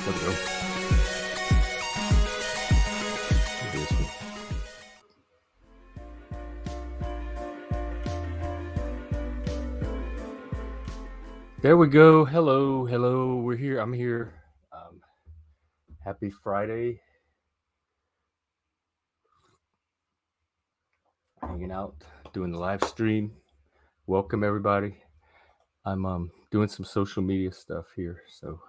There we go. There we go. Hello, hello. We're here. I'm here. Happy Friday. Hanging out, doing the live stream. Welcome everybody. I'm doing some social media stuff here, so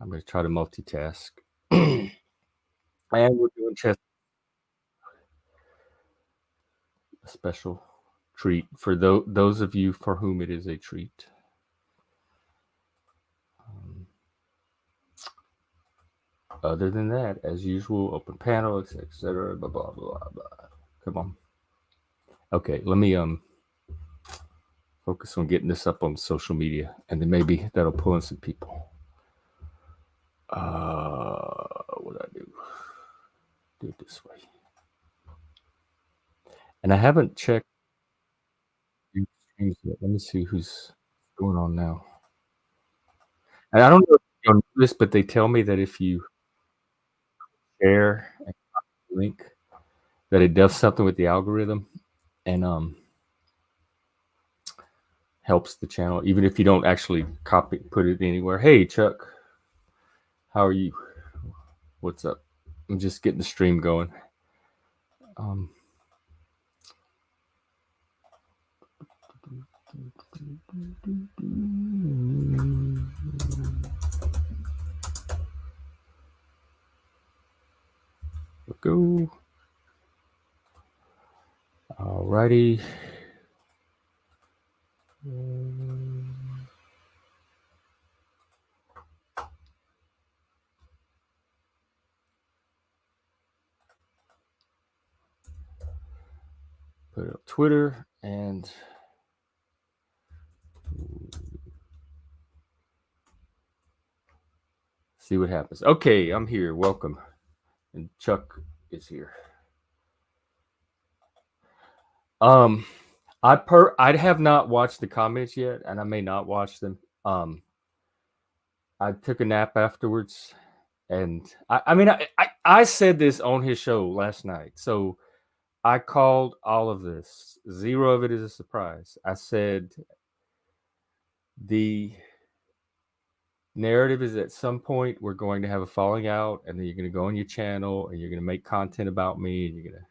I'm going to try to multitask. And we're doing a special treat for those of you for whom it is a treat. Other than that, as usual, open panel, etc. Blah blah blah blah. Come on. Okay, let me focus on getting this up on social media, and then maybe that'll pull in some people. What do I do? Do it this way. And I haven't checked these streams yet. Let me see who's going on now. And I don't know if you'll know this, but they tell me that if you share and copy the link, that it does something with the algorithm and helps the channel, even if you don't actually put it anywhere. Hey Chuck, how are you? What's up? I'm just getting the stream going. Go. Alrighty. Put it on Twitter and see what happens. Okay, I'm here. Welcome. And Chuck is here. I have not watched the comments yet, and I may not watch them. I took a nap afterwards, and I said this on his show last night, so I called all of this. Zero of it is a surprise. I said the narrative is at some point we're going to have a falling out, and then you're going to go on your channel and you're going to make content about me, and you're going to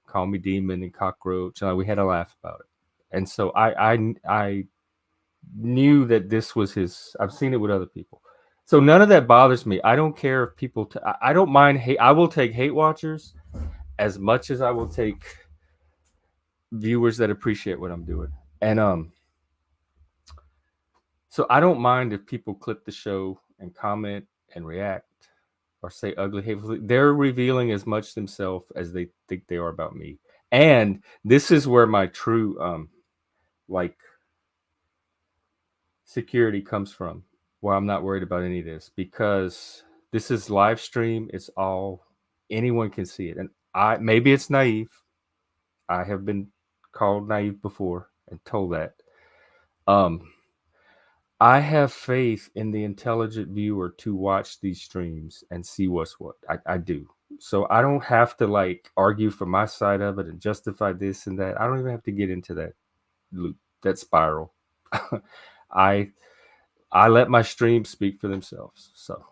call me demon and cockroach. We had a laugh about it, and so I knew that this was his. I've seen it with other people, so none of that bothers me. I don't care if people. I don't mind hate. I will take hate watchers as much as I will take viewers that appreciate what I'm doing, and so I don't mind if people clip the show and comment and react or say ugly, hateful. They're revealing as much themselves as they think they are about me. And this is where my true security comes from, where I'm not worried about any of this, because this is live stream. It's all, anyone can see it. And maybe it's naive. I have been called naive before and told that. I have faith in the intelligent viewer to watch these streams and see what's what. I do. So I don't have to argue for my side of it and justify this and that. I don't even have to get into that loop, that spiral. I let my streams speak for themselves. So,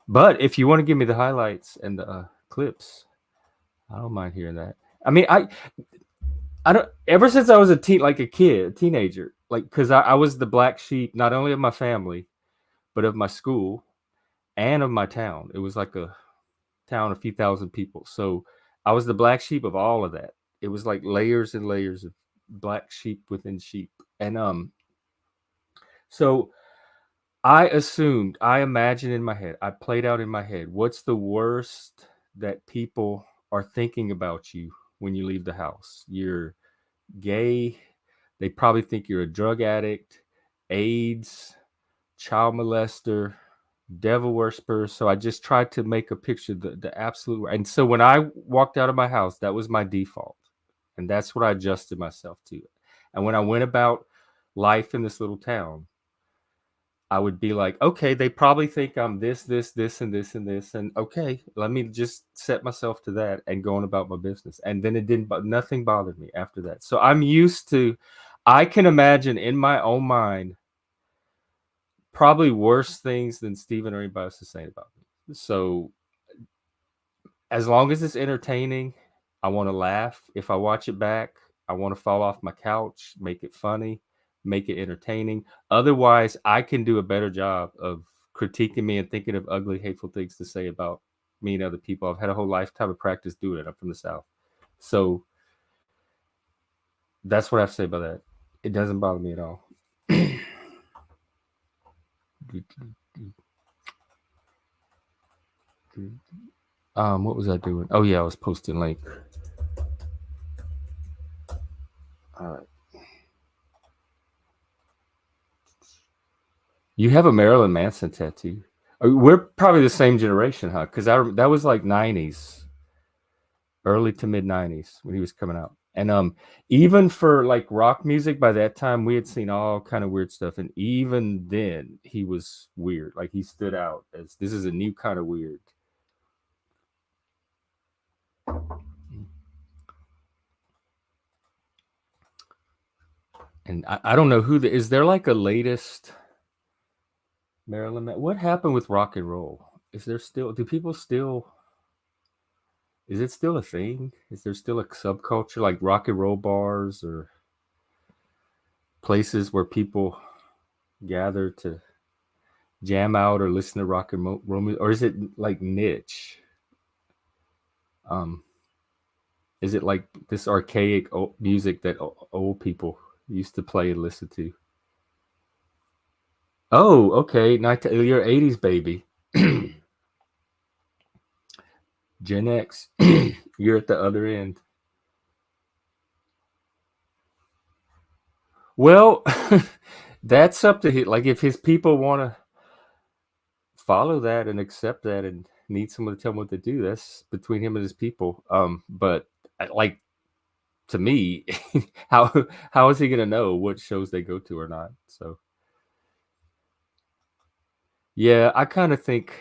but if you want to give me the highlights and the clips, I don't mind hearing that. I mean, I don't. Ever since I was a teenager, because I was the black sheep, not only of my family, but of my school and of my town. It was like a town, a few thousand people. So I was the black sheep of all of that. It was like layers and layers of black sheep within sheep. And so I imagined in my head, I played out in my head, what's the worst that people are thinking about you when you leave the house? You're gay. They probably think you're a drug addict, AIDS, child molester, devil worshiper. So I just tried to make a picture, the absolute. And so when I walked out of my house, that was my default. And that's what I adjusted myself to. And when I went about life in this little town, I would be like, okay, they probably think I'm this, this, this, and this, and this, and okay, let me just set myself to that and go on about my business. And then it didn't, but nothing bothered me after that. So I'm used to, I can imagine in my own mind probably worse things than Steven or anybody else is saying about me. So as long as it's entertaining, I want to laugh. If I watch it back, I want to fall off my couch, make it funny, make it entertaining. Otherwise, I can do a better job of critiquing me and thinking of ugly, hateful things to say about me and other people. I've had a whole lifetime of practice doing it. I'm from the South. So that's what I have to say about that. It doesn't bother me at all. What was I doing? Oh yeah, I was posting link. All right. You have a Marilyn Manson tattoo. We're probably the same generation, huh? Because that was like '90s, early to mid '90s when he was coming out. And even for like rock music, by that time we had seen all kind of weird stuff, and even then he was weird. Like he stood out as this is a new kind of weird. And I don't know who is there like a latest Marilyn? What happened with rock and roll? Is there still? Do people still? Is it still a thing? Is there still a subculture like rock and roll bars or places where people gather to jam out or listen to rock and roll music? Or is it like niche? Um, is it like this archaic music that old people used to play and listen to? Oh, okay. You're '80s baby. Gen X. You're at the other end. Well, that's up to him. Like if his people want to follow that and accept that and need someone to tell him what to do, that's between him and his people. But like to me, how how is he gonna know what shows they go to or not? So yeah, I kind of think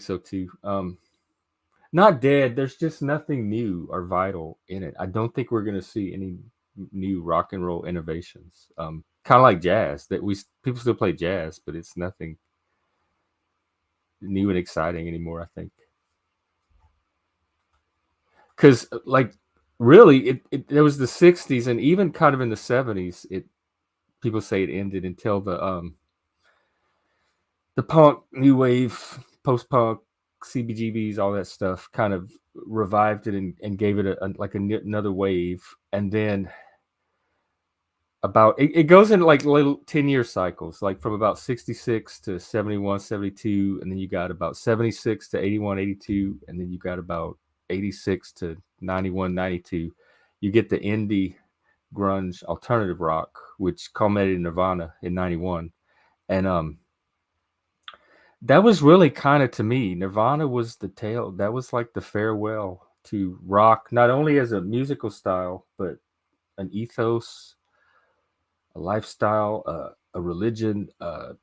so too. Not dead. There's just nothing new or vital in it. I don't think we're gonna see any new rock and roll innovations. Kind of like jazz that people still play jazz, but it's nothing new and exciting anymore. I think because like really, there was the '60s and even kind of in the '70s. It people say it ended until the punk, new wave, post punk, CBGBs, all that stuff kind of revived it and gave it another wave. And then it goes in like little 10-year cycles, like from about 66 to 71, 72. And then you got about 76 to 81, 82. And then you got about 86 to 91, 92. You get the indie grunge alternative rock, which culminated in Nirvana in 91. And that was really kind of to me, Nirvana was the tail. That was like the farewell to rock, not only as a musical style, but an ethos, a lifestyle, a religion, a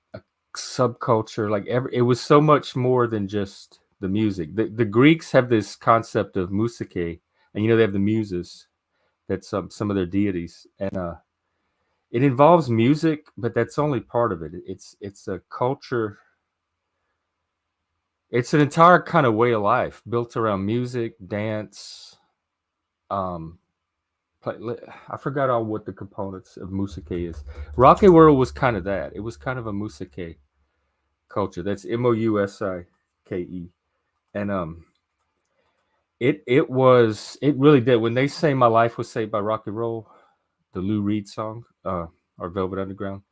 subculture. Like it was so much more than just the music. The Greeks have this concept of musike, and they have the muses. That's some of their deities, and it involves music, but that's only part of it. It's a culture. It's an entire kind of way of life built around music, dance. Um, I forgot all what the components of musike is. Rock and roll was kind of that. It was kind of a musike culture. That's Mousike, and it really did. When they say my life was saved by rock and roll, the Lou Reed song, or Velvet Underground.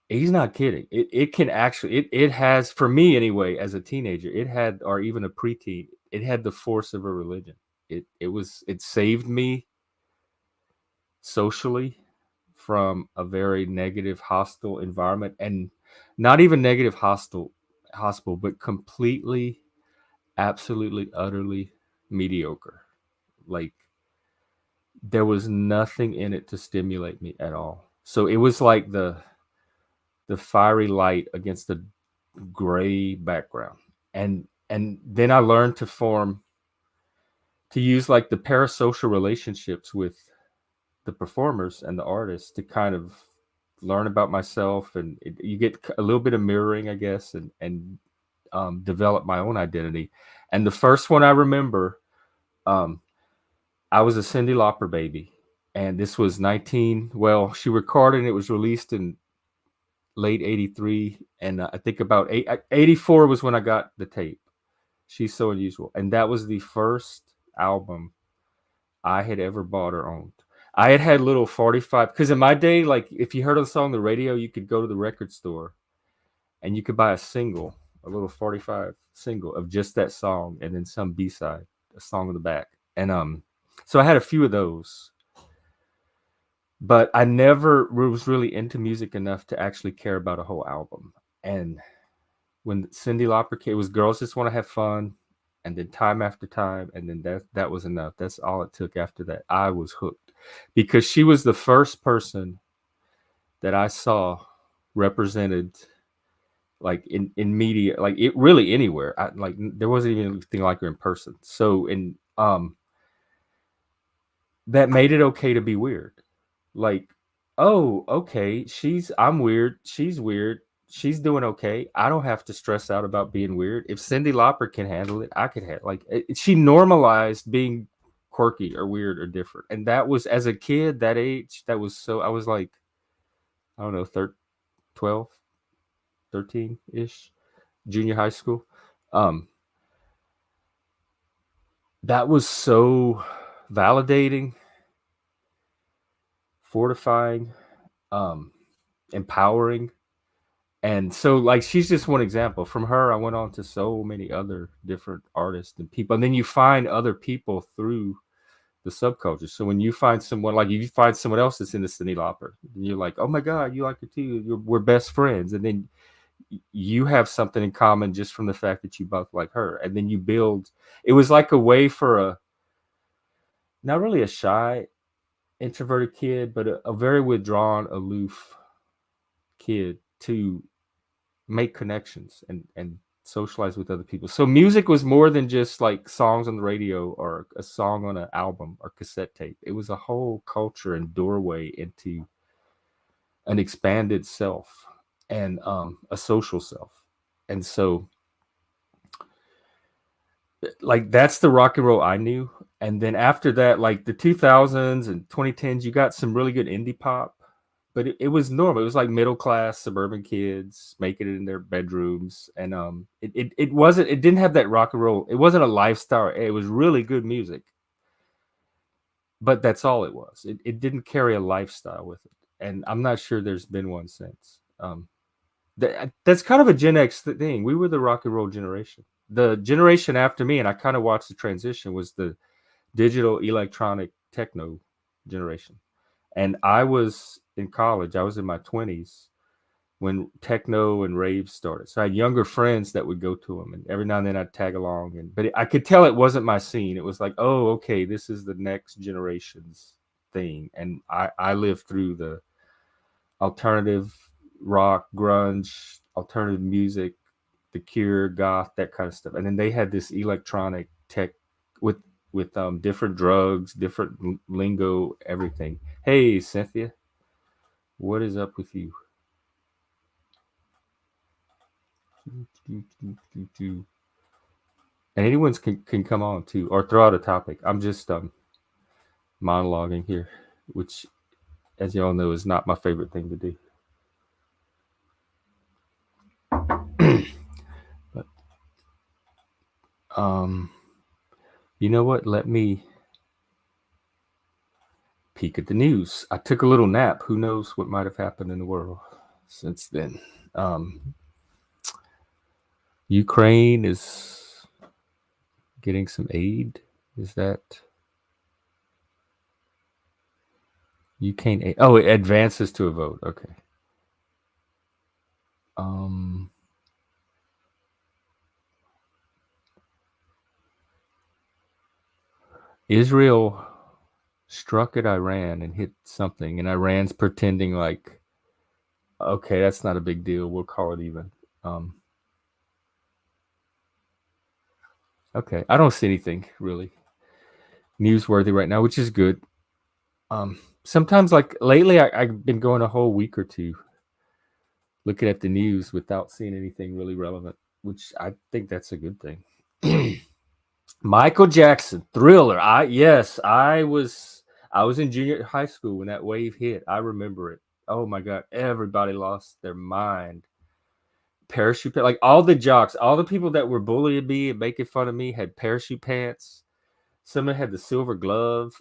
He's not kidding. It can actually it has for me anyway as a teenager. It had or even a preteen. It had the force of a religion. It saved me socially from a very negative, hostile environment, and not even negative, hostile, but completely, absolutely, utterly mediocre. Like there was nothing in it to stimulate me at all. So it was like the fiery light against the gray background. And then I learned to use like the parasocial relationships with the performers and the artists to kind of learn about myself, and you get a little bit of mirroring, I guess, and develop my own identity. And the first one I remember, um, I was a Cyndi Lauper baby, and this was 19. Well, she recorded and it was released in late '83, and I think about 84 was when I got the tape. She's So Unusual, and that was the first album I had ever bought or owned. I had little 45, because in my day, like if you heard a song on the radio, you could go to the record store and you could buy a single, a little 45 single of just that song, and then some B-side, a song in the back. And so I had a few of those, but I never was really into music enough to actually care about a whole album. And when Cyndi Lauper came, it was Girls Just Want to Have Fun, and then Time After Time, and then that was enough. That's all it took after that. I was hooked because she was the first person that I saw represented like in media, like it really anywhere. Like there wasn't even anything like her in person. So that made it okay to be weird. Like, oh, okay, I'm weird, she's weird, she's doing okay. I don't have to stress out about being weird. If Cyndi Lauper can handle it, I could handle. Like, she normalized being quirky or weird or different, and that was, as a kid that age, that was so. I was like, I don't know, 12, 13 ish, junior high school. That was so validating, fortifying, empowering. And so, like, she's just one example. From her, I went on to so many other different artists and people. And then you find other people through the subculture. So when you find someone, like, if you find someone else that's into Cyndi Lauper, and you're like, oh my God, you like her too. We're best friends. And then you have something in common just from the fact that you both like her. And then you build, it was like a way for not really a shy, introverted kid, but a very withdrawn, aloof kid to make connections and socialize with other people. So music was more than just like songs on the radio or a song on an album or cassette tape. It was a whole culture and doorway into an expanded self and a social self. And so, like, that's the rock and roll I knew. And then after that, like the 2000s and 2010s, you got some really good indie pop, but it was normal. It was like middle class suburban kids making it in their bedrooms, and it wasn't. It didn't have that rock and roll. It wasn't a lifestyle. It was really good music, but that's all it was. It didn't carry a lifestyle with it, and I'm not sure there's been one since. That's kind of a Gen X thing. We were the rock and roll generation. The generation after me, and I kind of watched the transition, was the digital electronic techno generation. And I was in college. I was in my 20s when techno and raves started. So I had younger friends that would go to them, and every now and then I'd tag along. But I could tell it wasn't my scene. It was like, oh, okay, this is the next generation's thing. And I lived through the alternative rock, grunge, alternative music, The Cure, goth, that kind of stuff. And then they had this electronic tech with different drugs, different lingo, everything. Hey, Cynthia, what is up with you? And anyone can come on too, or throw out a topic. I'm just monologuing here, which, as you all know, is not my favorite thing to do. But you know what? Let me peek at the news. I took a little nap. Who knows what might have happened in the world since then? Ukraine is getting some aid. Is that Ukraine aid? Oh, it advances to a vote. Okay. Israel struck at Iran and hit something, and Iran's pretending like Okay, that's not a big deal. We'll call it even. Um, okay, I don't see anything really newsworthy right now, which is good. Sometimes, like lately, I've been going a whole week or two looking at the news without seeing anything really relevant, which I think that's a good thing. Michael Jackson, Thriller. I was in junior high school when that wave hit. I remember it. Oh my god, everybody lost their mind. Parachute, like all the jocks, all the people that were bullying me and making fun of me had parachute pants. Someone had the silver glove.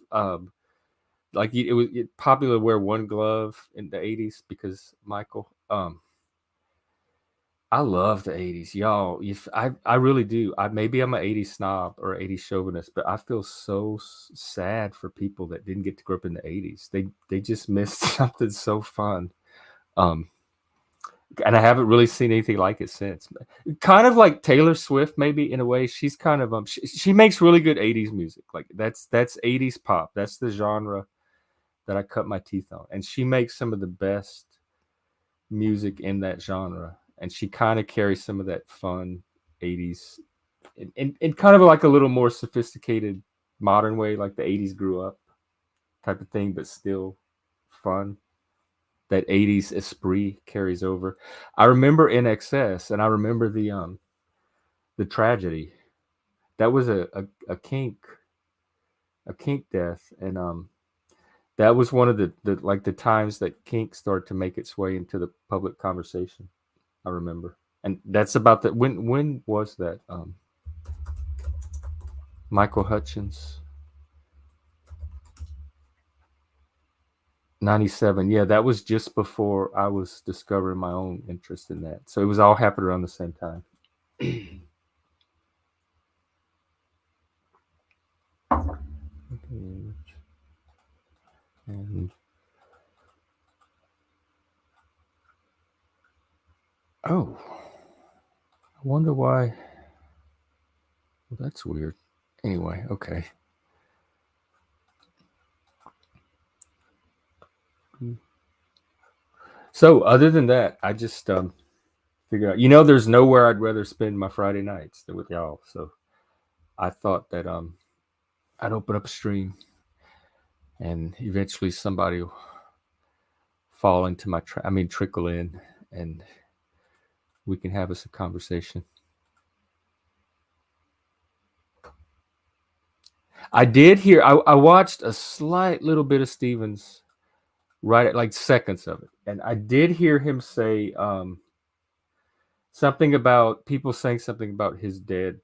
Like it was popular to wear one glove in the 80s because Michael. I love the 80s, y'all. If I really do. Maybe I'm an 80s snob or 80s chauvinist, but I feel so sad for people that didn't get to grow up in the 80s. They just missed something so fun. Um, and I haven't really seen anything like it since. Kind of like Taylor Swift, maybe in a way. She's kind of she makes really good 80s music. Like that's 80s pop. That's the genre that I cut my teeth on. And she makes some of the best music in that genre. And she kind of carries some of that fun 80s in kind of like a little more sophisticated modern way, like the 80s grew up type of thing, but still fun. That 80s esprit carries over. I remember In Excess, and I remember the tragedy. That was a kink death, and that was one of the like the times that kink started to make its way into the public conversation. I remember, and that's about the when was that? Michael Hutchins, 97. Yeah, that was just before I was discovering my own interest in that. So it was all happened around the same time. And oh, I wonder why. Well, that's weird. Anyway, okay. So other than that, I just figured out. There's nowhere I'd rather spend my Friday nights than with y'all. So I thought that I'd open up a stream, and eventually somebody will fall into my trickle in, and we can have us a conversation. I did hear. I watched a slight little bit of Stevens, right at like seconds of it, and I did hear him say something about people saying something about his dead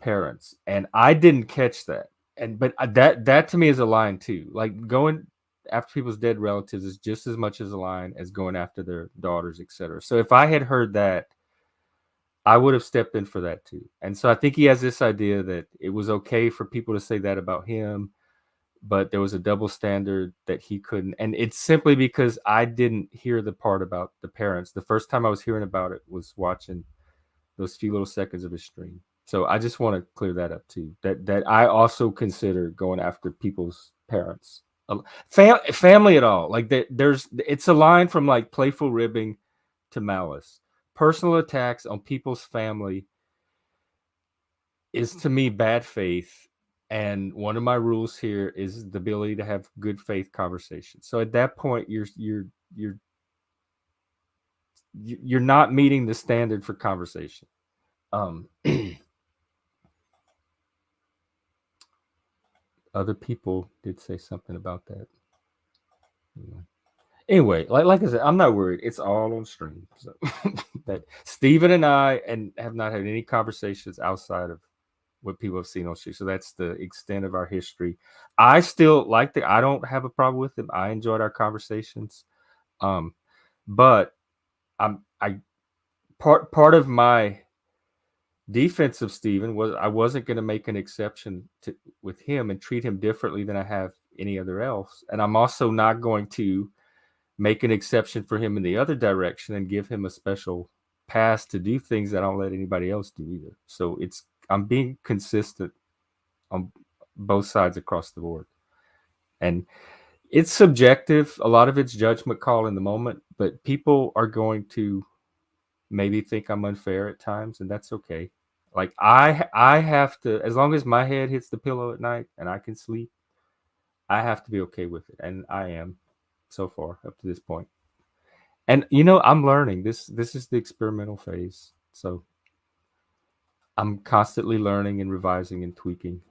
parents, and I didn't catch that. And but that to me is a line too. Like going after people's dead relatives is just as much as a line as going after their daughters, etc. So if I had heard that, I would have stepped in for that too. And so I think he has this idea that it was okay for people to say that about him, but there was a double standard that he couldn't. And it's simply because I didn't hear the part about the parents. The first time I was hearing about it was watching those few little seconds of his stream. So I just want to clear that up too. That I also consider going after people's parents, family at all. Like it's a line from like playful ribbing to malice. Personal attacks on people's family is to me bad faith. And one of my rules here is the ability to have good faith conversations. So at that point, you're not meeting the standard for conversation. Um, Other people did say something about that. Anyway, like I said, I'm not worried. It's all on stream. So that Steven and I have not had any conversations outside of what people have seen on stream. So that's the extent of our history. I still I don't have a problem with him. I enjoyed our conversations. Um, but I part of my defense of Steven was I wasn't going to make an exception with him and treat him differently than I have any other else. And I'm also not going to make an exception for him in the other direction and give him a special pass to do things that I don't let anybody else do either. So I'm being consistent on both sides across the board. And It's subjective. A lot of it's judgment call in the moment, but people are going to maybe think I'm unfair at times, and that's okay. Like I have to, as long as my head hits the pillow at night and I can sleep, I have to be okay with it, and I am so far up to this point. And I'm learning. This is the experimental phase. So I'm constantly learning and revising and tweaking.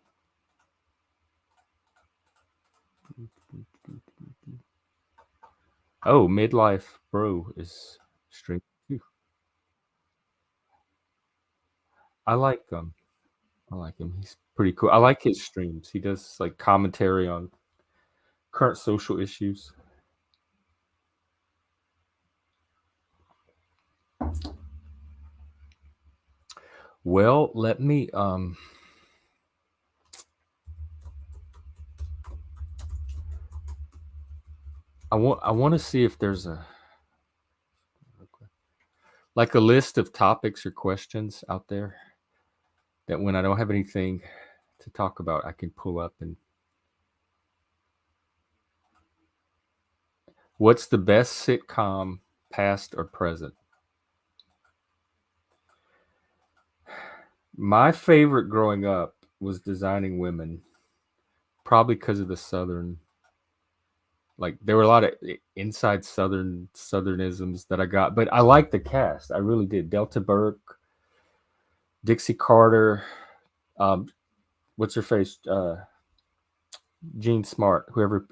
Oh, midlife bro is streaming too. I like I like him. He's pretty cool. I like his streams. He does like commentary on current social issues. Well, let me I want to see if there's a list of topics or questions out there that when I don't have anything to talk about, I can pull up. And what's the best sitcom, past or present? My favorite growing up was Designing Women, probably because of the southern. Like there were a lot of inside southernisms that I got, but I liked the cast. I really did. Delta Burke, Dixie Carter, um, what's her face, Jean Smart, whoever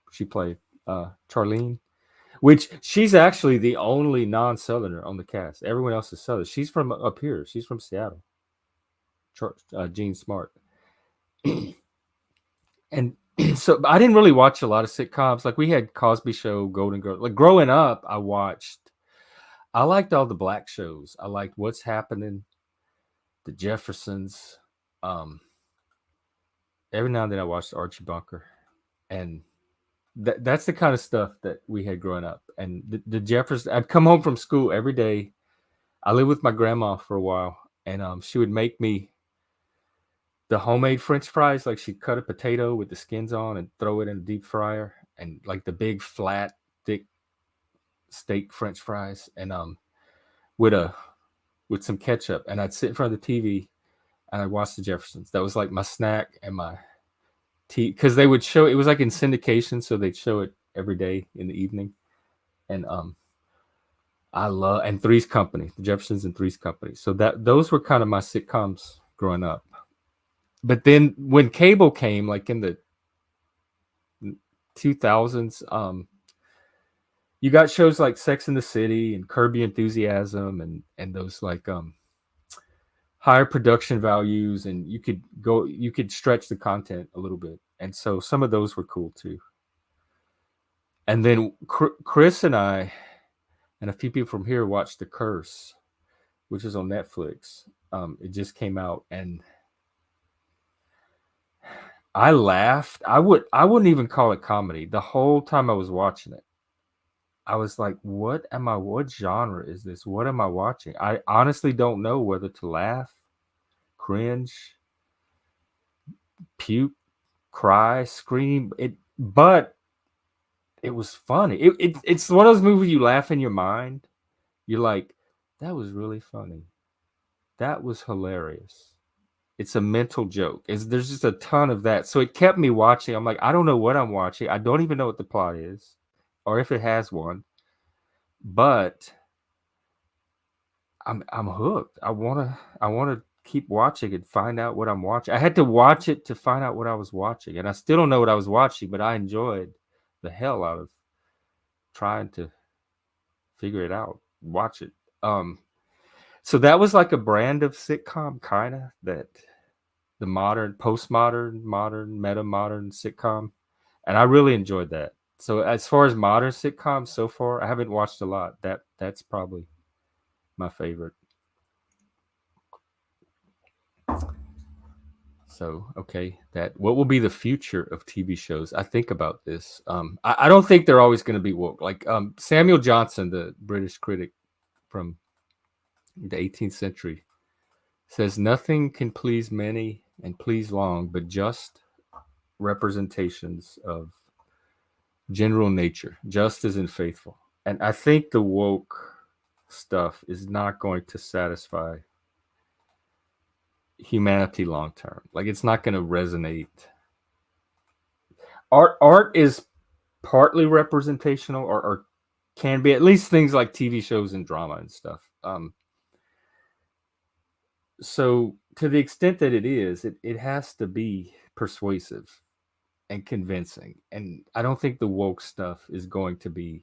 she played, Charlene. Which she's actually the only non-Southerner on the cast. Everyone else is Southern. She's from up here. She's from Seattle. Jean Smart. And so I didn't really watch a lot of sitcoms. Like we had Cosby Show, Golden Girls. Like growing up, I liked all the black shows. I liked What's Happening, The Jeffersons. Um, every now and then I watched Archie Bunker, and that's the kind of stuff that we had growing up. And the Jeffersons, I'd come home from school every day. I lived with my grandma for a while, and she would make me the homemade French fries. Like she'd cut a potato with the skins on and throw it in a deep fryer, and like the big flat, thick steak French fries, and with a with some ketchup. And I'd sit in front of the TV and I'd watch the Jeffersons. That was like my snack and my tea, because they would show it was like in syndication, so they'd show it every day in the evening. And I love and Three's Company, the Jeffersons and Three's Company. So those were kind of my sitcoms growing up. But then when cable came, like in the 2000s, you got shows like Sex and the City and Curb Your Enthusiasm, and those like higher production values, and you could stretch the content a little bit, and so some of those were cool too. And then Chris and I and a few people from here watched The Curse, which is on Netflix. It just came out, and I laughed. I wouldn't even call it comedy. The whole time I was watching it, I was like, what genre is this? What am I watching? I honestly don't know whether to laugh, cringe, puke, cry, scream. But it was funny. It's one of those movies you laugh in your mind. You're like, that was really funny. That was hilarious. It's a mental joke. There's just a ton of that. So it kept me watching. I'm like, I don't know what I'm watching. I don't even know what the plot is or if it has one. But I'm hooked. I wanna keep watching and find out what I'm watching. I had to watch it to find out what I was watching. And I still don't know what I was watching, but I enjoyed the hell out of trying to figure it out, watch it. So that was like a brand of sitcom kind of that the modern, postmodern, modern, meta modern sitcom. And I really enjoyed that. So as far as modern sitcoms so far, I haven't watched a lot. That's probably my favorite. So okay, that what will be the future of TV shows? I think about this. I don't think they're always going to be woke. Like Samuel Johnson, the British critic from the 18th century, says nothing can please many and please long, but just representations of general nature, just as in faithful. And I think the woke stuff is not going to satisfy humanity long term. Like it's not going to resonate. Art is partly representational, or can be, at least things like TV shows and drama and stuff. So to the extent that it is, it has to be persuasive and convincing. And I don't think the woke stuff is going to be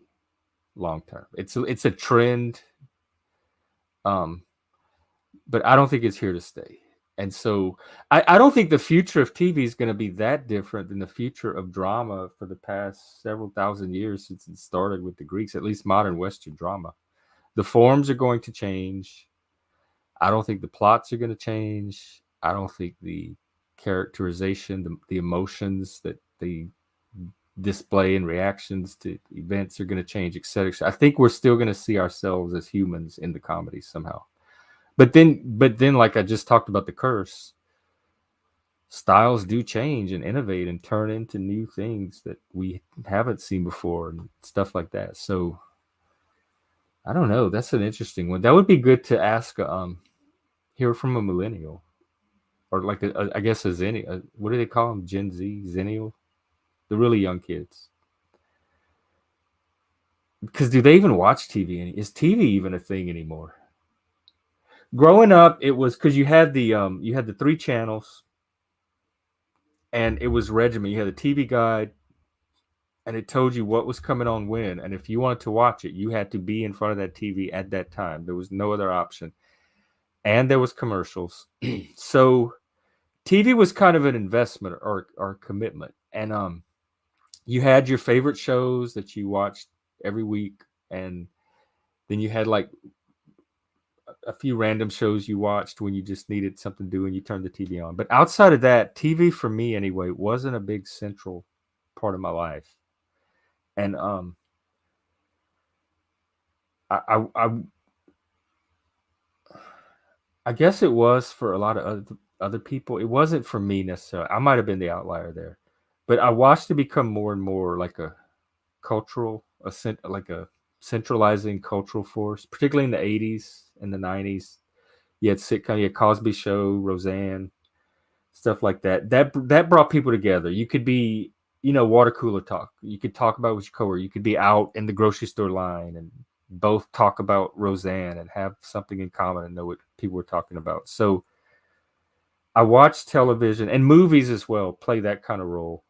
long term. It's a trend, um, but I don't think it's here to stay. And so I don't think the future of TV is going to be that different than the future of drama for the past several thousand years since it started with the Greeks, at least modern Western drama. The forms are going to change. I don't think the plots are going to change. I don't think the characterization, the emotions that they display and reactions to events are going to change, et cetera, et cetera. I think we're still going to see ourselves as humans in the comedy somehow. But then, like I just talked about the curse, styles do change and innovate and turn into new things that we haven't seen before and stuff like that. So I don't know. That's an interesting one. That would be good to ask. Hear from a millennial, or like I guess a zennial. What do they call them? Gen Z, zennial, the really young kids. Because do they even watch TV? Is TV even a thing anymore? Growing up, it was because you had the three channels, and it was regimen. You had a TV guide, and it told you what was coming on when. And if you wanted to watch it, you had to be in front of that TV at that time. There was no other option. And there was commercials. So TV was kind of an investment or commitment. And you had your favorite shows that you watched every week, and then you had like a few random shows you watched when you just needed something to do and you turned the TV on. But outside of that, TV for me anyway wasn't a big central part of my life. And I I I, I guess it was for a lot of other people. It wasn't for me necessarily. I might have been the outlier there. But I watched it become more and more like a cultural, like a centralizing cultural force, particularly in the 80s and the 90s. You had sitcom, you had Cosby Show, Roseanne, stuff like that. That brought people together. You could be, water cooler talk. You could talk about with your coworker. You could be out in the grocery store line and both talk about Roseanne and have something in common and know what people were talking about. So I watched television and movies as well play that kind of role.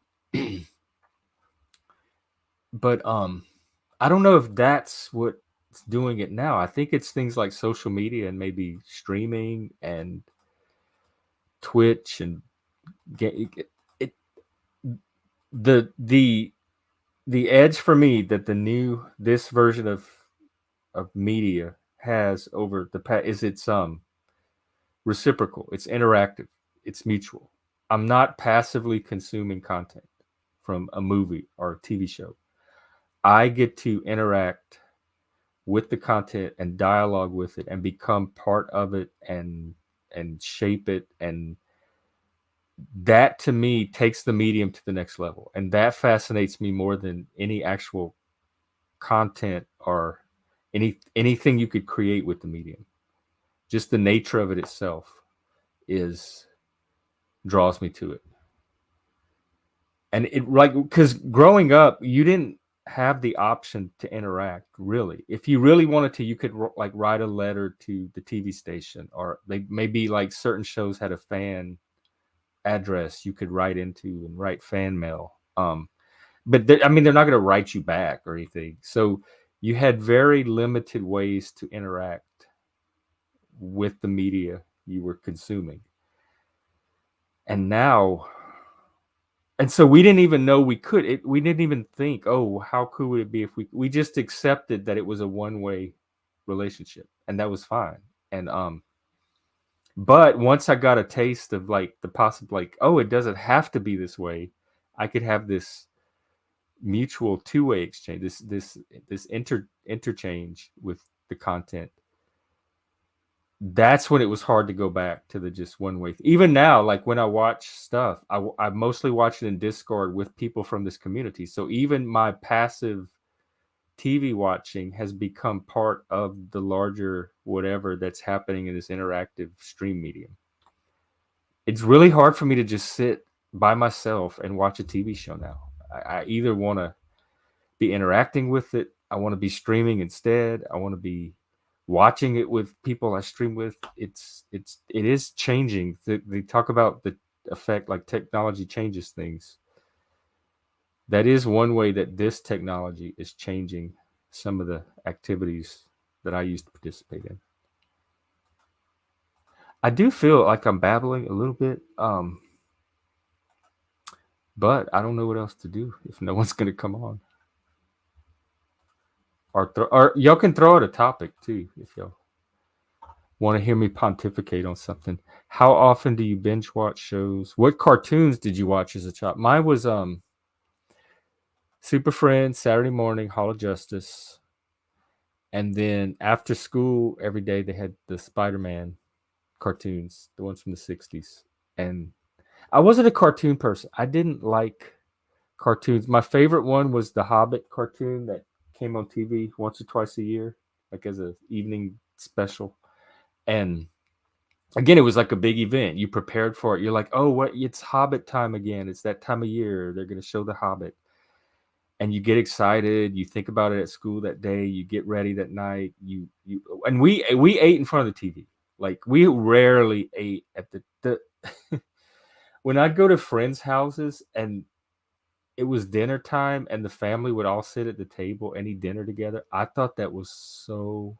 But I don't know if that's what's doing it now. I think it's things like social media and maybe streaming and Twitch and get it, the the edge for me that this version of media has over the past is it's reciprocal, it's interactive, it's mutual. I'm not passively consuming content from a movie or a TV show. I get to interact with the content and dialogue with it and become part of it and shape it, and that to me takes the medium to the next level, and that fascinates me more than any actual content or anything you could create with the medium. Just the nature of it itself is draws me to it. And it, like, because growing up you didn't have the option to interact really. If you really wanted to, you could like write a letter to the TV station, or they maybe like certain shows had a fan address you could write into and write fan mail. But I mean, they're not going to write you back or anything. So you had very limited ways to interact with the media you were consuming. And now, and so we didn't even know we could. We didn't even think, oh, how cool would it be if we just accepted that it was a one-way relationship, and that was fine. And but once I got a taste of like the possible, like, oh, it doesn't have to be this way. I could have this mutual two-way exchange, this interchange with the content. that's when it was hard to go back to the just one way. Even now, like when I watch stuff, I mostly watch it in Discord with people from this community. So even my passive TV watching has become part of the larger whatever that's happening in this interactive stream medium. It's really hard for me to just sit by myself and watch a TV show now. I either want to be interacting with it, I want to be streaming instead, I want to be watching it with people I stream with. It is changing. They talk about the effect like technology changes things. That is one way that this technology is changing some of the activities that I used to participate in. I do feel like I'm babbling a little bit, but I don't know what else to do if no one's going to come on. Or y'all can throw out a topic too if y'all want to hear me pontificate on something. How often do you binge watch shows? What cartoons did you watch as a child? Mine was Super Friends, Saturday Morning, Hall of Justice, and then after school every day they had the Spider-Man cartoons, the ones from the 60s. And I wasn't a cartoon person. I didn't like cartoons. My favorite one was the Hobbit cartoon that came on TV once or twice a year, like as an evening special. And again, it was like a big event. You prepared for it. You're like, oh, what? It's Hobbit time again. It's that time of year. They're going to show the Hobbit. And you get excited. You think about it at school that day. You get ready that night. And we ate in front of the TV. Like we rarely ate at the when I'd go to friends' houses and it was dinner time and the family would all sit at the table and eat dinner together. I thought that was so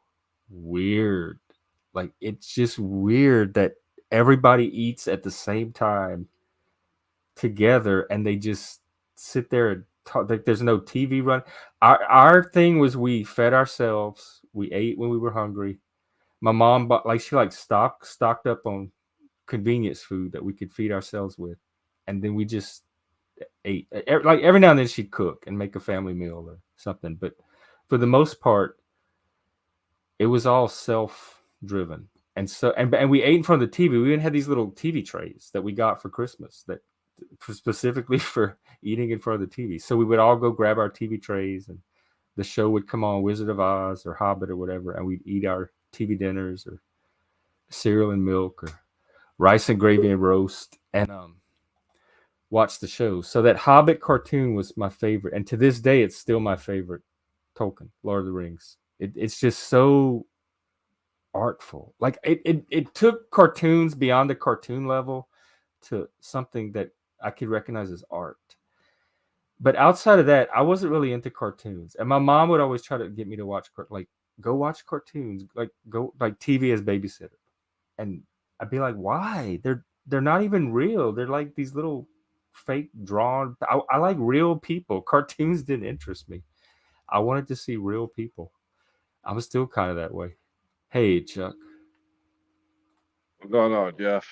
weird. Like it's just weird that everybody eats at the same time together and they just sit there and talk. Like there's no TV run. Our thing was we fed ourselves. We ate when we were hungry. My mom bought like she like stocked up on convenience food that we could feed ourselves with, and then we just ate. Like every now and then she'd cook and make a family meal or something, but for the most part, it was all self-driven. And so, and we ate in front of the TV. We even had these little TV trays that we got for Christmas that specifically for eating in front of the TV. So we would all go grab our TV trays, and the show would come on, Wizard of Oz or Hobbit or whatever, and we'd eat our TV dinners or cereal and milk or rice and gravy and roast, and watch the show. So that Hobbit cartoon was my favorite, and to this day, it's still my favorite. Tolkien, Lord of the Rings. It's just so artful. Like it took cartoons beyond the cartoon level to something that I could recognize as art. But outside of that, I wasn't really into cartoons, and my mom would always try to get me to watch like go watch cartoons, like go like TV as babysitter, and I'd be like, why? They're not even real. They're like these little fake drawn. I like real people. Cartoons didn't interest me. I wanted to see real people. I'm still kind of that way. Hey, Chuck. What's going on, Jeff?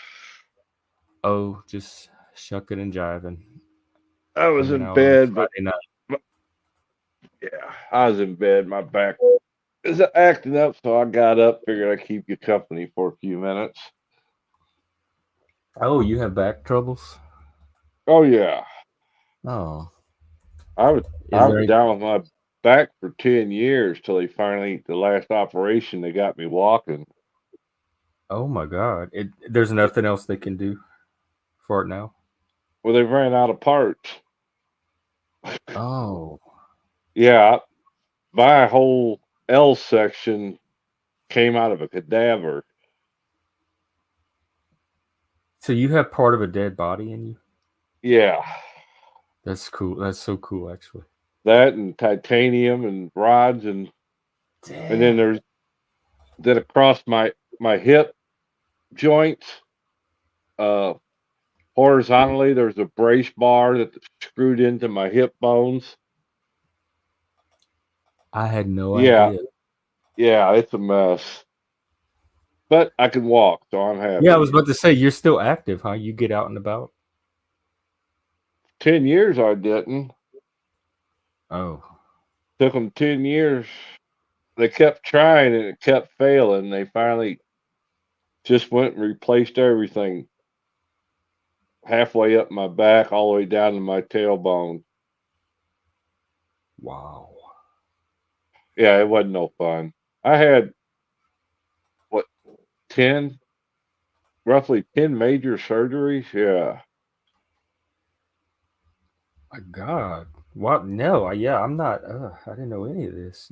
Oh, just shucking and jiving, I was hanging in out on a bed, but Friday night. yeah, I was in bed. My back is acting up, so I got up. Figured I'd keep you company for a few minutes. Oh, you have back troubles? Oh yeah, Oh, I was is I there was any? down with my back for 10 years till they finally the last operation they got me walking. Oh my God! There's It, nothing else they can do for it now. well, they ran out of parts. Oh, Yeah, my whole L section came out of a cadaver. so you have part of a dead body in you? Yeah, That's cool. That's so cool, actually. that and titanium and rods and then Damn. across my hip joints, uh, horizontally, there's a brace bar that's screwed into my hip bones. I had no Yeah, idea. yeah, it's a mess. But I can walk, so I'm Yeah, I happy. was about to say you're still active, huh? You get out and about. 10 years I didn't. Oh, Took them 10 years. They kept trying and it kept failing. They finally Just went and replaced everything halfway up my back, all the way down to my tailbone. Wow. Yeah, it wasn't no fun. I had what 10, roughly 10 major surgeries. Yeah. My God. What? No. Yeah, I'm not. I didn't know any of this.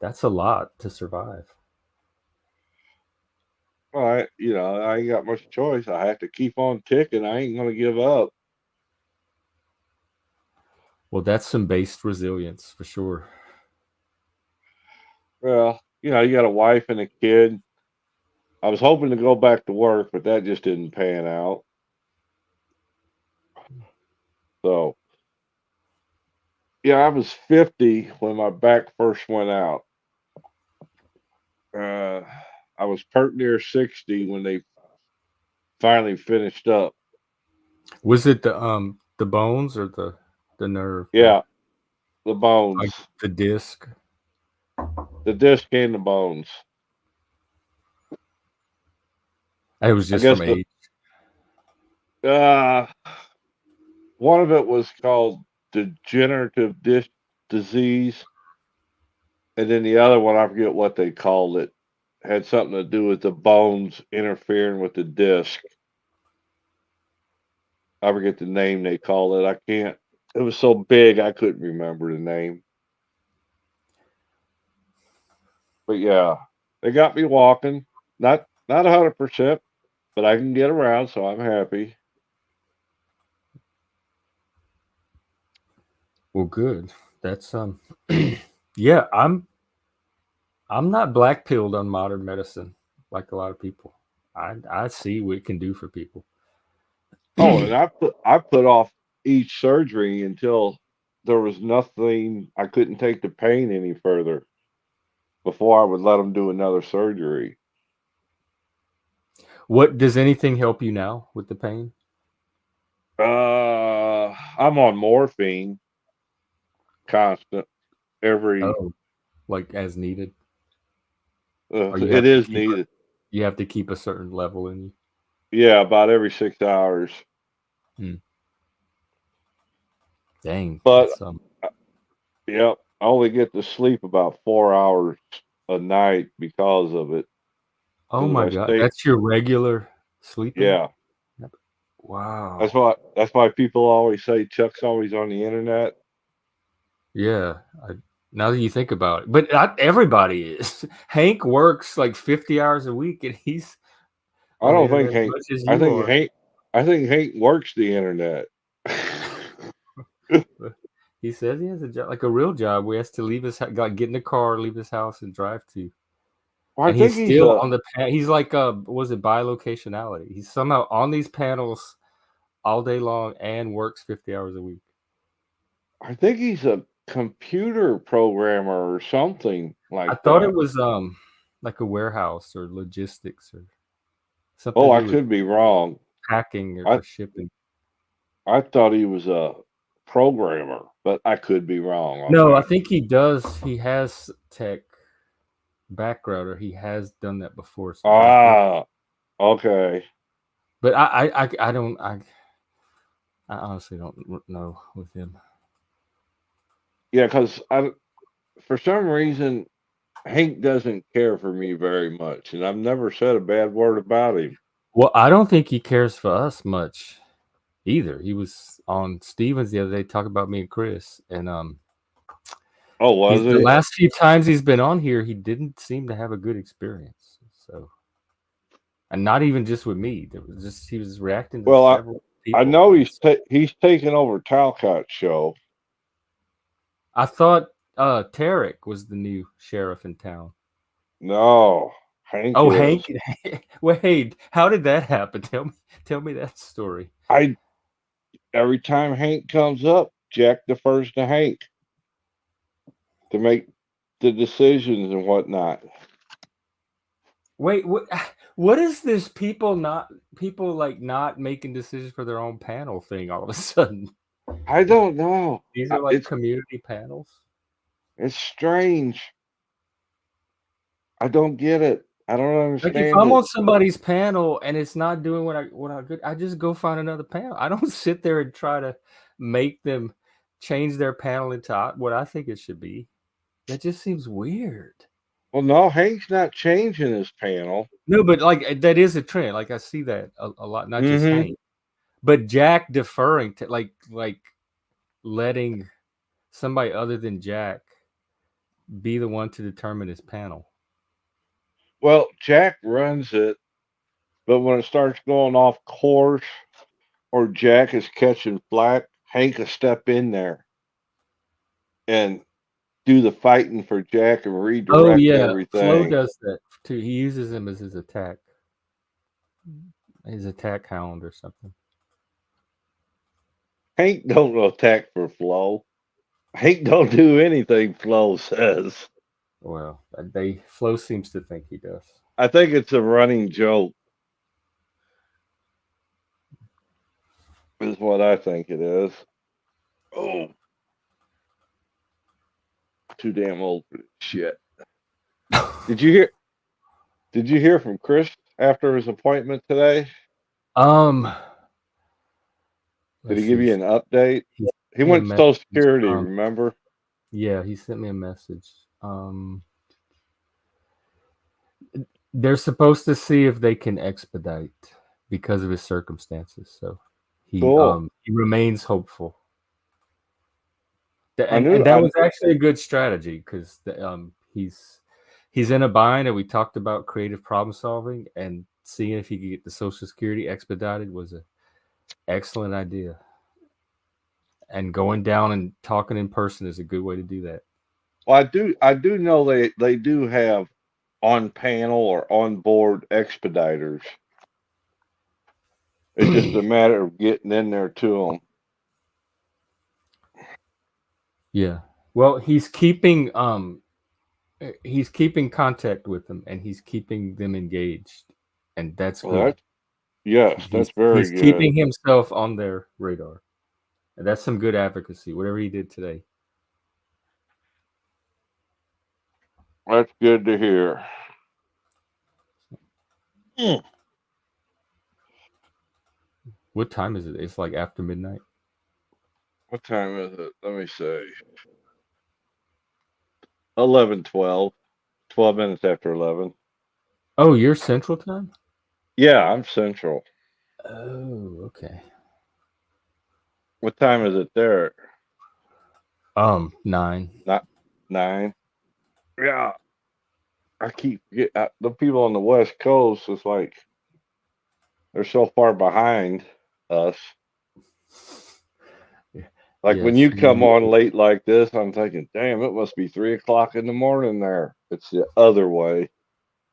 That's a lot to survive. Well, I ain't got much choice. I have to keep on ticking. I ain't gonna give up. Well, that's some based resilience for sure. Well, you got a wife and a kid. I was hoping to go back to work, but that just didn't pan out. So, yeah, I was 50 when my back first went out. Uh, I was pert near 60 when they finally finished up. Was it the bones or the nerve, Yeah, the like bones, the disc? the disc and the bones. It was I just guess from age. uh, one of it was called degenerative disc disease, and then the other one, I forget what they called it, had something to do with the bones interfering with the disc. I forget the name they called it. I can't. It was so big I couldn't remember the name. But yeah, they got me walking. Not 100%, but I can get around, so I'm happy. Well, good. That's yeah, I'm not black pilled on modern medicine like a lot of people. I see what it can do for people. Oh, and I put off each surgery until there was nothing. I couldn't take the pain any further before I would let them do another surgery. What does anything help you now with the pain? I'm on morphine constant every. Oh, like as needed, or you It have to is keep needed. a certain level in you. Yeah, about every 6 hours. Hmm. Dang, But that's yep, I only get to sleep about 4 hours a night because of it. Oh Because if my I God, stay, that's your regular sleeping? yeah, Yep. that's Wow. why that's why people always say Chuck's always on the internet. Yeah. Now that you think about it, but not everybody is. Hank works like 50 hours a week, and he's I on the don't think internet as Hank. much as I you think are. Hank. I think Hank works the internet. But he says he has a job, like a real job, where he has to leave like get in the car, leave his house, and drive to. I And he's think he's still a. on he's like was it bilocationality? He's somehow on these panels all day long and works 50 hours a week. I think he's a computer programmer or something I like thought it that. was like a warehouse or logistics or something Oh, to I do with could be wrong. packing I or shipping. I thought he was a programmer, but I could be wrong on No, I that. think he does. He has tech background, or he has done that before. But Ah, okay. I don't. I honestly don't know with him. Yeah, because I for some reason Hank doesn't care for me very much, and I've never said a bad word about him. Well, I don't think he cares for us much either. He was on Stevens the other day talking about me and Chris, and Oh, was he's the he? last few times he's been on here, he didn't seem to have a good experience. So, and not even just with me. There was just he was reacting to Well, several I people. know he's taken over Talcott's show. I thought Tarek was the new sheriff in town. No, Hank Oh, is. Hank. Wait, how did that happen? Tell me that story. I every time Hank comes up, Jack defers to Hank to make the decisions and whatnot. Wait, what is this people like not making decisions for their own panel thing all of a sudden? I don't know. These are like It's community panels. it's strange. I don't get it. I don't Like if understand I'm it. on somebody's panel and it's not doing what I could, I just go find another panel. I don't sit there and try to make them change their panel into what I think it should be. That just seems weird. Well, no, Hank's not changing his panel. No, but like that is a trend. Like I see that a lot, not just Mm-hmm. Hank, but Jack deferring to like letting somebody other than Jack be the one to determine his panel. Well, Jack runs it, but when it starts going off course or Jack is catching flack, Hank will step in there and do the fighting for Jack and Oh redirect yeah, Flo everything. does that too. He uses him as his attack hound or something. Hank don't attack for Flo. Hank don't do anything Flo says. Well, Flo seems to think he does. I think it's a running joke, is what I think it is. Oh, too damn old for this shit. Did you hear? Did you hear from Chris after his appointment today? um, Did let's he give see. you an update? He He sent me a went to Social message. Security, remember? Yeah, he sent me a message. They're supposed to see if they can expedite because of his circumstances. So Cool. he remains hopeful. I And knew. that I was actually a good strategy because he's in a bind, and we talked about creative problem solving, and seeing if he could get the Social Security expedited was an excellent idea. And going down and talking in person is a good way to do that. well, I do know they do have on panel or on board expediters. It's just a matter of getting in there to them. Yeah. Well, he's keeping contact with them, and he's keeping them engaged, and that's Well, good. that's yes, that's very He's good. keeping himself on their radar, and that's some good advocacy. Whatever he did today. That's good to hear. Mm. What time is it? It's like after midnight. What time is it? Let me see. 11:12. 12 minutes after 11. Oh, you're Central Time. Yeah, I'm Central. Oh, okay. What time is it there? 9. Not 9. Yeah, I keep the people on the West Coast. It's like they're so far behind us. Like when Yes. you come on late like this, I'm thinking, damn, it must be 3 o'clock in the morning there. It's the other way.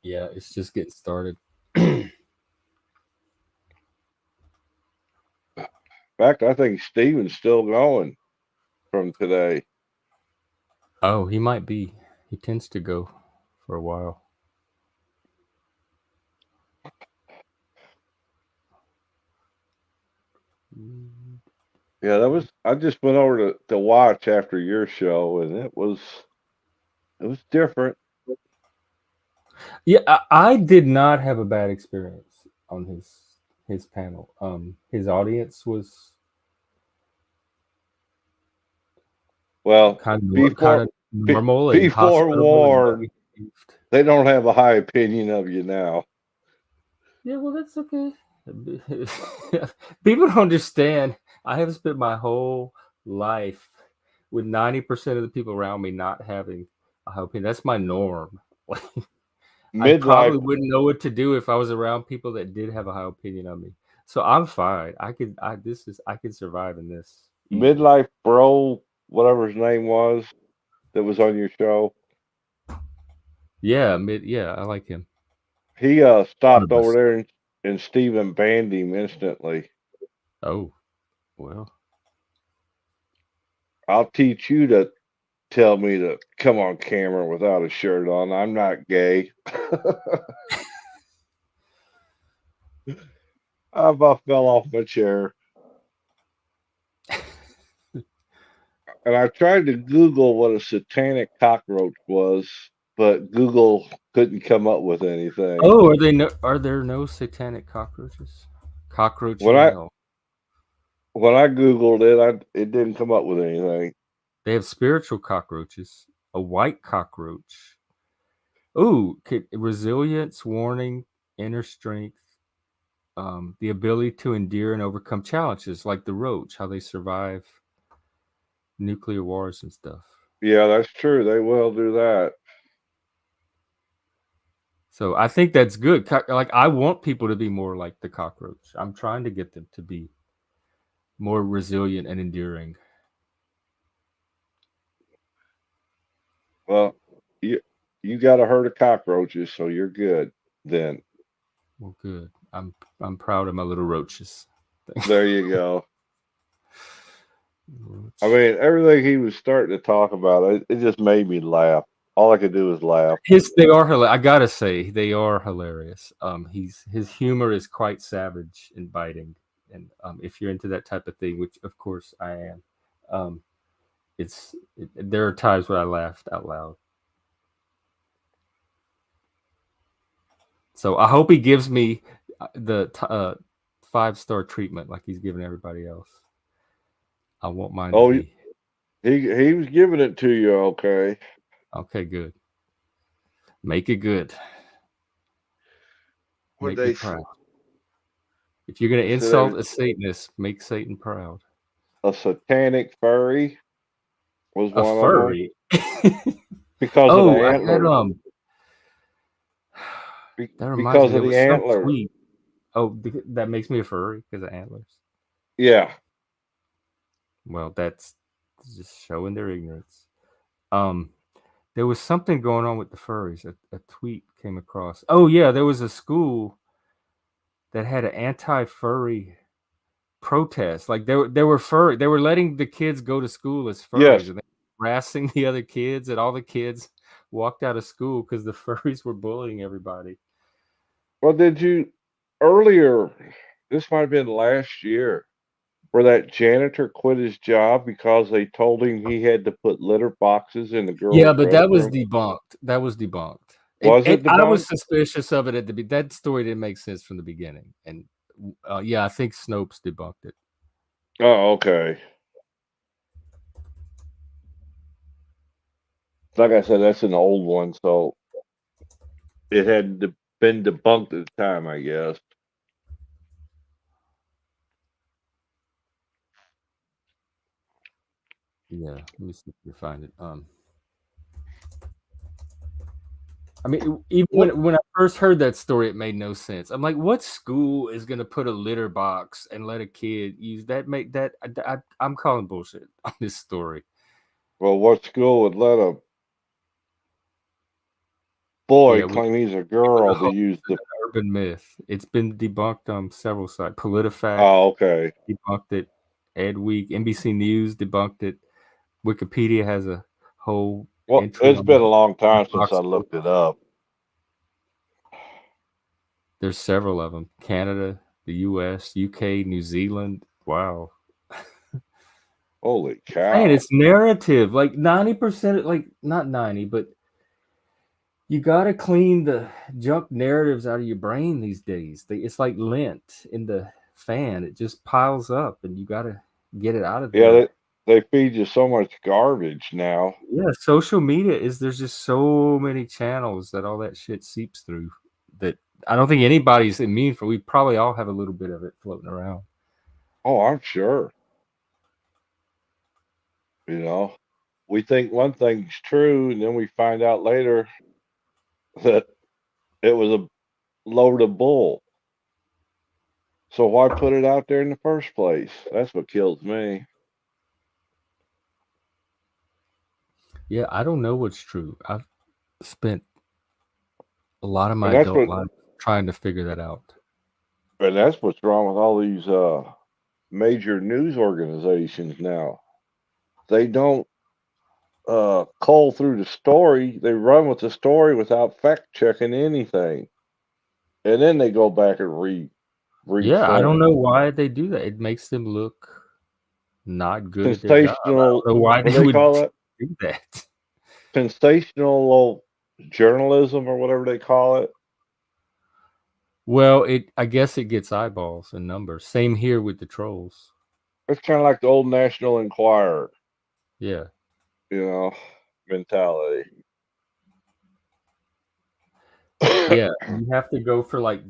Yeah, it's just getting started. In fact, I think Steven's still going from today. Oh, he might be. He tends to go for a while. Yeah, that was. I just went over to watch after your show, and it was different. Yeah, I did not have a bad experience on his panel. His audience was Well, kind before of normal be and hospitable and well forewarned, behaved. they don't have a high opinion of you now. Yeah, well, that's okay. People don't understand. I have spent my whole life with 90% of the people around me not having a high opinion. That's my norm. I Midlife probably wouldn't know what to do if I was around people that did have a high opinion of me. So I'm fine. I could survive in this easily. midlife bro, whatever his name was, that was on your show. Yeah, I like him. He stopped over Dolbez. there and Steven banned him instantly. Oh, well. I'll teach you to tell me to come on camera without a shirt on. I'm not gay. I about fell off my chair. And I tried to Google what a satanic cockroach was. but Google couldn't come up with anything. Oh, are there no satanic cockroaches? Cockroach When in I hell. when I Googled it, it didn't come up with anything. They have spiritual cockroaches. A white cockroach. Ooh, resilience, warning, inner strength, the ability to endure and overcome challenges, like the roach, how they survive nuclear wars and stuff. Yeah, that's true. They will do that. So I think that's good. Like I want people to be more like the cockroach. I'm trying to get them to be more resilient and enduring. Well, you got a herd of cockroaches, so you're good. Then Well, good. I'm proud of my little roaches. there you go. I Roach. mean, everything he was starting to talk about, it just made me laugh. All I could do was laugh. They are hilarious. I gotta say, they are hilarious. His humor is quite savage and biting, and if you're into that type of thing, which of course I am, um, there are times where I laughed out loud. So I hope he gives me the 5-star treatment like he's giving everybody else. I want mine to Oh, be he was giving it to you, okay? okay. Good. Make it good. What Make me they proud. If you're gonna said, there insult was a Satanist, make Satan proud. a satanic furry was A one of them furry. because of the Oh, I had antlers. that reminds Because me, of there the was some antlers. tweet. Oh, that makes me a furry because of antlers. Yeah. Well, that's just showing their ignorance. Um, there was something going on with the furries. A tweet came across. Oh yeah, there was a school that had an anti-furry protest. Like there were furry. They were letting the kids go to school as furries, Yes. and they were harassing the other kids. And all the kids walked out of school because the furries were bullying everybody. Well, did you earlier? This might have been last year, where that janitor quit his job because they told him he had to put litter boxes in the Yeah, girls' but that was restroom. debunked. That was debunked. Was it I was debunked? suspicious of it at the that story didn't make sense from the beginning, and yeah, I think Snopes debunked it. Oh, okay. Like I said, that's an old one, so it had been debunked at the time, I guess. Yeah, let me see if you find it. I mean, even What? when I first heard that story, it made no sense. I'm like, what school is going to put a litter box and let a kid use that? Make that I'm calling bullshit on this story. Well, what school would let a boy Yeah, claim he's a it was girl to use an the? urban myth. It's been debunked on several sites. PolitiFact Oh, okay. debunked it. Ed Week, NBC News debunked it. Wikipedia has a whole Well, entry it's on been a long the time since I box. looked it up. There's several of them. Canada, the US, UK, New Zealand. Wow. Holy Man, cow! it's narrative. Like 90%, like not 90, but you got to clean the junk narratives out of your brain these days. It's like lint in the fan. It just piles up and you got to get it out of Yeah, there. they feed you so much garbage now. Yeah, social media there's just so many channels that all that shit seeps through that I don't think anybody's immune for. We probably all have a little bit of it floating around. Oh, I'm sure. You know, we think one thing's true, and then we find out later that it was a load of bull. So why put it out there in the first place? That's what kills me. Yeah, I don't know what's true. I've spent a lot of my And that's adult what life trying to figure that out. and that's what's wrong with all these major news organizations now. They don't cull through the story. They run with the story without fact checking anything. And then they go back and Yeah, I don't reform. know why they do that. It makes them look not good at their job. I Sensational, don't know why what they do they would call that? do that. Sensational journalism or whatever they call it. Well, I guess it gets eyeballs and numbers. Same here with the trolls. It's kind of like the old National Enquirer, Yeah. mentality. Yeah. You have to go for like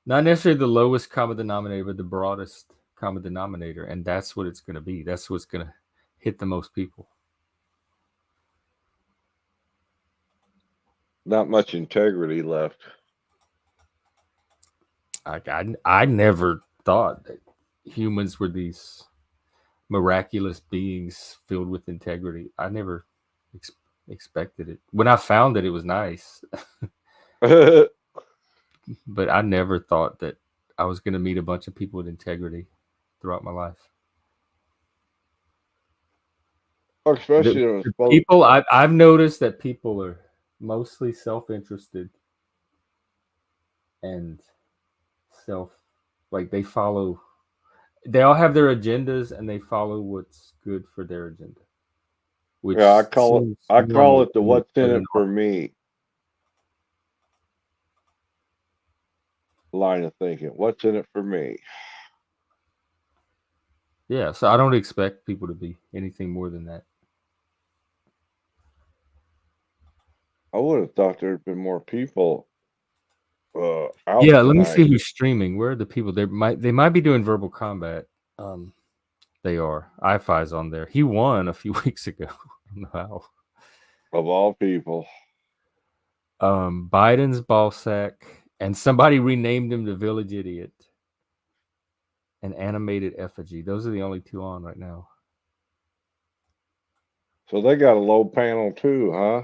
not necessarily the lowest common denominator, but the broadest common denominator. And that's what it's going to be. That's what's going to hit the most people. Not much integrity left. I never thought that humans were these miraculous beings filled with integrity. I never expected it. When I found it was nice. But I never thought that I was going to meet a bunch of people with integrity throughout my life. Especially The people I've noticed that people are mostly self-interested and like they all have their agendas and they follow what's good for their agenda. Which I call it the what's in it for me line of thinking. What's in it for me? Yeah, so I don't expect people to be anything more than that. I would have thought there'd been more people out. Yeah, let me see who's streaming. Where are the people? They might be doing verbal combat. They are. iFi's on there. He won a few weeks ago. I don't know how. Of all people. Biden's ballsack, and somebody renamed him the Village Idiot. An animated effigy. Those are the only two on right now. So they got a low panel too, huh?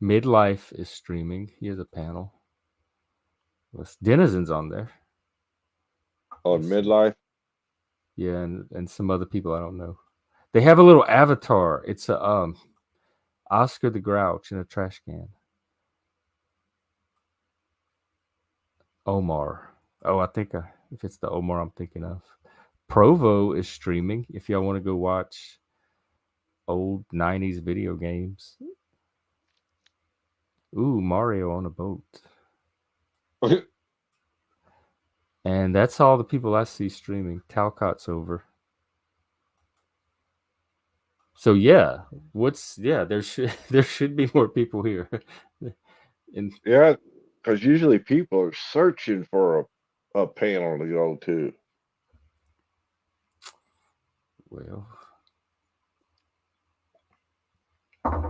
Midlife is streaming. He has a panel. Denizen's on there. On Midlife? Yeah, and some other people I don't know. They have a little avatar. It's a Oscar the Grouch in a trash can. Omar. Oh, I think if it's the Omar I'm thinking of. Provo is streaming if y'all want to go watch old 90s video games. Ooh, Mario on a boat. And that's all the people I see streaming. Talcott's over. So yeah, there should be more people here. Yeah, because usually people are searching for a panel to go to. Well,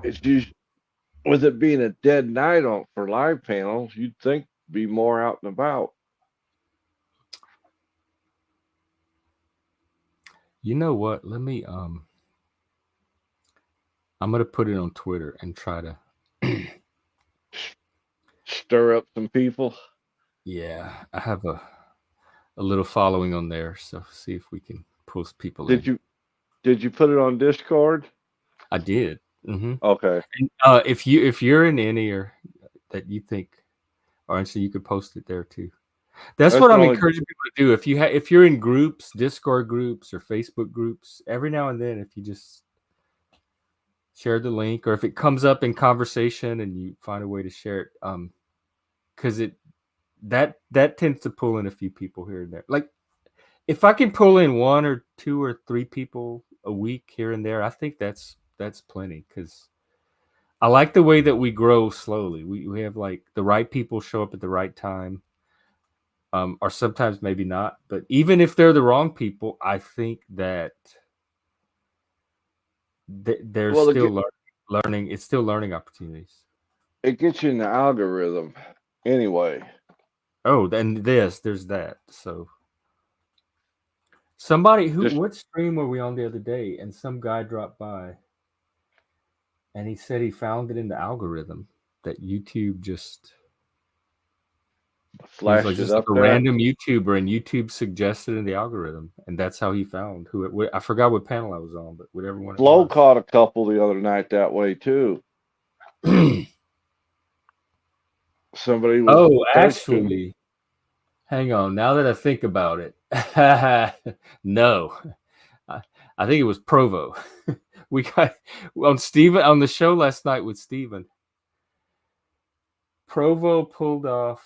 it's usually, with it being a dead night for live panels, you'd think be more out and about. You know what? Let me I'm gonna put it on Twitter and try to stir up some people. Yeah, I have a little following on there, so see if we can post people in. Did you put it on Discord? I did. Mm-hmm. Okay. And, if you're in any or that you think are interested, you could post it there too. That's what I'm encouraging people to do. If you're in groups, Discord groups or Facebook groups, every now and then, if you just share the link, or if it comes up in conversation and you find a way to share it, because that tends to pull in a few people here and there. Like if I can pull in 1 or 2 or 3 people a week here and there, I think that's plenty, because I like the way that we grow slowly. We have like the right people show up at the right time. Or sometimes maybe not, but even if they're the wrong people, I think that they're still learning. It's still learning opportunities. It gets you in the algorithm anyway. Oh, then there's that. So what stream were we on the other day? And some guy dropped by and he said he found it in the algorithm that YouTube just flashed it up a random YouTuber, and YouTube suggested in the algorithm, and that's how he found who. I forgot what panel I was on, but whatever one. Flo caught a couple the other night that way too. Somebody was. Oh, actually, hang on. Now that I think about it, no, I think it was Provo. We got on the show last night with Steven. Provo pulled off.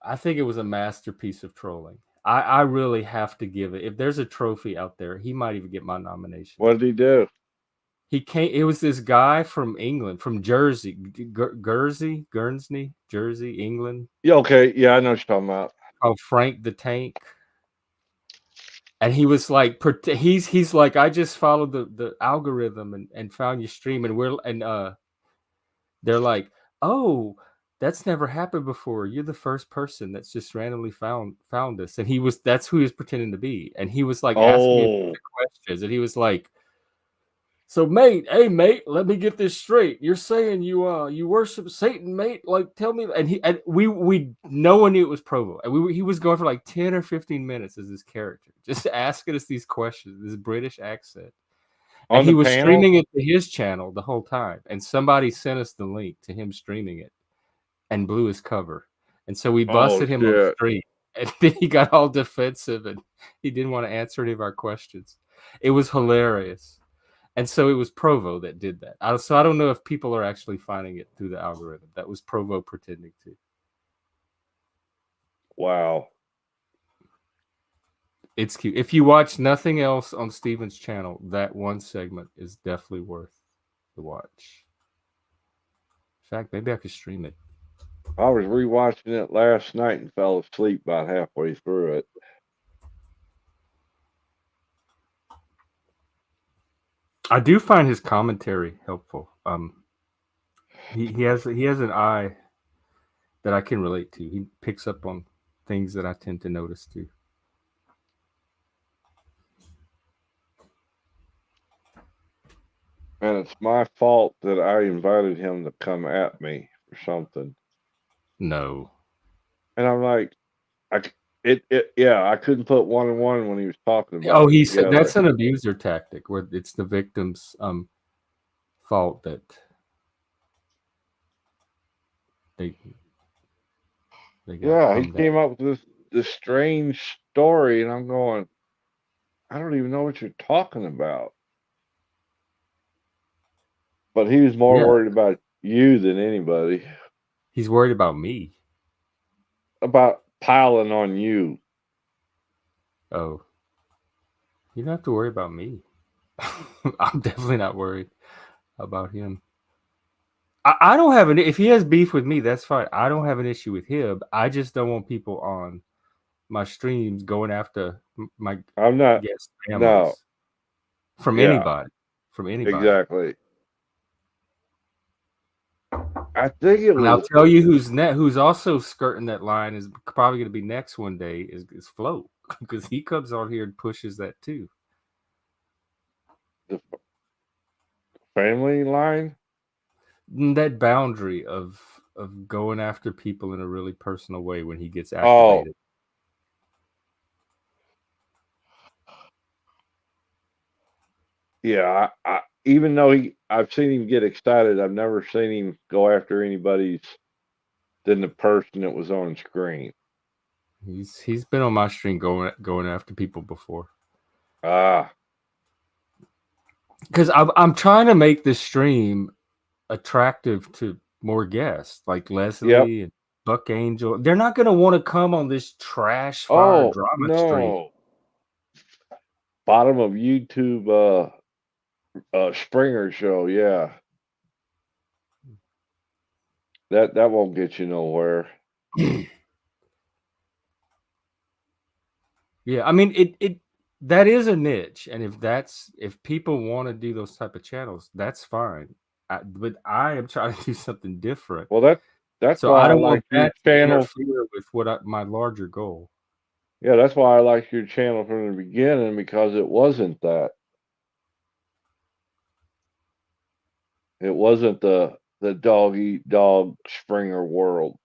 I think it was a masterpiece of trolling. I really have to give it. If there's a trophy out there, he might even get my nomination. What did he do? He came. It was this guy from England, from Jersey, Guernsey, Jersey, England, Yeah, okay. Yeah, I know what you're talking about. called Frank the Tank. And he was like, he's like, I just followed the algorithm and found your stream, and they're like, oh, that's never happened before. You're the first person that's just randomly found us. And that's who he was pretending to be. And he was like asking me a bunch Oh, of questions, and he was like, so mate, hey mate, let me get this straight. You're saying you worship Satan, mate? Like, tell me. And we no one knew it was Provo. And he was going for like 10 or 15 minutes as this character, just asking us these questions, this British accent. And on he the was panel? streaming it to his channel the whole time. And somebody sent us the link to him streaming it and blew his cover. And so we Oh busted him on shit! stream. And then he got all defensive and he didn't want to answer any of our questions. It was hilarious. And so it was Provo that did that. So I don't know if people are actually finding it through the algorithm. That was Provo pretending to. Wow. It's cute. If you watch nothing else on Steven's channel, that one segment is definitely worth the watch. In fact, maybe I could stream it. I was rewatching it last night and fell asleep about halfway through it. I do find his commentary helpful. He has an eye that I can relate to. He picks up on things that I tend to notice too. And it's my fault that I invited him to come at me for something. No. And I'm like, I couldn't put one and one when he was talking about Oh, it he said together. that's an abuser tactic where it's the victim's fault that they got Yeah, he hummed out. came up with this strange story, and I'm going, I don't even know what you're talking about. But he was more Yeah, worried about you than anybody, he's worried about me. about piling on you. Oh, you don't have to worry about me. I'm definitely not worried about him. I don't have if he has beef with me, that's fine. I don't have an issue with him. I just don't want people on my streams going after my I'm not. guest No. families from Yeah. anybody. From anybody. Exactly. I think it And I'll was. tell you who's also skirting that line is probably going to be next one day is Flo because he comes on here and pushes that too. The family line. That boundary of going after people in a really personal way when he gets Oh, activated. yeah. I even though I've seen him get excited. I've never seen him go after anybody's than the person that was on screen. He's been on my stream going after people before. Ah, Because I'm trying to make this stream attractive to more guests like yep. Leslie and Buck Angel. They're not going to want to come on this trash fire Oh drama stream. no. Bottom of YouTube Springer show, yeah. That won't get you nowhere. Yeah, I mean it that is a niche, and if people want to do those type of channels, that's fine. But I am trying to do something different, Well, that's so I why I don't want like your that to channel. interfere with my larger goal. Yeah, that's why I liked your channel from the beginning because it wasn't that. It wasn't the dog eat dog Springer world.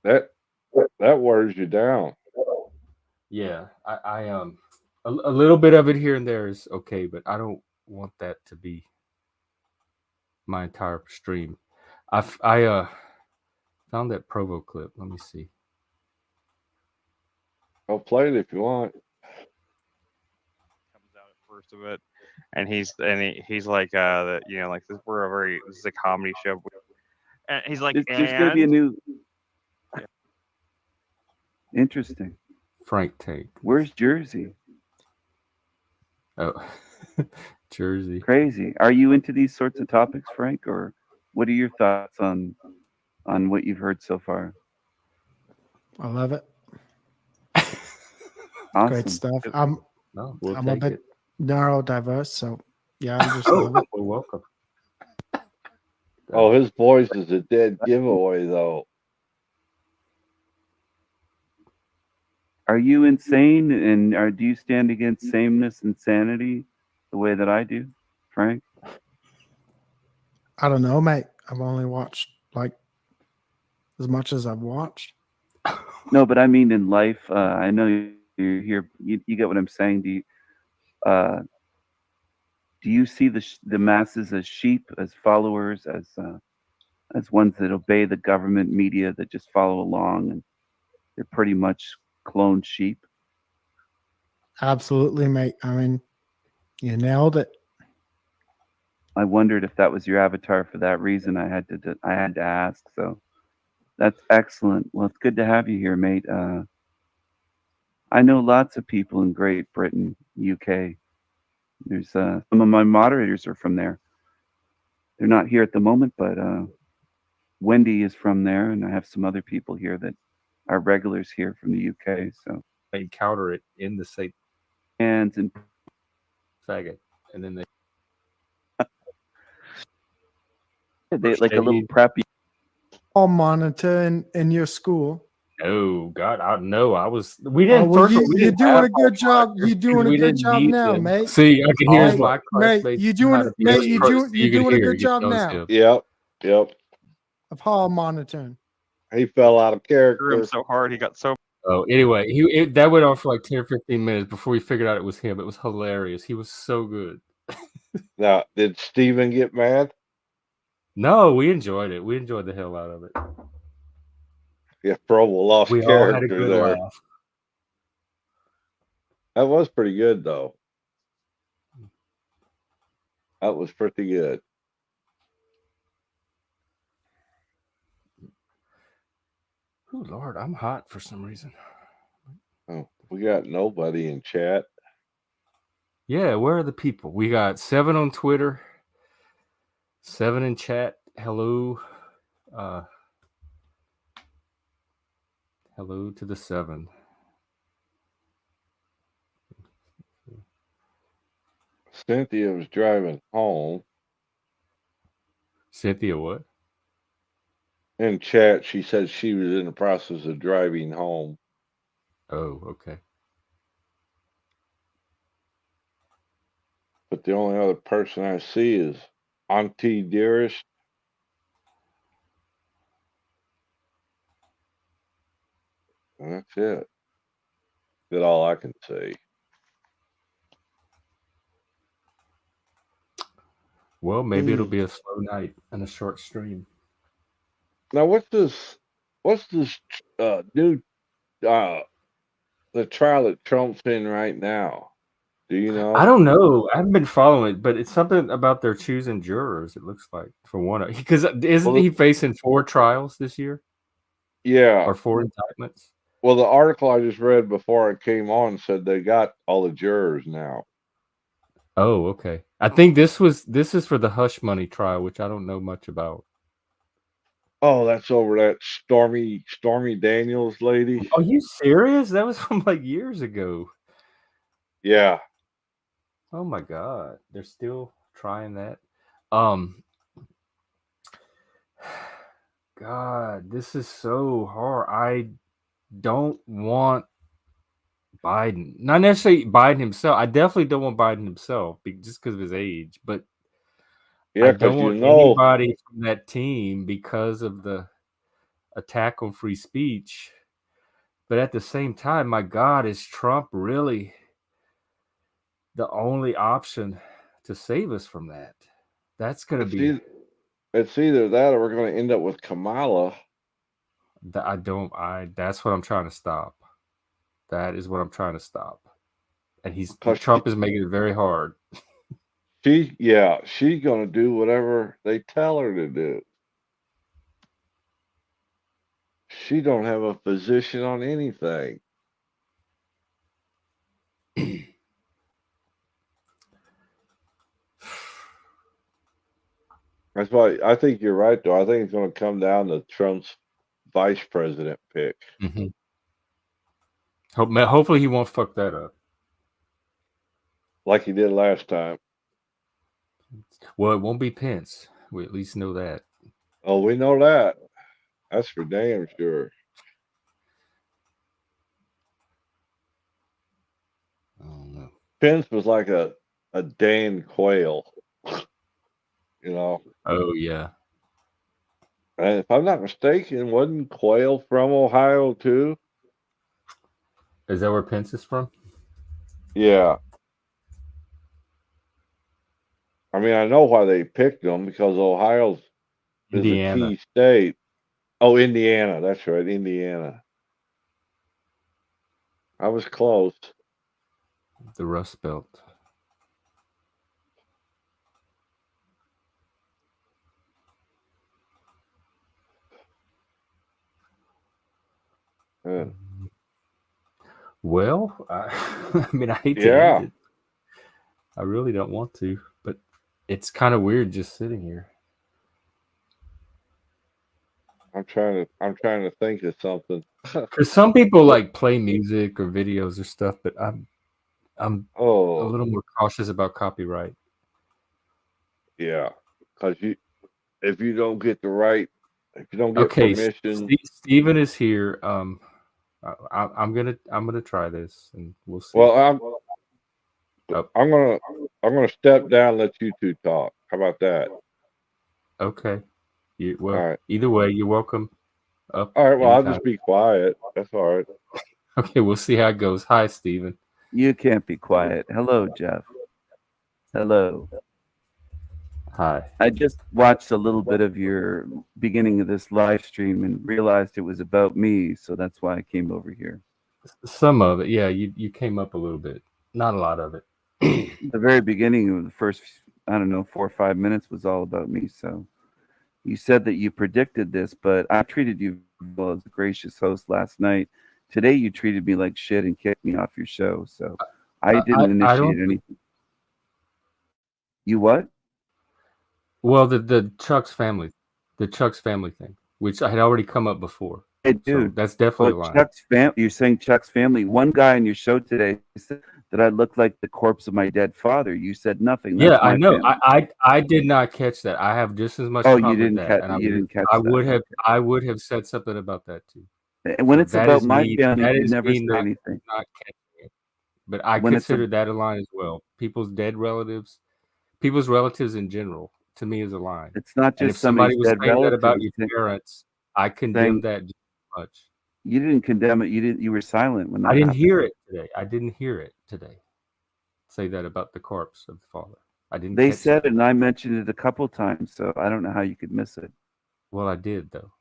That that wears you down. Yeah, a little bit of it here and there is okay, but I don't want that to be my entire stream. I found that Provo clip. Let me see. I'll play it if you want. Comes out at first of it. and he's like like this is a comedy show, and he's like, There's going to be a and new. yeah. Interesting. Frank Tank. Where's Jersey? Oh, Jersey. Crazy. Are you into these sorts of topics, Frank, or what are your thoughts on what you've heard so far? I love it. Awesome. Great stuff. I'm No, we'll I'm a take bit it. neurodiverse, so yeah, I just love it. We're welcome. Oh, his voice is a dead giveaway, though. Are you insane, and do you stand against sameness and sanity the way that I do, Frank? I don't know, mate. I've only watched like as much as I've watched. No, but I mean in life. I know you're here. You get what I'm saying. Uh, do you see the masses as sheep, as followers, as ones that obey the government media that just follow along, and they're pretty much cloned sheep? Absolutely, mate. I mean, you nailed it. I wondered if that was your avatar for that reason. I had to ask. So that's excellent. Well, it's good to have you here, mate. I know lots of people in Great Britain, UK. There's some of my moderators are from there. They're not here at the moment, but Wendy is from there, and I have some other people here that are regulars here from the UK. So They encounter it in the same and faggot, and then they like a little shade. preppy. All monitor in your school. No, God, I know. I was. We Oh, didn't. well, First of all, we you're didn't doing have a good job. monitors You're doing because a we good didn't job need now, them. mate. See, I can hear Mate, my mate, classmates you're know how doing to it, be mate. extra close, so You're you can doing a hear. good You job knows now him. Yep. of hall monitoring. He fell out of Threw him character. so hard he got so. Oh, anyway, that went on for like 10 or 15 minutes before we figured out it was him. It was hilarious. He was so good. Now, did Steven get mad? No, we enjoyed it. We enjoyed the hell out of it. Yeah, Provo lost We all had a character good there. laugh. That was pretty good, though. That was pretty good. Oh Lord, I'm hot for some reason. Oh, we got nobody in chat. Yeah, where are the people? We got 7 on Twitter, 7 in chat. Hello. Hello to the 7. Cynthia was driving home. Cynthia, what? In chat, she said she was in the process of driving home. Oh, okay. But the only other person I see is Auntie Dearest. And that's it. That's all I can say. Well, maybe it'll be a slow night and a short stream. Now, what's this new the trial that Trump's in right now? Do you know? I don't know. I haven't been following it, but it's something about their choosing jurors. It looks like for one, because isn't he facing 4 trials this year Yeah. or 4 indictments? Well, the article I just read before it came on said they got all the jurors now. Oh, okay. I think this is for the hush money trial, which I don't know much about. Oh, that's over that Stormy Daniels lady. Are you serious? That was from like years ago. Yeah. Oh my God. They're still trying that. God, this is so hard. I don't want Biden. Not necessarily Biden himself. I definitely don't want Biden himself just because of his age, but Yeah, I don't because want anybody from that team because of the attack on free speech. But at the same time, my God, is Trump really the only option to save us from that? That's going to be. It's either that or we're going to end up with Kamala. That's what I'm trying to stop. That is what I'm trying to stop. And Trump is making it very hard. she's gonna do whatever they tell her to do. She don't have a position on anything. That's why I think you're right, though. I think it's going to come down to Trump's vice president pick. Mm-hmm. Hopefully he won't fuck that up. Like he did last time. Well, it won't be Pence. We at least know that. Oh, we know that. That's for damn sure. Oh no. Pence was like a Dan Quayle, you know. Oh yeah. And if I'm not mistaken, wasn't Quayle from Ohio too? Is that where Pence is from? Yeah. I mean, I know why they picked him because Ohio's is a Indiana. key state. Oh, Indiana. That's right, Indiana. I was close. The Rust Belt. Yeah. Well, I mean, I hate to Yeah. end it. I really don't want to, but it's kind of weird just sitting here. I'm trying to think of something. Because some people like play music or videos or stuff, but I'm a Oh, little more cautious about copyright. yeah. Because if you don't get Okay, permission, Steven is here. I'm gonna try this, and we'll see. well, Oh. I'm gonna step down and let you two talk. How about that? Okay. All right. Either way, you're welcome. Up. All right. Well, I'll anytime. just be quiet. That's all right. Okay, we'll see how it goes. Hi, Steven. You can't be quiet. Hello, Jeff. Hello. Hi. I just watched a little bit of your beginning of this live stream and realized it was about me, so that's why I came over here. Some of it, yeah. You came up a little bit. Not a lot of it. The very beginning of the first, I don't know, 4 or 5 minutes was all about me. So you said that you predicted this, but I treated you well as a gracious host last night. Today you treated me like shit and kicked me off your show. So I didn't initiate anything. You what? Well, the Chuck's family thing, which I had already come up before. Hey, dude, so that's definitely a lie. Chuck's you're saying Chuck's family. One guy on your show today said that I look like the corpse of my dead father. You said nothing. That's I know. family. I did not catch that. I have just as much. Oh, problem you didn't with that, catch. and You didn't catch. I would have said something about that too. And when So it's that about is my me- family, that you is never me say not- anything. Not catching it. But I When it's consider that a line as well. People's relatives in general, to me, is a line. It's not And just if somebody somebody's was dead saying that relative. about it's your parents, I condemn that just as much. You didn't condemn it. You didn't. You were silent when that I didn't happened. hear it today. Say that about the corpse of the father. I didn't. They catch said that. it, and I mentioned it a couple times. So I don't know how you could miss it. Well, I did though.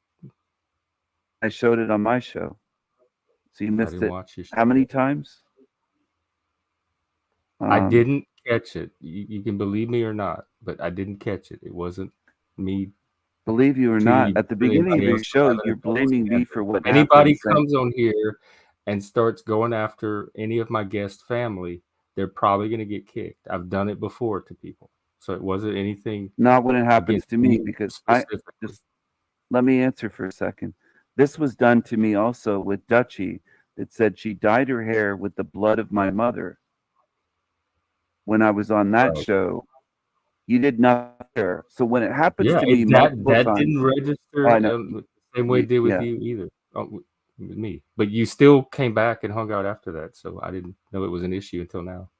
I showed it on my show. So you I missed didn't it. watch your show. How many times? I didn't catch it. You can believe me or not, but I didn't catch it. It wasn't me. Believe you or not, at the beginning of your show, you're blaming me for what happened. Anybody comes on here and starts going after any of my guest family, they're probably going to get kicked. I've done it before to people, so it wasn't anything. Not when it happens to me, because I specifically. just let me answer for a second. This was done to me also with Dutchie, that said she dyed her hair with the blood of my mother. When I was on that show, you did not care. So when it happens to me multiple that times, didn't register the same way it did with you either. With me, but you still came back and hung out after that, so I didn't know it was an issue until now.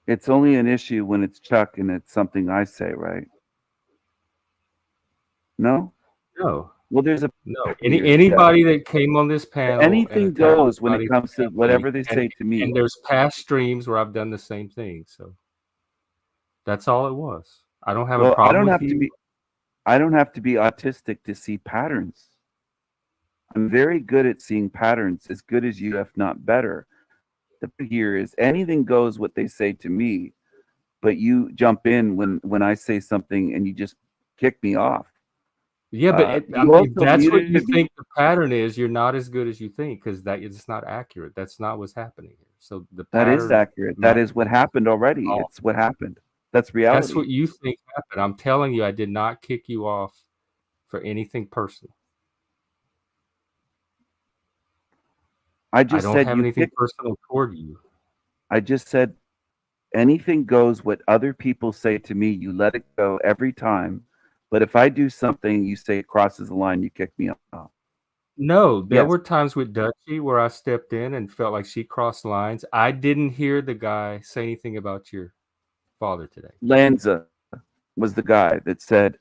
It's only an issue when it's Chuck and it's something I say, right? No. Well, there's a anybody that came on this panel. Anything goes when it comes to whatever they say to me. And there's past streams where I've done the same thing, so that's all it was. I don't have a problem with you. I don't have to be autistic to see patterns. I'm very good at seeing patterns, as good as you, if not better. The here is anything goes what they say to me. but you jump in when I say something and you just kick me off. Yeah, but I You mean, if also that's what you muted me. think the pattern is, you're not as good as you think because that is not accurate. That's not what's happening here. So the That is pattern accurate. That is what happened already. off. It's what happened. That's That's reality. what you think happened. I'm telling you, I did not kick you off for anything personal. I I just don't said have you anything kicked. personal toward you. I just said anything goes. What other people say to me, you let it go every time. But if I do something, you say it crosses the line, you kick me off. No, there Yes, were times with Dutchie where I stepped in and felt like she crossed lines. I didn't hear the guy say anything about your father today. Lanza was the guy that said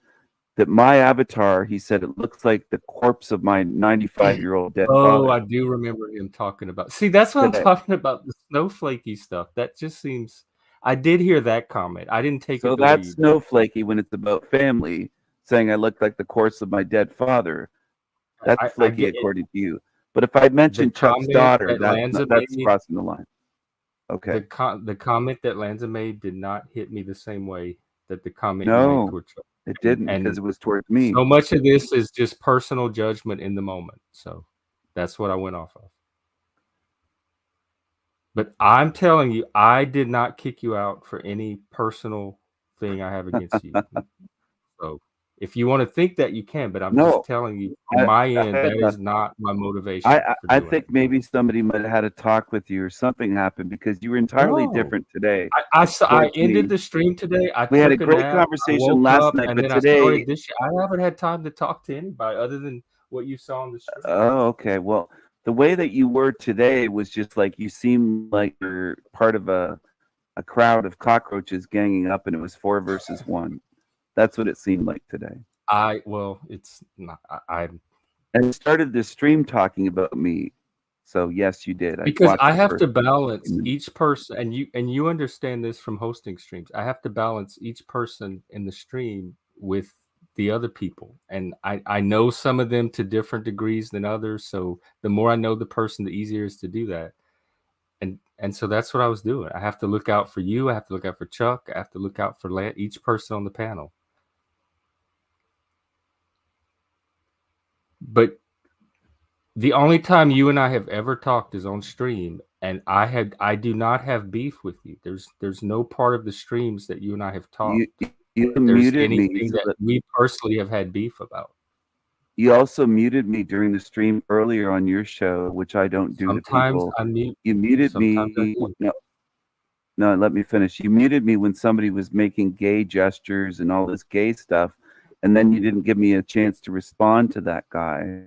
that my avatar. He said it looks like the corpse of my 95-year-old dead Oh, father. I do remember him talking about. See, that's what I'm Today. talking about, the snowflakey stuff. That just seems. I did hear that comment. I didn't take So it the way that's you did. snowflakey when it's about family, saying I look like the corpse of my dead father. That's I flaky get it. according to you. But if I mention The Chuck's comment daughter, that Lanza that's made, crossing the line. Okay. the comment that Lanza made did not hit me the same way that the comment you made No, toward Chuck. it didn't And because it was towards me. so much of this is just personal judgment in the moment. So that's what I went off of. But I'm telling you, I did not kick you out for any personal thing I have against you. So if you want to think that, you can, but I'm No, just telling you from my end, had that is nothing. not my motivation for I doing think it. maybe somebody might have had a talk with you or something happened because you were entirely No. different today. I towards ended me. the stream today. I We had a took a great nap. I conversation woke last up, night, and but then I started today, this shit. I haven't had time to talk to anybody other than what you saw on the stream. oh, okay. Well, the way that you were today was just like you seemed like you're part of a crowd of cockroaches ganging up, and it was 4 versus 1. That's what it seemed like today. Well, it's not. And you started this stream talking about me. So yes, you did. Because watched I the have first to balance 15 minutes. each person, and you understand this from hosting streams. I have to balance each person in the stream with the other people, and I know some of them to different degrees than others. So the more I know the person, the easier it is to do that. And so that's what I was doing. I have to look out for you. I have to look out for Chuck. I have to look out for each person on the panel. But the only time you and I have ever talked is on stream, and I do not have beef with you. There's no part of the streams that you and I have talked You that there's muted me. anything that we personally have had beef about. You also muted me during the stream earlier on your show, which I don't do to Sometimes people. I mute. You muted Sometimes I me. do. No, let me finish. You muted me when somebody was making gay gestures and all this gay stuff, and then you didn't give me a chance to respond to that guy.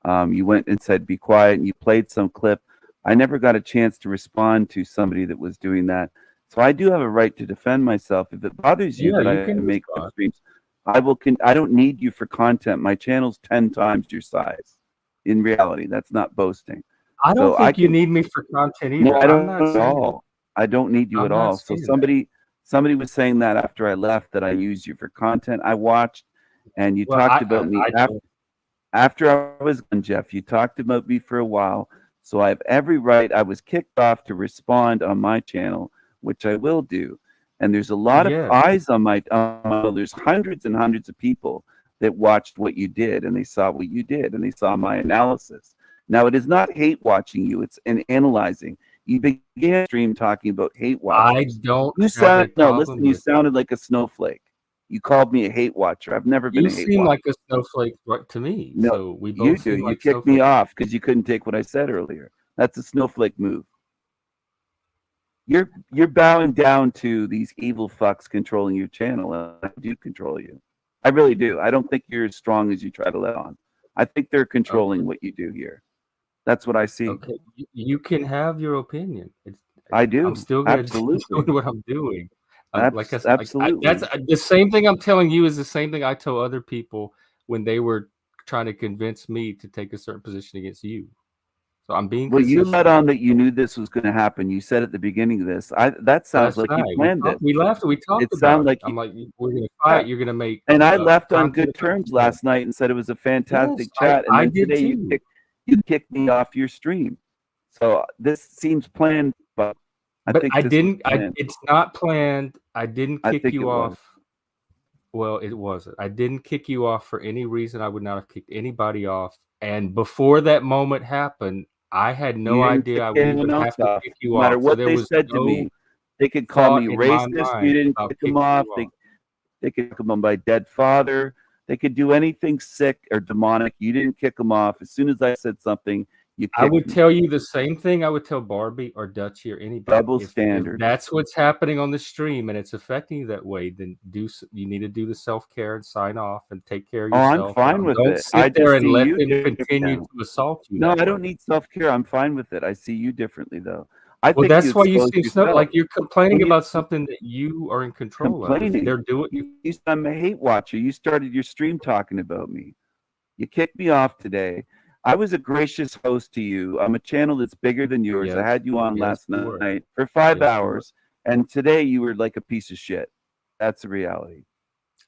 You went and said, be quiet, and you played some clip. I never got a chance to respond to somebody that was doing that. So I do have a right to defend myself. If it bothers you Yeah, that you I can make respond. streams, I will. I don't need you for content. My channel's 10 times your size. In reality, that's not boasting. I don't So think you need me for content either. no, I I'm don't not at saying that. all. I don't need you I'm at not all. So saying that. somebody was saying that after I left that I used you for content. I watched, and you Well, talked about me don't. after I was gone, Jeff. You talked about me for a while, so I have every right. I was kicked off to respond on my channel, which I will do. And there's a lot of Yeah. eyes on my. There's hundreds and hundreds of people that watched what you did, and they saw what you did, and they saw my analysis. Now, it is not hate watching you; it's an analyzing. You began stream talking about hate watching. I don't You have a sound no. problem Listen, you with. sounded like a snowflake. You called me a hate watcher. I've never been You a hate seem watcher. like a snowflake to me. No, So we you both do. seem You like kicked me snowflakes. off because you couldn't take what I said earlier. That's a snowflake move. You're bowing down to these evil fucks controlling your channel. I do control you. I really do. I don't think you're as strong as you try to let on. I think they're controlling Okay. what you do here. That's what I see. Okay. You can have your opinion. I do. I'm still gonna Absolutely. doing what I'm doing. Like I said, Absolutely. that's the same thing I'm telling you is the same thing I told other people when they were trying to convince me to take a certain position against you. So I'm being Well, you consistent. let on that you knew this was going to happen. You said at the beginning of this. That sounds Last like you night planned it. we laughed. We talked It about sounded it. like I'm like, we're gonna Yeah. fight. You're gonna make. And I left on content good about terms me. last night and said it was a fantastic Yes, chat. And I then did today too. you kicked me off your stream. So this seems planned, but But think I this was didn't. planned. It's not planned. I didn't I kick think it you was. off. Well, it wasn't. I didn't kick you off for any reason. I would not have kicked anybody off. And before that moment happened, I had no You didn't idea kick I would anyone even else have to off, kick you no matter off. So what there they was said to no me. They could call thought me in my racist. mind You didn't about kick them kicking off. you off. They could kick them on my dead father. They could do anything sick or demonic. You didn't kick them off. As soon as I said something, you I would kicked me. tell you the same thing I would tell Barbie or Dutchie or anybody. Double If standards. that's what's happening on the stream and it's affecting you that way, then you need to do the self-care and sign off and take care of Oh, yourself. I'm fine with Don't it. I sit there just and see let you them continue different. to assault you No, that I way. don't need self-care. I'm fine with it. I see you differently, though. I Well, think that's why you exposed seem so yourself. like you're complaining When you about something that you are in control of. If complaining, they're doing you said I'm a hate watcher. You started your stream talking about me. You kicked me off today. I was a gracious host to you. I'm a channel that's bigger than yours. I Yes, had you on yes, last you were. night for 5 Yes, you were. hours, and today you were like a piece of shit. That's the reality.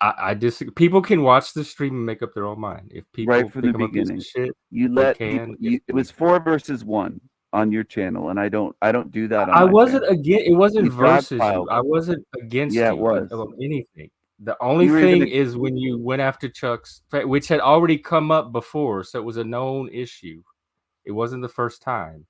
I disagree. People can watch the stream and make up their own mind. If people Right from the think I'm a piece beginning, of shit, you they let can. people. It was 4 versus 1 on your channel, and I don't do that on I my wasn't channel. again. It wasn't You versus you. dogpiled. I wasn't against Yeah, it you was. of anything. The only You were even thing is when you went after Chuck's, which had already come up before, so it was a known issue. It wasn't the first time,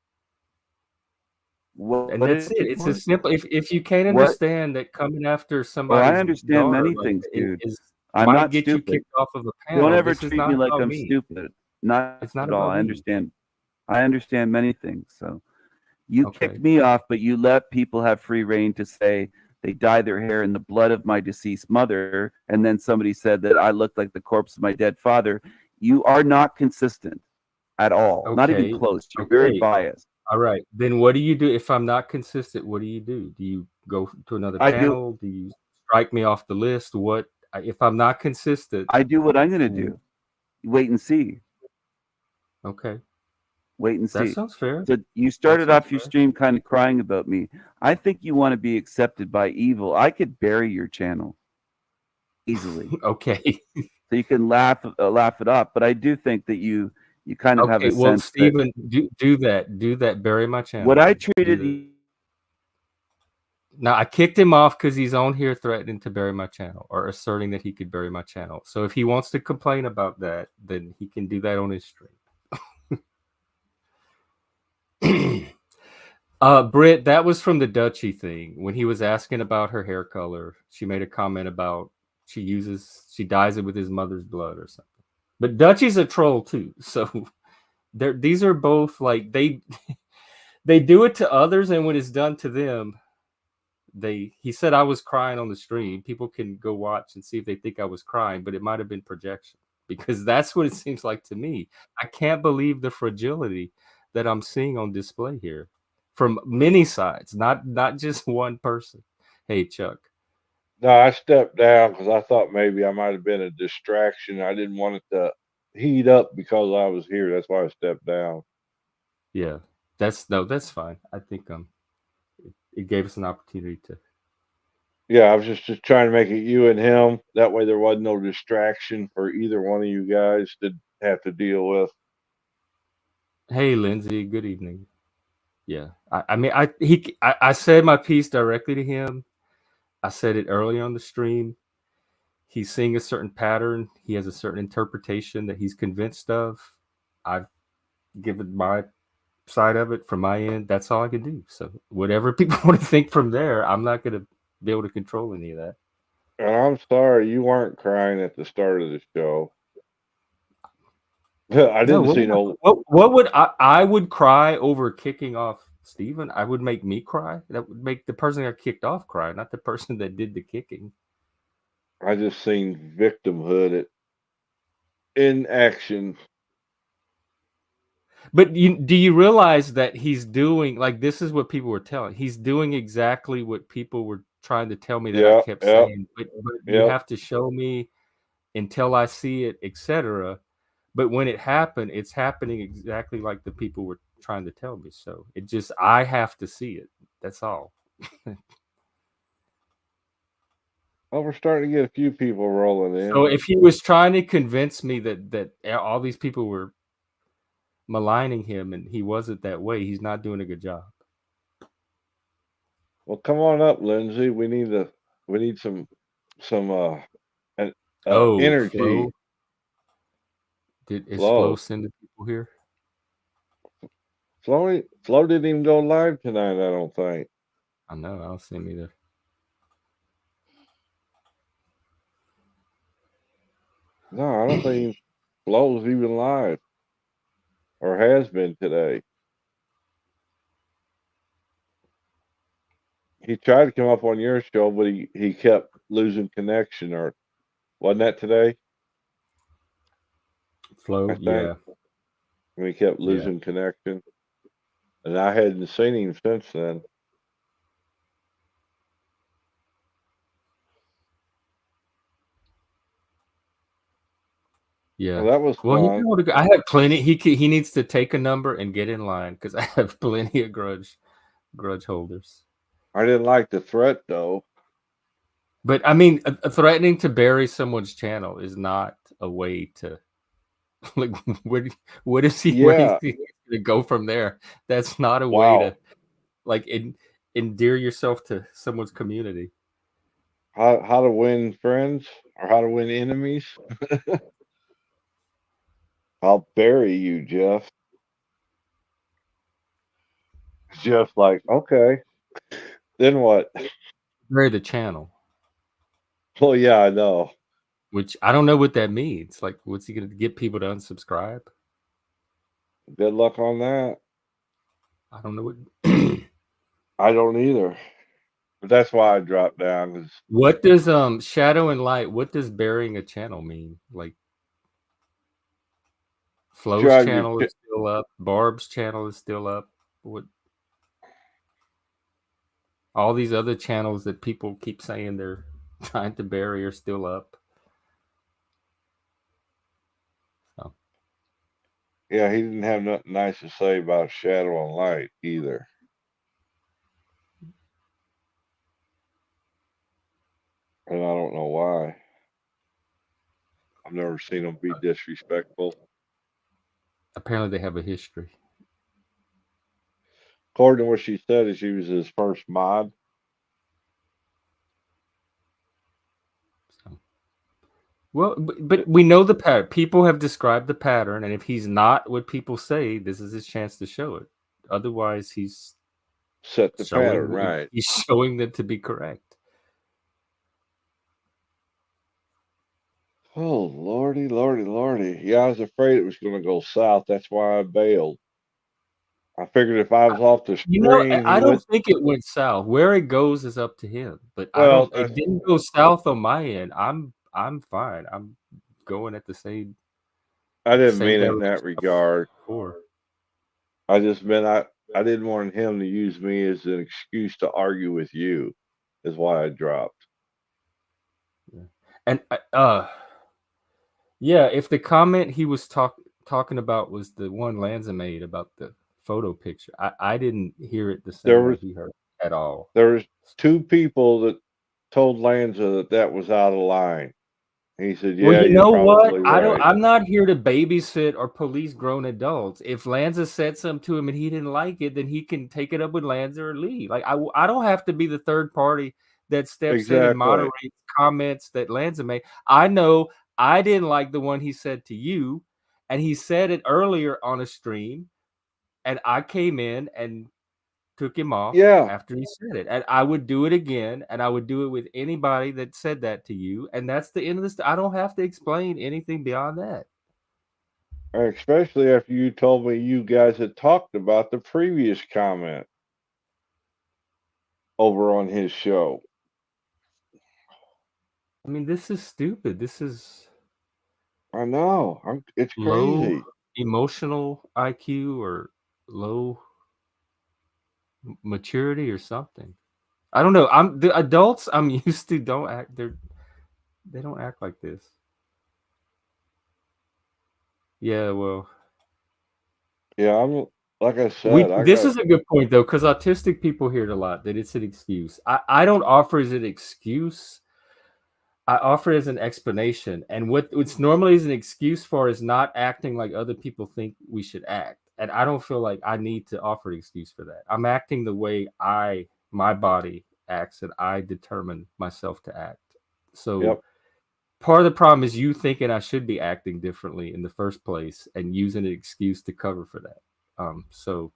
and what that's it. issue It's for? as simple. If you can't What? understand that coming after Oh, I somebody's understand daughter many like things, dude. is I'm might not get you stupid. kicked off of a Don't panel, ever this is treat not me like about I'm me. stupid. Not It's not at all. about I me. understand. I understand many things. So you Okay. kicked me off, but you let people have free reign to say they dye their hair in the blood of my deceased mother, and then somebody said that I looked like the corpse of my dead father. You are not consistent at all. Not even Okay. close. You're very Okay. biased. All right. Then what do you do if I'm not consistent? What do? Do you go to another I do. panel? Do you strike me off the list? What if I'm not consistent? I do what I'm going to do. Wait and see. Okay. Wait and That see. sounds fair. So you That started sounds off your fair. stream kind of crying about me. I think you want to be accepted by evil. I could bury your channel easily, Okay. so you can laugh it off. But I do think that you kind of have Okay. a Well, sense that Stephen, do that. Do that. Bury my channel. what I then. treated Do that. you. Now I kicked him off because he's on here threatening to bury my channel or asserting that he could bury my channel. So if he wants to complain about that, then he can do that on his stream. Britt, that was from the Dutchie thing when he was asking about her hair color. She made a comment about she dyes it with his mother's blood or something. But Dutchie's a troll too, so these are both like they do it to others, and when it's done to them, he said I was crying on the stream. People can go watch and see if they think I was crying, but it might have been projection because that's what it seems like to me. I can't believe the fragility that I'm seeing on display here from many sides, not just one person. Hey, Chuck. No, I stepped down because I thought maybe I might have been a distraction. I didn't want it to heat up because I was here. That's why I stepped down. Yeah, that's fine. I think it gave us an opportunity to. Yeah, I was just trying to make it you and him. That way there wasn't no distraction for either one of you guys to have to deal with. Hey, Lindsay. Good evening. Yeah, I said my piece directly to him. I said it early on the stream. He's seeing a certain pattern. He has a certain interpretation that he's convinced of. I've given my side of it from my end. That's all I can do. So whatever people want to think from there, I'm not going to be able to control any of that. And I'm sorry you weren't crying at the start of the show. I didn't see no. What would I would cry over kicking off Steven? I would make me cry. That would make the person that got kicked off cry, not the person that did the kicking. I just seen victimhood in action. But do you realize that he's doing like this is what people were telling? He's doing exactly what people were trying to tell me that I kept saying. But you have to show me until I see it, etc. But when it happened, it's happening exactly like the people were trying to tell me. So it just I have to see it. That's all. Well, we're starting to get a few people rolling in. So if he was trying to convince me that all these people were maligning him and he wasn't that way, he's not doing a good job. Well, come on up, Lindsay. We need some an, energy Flo. Is flow. Flo sending people here? Flo didn't even go live tonight. I don't think. I know. I don't see him either. No, I don't think Flo's even live or has been today. He tried to come up on your show, but he kept losing connection. Or wasn't that today? Flo, I think. yeah. And he kept losing connection, and I hadn't seen him since then. Yeah. Well, that was Well, fun. I have plenty. He needs to take a number and get in line because I have plenty of grudge holders. I didn't like the threat though. But I mean, threatening to bury someone's channel is not a way to like. What is he? Where is he going to go from there? That's not a way to like endear yourself to someone's community. How to win friends or how to win enemies? I'll bury you, Jeff. Jeff's like, okay. Then what? Bury the channel. Well, yeah, I know. Which I don't know what that means. Like, what's he going to get people to unsubscribe? Good luck on that. I don't know what. I don't either. But that's why I dropped down. What does shadow and light? What does burying a channel mean? Like, Flo's channel is still up. Barb's channel is still up. What? All these other channels that people keep saying they're trying to bury are still up. So. Yeah, he didn't have nothing nice to say about shadow and light either. And I don't know why. I've never seen him be disrespectful. Apparently, they have a history. According to what she said, she was his first mod. So. Well, but we know the pattern. People have described the pattern, and if he's not what people say, this is his chance to show it. Otherwise, he's set the pattern right. He's showing them to be correct. Oh, lordy, lordy, lordy. Yeah, I was afraid it was going to go south. That's why I bailed. I figured if I was off the screen, I don't think it went south. Where it goes is up to him. But it didn't go south on my end. I'm fine. I'm going at the same. I didn't mean it in that regard. Before. I just meant I didn't want him to use me as an excuse to argue with you. Is why I dropped. Yeah. And yeah, if the comment he was talking about was the one Lanza made about the photo picture, I didn't hear it the same way he heard at all. There was two people that told Lanza that was out of line. He said, "Yeah, well, you know what? Right. I'm not here to babysit or police grown adults. If Lanza said something to him and he didn't like it, then he can take it up with Lanza or leave. Like I don't have to be the third party that steps in and moderates comments that Lanza made. I know I didn't like the one he said to you, and he said it earlier on a stream, and I came in and took him off after he said it. And I would do it again, and I would do it with anybody that said that to you. And that's the end of this. I don't have to explain anything beyond that. Especially after you told me you guys had talked about the previous comment over on his show. I mean, this is stupid. This is. I know. It's low crazy. Emotional IQ or low maturity or something. I don't know. The adults I'm used to don't act. They don't act like this. Yeah, well. Yeah, I'm like I said. This is a good point though, because autistic people hear it a lot that it's an excuse. I don't offer as an excuse. I offer it as an explanation, and what's normally is an excuse for is not acting like other people think we should act. And I don't feel like I need to offer an excuse for that. I'm acting the way I my body acts and I determine myself to act. So Yep. part of the problem is you thinking I should be acting differently in the first place and using an excuse to cover for that. So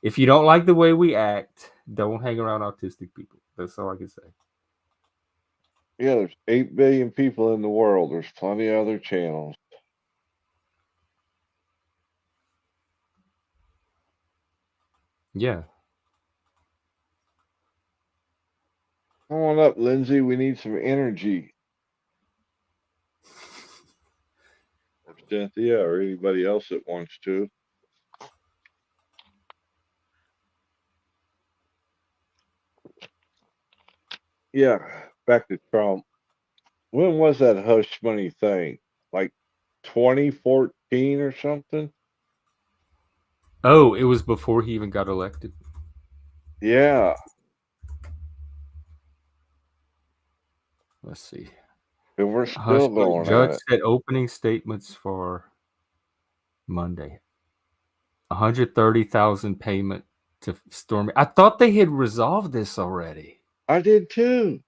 if you don't like the way we act, don't hang around autistic people. That's all I can say. Yeah, there's 8 billion people in the world. There's plenty of other channels. Yeah. Come on up, Lindsay. We need some energy. Or Cynthia, or anybody else that wants to. Yeah, back to Trump. When was that hush money thing? Like 2014 or something? Oh, it was before he even got elected. Yeah. Let's see. And we're Hush still money. going Judge at it. said opening statements for Monday. 130,000 payment to Stormy. I thought they had resolved this already. I did too.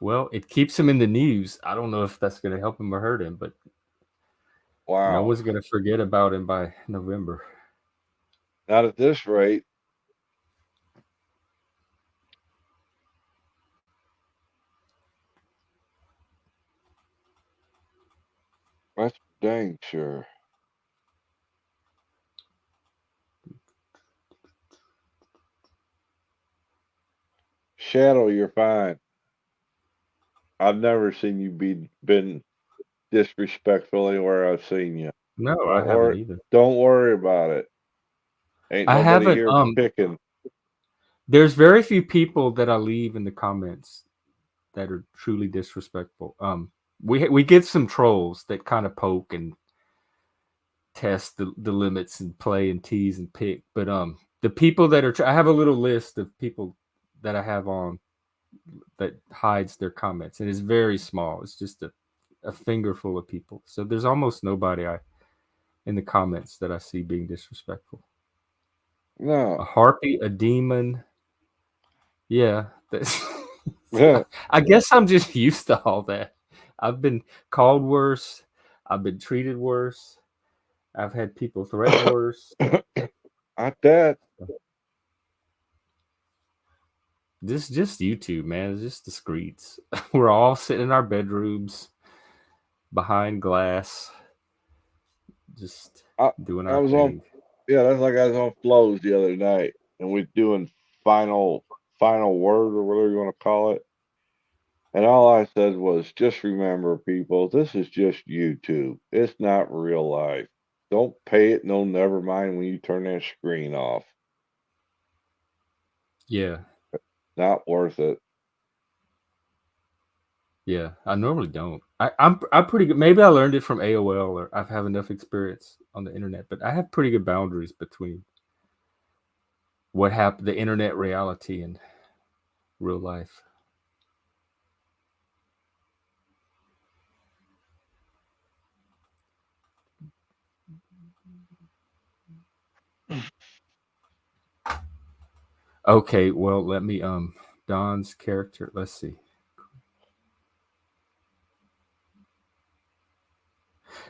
Well, it keeps him in the news. I don't know if that's going to help him or hurt him, but Wow. no one's going to forget about him by November. Not at this rate. That's dang sure. Shadow, you're fine. I've never seen you been disrespectful anywhere I've seen you. No, Don't I haven't worry, either. don't worry about it. Ain't I nobody haven't. here picking. There's very few people that I leave in the comments that are truly disrespectful. We get some trolls that kind of poke and test the limits and play and tease and pick, but the people that are I have a little list of people that I have on that hides their comments, and it's very small. It's just a finger full of people. So there's almost nobody in the comments that I see being disrespectful. No. A harpy, a demon. Yeah. Yeah. I guess I'm just used to all that. I've been called worse. I've been treated worse. I've had people threaten worse. Not that. This is just YouTube, man. It's just the streets. We're all sitting in our bedrooms behind glass, just doing our thing. That's like I was on Flows the other night, and we're doing final word or whatever you want to call it. And all I said was, just remember, people, this is just YouTube. It's not real life. Don't pay it no never mind when you turn that screen off. Yeah. Not worth it. Yeah, I normally don't. I'm pretty good. Maybe I learned it from AOL, or I've had enough experience on the internet, but I have pretty good boundaries between what happened, the internet reality, and real life. Okay, well, let me Don's character. Let's see.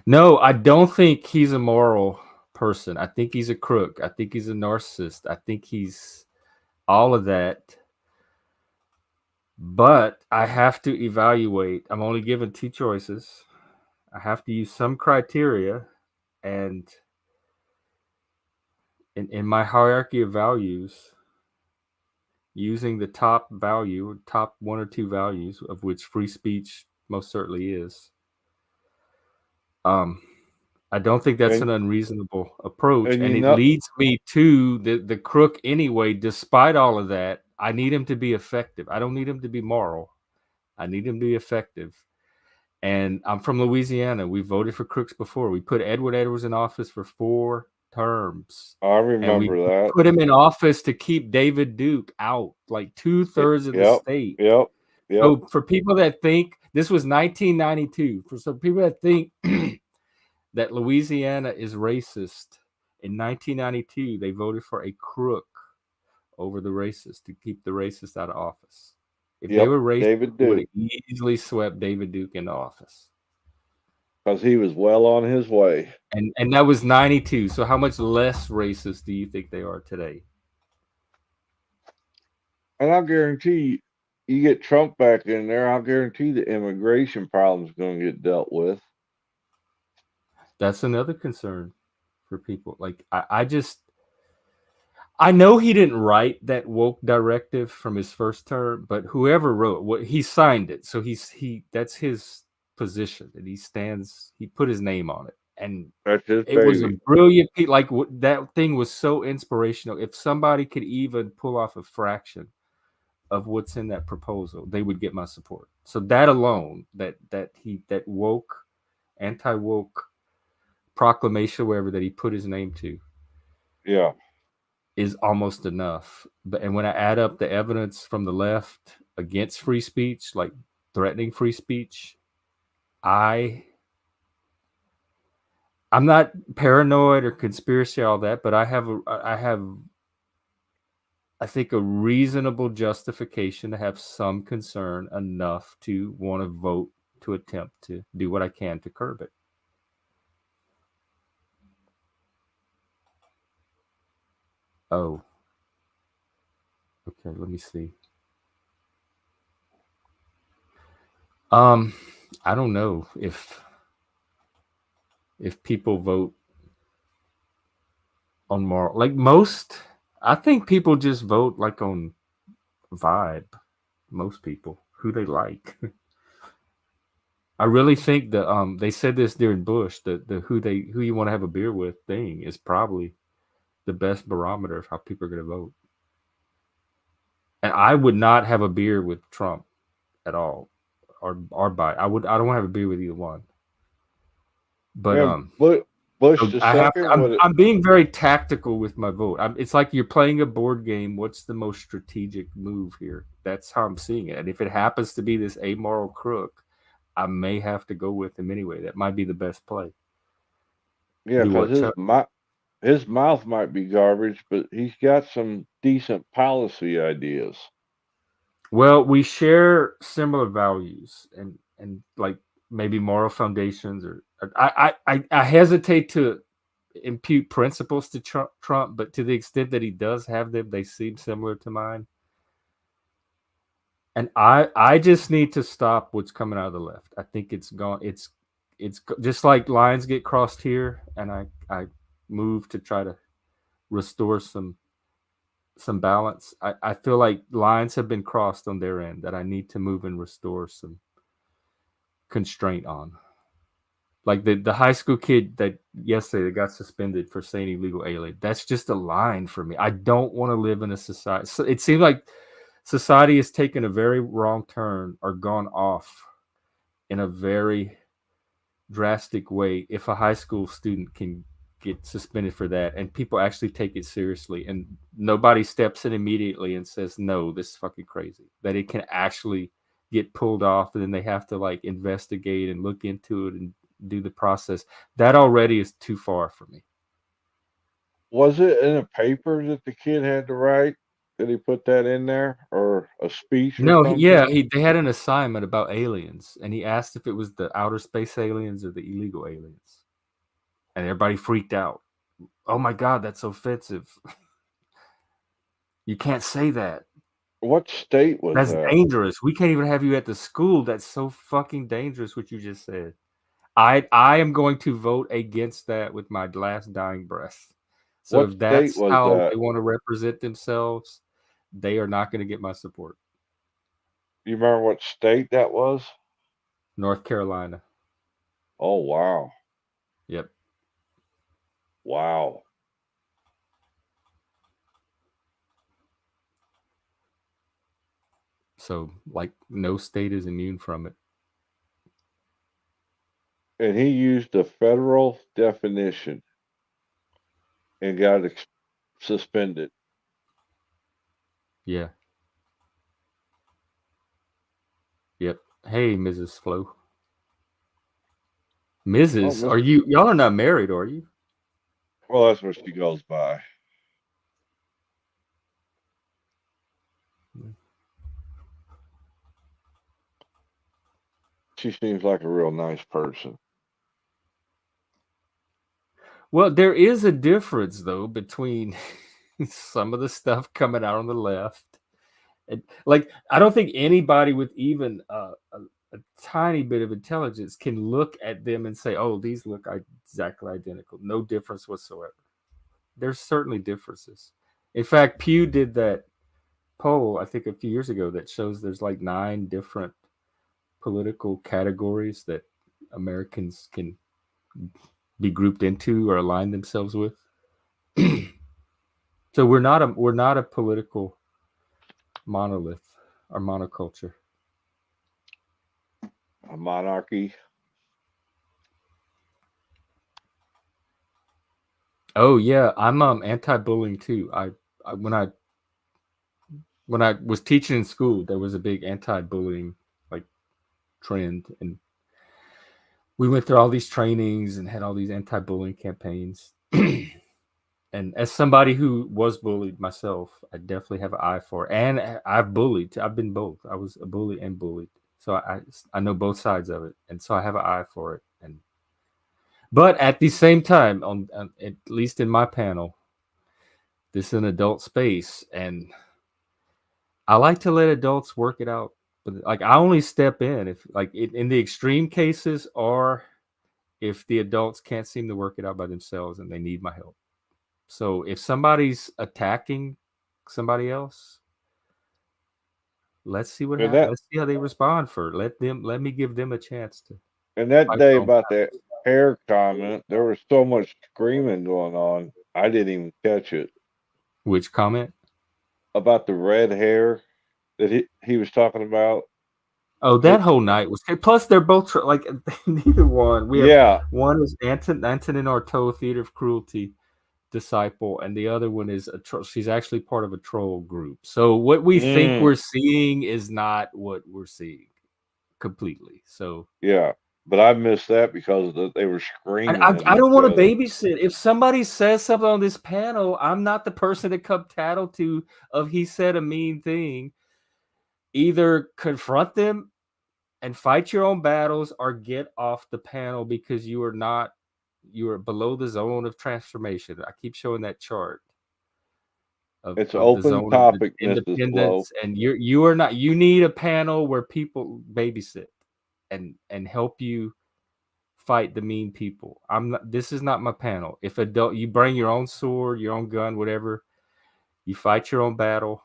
No, I don't think he's a moral person. I think he's a crook. I think he's a narcissist. I think he's all of that. But I have to evaluate. I'm only given two choices. I have to use some criteria, and in my hierarchy of values, using the top value, top one or two values, of which free speech most certainly is. I don't think that's an unreasonable approach, and it leads me to the crook anyway. Despite all of that, I need him to be effective. I don't need him to be moral. I need him to be effective. And I'm from Louisiana. We voted for crooks before. We put Edward Edwards in office for 4 terms. I remember that. Put him in office to keep David Duke out, like 2/3 of the state. Yep. So for people that think this was 1992, for some people that think that Louisiana is racist In 1992, they voted for a crook over the racists to keep the racists out of office. If they Yep, were racist, David they would have Duke, easily swept David Duke into office. because he was well on his way. And that was 92. So how much less racist do you think they are today? And I'll guarantee you get Trump back in there, I'll guarantee the immigration problem's going to get dealt with. That's another concern for people. Like I know he didn't write that woke directive from his first term, but whoever wrote what he signed it. So that's his position, and he put his name on it. And That's his it was a baby. brilliant like that thing was so inspirational. If somebody could even pull off a fraction of what's in that proposal, they would get my support. So that alone, that woke, anti-woke proclamation, wherever that he put his name to, Yeah. is almost enough. And when I add up the evidence from the left against free speech, like threatening free speech, I'm not paranoid or conspiracy, all that, but I have I think a reasonable justification to have some concern enough to want to vote to attempt to do what I can to curb it. Oh. Okay, let me see. I don't know if people vote on moral, like most, I think people just vote like on vibe. Most people, who they like. I really think that they said this during Bush, that the who you want to have a beer with thing is probably the best barometer of how people are going to vote. And I would not have a beer with Trump at all, or Biden. I don't want to have a beer with either one. But Bush so the second. I'm being very tactical with my vote. It's like you're playing a board game. What's the most strategic move here? That's how I'm seeing it. And if it happens to be this amoral crook, I may have to go with him anyway. That might be the best play. Yeah, Do what, because Chuck? his mouth might be garbage, but he's got some decent policy ideas. Well, we share similar values and like maybe moral foundations, or I hesitate to impute principles to Trump, but to the extent that he does have them, they seem similar to mine. And I just need to stop what's coming out of the left. I think it's gone. It's just like lines get crossed here, and I move to try to restore some balance. I feel like lines have been crossed on their end that I need to move and restore some constraint on. Like the high school kid that yesterday that got suspended for saying illegal alien. That's just a line for me. I don't want to live in a society. So it seems like society has taken a very wrong turn or gone off in a very drastic way if a high school student can get suspended for that and people actually take it seriously and nobody steps in immediately and says, no, this is fucking crazy, that it can actually get pulled off, and then they have to like investigate and look into it and do the process. That already is too far for me. Was it in a paper that the kid had to write? Did he put that in there, or a speech or No, something? yeah, they had an assignment about aliens, and he asked if it was the outer space aliens or the illegal aliens, and everybody freaked out. Oh my God, that's offensive. You can't say that. What state was That's that? dangerous. We can't even have you at the school. That's so fucking dangerous what you just said. I am going to vote against that with my last dying breath. So What if state that's was how that? they want to represent themselves, they are not going to get my support. You remember what state that was? North Carolina. Oh wow. Yep. Wow. So like no state is immune from it. And he used the federal definition and got suspended. Yeah. Yep. Hey, Mrs. Flo. Mrs. Oh, Are y'all are not married, are you? Well, that's what she goes by. She seems like a real nice person. Well, there is a difference though between some of the stuff coming out on the left. And, like, I don't think anybody with even a tiny bit of intelligence can look at them and say, "Oh, these look exactly identical." No difference whatsoever. There's certainly differences. In fact, Pew did that poll, I think, a few years ago that shows there's like 9 different political categories that Americans can be grouped into or align themselves with. So we're not a political monolith or monoculture. A monarchy. Oh yeah, I'm anti-bullying too. When I was teaching in school, there was a big anti-bullying like trend, and we went through all these trainings and had all these anti-bullying campaigns. And as somebody who was bullied myself, I definitely have an eye for it. And I've bullied. I've been both. I was a bully and bullied. So I know both sides of it. And so I have an eye for it. But at the same time, on at least in my panel, this is an adult space, and I like to let adults work it out. But like, I only step in if like in the extreme cases, or if the adults can't seem to work it out by themselves and they need my help. So if somebody's attacking somebody else, let's see what And happens. that Let's see how they respond. Let me give them a chance to and that fight day their own about that battles. hair comment, there was so much screaming going on. I didn't even catch it. Which comment? About the red hair that he was talking about. Oh, that whole night was. Plus, they're both like neither one. We have Yeah, one is Antonin Artaud, Theater of Cruelty disciple, and the other one is she's actually part of a troll group. So what we think we're seeing is not what we're seeing completely. So yeah. But I missed that because they were screaming. I don't want to babysit. If somebody says something on this panel, I'm not the person to come tattle to of he said a mean thing. Either confront them and fight your own battles, or get off the panel because you are below the zone of transformation. I keep showing that chart It's of an the open zone of the topic, Mrs. Blow. independence, and you are not. You need a panel where people babysit and help you fight the mean people. I'm not. This is not my panel. If you bring your own sword, your own gun, whatever, you fight your own battle.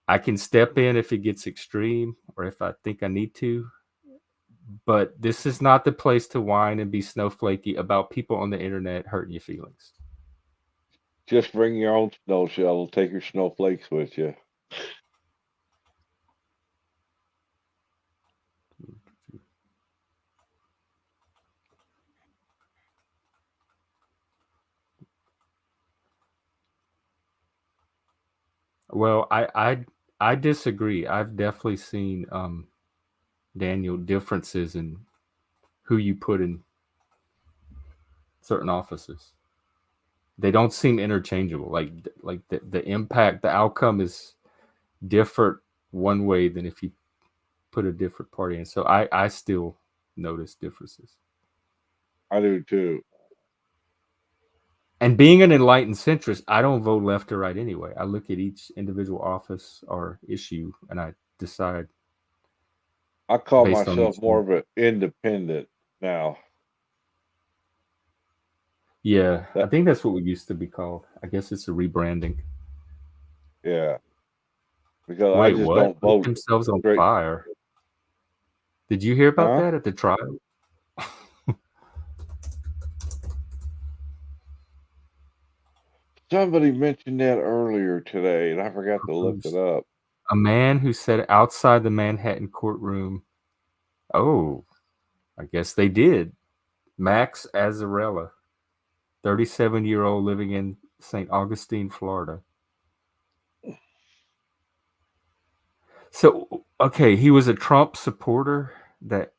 I can step in if it gets extreme or if I think I need to. But this is not the place to whine and be snowflakey about people on the internet hurting your feelings. Just bring your own snow shovel. Take your snowflakes with you. Well, I disagree. I've definitely seen Daniel, differences in who you put in certain offices. They don't seem interchangeable. Like the impact, the outcome is different one way than if you put a different party in. So I still notice differences. I do too. And being an enlightened centrist, I don't vote left or right anyway. I look at each individual office or issue and I decide. I call Based on myself each more one. of an independent now. Yeah, I think that's what we used to be called. I guess it's a rebranding. Yeah. Because I Wait, just what? don't Lit vote themselves on straight. fire. Did you hear about Huh? that at the trial? Somebody mentioned that earlier today, and I forgot to look it up. A man who said outside the Manhattan courtroom. Oh, I guess they did. Max Azzarella, 37-year-old living in St. Augustine, Florida. So, okay, he was a Trump supporter. That,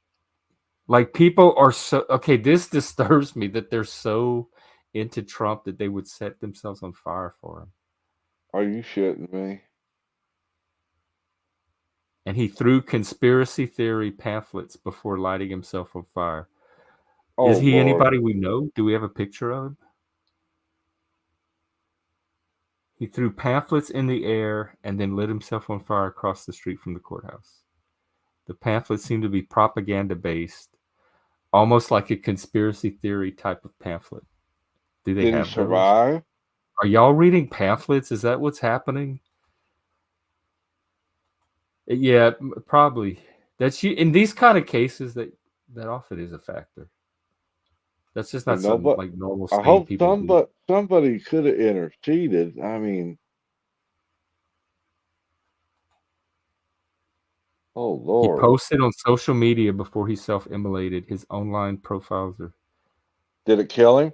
like, people are so, okay, this disturbs me that they're so into Trump that they would set themselves on fire for him. Are you shitting me? And he threw conspiracy theory pamphlets before lighting himself on fire. Oh, Is he Lord. anybody we know? Do we have a picture of him? He threw pamphlets in the air and then lit himself on fire across the street from the courthouse. The pamphlets seem to be propaganda-based, almost like a conspiracy theory type of pamphlet. Do they Did he have those? survive? Are y'all reading pamphlets? Is that what's happening? Yeah, probably. That's you in these kind of cases that often is a factor. That's just not No, something but like normal I sane hope people do. somebody could have interceded. I mean, oh He Lord. posted on social media before he self-immolated. His online profiles are Did it kill him?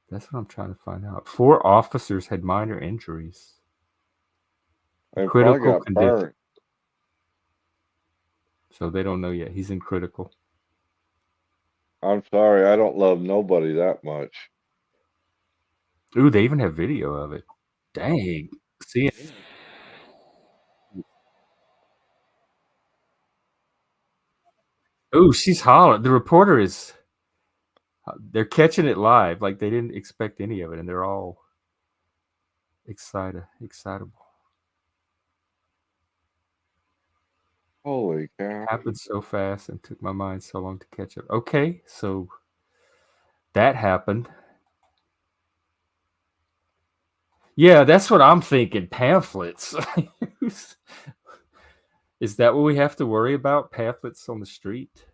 that's what I'm trying to find out. 4 officers had minor injuries. They probably Critical got condition. burned. So they don't know yet. He's in critical. I'm sorry, I don't love nobody that much. Ooh, they even have video of it. Dang. See it? Ooh, she's hollering. The reporter is. They're catching it live. Like they didn't expect any of it, and they're all excitable. Holy cow. It happened so fast and took my mind so long to catch up. Okay, so that happened. Yeah, that's what I'm thinking. Pamphlets. Is that what we have to worry about? Pamphlets on the street?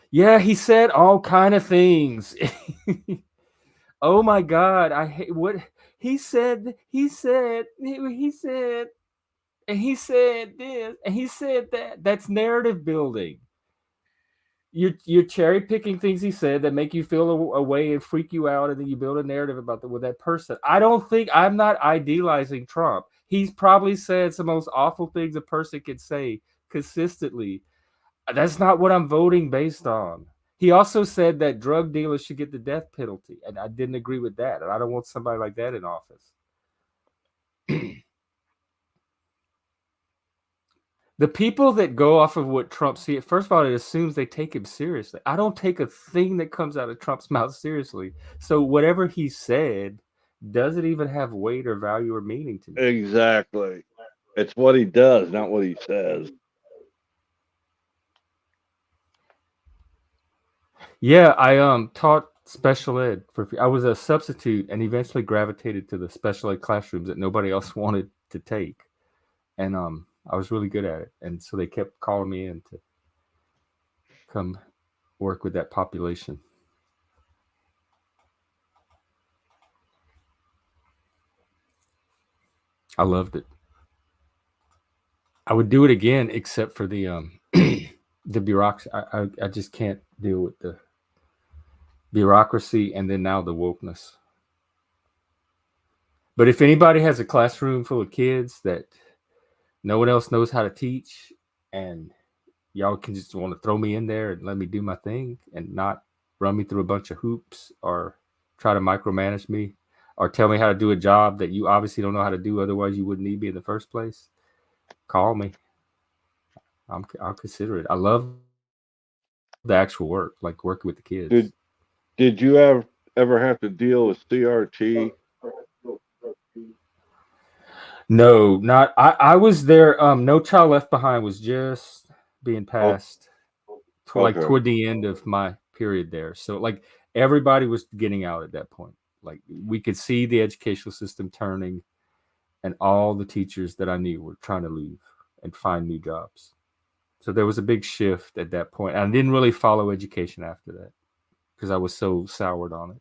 Yeah, he said all kind of things. Oh my God, I hate what he said. He said, and he said this, and he said that. That's narrative building. You're cherry picking things he said that make you feel a way and freak you out, and then you build a narrative about with that person. I'm not idealizing Trump. He's probably said some most awful things a person could say consistently. That's not what I'm voting based on. He also said that drug dealers should get the death penalty, and I didn't agree with that. And I don't want somebody like that in office. The people that go off of what Trump see, first of all, it assumes they take him seriously. I don't take a thing that comes out of Trump's mouth seriously. So whatever he said doesn't even have weight or value or meaning to me. Exactly. It's what he does, not what he says. Yeah, I taught special ed I was a substitute and eventually gravitated to the special ed classrooms that nobody else wanted to take. And I was really good at it. And so they kept calling me in to come work with that population. I loved it. I would do it again, except for the the bureaucracy. I just can't deal with the bureaucracy and then now the wokeness. But if anybody has a classroom full of kids that no one else knows how to teach, and y'all can just want to throw me in there and let me do my thing and not run me through a bunch of hoops or try to micromanage me or tell me how to do a job that you obviously don't know how to do, otherwise you wouldn't need me in the first place, call me. I'll consider it. I love the actual work, like working with the kids. Did you ever have to deal with CRT? No, not I was there. No Child Left Behind was just being passed like Okay. toward the end of my period there. So like everybody was getting out at that point. Like we could see the educational system turning, and all the teachers that I knew were trying to leave and find new jobs. So there was a big shift at that point. I didn't really follow education after that because I was so soured on it.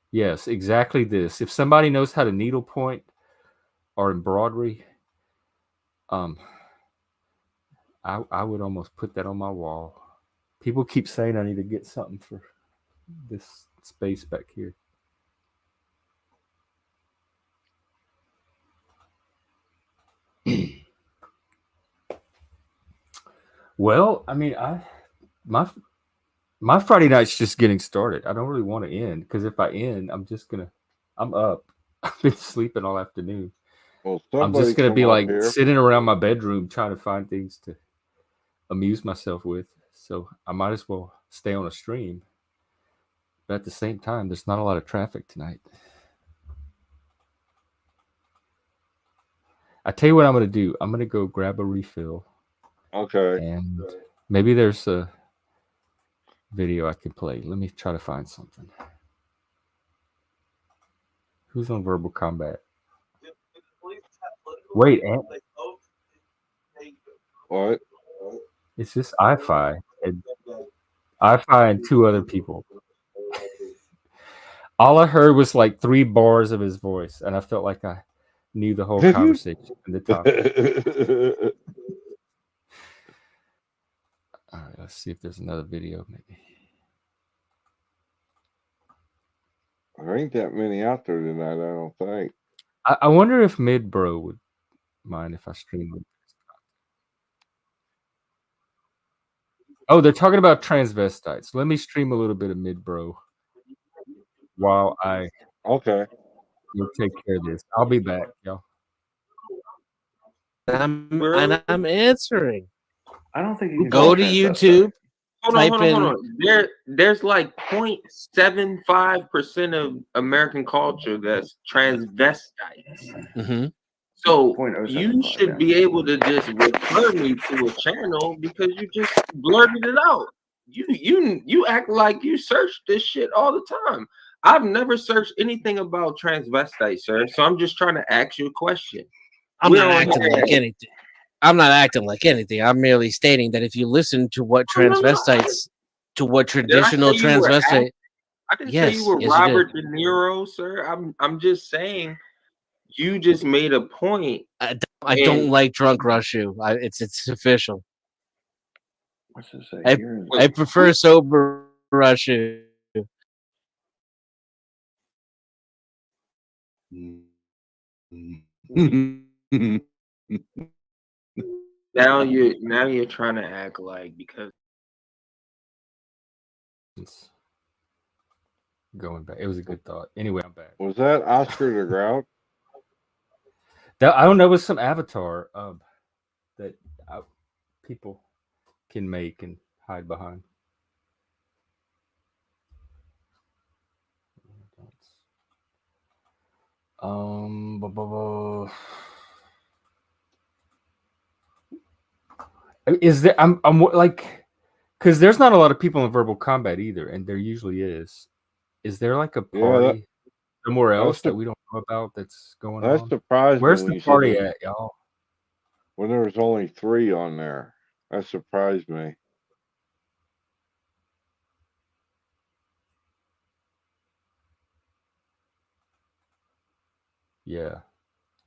Yes, exactly this. If somebody knows how to needlepoint or embroidery, I would almost put that on my wall. People keep saying I need to get something for this space back here. Well, I mean, my my Friday night's just getting started. I don't really want to end because if I end, I'm up. I've been sleeping all afternoon. Well, I'm somebody just gonna come be up like here. sitting around my bedroom trying to find things to amuse myself with. So I might as well stay on a stream. But at the same time, there's not a lot of traffic tonight. I tell you what I'm gonna do. I'm gonna go grab a refill, Okay. and maybe there's a video I can play. Let me try to find something. Who's on Verbal Combat? Wait, What? it's just iFi and two other people. All I heard was like 3 bars of his voice, and I felt like I knew the whole conversation and the topic. All right, let's see if there's another video, maybe. There ain't that many out there tonight, I don't think. I wonder if Mid Bro would mind if I streamed it. Oh, they're talking about transvestites. Let me stream a little bit of Mid Bro while I Okay. go take care of this. I'll be back, y'all. And I'm answering. I don't think you can Go say to transvestite. YouTube. Hold Type on. There's like 0.75% of American culture that's transvestites. Mhm. So 0.075, you should be able to just refer me to a channel because you just blurted it out. You act like you search this shit all the time. I've never searched anything about transvestites, sir. So I'm just trying to ask you a question. I'm We not don't acting have- like anything. I'm not acting like anything. I'm merely stating that if you listen to what No, no. transvestites, to what traditional say you were transvestite, I didn't yes, say you were yes, you did. Robert De Niro, sir. I'm just saying you just made a point. I don't like drunk RaShu. It's official. What's it say I here? I prefer sober RaShu. Now you're trying to act like because It's going back. It was a good thought. Anyway, I'm back. Was that Oscar the Grouch? I don't know. It was some avatar that people can make and hide behind. Is there? I'm like, because there's not a lot of people in Verbal Combat either, and there usually is. Is there like a party somewhere else that we don't know about that's going That on? surprised Where's me when the you said party there, at, y'all? when there was only 3 on there. That surprised me. Yeah.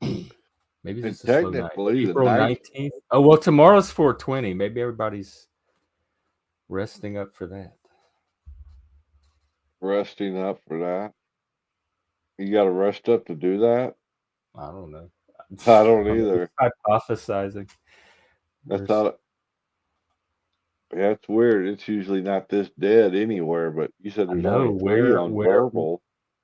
Maybe And it's a slow night. technically, the April night 19th. Oh, well, tomorrow's 420. Maybe everybody's resting up for that. resting up for that. You got to rest up to do that. I don't know. I don't I'm either. just hypothesizing. I There's- thought, yeah, it's weird. It's usually not this dead anywhere, but you said there's know, only 3 on verbal.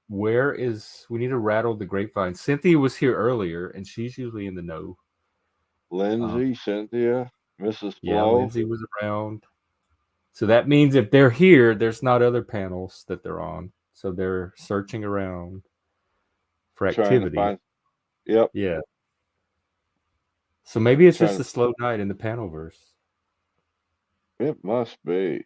Where is we need to rattle the grapevine? Cynthia was here earlier, and she's usually in the know. Lindsay, Cynthia, Mrs. Yeah, Flo. Lindsay was around. So that means if they're here, there's not other panels that they're on. So they're searching around for Trying to activity. find. Yep. Yeah. So maybe it's just Trying a slow night in the panelverse. It must be.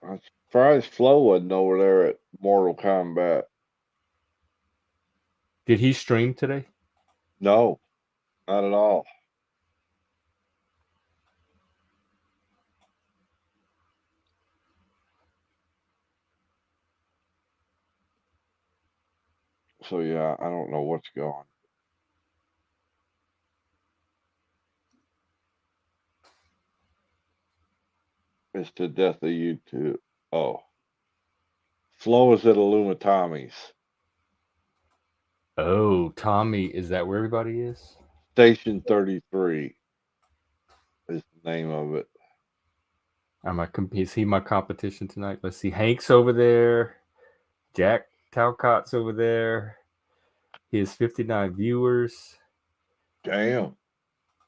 I'm surprised Flo wasn't over there at Mortal Kombat. Did he stream today? No, not at all. So yeah, I don't know what's going. It's the death of YouTube. Oh, Flo is at Illumitommy's. Oh, Tommy, is that where everybody is? Station 33 is the name of it. Is he my competition tonight? Let's see. Hank's over there. Jack Talcott's over there. He has 59 viewers. Damn.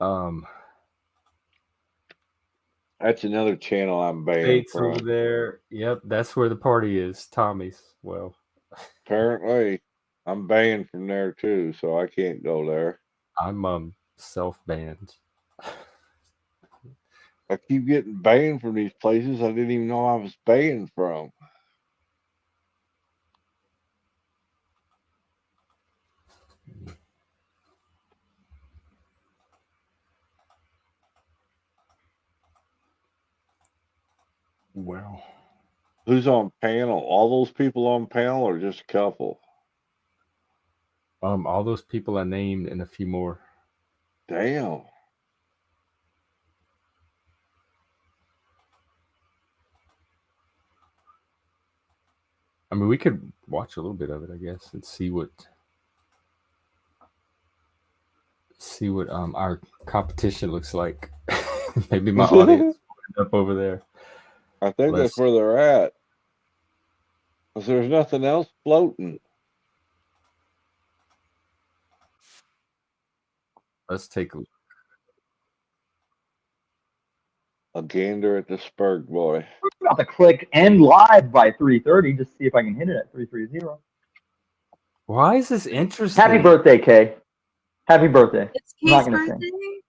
Um, That's another channel I'm banned Bates from. over there. Yep, that's where the party is. Tommy's. Well, Apparently, I'm banned from there too, so I can't go there. I'm self-banned. I keep getting banned from these places I didn't even know I was banned from. Well, Who's on panel? All those people on panel, or just a couple? all those people I named and a few more. Damn. I mean, we could watch a little bit of it, I guess, and see what our competition looks like. Maybe my audience will end up over there. I think that's where they're at. 'Cause there's nothing else floating. Let's take a look. A gander at the Spurg boy. I'm about to click end live by 3:30 just to see if I can hit it at 3:30. Why is this interesting? Happy birthday, Kay. Happy birthday. It's I'm not Kay's gonna birthday. sing.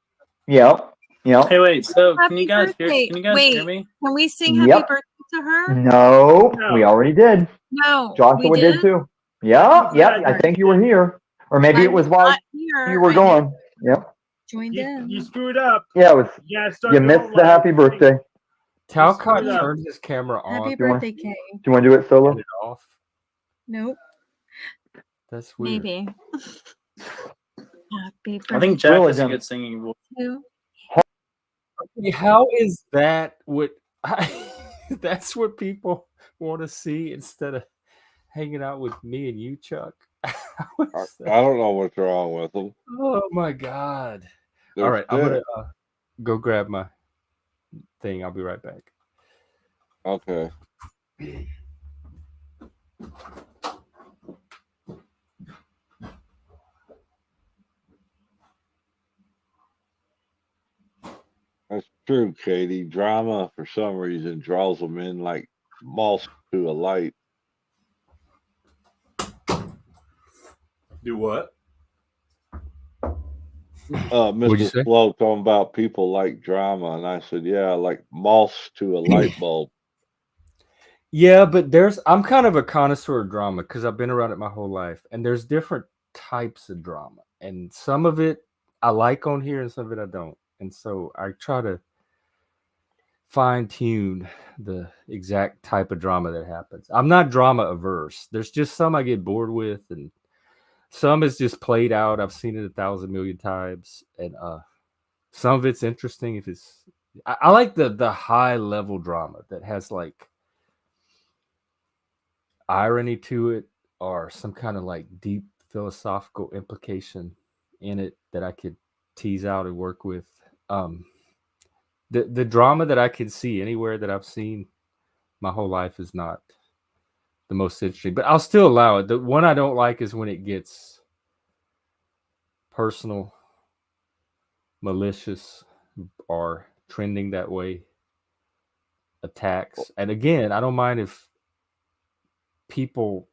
Yep. Hey, wait. So Happy can you guys hear? birthday. Can you guys Wait, hear me? can we sing happy Yep. birthday to her? No, No. we already did. No, Joshua we did too. Yeah, yep. I think you were here, or maybe it was while you were going. Yep. Joined in. You screwed up. Yeah, it was. Yeah, You missed the happy birthday. Talcott screwed up. turned his camera on. Happy Do you want- birthday, Kay. Do you want to do it solo? Turned it off. Nope. That's weird. Maybe. Happy birthday. I think Jack Really has a done. good singing voice. to Okay, how is that what that's what people want to see instead of hanging out with me and you, Chuck? How I is that? don't know what's wrong with them. Oh my god. They're All right, I'm sick. gonna go grab my thing. I'll be right back. Okay. That's true, Katie. Drama, for some reason, draws them in like moths to a light. Do what? Mr. you say? Flo talking about people like drama, and I said, yeah, like moths to a light bulb. Yeah, but I'm kind of a connoisseur of drama because I've been around it my whole life, and there's different types of drama, and some of it I like on here, and some of it I don't, and so I try to fine tune the exact type of drama that happens. I'm not drama averse. There's just some I get bored with, and some is just played out. I've seen it 1,000 million times, and some of it's interesting. If it's, I like the high level drama that has like irony to it or some kind of like deep philosophical implication in it that I could tease out and work with. The drama that I can see anywhere that I've seen my whole life is not the most interesting, but I'll still allow it. The one I don't like is when it gets personal, malicious, or trending that way, attacks. And again, I don't mind if people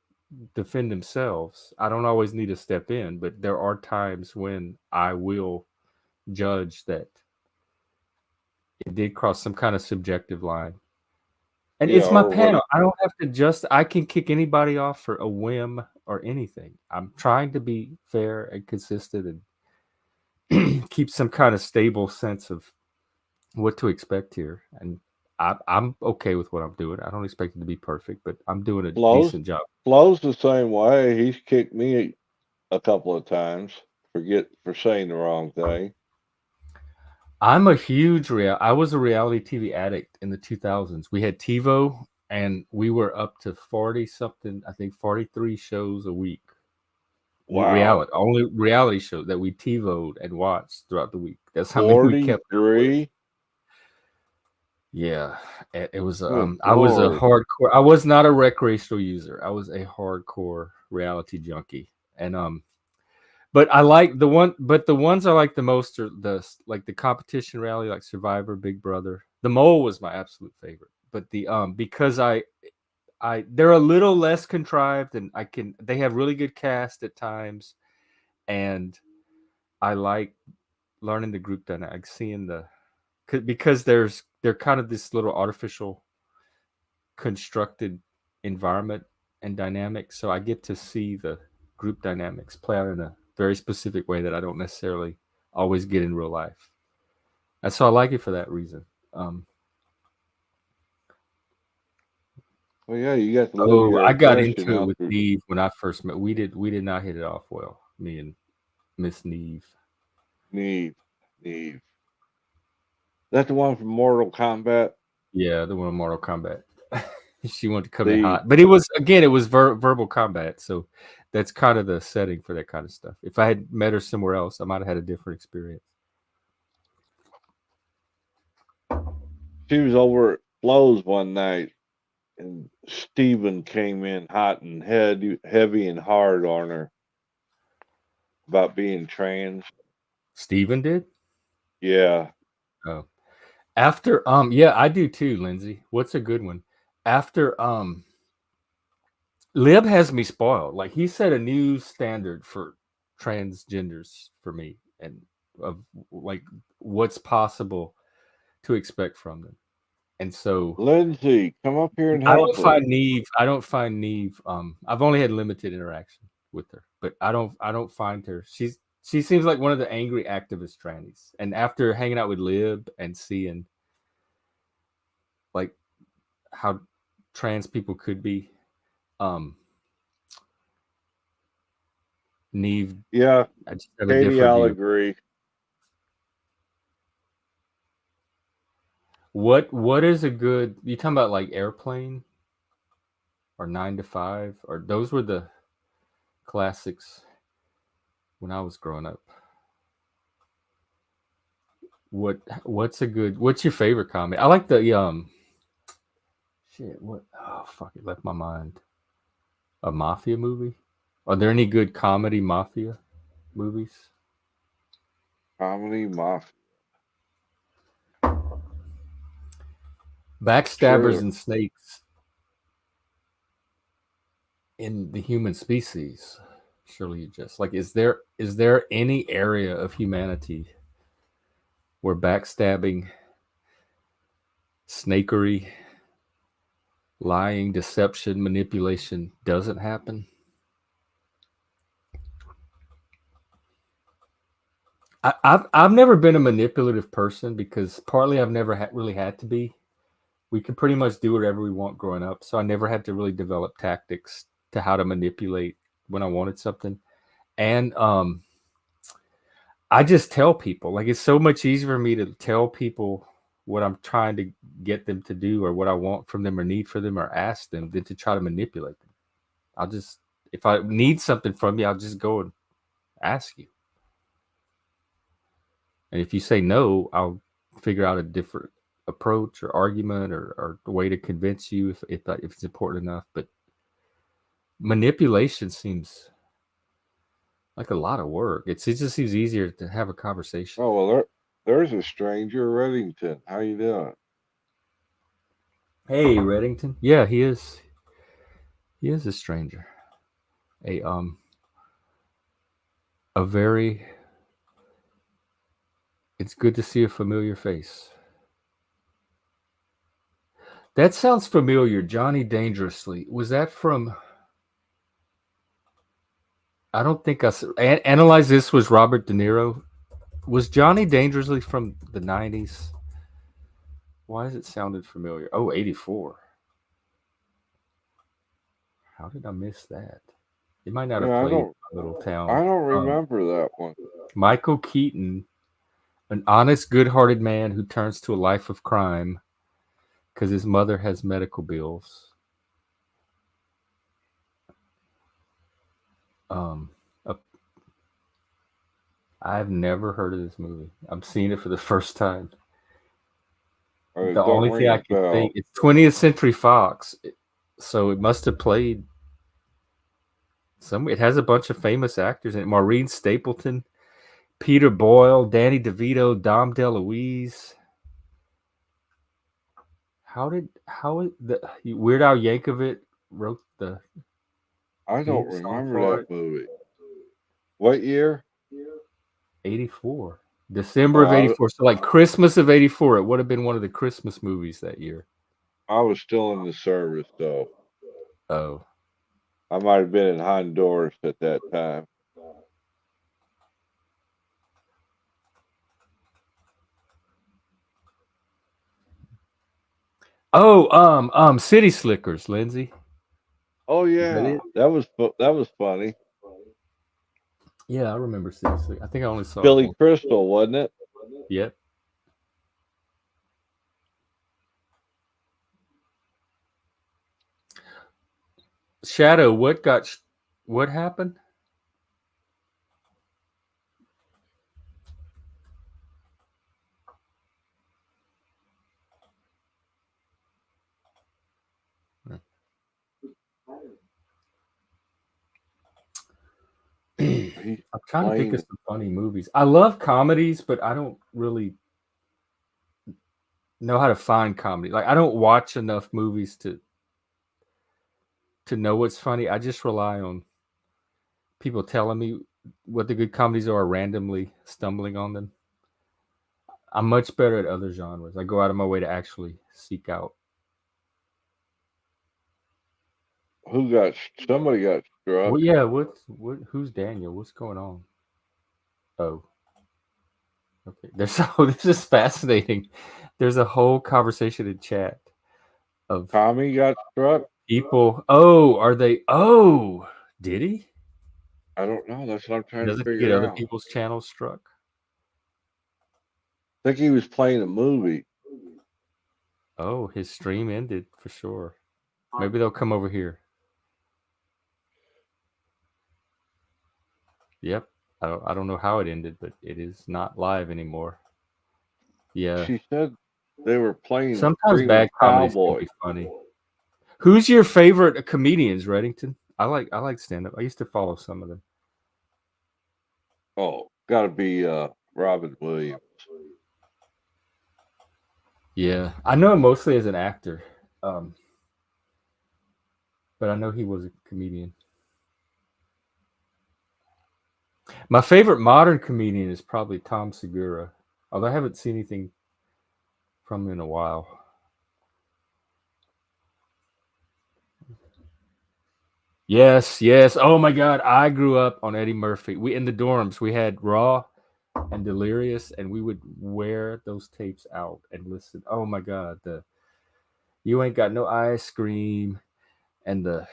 defend themselves. I don't always need to step in, but there are times when I will judge that it did cross some kind of subjective line. And it's my panel. I don't have to I can kick anybody off for a whim or anything. I'm trying to be fair and consistent and keep some kind of stable sense of what to expect here. And I'm okay with what I'm doing. I don't expect it to be perfect, but I'm doing a decent job. Flo's the same way. He's kicked me a couple of times for saying the wrong thing. I'm a huge I was a reality TV addict in the 2000s. We had TiVo, and we were up to 40 something, I think 43 shows a week Wow. only reality show that we TiVo'd and watched throughout the week. That's how many we kept. 43. Yeah, it was. Good I was a Lord. hardcore. I was not a recreational user. I was a hardcore reality junkie, and but I like the one. But the ones I like the most are the competition reality, like Survivor, Big Brother. The Mole was my absolute favorite, but the because they're a little less contrived, and they have really good cast at times, and I like learning the group dynamic, seeing because they're kind of this little artificial constructed environment and dynamic, so I get to see the group dynamics play out in a very specific way that I don't necessarily always get in real life, and so I like it for that reason. Well, yeah, you got to live your I got aggression into it out with through. Neve when I first met. We did not hit it off well, me and Miss Neve. Neve. That's the one from Mortal Kombat. Yeah, the one in Mortal Kombat. She wanted to come in The hot, but it was verbal combat, so that's kind of the setting for that kind of stuff. If I had met her somewhere else, I might have had a different experience. she was over at Flo's one night, and Steven came in hot and heavy and hard on her about being trans. Steven did? Yeah. Oh. After yeah, I do too, Lindsay. What's a good one? After Lib has me spoiled. Like he set a new standard for transgenders for me and of like what's possible to expect from them. And so Lindsay, come up here and I help don't us. find Neve I've only had limited interaction with her, but I don't find her. She seems like one of the angry activist trannies. And after hanging out with Lib and seeing like how trans people could be, Neve, Yeah, I just have a Katie, different I'll view. agree. What is a good? You talking about like Airplane or 9 to 5, or those were the classics when I was growing up. What's your favorite comedy? I like the shit. What? Oh fuck! It left my mind. A mafia movie? Are there any good comedy mafia movies? Comedy Mafia. Backstabbers Sure. and snakes in the human species. Surely you just like is there any area of humanity where backstabbing, snakery, lying, deception, manipulation doesn't happen? I've never been a manipulative person because partly I've never really had to be. We could pretty much do whatever we want growing up, so I never had to really develop tactics to how to manipulate when I wanted something. And I just tell people, like it's so much easier for me to tell people what I'm trying to get them to do or what I want from them or need for them or ask them than to try to manipulate them. If I need something from you, I'll just go and ask you. And if you say no, I'll figure out a different approach or argument or a way to convince you if it's important enough. But manipulation seems like a lot of work. It just seems easier to have a conversation. Oh well, there's a stranger, Reddington. How you doing? Hey, Reddington. Yeah, he is. He is a stranger. A very. It's good to see a familiar face. That sounds familiar. Johnny Dangerously. Was that from? I don't think Analyze This was Robert De Niro. Was Johnny Dangerously from the 90s? Why does it sounded familiar? Oh, 84. How did I miss that? It might not have Yeah, played Little Town. I don't remember that one. Michael Keaton, an honest, good-hearted man who turns to a life of crime because his mother has medical bills. A I've never heard of this movie. I'm seeing it for the first time. The Don't only ring thing I a can bell. think, it's 20th Century Fox, so it must have played some. It has a bunch of famous actors in it: Maureen Stapleton, Peter Boyle, Danny DeVito, Dom DeLuise. How the Weird Al Yankovic wrote the I don't theme song remember for that it? movie. What year? 84. December of Oh, 84. So like Christmas of 84. It would have been one of the Christmas movies that year. I was still in the service, though. Oh. I might have been in Honduras at that time. Oh, City Slickers, Lindsay. Oh that yeah, it? that was funny. Yeah, I remember City Slickers. I think I only saw it Billy once. Crystal, wasn't it? Yep. Shadow, what happened? I'm trying to think of some funny movies. I love comedies, but I don't really know how to find comedy. Like I don't watch enough movies to know what's funny. I just rely on people telling me what the good comedies are, randomly stumbling on them. I'm much better at other genres. I go out of my way to actually seek out. Somebody got struck. Well, yeah, who's Daniel? What's going on? Oh. Okay. This is fascinating. There's a whole conversation in chat of Tommy got struck. people. Oh, are they? Oh, did he? I don't know. That's what I'm trying to Doesn't he get figure other out. people's channels struck? I think he was playing a movie. Oh, his stream ended for sure. Maybe they'll come over here. Yep. I don't know how it ended, but it is not live anymore. Yeah. She said they were playing. Sometimes bad comedies can be funny. Who's your favorite comedians, Reddington? I like stand up. I used to follow some of them. Oh, gotta be Robin Williams. Yeah, I know him mostly as an actor, but I know he was a comedian. My favorite modern comedian is probably Tom Segura, although I haven't seen anything from him in a while. Yes. Oh my God, I grew up on Eddie Murphy. We in the dorms we had Raw and Delirious, and we would wear those tapes out and listen. Oh my God, the You Ain't Got No Ice Cream, and the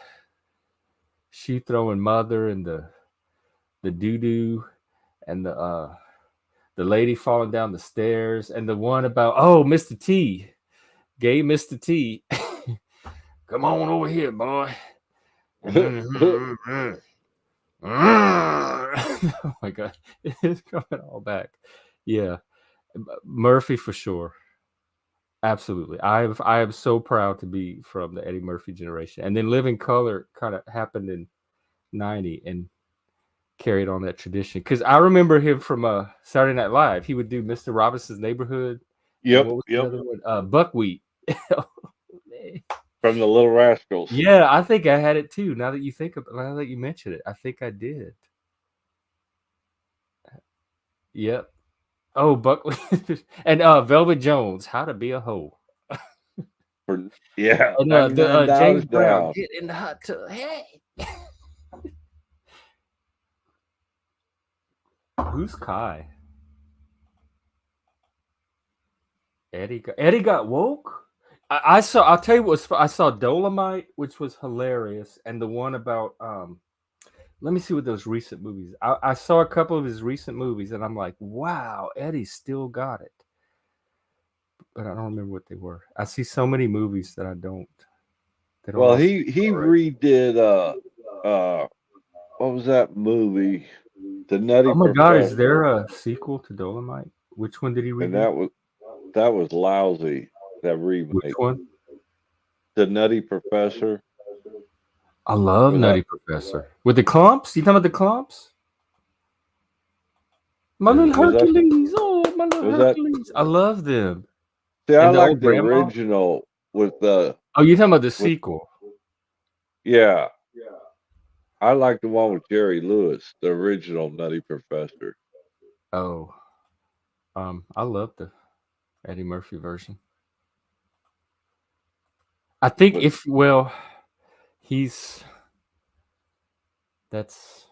Shoe Throwing Mother, and the doo doo, and the lady falling down the stairs, and the one about Mr. T, gay Mr. T. Come on over here, boy. Oh my God, it's coming all back. Yeah, Murphy for sure. Absolutely. I am so proud to be from the Eddie Murphy generation. And then Living Color kind of happened in 90 and carried on that tradition. Because I remember him from Saturday Night Live. He would do Mr. Robinson's Neighborhood. Yep. What was the other one? Buckwheat. From the Little Rascals. Yeah, I think I had it too. Now that you mention it, I think I did. Yep. Oh, Buckwheat and Velvet Jones, How to Be a Hoe. Yeah. And James Brown, Get in the Hot Tub. Hey. Who's Kai? Eddie got woke. I'll tell you I saw Dolomite, which was hilarious, and the one about let me see what those recent movies. I saw a couple of his recent movies, and I'm like, wow, Eddie still got it. But I don't remember what they were. I see so many movies that I don't. Well, he redid what was that movie The Nutty Oh my God, is Professor. there a sequel to Dolomite? Which one did he And reboot? that was lousy. That Which remake. one? The Nutty Professor. I love Was Nutty that- Professor. With the clumps? You talking about the clumps? My little was that- Hercules. Oh, my little was that- Hercules. I love them. See, I And the like old the grandma? original with the. Oh, you talking about the sequel? Yeah. I like the one with Jerry Lewis, the original Nutty Professor. Oh, I love the Eddie Murphy version. I think he's that's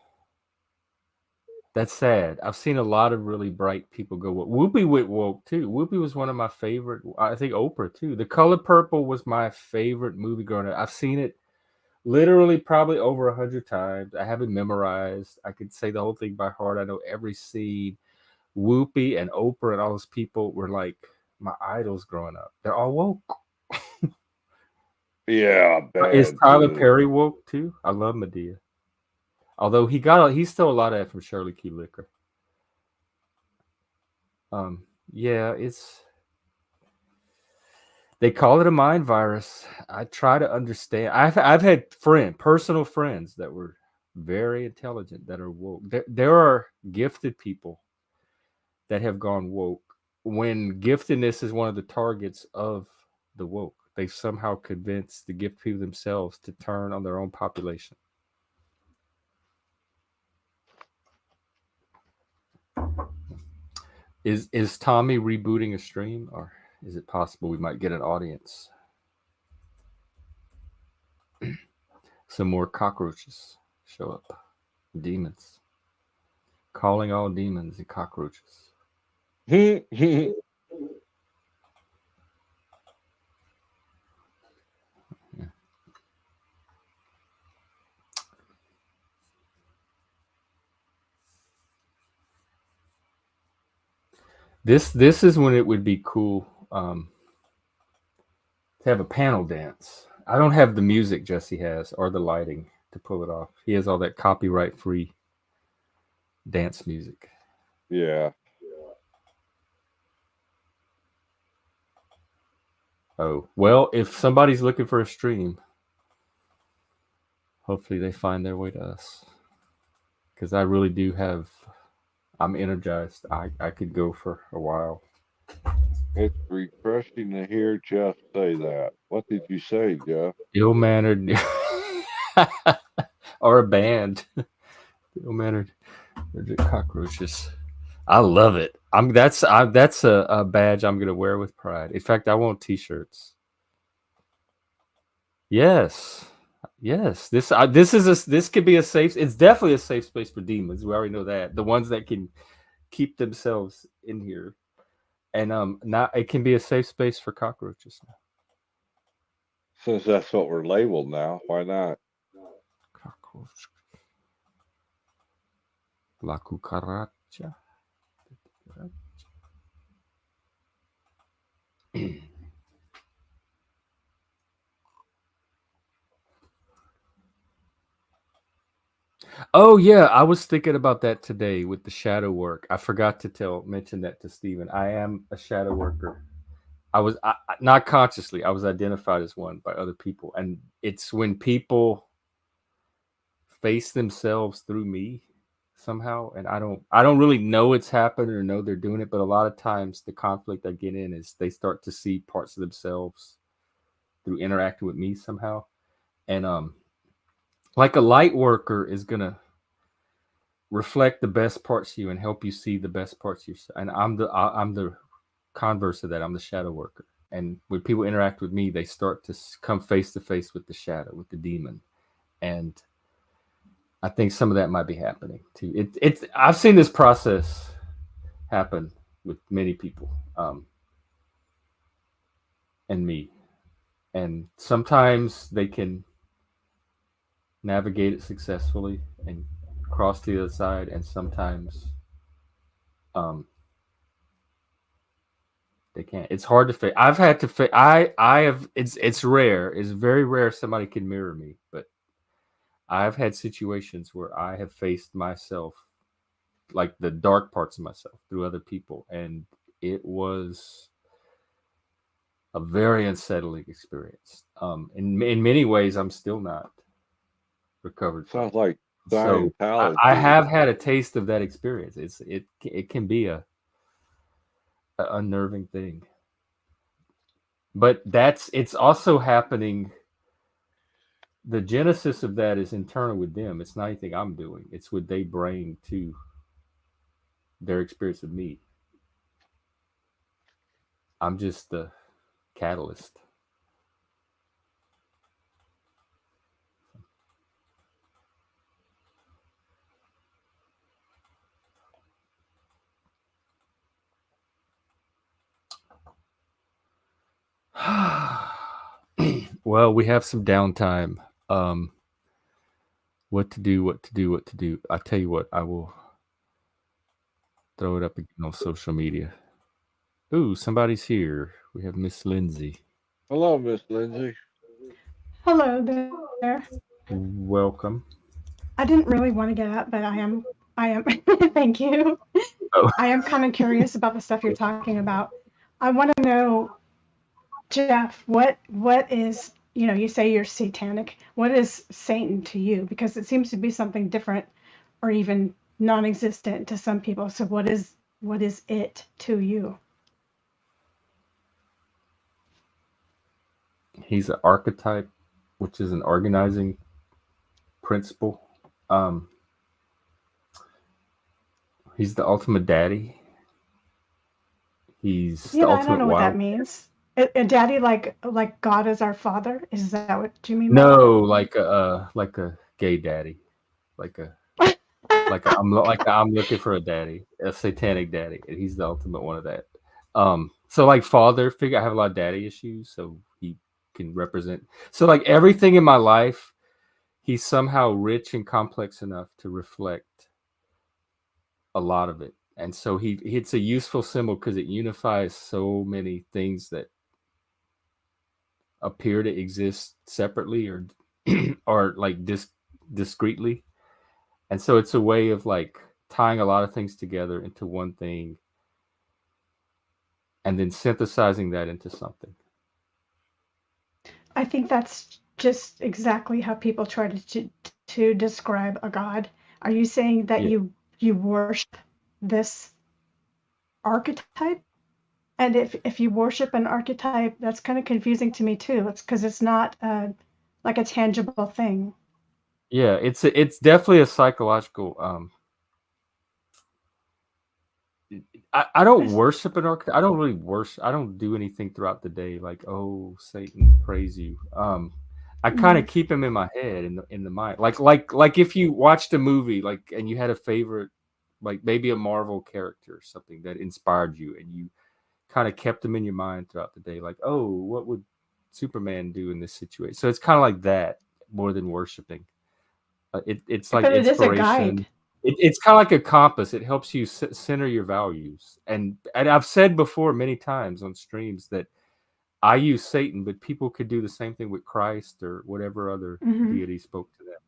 sad. I've seen a lot of really bright people go woke. Whoopi went woke too. Whoopi was one of my favorite. I think Oprah too. The Color Purple was my favorite movie growing up. I've seen it literally probably over 100 times. I have it memorized. I could say the whole thing by heart. I know every scene. Whoopi and Oprah and all those people were like my idols growing up. They're all woke. Yeah, bad. Is Tyler dude. Perry woke too? I love Medea. Although he stole a lot of that from Shirley Key Liquor. Yeah, they call it a mind virus. I try to understand. I've had personal friends that were very intelligent that are woke. There are gifted people that have gone woke when giftedness is one of the targets of the woke. They somehow convince the gift people themselves to turn on their own population. Is Tommy rebooting a stream, or is it possible we might get an audience? Some more cockroaches show up. Demons. Calling all demons and cockroaches. This is when it would be cool to have a panel dance. I don't have the music Jesse has or the lighting to pull it off. He has all that copyright free dance music. Yeah. Oh, well, if somebody's looking for a stream, hopefully they find their way to us. Because I really do I'm energized. I could go for a while. It's refreshing to hear Jeff say that. What did you say, Jeff? Ill-mannered or a band. Ill-mannered cockroaches. I love it. That's a badge I'm gonna wear with pride. In fact, I want t-shirts. Yes. This could be a safe. It's definitely a safe space for demons. We already know that. The ones that can keep themselves in here, and not it can be a safe space for cockroaches. Since that's what we're labeled now, why not? Cockroach. La cucaracha. Oh yeah, I was thinking about that today with the shadow work. I forgot to mention that to Stephen. I am a shadow worker. Not consciously. I was identified as one by other people, and it's when people face themselves through me somehow, and I don't really know it's happened or know they're doing it, but a lot of times the conflict I get in is they start to see parts of themselves through interacting with me somehow, and like a light worker is gonna reflect the best parts of you and help you see the best parts of yourself. And I'm the converse of that. I'm the shadow worker. And when people interact with me, they start to come face to face with the shadow, with the demon. And I think some of that might be happening too. I've seen this process happen with many people, and me. And sometimes they can navigate it successfully and cross to the other side, and sometimes they can't. It's hard to fake. I've had to fake. I have. It's rare. It's very rare somebody can mirror me, but I've had situations where I have faced myself like the dark parts of myself through other people, and it was a very unsettling experience. In many ways, I'm still not recovered from. Sounds like So Scientology. I have had a taste of that experience. It can be a unnerving thing, but it's also happening. The genesis of that is internal with them. It's not anything I'm doing. It's what they bring to their experience of me. I'm just the catalyst. Well, we have some downtime. What to do. I tell you what, I will throw it up again on social media. Ooh, somebody's here. We have Miss Lindsay. Hello, Miss Lindsay. Hello there. Welcome. I didn't really want to get up, but I am. Thank you. Oh. I am kind of curious about the stuff you're talking about. I want to know, Jeff, what is, you say you're satanic. What is Satan to you? Because it seems to be something different or even non-existent to some people. So what is it to you? He's an archetype, which is an organizing principle. He's the ultimate daddy. He's the ultimate I don't know what that means. A daddy like God is our father? Is that what you mean? No, like a gay daddy, I'm looking for a daddy, a satanic daddy, and he's the ultimate one of that. So like father figure, I have a lot of daddy issues, so he can represent. So like everything in my life, he's somehow rich and complex enough to reflect a lot of it, and so it's a useful symbol because it unifies so many things that appear to exist separately or or like discreetly. And so it's a way of like tying a lot of things together into one thing and then synthesizing that into something. I think that's just exactly how people try to describe a god. Are you saying that you worship this archetype? And if you worship an archetype, that's kind of confusing to me too. It's because it's not like a tangible thing. Yeah, it's definitely a psychological. I don't worship an archetype. I don't really worship. I don't do anything throughout the day like, oh, Satan, praise you. I kind of keep him in my head, in the mind. Like if you watched a movie like and you had a favorite, like maybe a Marvel character or something that inspired you, and you kind of kept them in your mind throughout the day. Like, oh, what would Superman do in this situation? So it's kind of like that more than worshiping. It's like but it is a inspiration. guide. It's kind of like a compass. It helps you center your values. And I've said before many times on streams that I use Satan, but people could do the same thing with Christ or whatever other deity spoke to them.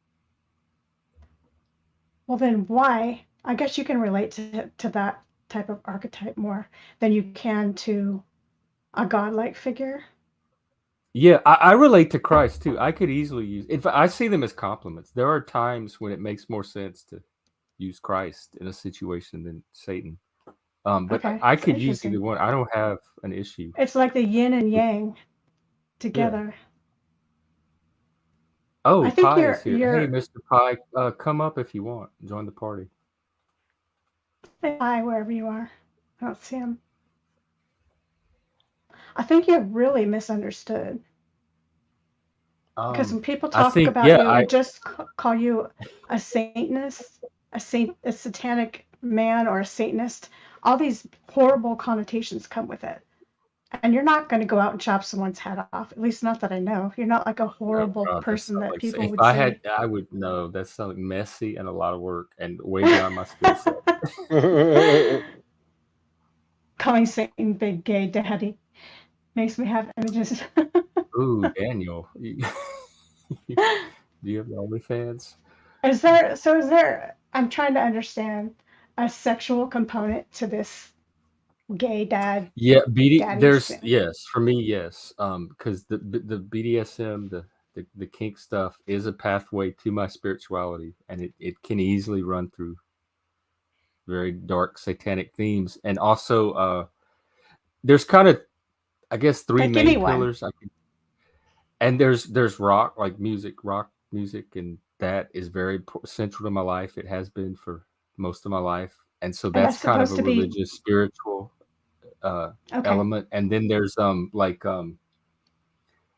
Well, then why? I guess you can relate to that type of archetype more than you can to a godlike figure. Yeah, I relate to Christ too. I could easily use. In fact, I see them as compliments. There are times when it makes more sense to use Christ in a situation than Satan. But Okay, I that's could use interesting. either one. I don't have an issue. It's like the yin and yang together. Oh, I think Pie is here. you're Hey, Mr. Pie, come up if you want. Join the party. say hi wherever you are. I don't see him. I think you're really misunderstood. Because when people I talk think, about yeah, you and just call you a Satanist, a satanic man or a Satanist, all these horrible connotations come with it. And you're not going to go out and chop someone's head off. At least not that I know. You're not like a horrible God, person that like, people if would I say. had, I would know. That's something messy and a lot of work and way beyond my skill set. Calling Satan big gay daddy makes me have images. Ooh, Daniel. Do you have OnlyFans? Is there, I'm trying to understand. a sexual component to this gay dad? Yeah, Daddy's thing. yes, for me, yes. Because the BDSM, the kink stuff is a pathway to my spirituality, and it can easily run through very dark satanic themes. And also there's kind of, I guess, three Like, give me main one. pillars. And there's rock music, and that is very central to my life. It has been for most of my life, and so And that's that's kind of supposed a to be religious, spiritual okay. element. And then there's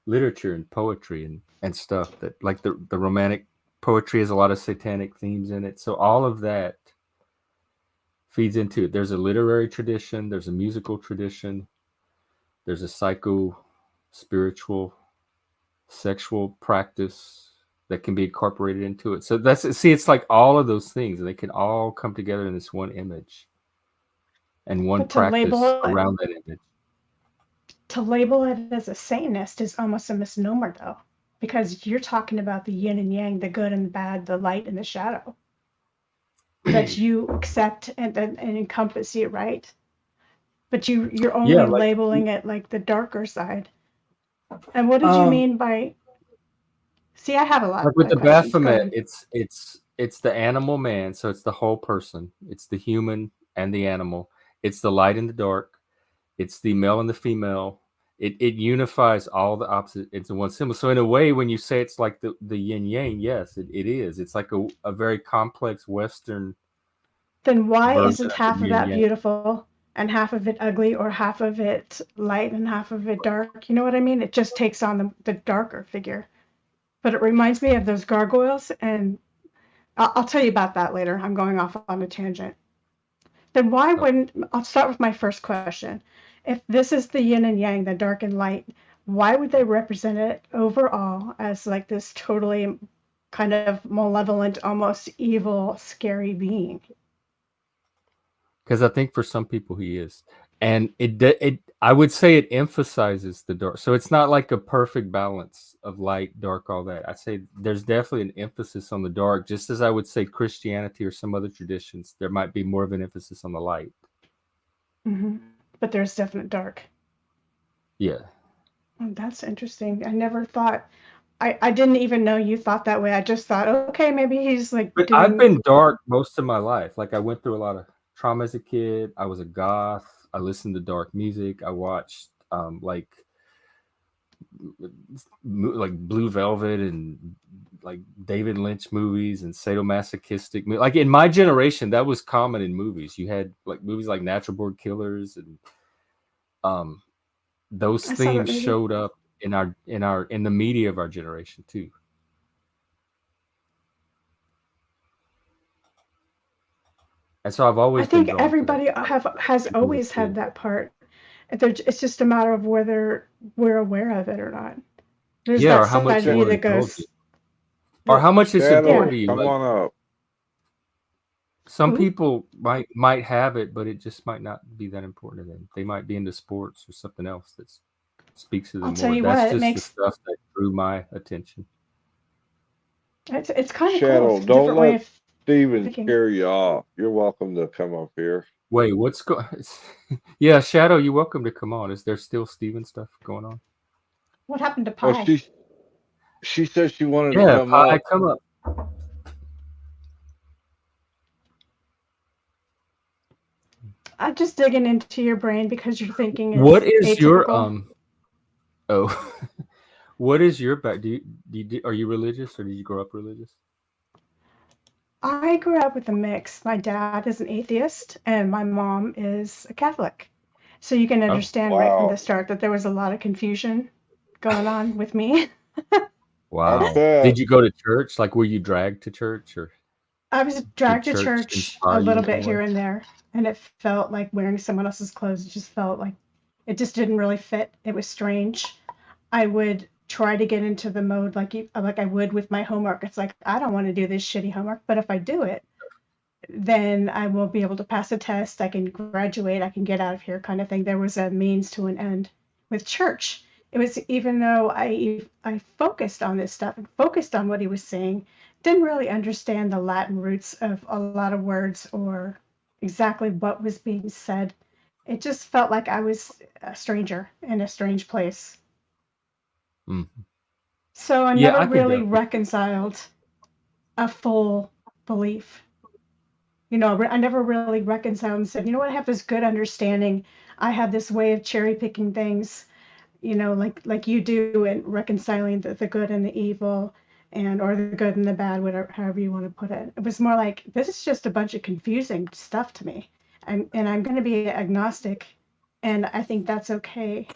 literature and poetry and stuff that, like, the romantic poetry has a lot of satanic themes in it. So all of that feeds into it. There's a literary tradition, there's a musical tradition, there's a psycho spiritual sexual practice that can be incorporated into it. So it's like all of those things, and they can all come together in this one image and one But to label practice it, around that image. to label it as a Satanist is almost a misnomer, though, because you're talking about the yin and yang, the good and the bad, the light and the shadow, that you accept and encompass it, right? But you're only Yeah, like, labeling it like the darker side. And what did you mean by? See, I have a lot like with of the questions. Go Baphomet, ahead. it's the animal man, so it's the whole person. It's the human and the animal. It's the light and the dark. It's the male and the female. It unifies all the opposite into one symbol. So in a way, when you say it's like the yin yang, yes, it is. It's like a very complex Western Then why version isn't of the half of yin that yang. beautiful and half of it ugly, or half of it light and half of it dark? You know what I mean? It just takes on the darker figure. But it reminds me of those gargoyles, and I'll tell you about that later. I'm going off on a tangent. Then why wouldn't, I'll start with my first question. If this is the yin and yang, the dark and light, why would they represent it overall as like this totally kind of malevolent, almost evil, scary being? Because I think for some people he is, and it I would say it emphasizes the dark. So it's not like a perfect balance of light, dark, all that. I'd say there's definitely an emphasis on the dark, just as I would say Christianity or some other traditions, there might be more of an emphasis on the light. Mm-hmm. But there's definite dark. Yeah. Oh, that's interesting. I never thought. I didn't even know you thought that way. I just thought, okay, maybe he's like But doing. I've been dark most of my life. Like, I went through a lot of trauma as a kid. I was a goth. I listened to dark music. I watched like Blue Velvet and like David Lynch movies and sadomasochistic. Like, in my generation, that was common in movies. You had like movies like Natural Born Killers, and those I saw that themes movie. showed up in the media of our generation too. And so I've always I think been drawn everybody to that. has always had that part. It's just a matter of whether we're aware of it or not. There's Yeah, that or how much side of they you want to that indulge goes, it. Or how much it's Shadow, important to you. come Like, on up. some Who? people might have it, but it just might not be that important to them. They might be into sports or something else that speaks to them I'll tell more. you That's what, it just the makes stuff that drew my attention. it's kind of cool. Shadow, It's a don't different way let of Steven thinking. scare you off. You're welcome to come up here. Wait, what's going? Yeah, Shadow, you're welcome to come on. Is there still Steven stuff going on? What happened to Well, Pie? she said she wanted to Yeah, come Pie, up. come up. I'm just digging into your brain because your thinking is What is your atypical. Oh, what is your back? Are you religious, or did you grow up religious? I grew up with a mix. My dad is an atheist and my mom is a Catholic. So you can understand right from the start that there was a lot of confusion going on with me. Wow. bet. Did you go to church? Like, were you dragged to church, or I was did dragged to church church inspire a you little in some bit here way? and there, and it felt like wearing someone else's clothes. It just felt like it just didn't really fit. It was strange. I would try to get into the mode like I would with my homework. It's like, I don't want to do this shitty homework, but if I do it, then I will be able to pass a test. I can graduate. I can get out of here, kind of thing. There was a means to an end. With church, it was, even though I focused on this stuff and focused on what he was saying, didn't really understand the Latin roots of a lot of words or exactly what was being said. It just felt like I was a stranger in a strange place. Mm-hmm. So I Yeah, never I can really definitely. reconciled a full belief. You know, I never really reconciled and said, you know what, I have this good understanding. I have this way of cherry picking things, you know, like you do, and reconciling the good and the evil, and or the good and the bad, whatever, however you want to put it. It was more like, this is just a bunch of confusing stuff to me, and I'm going to be agnostic, and I think that's okay,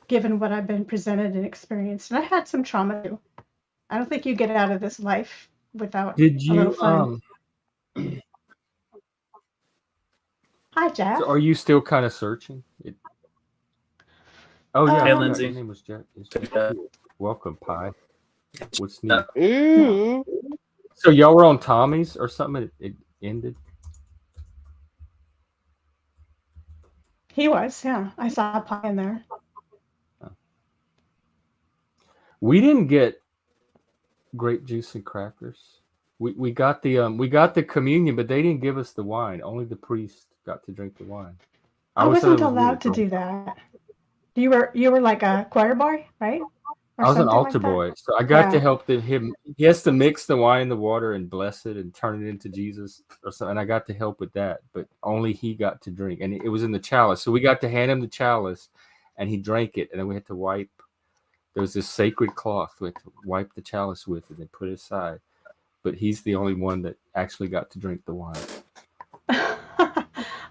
given what I've been presented and experienced. And I had some trauma too. I don't think you get out of this life without Did a little you fun. Hi, Jeff. So are you still kind of searching? Oh yeah, I Hey, forgot Lindsay. your name was Jack. Welcome, Pie. What's new? Ew. So y'all were on Tommy's or something? It ended. He was, yeah. I saw a pie in there. We didn't get grape juice and crackers. We got the communion, but they didn't give us the wine. Only the priest got to drink the wine. I always thought wasn't it was allowed weird. to do that. You were like a choir boy, right? Or I was an something altar like that? boy, so I got to Yeah. help him. He has to mix the wine in the water and bless it and turn it into Jesus or something. And I got to help with that, but only he got to drink, and it was in the chalice. So we got to hand him the chalice, and he drank it, and then we had to wipe. There was this sacred cloth we had to wipe the chalice with, and then put it aside. But he's the only one that actually got to drink the wine.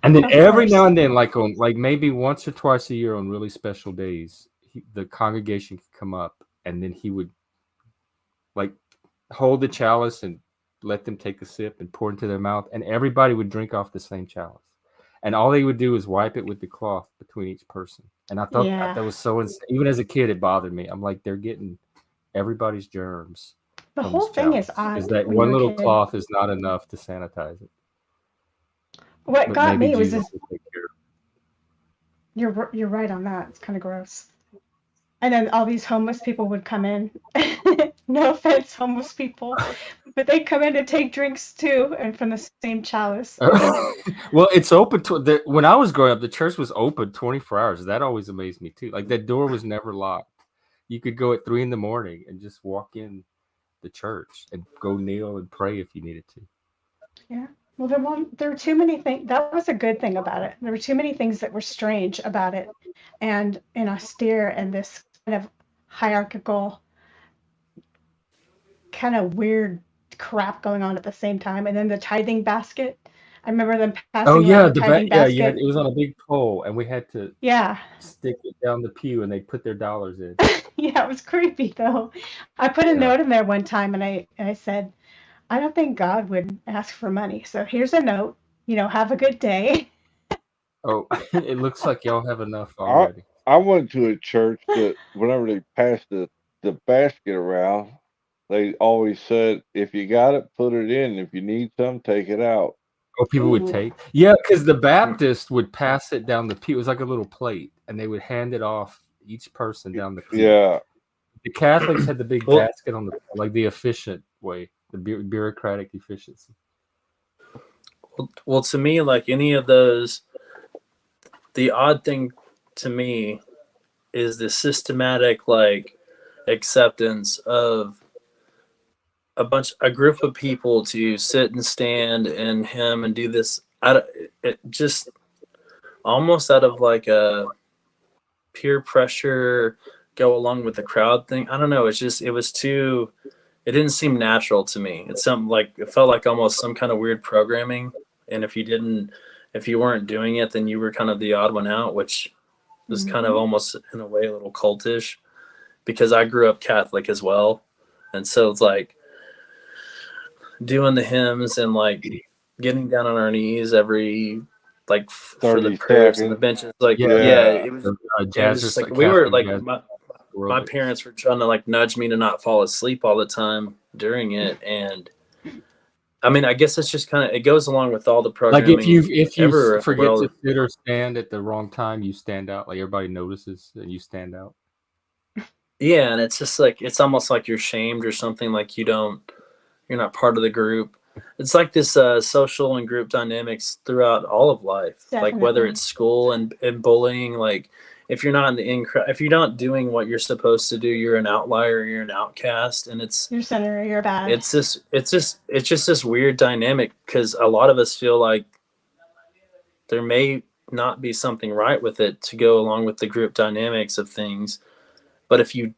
And then Of every course. now and then, like maybe once or twice a year on really special days, the congregation could come up, and then he would like hold the chalice and let them take a sip and pour into their mouth, and everybody would drink off the same chalice. And all they would do is wipe it with the cloth between each person. And I thought Yeah. that was so insane. Even as a kid, it bothered me. I'm like, they're getting everybody's germs. The from whole this thing is chalice. Is odd that when one you're a little kid. cloth is not enough to sanitize it? What But got maybe me was Jesus this. will take care of You're right on that. It's kind of gross. And then all these homeless people would come in. No offense, homeless people, but they come in to take drinks too, and from the same chalice. it. Well, it's open to when I was growing up, the church was open 24 hours. That always amazed me too. Like that door was never locked. You could go at 3 a.m. and just walk in the church and go kneel and pray if you needed to. Yeah. Well, there were too many things. That was a good thing about it. There were too many things that were strange about it, and austere, and this kind of hierarchical, kind of weird crap going on at the same time. And then the tithing basket. I remember them Oh passing around yeah, the tithing yeah, basket. it was on a big pole, and we had to Yeah. stick it down the pew, and they put their dollars in. Yeah, it was creepy though. I put a note in there one time, and I said, I don't think God would ask for money. So here's a note. You know, have a good day. Oh, it looks like y'all have enough I already. I went to a church that whenever they passed the basket around, they always said, if you got it, put it in. If you need some, take it out. Oh, people would Ooh. take. Yeah, because the Baptist would pass it down the pew. It was like a little plate, and they would hand it off each person down the pew. Yeah. The Catholics had the big Well- basket on the like the efficient way, the bureaucratic efficiency. Well, to me, like any of those, the odd thing to me is the systematic like acceptance of a group of people to sit and stand and hymn and do this. It just almost out of like a peer pressure, go along with the crowd thing. I don't know. It was too. It didn't seem natural to me. It's something like it felt like almost some kind of weird programming. And if you weren't doing it, then you were kind of the odd one out, which was kind of almost in a way a little cultish, because I grew up Catholic as well. And so it's like doing the hymns and like getting down on our knees every like for the 30 prayers and the seconds. benches. Like, Yeah. it was Jazz just or like we were like Catholic my parents were trying to like nudge me to not fall asleep all the time during it. And I mean, I guess it's just kind of, it goes along with all the programming. Like if you everywhere. forget Well, to sit or stand at the wrong time, you stand out. Like everybody notices and you stand out. yeah, and it's just like it's almost like you're shamed or something. Like you're not part of the group. it's like this social and group dynamics throughout all of life. Like whether Definitely. it's school and bullying, like if you're not in the if you're not doing what you're supposed to do, you're an outlier, you're an outcast, and You're center, you're bad. it's just this weird dynamic because a lot of us feel like there may not be something right with it to go along with the group dynamics of things. But if you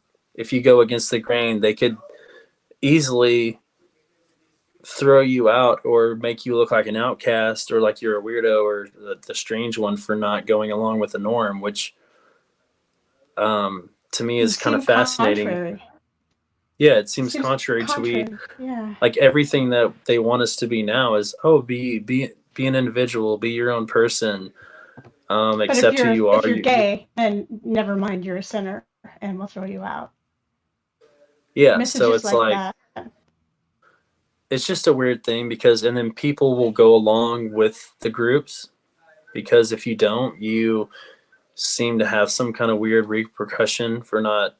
go against the grain, they could easily throw you out or make you look like an outcast or like you're a weirdo or the strange one for not going along with the norm, which to me is kind of fascinating. Contrary. Yeah, it seems contrary to like everything that they want us to be now is be an individual, be your own person, accept who you are. If you're gay, then never mind, you're a sinner, and we'll throw you out. Yeah, Messages so it's like that. it's just a weird thing because and then people will go along with the groups because if you don't, you seem to have some kind of weird repercussion for not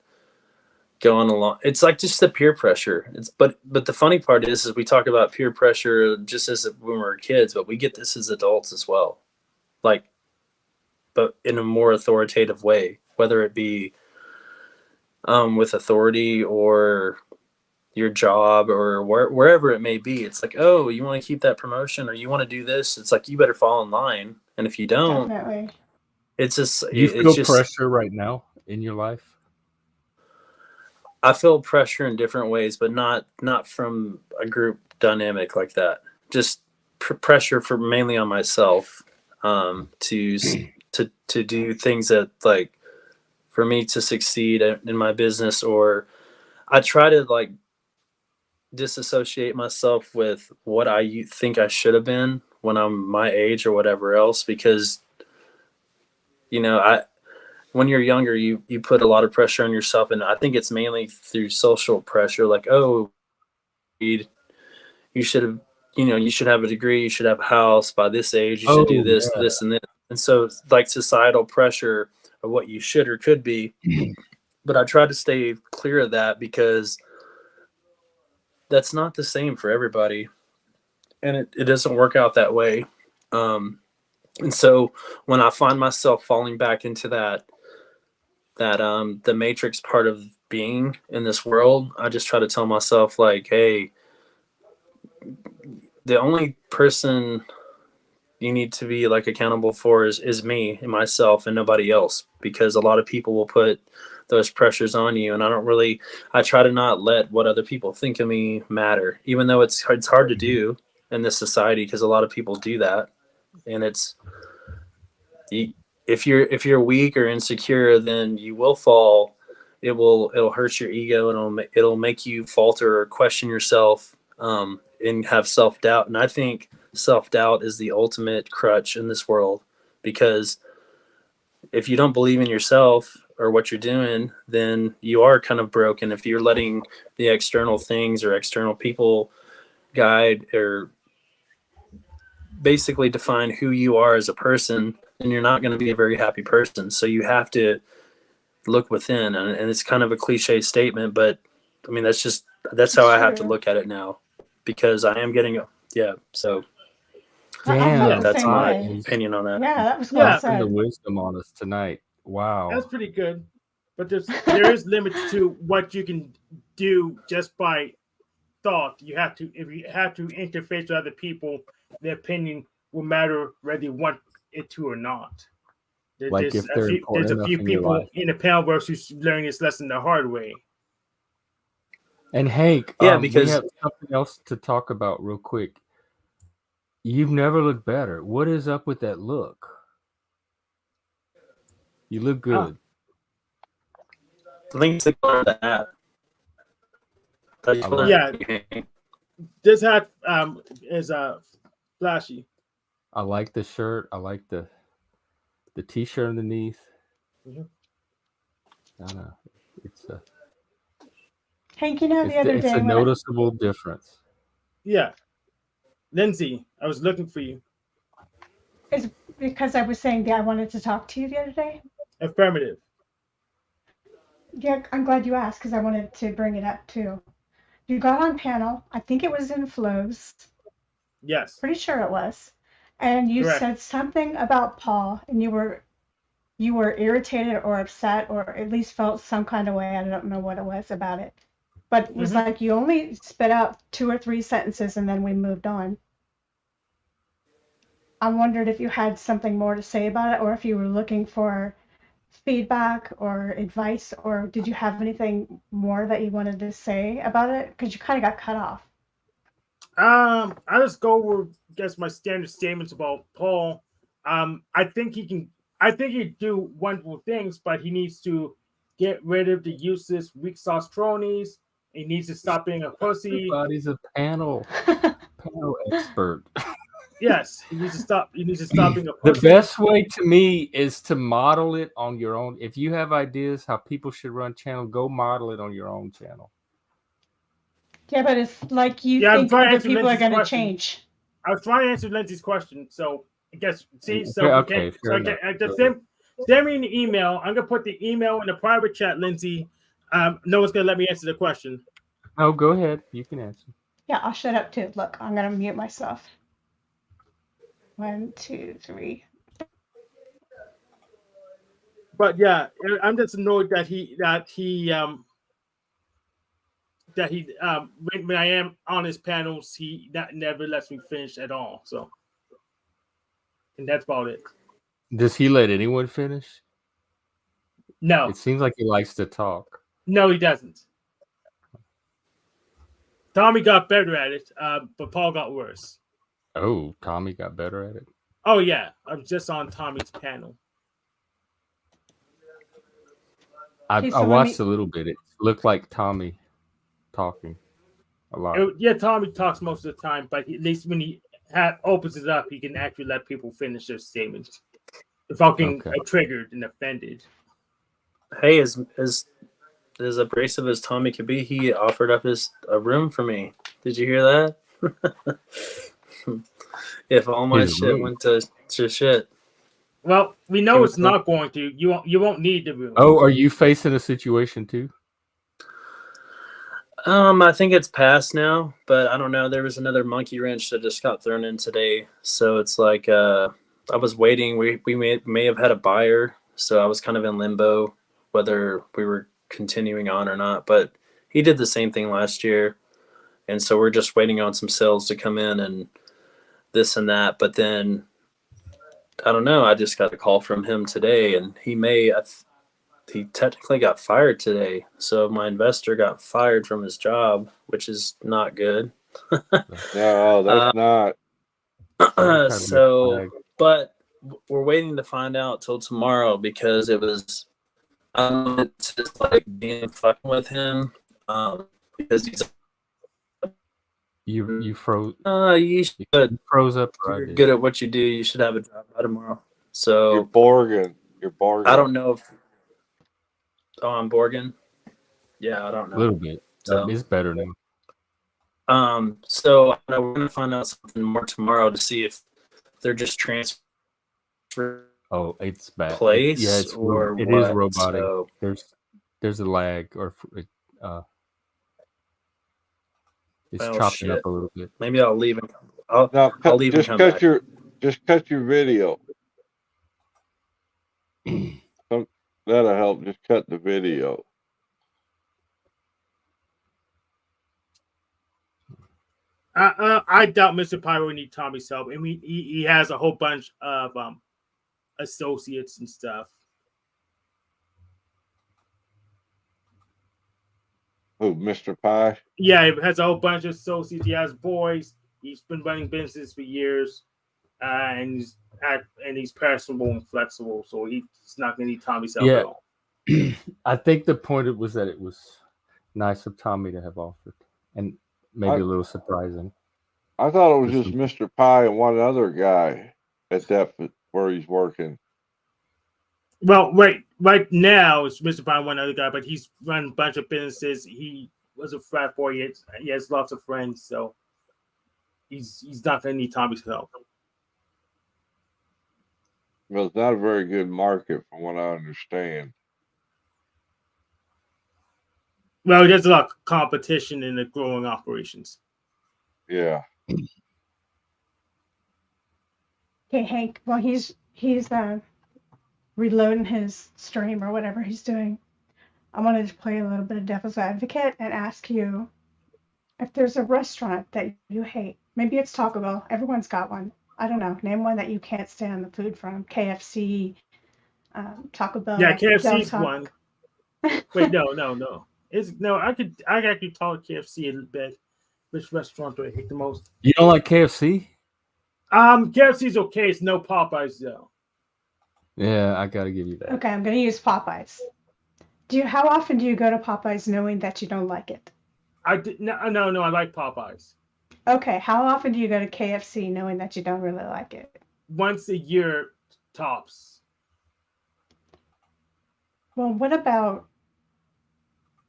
going along. It's like just the peer pressure. But the funny part is we talk about peer pressure just as when we were kids, but we get this as adults as well. Like, but in a more authoritative way, whether it be with authority or your job or wherever it may be. It's like, oh, you want to keep that promotion or you want to do this. It's like, you better fall in line. And if you don't, Definitely. it's just, You feel pressure right now in your life? I feel pressure in different ways, but not from a group dynamic like that. Just pressure for mainly on myself to do things that like for me to succeed in my business, or I try to like disassociate myself with what I think I should have been when I'm my age or whatever else, because when you're younger you put a lot of pressure on yourself, and I think it's mainly through social pressure, like, oh, you should have you should have a degree, you should have a house by this age, you should do this, this and this. And so it's like societal pressure of what you should or could be. But I try to stay clear of that because that's not the same for everybody, and it doesn't work out that way. And so when I find myself falling back into that the matrix part of being in this world, I just try to tell myself like, hey, the only person you need to be like accountable for is me and myself and nobody else, because a lot of people will put those pressures on you, and I try to not let what other people think of me matter, even though it's hard to do in this society because a lot of people do that. And if you're weak or insecure, then you will fall. It'll hurt your ego, and it'll make you falter or question yourself, and have self-doubt. And I think self-doubt is the ultimate crutch in this world, because if you don't believe in yourself or what you're doing, then you are kind of broken. If you're letting the external things or external people guide or basically define who you are as a person, then you're not going to be a very happy person. So you have to look within, and it's kind of a cliche statement, but I mean, that's how I have to look at it now, because I am getting so that's my opinion on that. Yeah, that was well said. The wisdom on us tonight. Wow, that's pretty good. But there is limits to what you can do just by thought. If you have to interface with other people, their opinion will matter whether you want it to or not. There's a few people in the panel who's learning this lesson the hard way. And Hank, because we have something else to talk about real quick. You've never looked better. What is up with that look? You look good. I think it's the color of the hat. Yeah, this hat is flashy. I like the shirt. I like the t-shirt underneath. Mm-hmm. I know it's a. Hank, the other day it's a noticeable difference. Yeah, Lindsay, I was looking for you. It's because I was saying that I wanted to talk to you the other day. Affirmative. Yeah, I'm glad you asked, because I wanted to bring it up too. You got on panel. I think it was in Flows. Yes. Pretty sure it was. And you Correct. said something about Paul, and you were irritated or upset, or at least felt some kind of way. I don't know what it was about it, but it was like you only spit out 2 or 3 sentences, and then we moved on. I wondered if you had something more to say about it, or if you were looking for feedback or advice, or did you have anything more that you wanted to say about it? Because you kind of got cut off. I just go over, guess, my standard statements about Paul. I think he can do wonderful things, but he needs to get rid of the useless weak sauce cronies. He needs to stop being a pussy. Everybody's a panel expert. Yes, he needs to stop. He needs to stop being a The pussy. best way to me is to model it on your own. If you have ideas how people should run channel, go model it on your own channel. Yeah, but it's like you Yeah, I'm think trying to other answer people are Lindsay's going to question. change. I was trying to answer Lindsay's question, so I guess Okay, fair enough. just send me an email. I'm gonna put the email in the private chat, Lindsay. No one's gonna let me answer the question. Oh, go ahead. You can answer. Yeah, I'll shut up too. Look, I'm going to mute myself. 1, 2, 3. But yeah, I'm just annoyed that when I am on his panels, he never lets me finish at all. So, and that's about it. Does he let anyone finish? No. It seems like he likes to talk. No, he doesn't. Tommy got better at it, but Paul got worse. Oh, Tommy got better at it. Oh yeah, I was just on Tommy's panel. I watched a little bit. It looked like Tommy talking a lot. Yeah, Tommy talks most of the time, but at least when he opens it up, he can actually let people finish their statements without getting triggered and offended. Hey, as abrasive as Tommy could be, he offered up a room for me. Did you hear that? If all my shit went to shit. Well, we know it's not going to. You won't need the room. Oh, are you facing a situation too? I think it's past now, but I don't know. There was another monkey wrench that just got thrown in today, so it's like I was waiting. We may have had a buyer, so I was kind of in limbo whether we were continuing on or not. But he did the same thing last year, and so we're just waiting on some sales to come in and this and that. But then I don't know. I just got a call from him today, and he technically got fired today. So my investor got fired from his job, which is not good. No, that's not. So, but we're waiting to find out till tomorrow because it was, it's just like being fucking with him because he's. You froze. You should. Froze up. You're good at what you do. You should have a job by tomorrow. So you're Borgen. You're Borgen. I don't know if. Oh, I'm Borgen. Yeah, I don't know. A little bit. So, it's better now. So we're gonna find out something more tomorrow to see if they're just transfer. Oh, it's bad. Place yeah, it's or it what? is robotic. So, there's a lag or it's chopping up a little bit. Maybe I'll leave and I'll leave and come back. Just cut your video. That'll help. Just cut the video. I doubt Mr.Pie will need Tommy's help. I mean, he has a whole bunch of associates and stuff. Who, Mr. Pie? Yeah, he has a whole bunch of associates. He has boys. He's been running business for years, and he's personable and flexible. So he's not going to need Tommy's help at all. I think the point was that it was nice of Tommy to have offered, and maybe a little surprising. I thought it was just Mr. Pie and one other guy at that where he's working. Well, right now it's Mr. Pie and one other guy, but he's run a bunch of businesses. He was a frat boy. He has lots of friends, so he's not going to need Tommy's help. Well, it's not a very good market from what I understand. Well, there's a lot of competition in the growing operations. Yeah. Okay, Hank. Well, he's reloading his stream or whatever he's doing. I wanted to play a little bit of devil's advocate and ask you if there's a restaurant that you hate. Maybe it's Taco Bell. Everyone's got one. I don't know. Name one that you can't stand the food from. KFC, Taco Bell, Yeah, Del KFC's Taco. one. Wait, no. I actually talk KFC a little bit. Which restaurant do I hate the most? You don't like KFC? KFC's okay. It's no Popeyes though. Yeah, I gotta give you that. Okay, I'm gonna use Popeyes. How often do you go to Popeyes knowing that you don't like it? No. I like Popeyes. Okay, how often do you go to KFC knowing that you don't really like it? Once a year, tops. Well, what about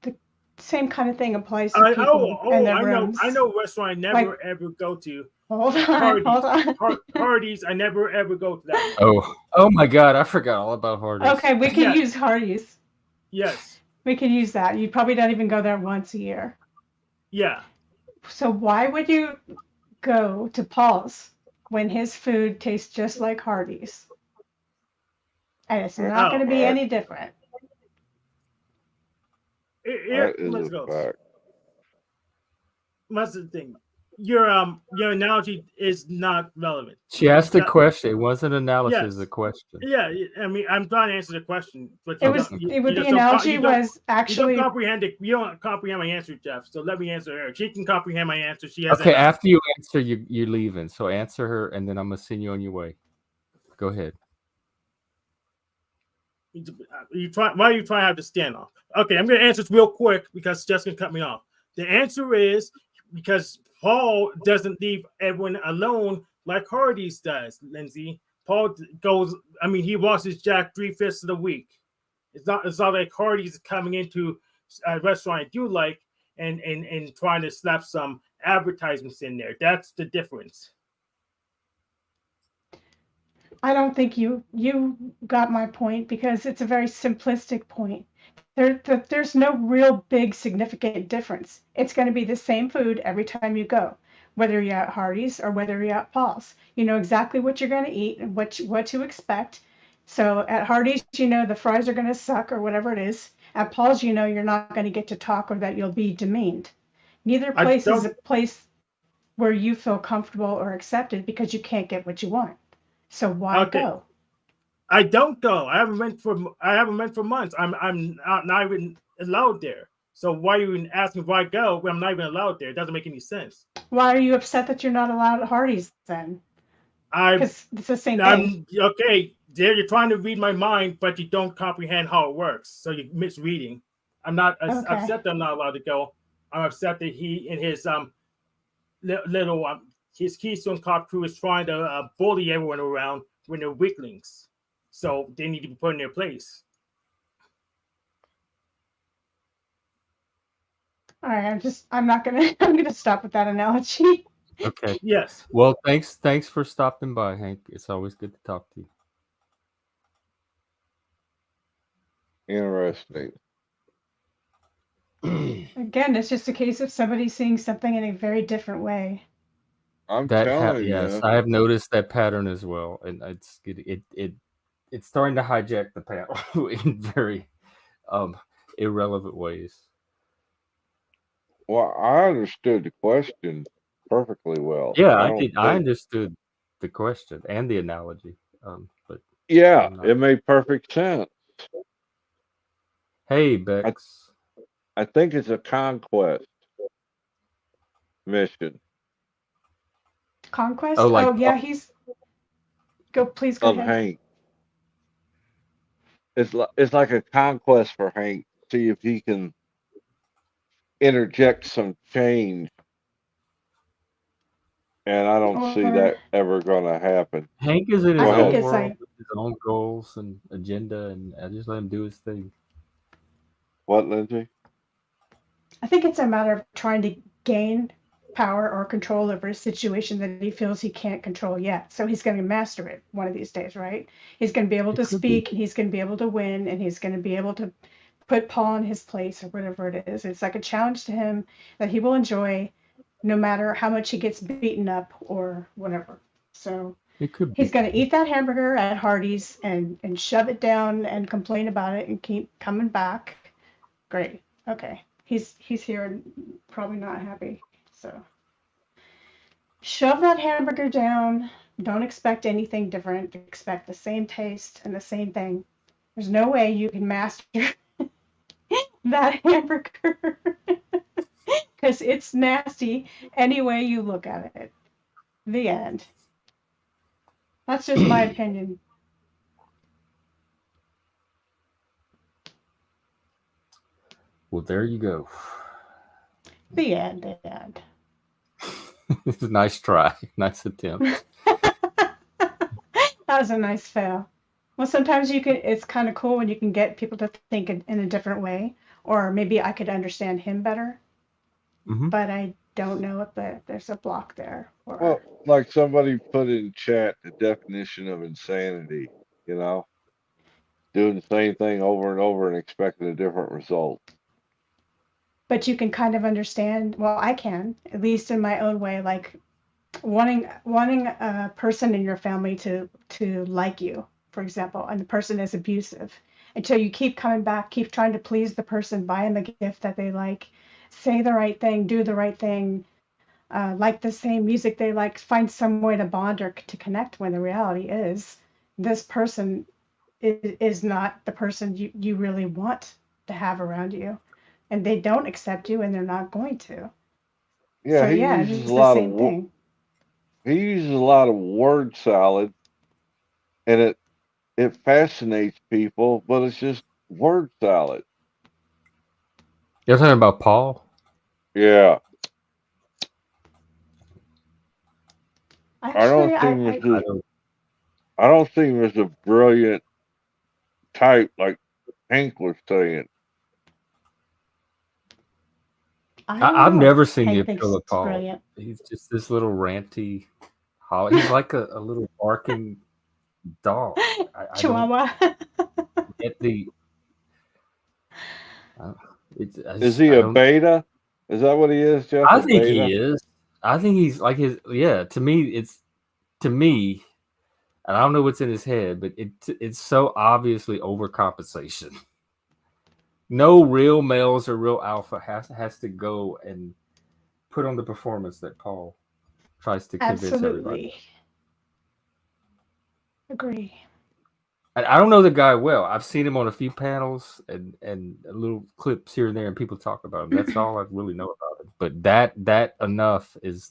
the same kind of thing applies to people in their rooms? I know a restaurant I never ever go to. Hold on. Hardee's, I never ever go to that. Oh my God, I forgot all about Hardee's. Okay, we can use Hardee's. Yes. We can use that. You probably don't even go there once a year. Yeah. So why would you go to Paul's when his food tastes just like Hardee's? And it's not going to be any different. Let's go. That's the thing. Your analogy is not relevant. She asked a question. It wasn't analysis. The question. Yeah, I mean, I'm trying to answer the question. But the analogy was actually. You don't comprehend my answer, Jeff. So let me answer her. She can comprehend my answer. She has. Okay, after you answer, you're leaving. So answer her, and then I'm gonna send you on your way. Go ahead. Why are you trying to have to stand off? Okay, I'm gonna answer this real quick because Jeff's gonna cut me off. The answer is because Paul doesn't leave everyone alone like Hardee's does, Lindsay. Paul goes, he washes Jack 3/5 of the week. It's not like Hardee's is coming into a restaurant you like and trying to slap some advertisements in there. That's the difference. I don't think you got my point because it's a very simplistic point. There's no real big significant difference. It's going to be the same food every time you go, whether you're at Hardee's or whether you're at Paul's. You know exactly what you're going to eat and what to expect. So at Hardee's, the fries are going to suck or whatever it is. At Paul's, you're not going to get to talk or that you'll be demeaned. Neither place is a place where you feel comfortable or accepted because you can't get what you want. So why go? I don't go. I haven't went for months. I'm not even allowed there. So why are you even asking why I go when I'm not even allowed there? It doesn't make any sense. Why are you upset that you're not allowed at Hardee's then? Because it's the same thing. Okay, you're trying to read my mind, but you don't comprehend how it works. So you're misreading. I'm not upset that I'm not allowed to go. I'm upset that he and his his Keystone Cop crew is trying to bully everyone around when they're weaklings. So they need to be put in their place. All right, I'm gonna stop with that analogy. Okay. Yes. Well, thanks for stopping by, Hank. It's always good to talk to you. Interesting. Again, it's just a case of somebody seeing something in a very different way. Yes, I have noticed that pattern as well, and it's starting to hijack the panel in very irrelevant ways. Well, I understood the question perfectly well. Yeah, I understood the question and the analogy. But yeah, it made perfect sense. Hey, Bex. I think it's a conquest mission. Conquest? Oh yeah, please go ahead. Hank. It's like a conquest for Hank. See if he can interject some change. And I don't see that ever going to happen. Hank is in his own world, with his own goals and agenda, and I just let him do his thing. What, Lindsay? I think it's a matter of trying to gain power or control over a situation that he feels he can't control yet. So he's going to master it one of these days, right? He's going to be able to speak, and he's going to be able to win, and he's going to be able to put Paul in his place or whatever it is. It's like a challenge to him that he will enjoy no matter how much he gets beaten up or whatever. So It could He's going to eat that hamburger at Hardee's and shove it down and complain about it and keep coming back. Great. Okay. He's here and probably not happy. So shove that hamburger down. Don't expect anything different. Expect the same taste and the same thing. There's no way you can master that hamburger because it's nasty any way you look at it. The end. That's just my opinion. Well, there you go. The end. The end. Nice try. Nice attempt. That was a nice fail. Well, sometimes you can. It's kind of cool when you can get people to think in a different way, or maybe I could understand him better. Mm-hmm. But I don't know if there's a block there. Or... Well, like somebody put in chat the definition of insanity, you know, doing the same thing over and over and expecting a different result. But you can kind of understand. Well, I can, at least in my own way, like wanting a person in your family to like you, for example, and the person is abusive, until you keep coming back, keep trying to please the person, buy them a gift that they like, say the right thing, do the right thing, like the same music they like, find some way to bond or to connect, when the reality is this person is not the person you really want to have around you, and they don't accept you and they're not going to. Yeah, So he yeah, uses it's a the lot same of thing. he uses a lot of word salad, and it fascinates people, but it's just word salad. You're talking about Paul? Yeah. Actually, I don't think there's a brilliant type like Hank was saying. I don't I've know. never seen the Hank thinks appeal of it's Paul. brilliant. He's just this little ranty holly. He's like a little barking dog. I Chihuahua. don't get the. Is he a beta? Is that what he is, Jeff? I A think beta? he is. I think he's like his. Yeah, to me, and I don't know what's in his head, but it's so obviously overcompensation. No real males or real alpha has to go and put on the performance that Paul tries to convince everybody. Absolutely. Agree. And I don't know the guy well. I've seen him on a few panels and little clips here and there, and people talk about him. That's all I really know about him. But that enough is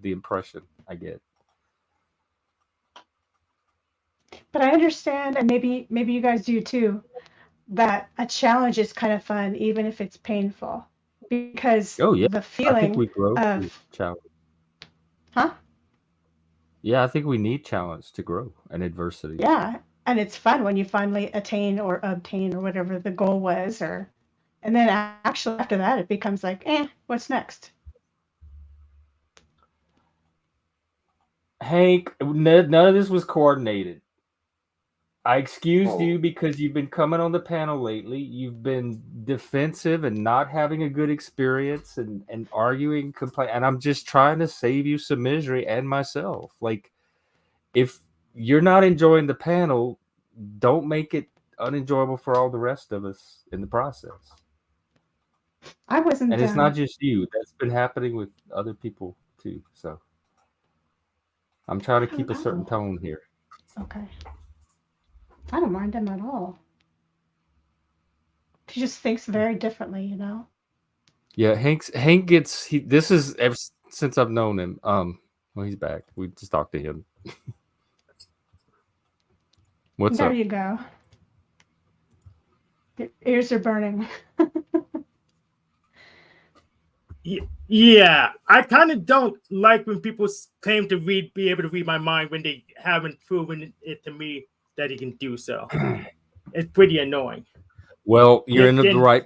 the impression I get. But I understand, and maybe you guys do too, that a challenge is kind of fun, even if it's painful, because Oh yeah, the I think feeling we grow through of, challenge. huh? Yeah, I think we need challenge to grow and adversity. Yeah, and it's fun when you finally attain or obtain or whatever the goal was, and then actually after that it becomes like, what's next? Hank, none of this was coordinated. I excused you because you've been coming on the panel lately. You've been defensive and not having a good experience and arguing, and I'm just trying to save you some misery and myself. Like, if you're not enjoying the panel, don't make it unenjoyable for all the rest of us in the process. I wasn't And it's not just you. That's been happening with other people too. So I'm trying to keep a certain tone here. Okay. I don't mind him at all. He just thinks very differently, you know? Yeah, Hank gets this is ever since I've known him. Well, he's back. We just talked to him. What's there up? You go. Your ears are burning. Yeah, I kind of don't like when people claim to be able to read my mind when they haven't proven it to me that he can do so. It's pretty annoying. Well, you're in the right,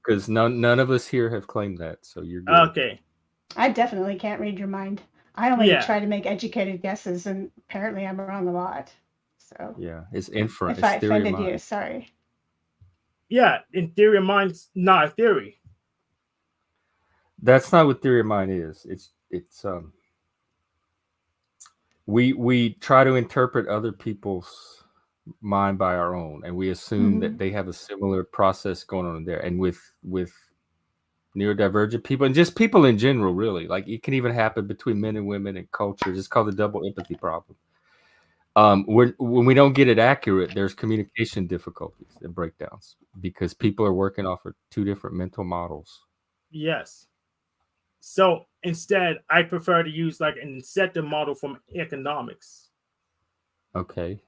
because none of us here have claimed that, so you're good. Okay. I definitely can't read your mind. I only try to make educated guesses, and apparently I'm wrong a lot. So yeah, it's inference. If I offended you, sorry. Yeah, in theory of mind's not a theory. That's not what theory of mind is. It's we try to interpret other people's mind by our own, and we assume that they have a similar process going on there. And with neurodivergent people and just people in general, really, like it can even happen between men and women and cultures. It's called the double empathy problem. When we don't get it accurate, there's communication difficulties and breakdowns because people are working off of two different mental models. Yes. So instead, I prefer to use like an incentive model from economics. Okay.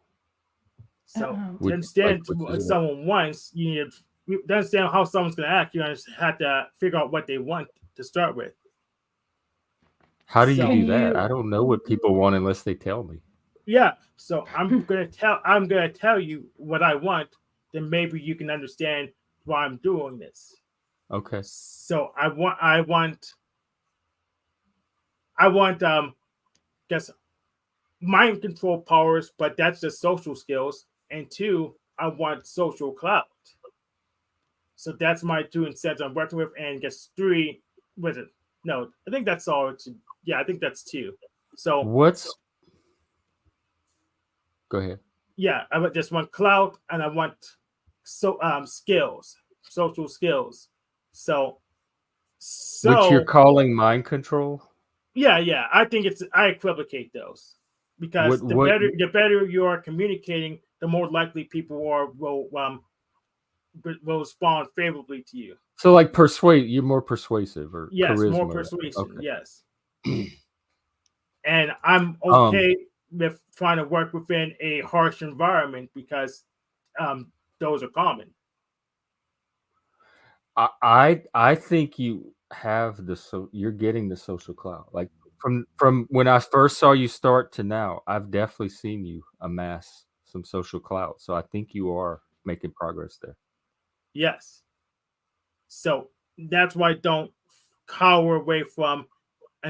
So to understand what someone wants, you need to understand how someone's going to act. You have to figure out what they want to start with. How do you do that? I don't know what people want unless they tell me. Yeah. So I'm gonna tell you what I want. Then maybe you can understand why I'm doing this. Okay. So I want guess mind control powers, but that's just social skills. And 2, I want social clout. So that's my 2 incentives I'm working with. And guess 3, was it? No, I think that's all. Yeah, I think that's 2. So go ahead. Yeah, I just want clout, and I want skills, social skills. So which you're calling mind control? Yeah. I think I equivocate those because the better you are communicating, the more likely people will respond favorably to you. So like you're more persuasive, or yes, charisma, more persuasive. okay. Yes. And I'm okay with trying to work within a harsh environment because those are common. I think you have you're getting the social clout. Like from when I first saw you start to now, I've definitely seen you amass some social clout. So I think you are making progress there. Yes. So that's why I don't cower away from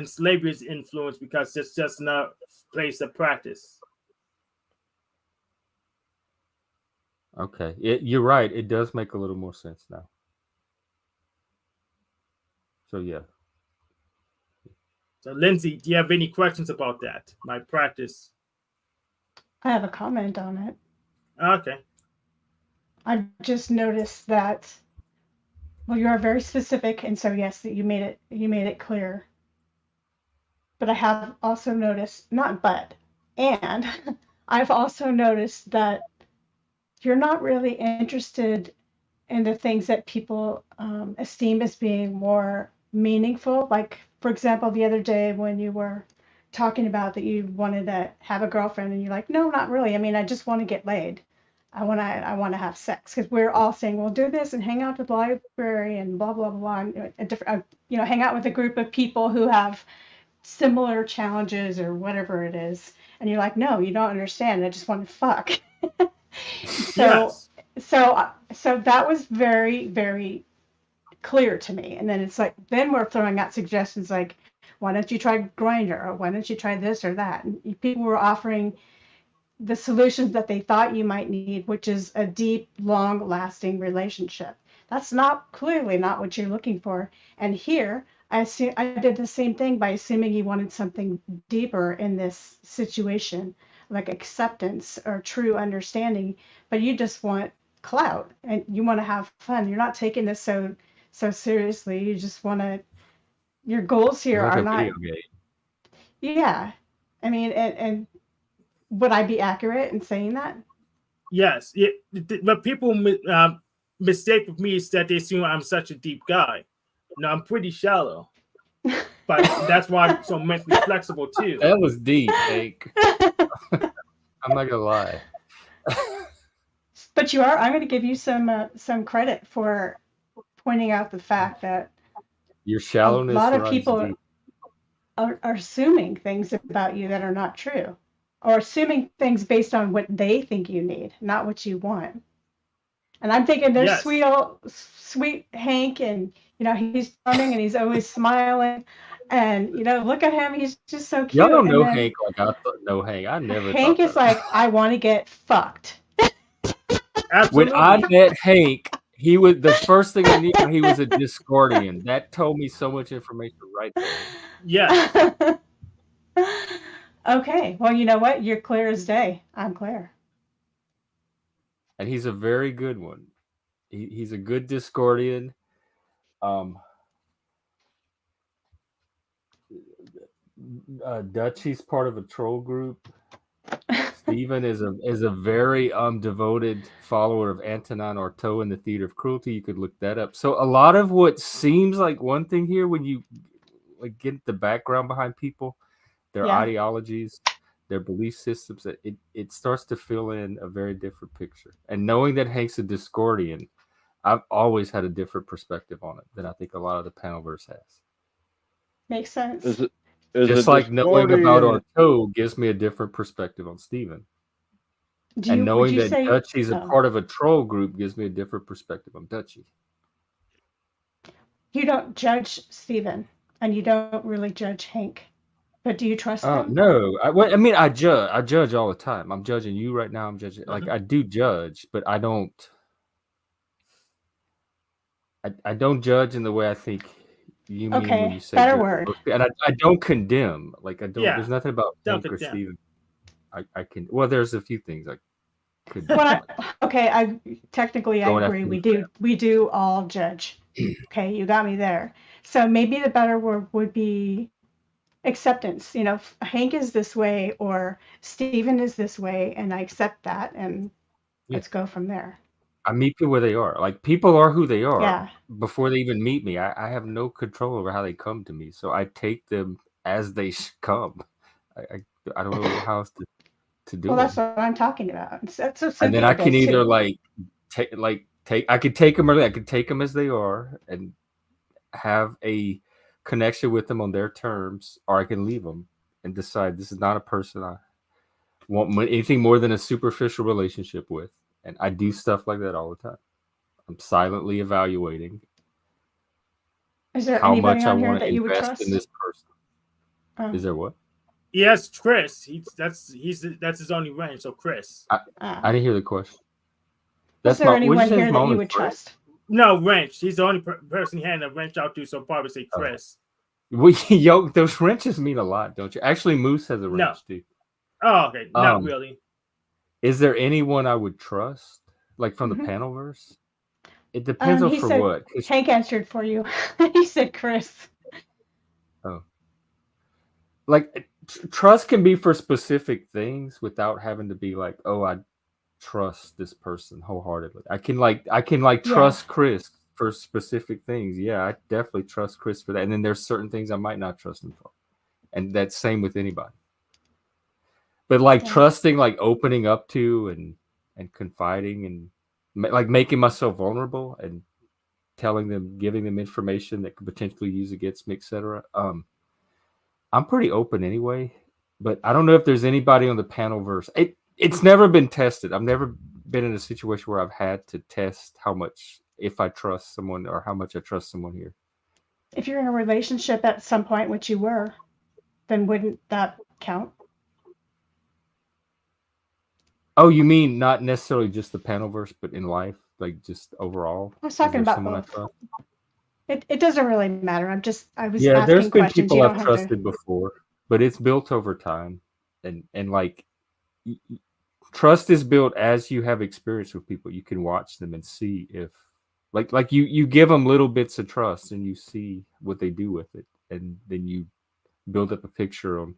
slavery's influence, because it's just not a place of practice. Okay. You're right. It does make a little more sense now. So yeah. So Lindsay, do you have any questions about that? My practice. I have a comment on it. Okay. I just noticed that, well, you are very specific, and so yes, that you made it clear. But I have also noticed, and I've also noticed that you're not really interested in the things that people esteem as being more meaningful. Like, for example, the other day when you were talking about that you wanted to have a girlfriend, and you're like, no, not really. I mean, I just want to get laid. I want to have sex, because we're all saying, well, do this and hang out at the library and blah blah blah, and hang out with a group of people who have similar challenges or whatever it is. And you're like, no, you don't understand. I just want to fuck. Yes. So that was very, very clear to me. And then it's like, then we're throwing out suggestions like, why don't you try Grindr, or why don't you try this or that? And people were offering the solutions that they thought you might need, which is a deep, long-lasting relationship. That's clearly not what you're looking for. And here, I did the same thing by assuming you wanted something deeper in this situation, like acceptance or true understanding, but you just want clout and you want to have fun. You're not taking this so seriously. You just want to. Your goals here are not. Yeah, I mean, and would I be accurate in saying that? Yes. What people mistake with me is that they assume I'm such a deep guy. No, I'm pretty shallow. But that's why I'm so mentally flexible too. That was deep, Hank. I'm not gonna lie. But I'm going to give you some credit for pointing out the fact that your shallowness. A lot of people are assuming things about you that are not true, or assuming things based on what they think you need, not what you want. And I'm thinking there's sweet Hank, and he's charming and he's always smiling, and look at him, he's just so cute. Y'all don't know Hank like I know Hank. I never. Hank is like, I want to get fucked. Absolutely. When I met Hank, he was the first thing I knew. He was a Discordian. That told me so much information right there. Yes. Okay. Well, you know what? You're clear as day. I'm clear. And he's a very good one. He's a good Discordian. Dutchy's part of a troll group. Stephen is a very devoted follower of Antonin Artaud in the Theater of Cruelty. You could look that up. So a lot of what seems like one thing here, when you like get the background behind people, their ideologies, their belief systems, it starts to fill in a very different picture. And knowing that Hank's a Discordian, I've always had a different perspective on it than I think a lot of the Panelverse has. Makes sense. Just like knowing about Artaud gives me a different perspective on Stephen. And knowing that Dutchy's a part of a troll group gives me a different perspective on Dutchy. You don't judge Stephen, and you don't really judge Hank. But do you trust him? No, I judge all the time. I'm judging you right now. I'm judging, like I do judge, but I don't judge in the way I think you mean when you say better word. And I don't condemn. Like I don't. Yeah, there's nothing about Hank or Stephen. I can. Well, there's a few things I could. I technically I agree. We do all judge. Okay, you got me there. So maybe the better word would be acceptance. You know, Hank is this way or Stephen is this way, and I accept that, and let's go from there. I meet people where they are. Like people are who they are. Yeah. Before they even meet me, I have no control over how they come to me. So I take them as they come. I don't know how else to do. Well, that's what I'm talking about. That's so and then I can either I could take them early. I could take them as they are and have a connection with them on their terms, or I can leave them and decide this is not a person I want anything more than a superficial relationship with. And I do stuff like that all the time. I'm silently evaluating how much I want to invest in this person. Is there what? Yes, Chris. That's his only range. So Chris. I didn't hear the question. Is there anyone here that you would trust? No, wrench. He's the only person he had a wrench out to, so probably say Chris. Those wrenches mean a lot, don't you? Actually, Moose has a wrench too. Oh, okay. Not really. Is there anyone I would trust, like from the Panelverse? It depends on for what. Hank answered for you. He said Chris. Oh. Like trust can be for specific things without having to be like, oh, I trust this person wholeheartedly. I can trust Chris for specific things. Yeah, I definitely trust Chris for that. And then there's certain things I might not trust him for. And that's same with anybody. But like trusting, like opening up to and confiding and like making myself vulnerable and telling them, giving them information that could potentially use against me, etc. I'm pretty open anyway, but I don't know if there's anybody on the Panelverse. It's never been tested. I've never been in a situation where I've had to test how much, if I trust someone or how much I trust someone here. If you're in a relationship at some point, which you were, then wouldn't that count? Oh, you mean not necessarily just the Panelverse, but in life, like just overall? I was talking about both. It doesn't really matter. I was asking there's been questions. people I've trusted before, but it's built over time, and like trust is built as you have experience with people. You can watch them and see if like you give them little bits of trust and you see what they do with it, and then you build up a picture on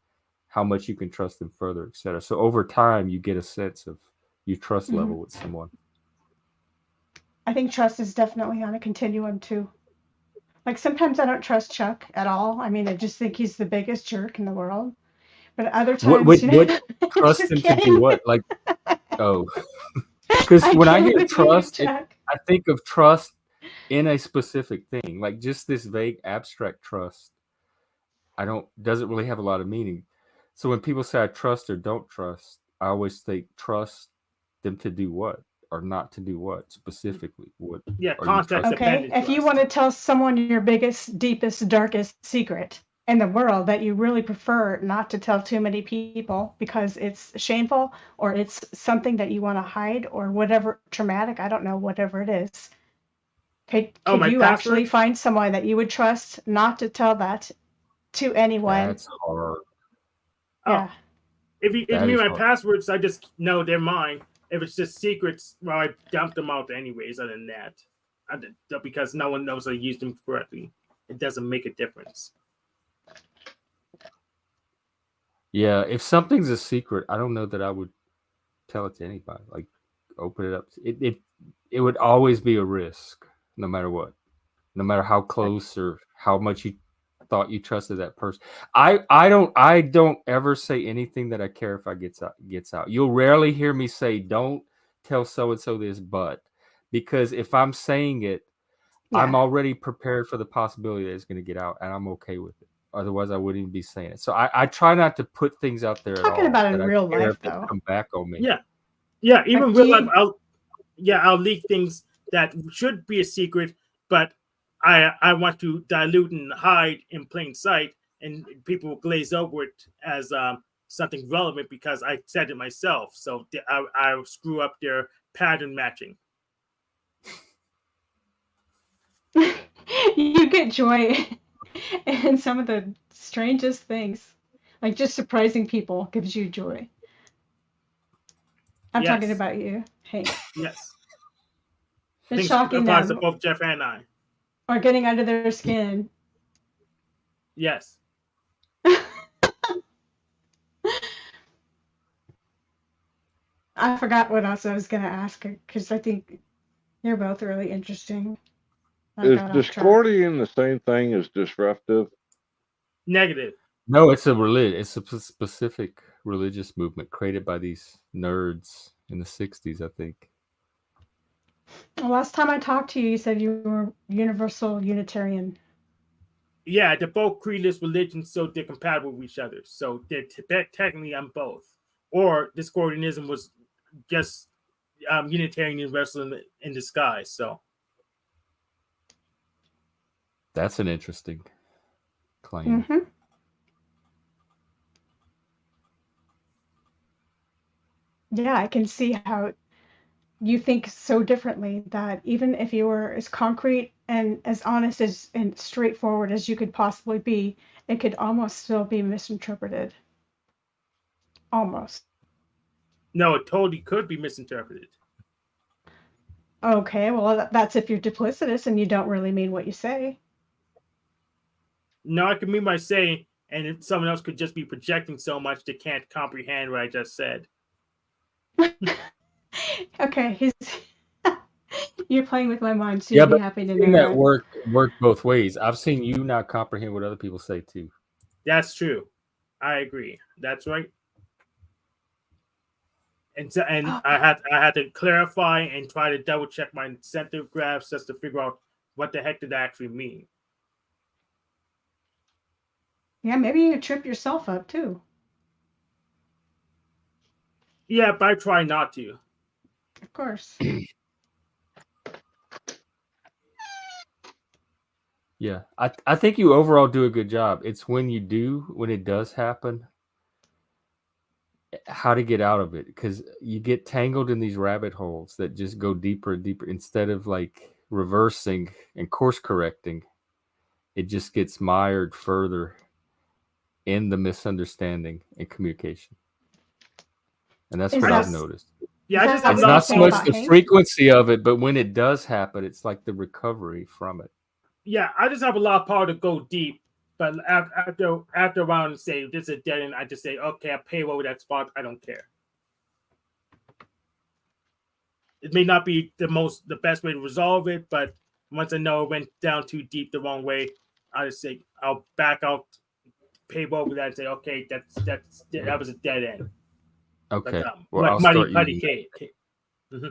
how much you can trust them further, etc. So over time, you get a sense of your trust level with someone. I think trust is definitely on a continuum too. Like sometimes I don't trust Chuck at all. I mean, I just think he's the biggest jerk in the world. But other times, what trust him to do what? Like, oh, because when I hear trust, I think of trust in a specific thing, like just this vague abstract trust. Doesn't really have a lot of meaning. So when people say I trust or don't trust, I always think trust them to do what or not to do what specifically. What? Yeah, context. Okay, if you want to tell someone your biggest, deepest, darkest secret in the world that you really prefer not to tell too many people because it's shameful or it's something that you want to hide or whatever traumatic, I don't know, whatever it is. Could you actually find someone that you would trust not to tell that to anyone? That's hard. Yeah. If you That need is my hard. passwords, I just know they're mine. If it's just secrets, well, I dump them out anyways. Other than that, because no one knows I used them correctly, it doesn't make a difference. Yeah, if something's a secret, I don't know that I would tell it to anybody. Like, open it up. It would always be a risk, no matter what, no matter how close or how much you thought you trusted that person. I don't ever say anything that I care if I gets out. You'll rarely hear me say, "Don't tell so and so this," but because if I'm saying it, I'm already prepared for the possibility that it's going to get out, and I'm okay with it. Otherwise, I wouldn't even be saying it. So I try not to put things out there Talking at all. about in that I real care life, if they though. come back on me. Yeah. Even Like, real life, I'll leak things that should be a secret, but I want to dilute and hide in plain sight, and people will glaze over it as something relevant because I said it myself. So I screw up their pattern matching. You get joy in some of the strangest things. Like just surprising people gives you joy. I'm talking about you, Hank. Yes. It's Things shocking applies to them. both Jeff and I. Or getting under their skin. Yes. I forgot what else I was going to ask because I think you're both really interesting. Is discordian the same thing as disruptive? Negative. No, it's It's a specific religious movement created by these nerds in the '60s, I think. The last time I talked to you, you said you were Universal Unitarian. Yeah, they're both creedless religions, so they're compatible with each other. So technically, I'm both. Or Discordianism was just Unitarian Universal in disguise. So That's an interesting claim. Mm-hmm. Yeah, I can see how you think so differently that even if you were as concrete and as honest as and straightforward as you could possibly be, it could almost still be misinterpreted. Almost. No, it totally could be misinterpreted. Okay, well, that's if you're duplicitous and you don't really mean what you say. No, I can mean by saying, and if someone else could just be projecting so much they can't comprehend what I just said. Okay, you're playing with my mind, so Yeah, you'll be but happy to I've seen know that that. work both ways. I've seen you not comprehend what other people say too. That's true. I agree. That's right. And so, I had to clarify and try to double check my incentive graphs just to figure out what the heck did that actually mean. Yeah, maybe you trip yourself up too. Yeah, but I try not to. Of course. Yeah, I think you overall do a good job. It's when it does happen, how to get out of it, because you get tangled in these rabbit holes that just go deeper and deeper instead of like reversing and course correcting. It just gets mired further in the misunderstanding and communication. And that's what I've noticed. Yeah, I just have it's not so much the frequency of it, but when it does happen, it's like the recovery from it. Yeah, I just have a lot of power to go deep, but after a round and say this is a dead end, I just say okay, I pay over that spot. I don't care. It may not be the best way to resolve it, but once I know it went down too deep the wrong way, I just say I'll back out, pay over that, and say okay, that was a dead end. Okay, like I'll Muddy start Putty using Cake. Mm-hmm.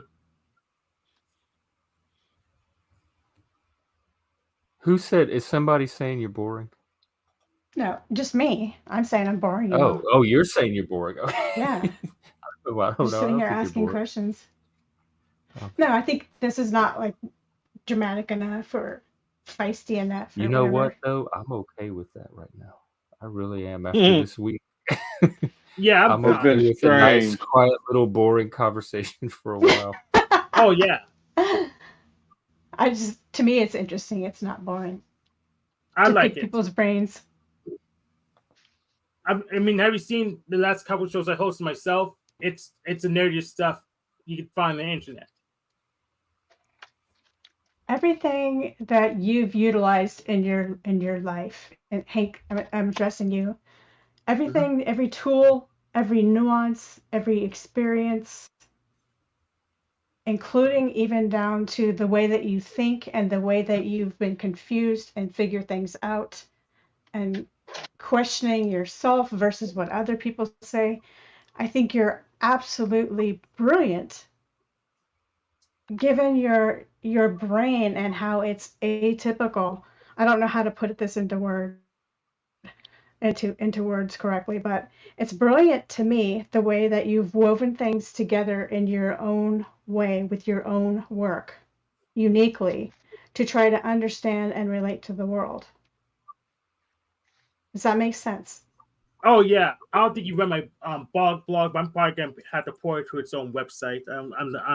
Who said? Is somebody saying you're boring? No, just me. I'm saying I'm boring you. Oh, you're saying you're boring. Yeah. Well, I don't Just know. sitting I here don't think asking you're boring. questions. Okay. No, I think this is not like dramatic enough or feisty enough. You or know whatever. what though? I'm okay with that right now. I really am after this week. Yeah, I'm okay with a nice, quiet, little boring conversation for a while. Oh yeah. To me, it's interesting. It's not boring. I to like pick it. people's brains. I mean, have you seen the last couple shows I hosted myself? It's the nerdiest stuff you can find on the internet. Everything that you've utilized in your life, and Hank, I'm addressing you. Everything, every tool, every nuance, every experience, including even down to the way that you think and the way that you've been confused and figure things out and questioning yourself versus what other people say. I think you're absolutely brilliant given your brain and how it's atypical. I don't know how to put this into words correctly, but it's brilliant to me the way that you've woven things together in your own way with your own work uniquely to try to understand and relate to the world. Does that make sense? Oh yeah, I don't think you read my blog, but I'm probably gonna have to pour it to its own website. I'm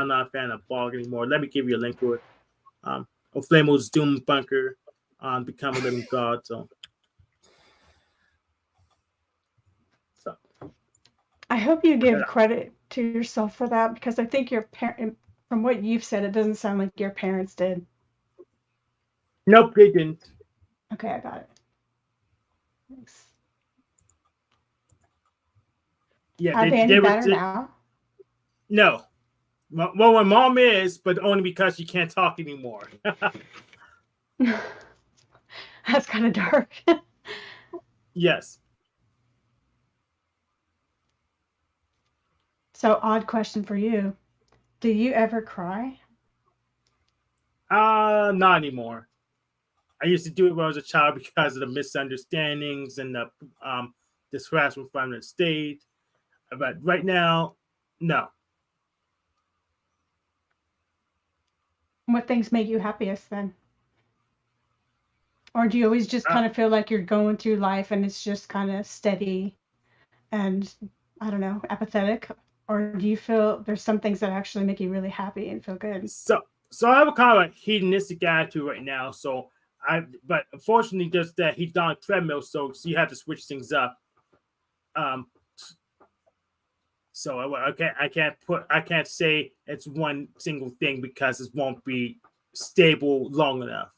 not a fan of blog anymore. Let me give you a link to it. Oflamo's Doom Bunker on Become a Living God. So I hope you give credit to yourself for that, because I think your parent, from what you've said, it doesn't sound like your parents did. Nope, they didn't. Okay, I got it. Thanks. Yeah, Are they any better now? No. Well, my mom is, but only because she can't talk anymore. That's kind of dark. Yes. So, odd question for you. Do you ever cry? Not anymore. I used to do it when I was a child because of the misunderstandings and the harassment from the state. But right now, no. What things make you happiest then? Or do you always just kind of feel like you're going through life and it's just kind of steady and, I don't know, apathetic? Or do you feel there's some things that actually make you really happy and feel good? So I have a kind of a hedonistic attitude right now. But unfortunately, just that he's on a treadmill, so you have to switch things up. So I can't say it's one single thing because it won't be stable long enough.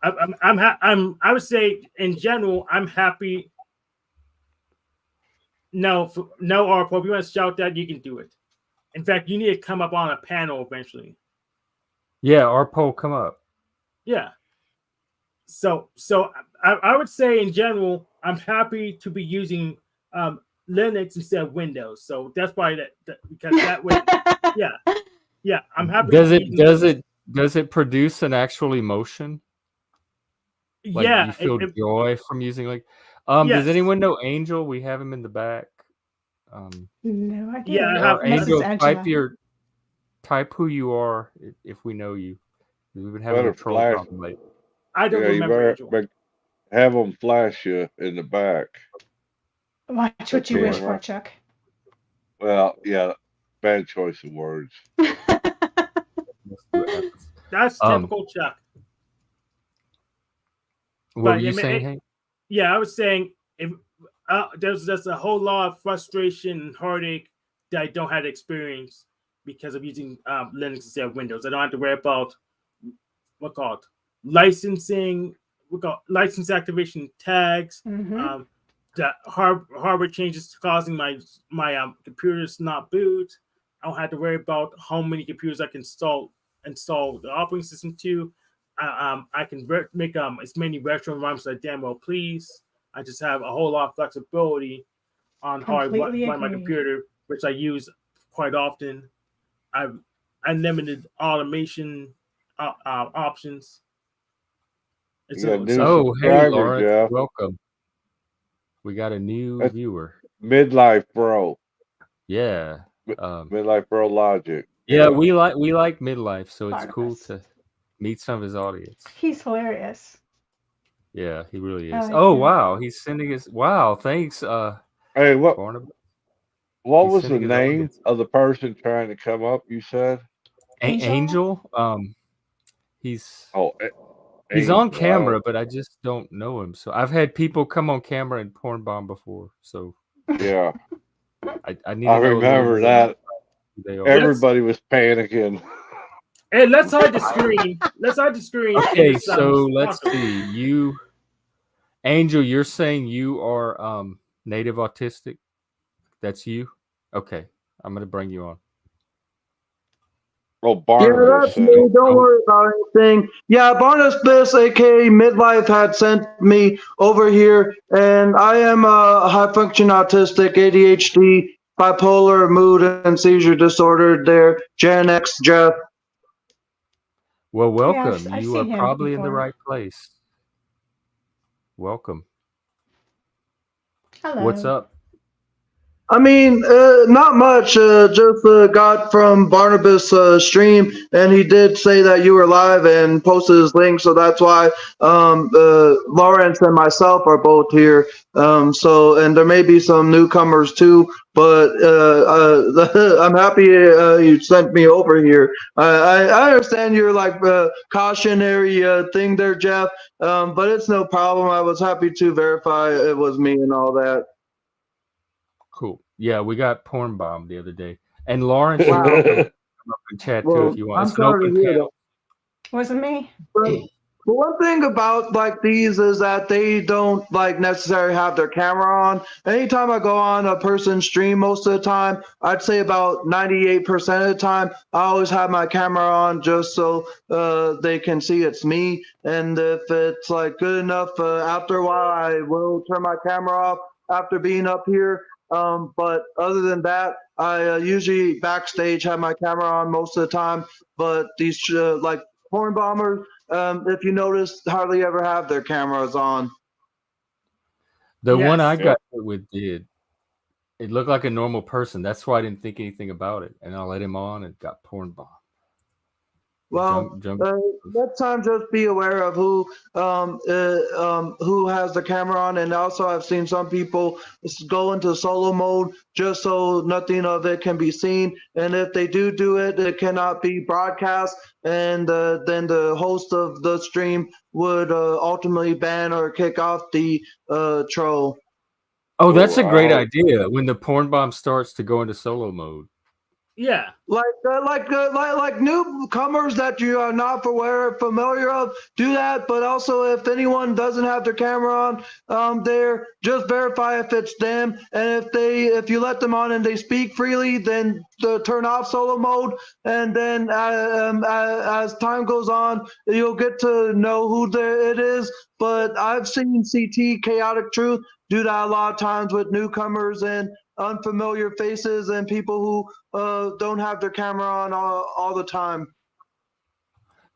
I would say in general I'm happy. No, Arpo, if you want to shout that, you can do it. In fact, you need to come up on a panel eventually. Yeah, Arpo, come up. Yeah. So I would say in general, I'm happy to be using Linux instead of Windows. So that's why because that way, yeah, I'm happy. Does it produce an actual emotion? Like, yeah, you feel joy from using yes. Does anyone know Angel? We have him in the back. No idea. Yeah, Angel, type who you are if we know you. We've been having a troll problem lately. I don't remember. Angel. Have them flash you in the back. Watch what you wish for, Chuck. Well, yeah, bad choice of words. That's typical Chuck. What were you saying, Hank? Yeah, I was saying if there's a whole lot of frustration and heartache that I don't have to experience because of using Linux instead of Windows. I don't have to worry about licensing, license activation tags, the hardware changes causing my computers not boot. I don't have to worry about how many computers I can install the operating system to. I can make as many retro ROMs as I damn well please. I just have a whole lot of flexibility on how I run my computer, which I use quite often. I've unlimited automation options. Hey Laura, Jeff. welcome. We got a new viewer. Midlife Bro. Yeah. Midlife Bro Logic. Yeah, we like midlife, so it's cool to meet some of his audience. He's hilarious. Yeah, he really is. Like wow, he's sending us. Wow, thanks. Hey, what was the name of the person trying to come up? You said Angel. He's He's on Angel, camera, but I just don't know him. So I've had people come on camera and porn bomb before. So yeah, I need I to know a little remember more about that. who they are. Everybody was panicking. Hey, let's hide the screen. Let's hide the screen. and Okay, just, so let's talk. see. You, Angel, you're saying you are native autistic? That's you? Okay, I'm gonna bring you on. Oh, Yeah, Barnabas that's said me. it. Don't worry about anything. Yeah, Barnabas, aka Midlife, had sent me over here, and I am a high function autistic, ADHD, bipolar, mood and seizure disorder. There, Gen X, Jeff. Well, Yeah, welcome. I've You are seen him probably in the before. right place. Welcome. Hello. What's up? I mean, not much. Just got from Barnabas' stream, and he did say that you were live and posted his link, so that's why Lawrence and myself are both here. And there may be some newcomers too, but I'm happy you sent me over here. I understand your like cautionary thing there, Jeff, but it's no problem. I was happy to verify it was me and all that. Cool. Yeah, we got porn bombed the other day. And Lawrence, you're welcome to come up and chat too if you want. I'm It's an sorry open to hear that. panel. Wasn't me. But one thing about like these is that they don't like necessarily have their camera on. Anytime I go on a person's stream, most of the time, I'd say about 98% of the time, I always have my camera on just so they can see it's me. And if it's like good enough, after a while, I will turn my camera off after being up here. But other than that, I usually backstage have my camera on most of the time. But these like porn bombers, if you notice, hardly ever have their cameras on. The one I Yes. got hit with did. It looked like a normal person. That's why I didn't think anything about it. And I let him on and got porn bombed. Well, next time just be aware of who has the camera on, and also I've seen some people go into solo mode just so nothing of it can be seen, and if they do it, it cannot be broadcast, and then the host of the stream would ultimately ban or kick off the troll. Oh, that's a great idea. When the porn bomb starts to go into solo mode. Yeah. Like newcomers that you are not familiar of, do that. But also, if anyone doesn't have their camera on, there, just verify if it's them. And if you let them on and they speak freely, then turn off solo mode. And then as time goes on, you'll get to know who it is. But I've seen CT Chaotic Truth do that a lot of times with newcomers and unfamiliar faces and people who don't have their camera on all the time.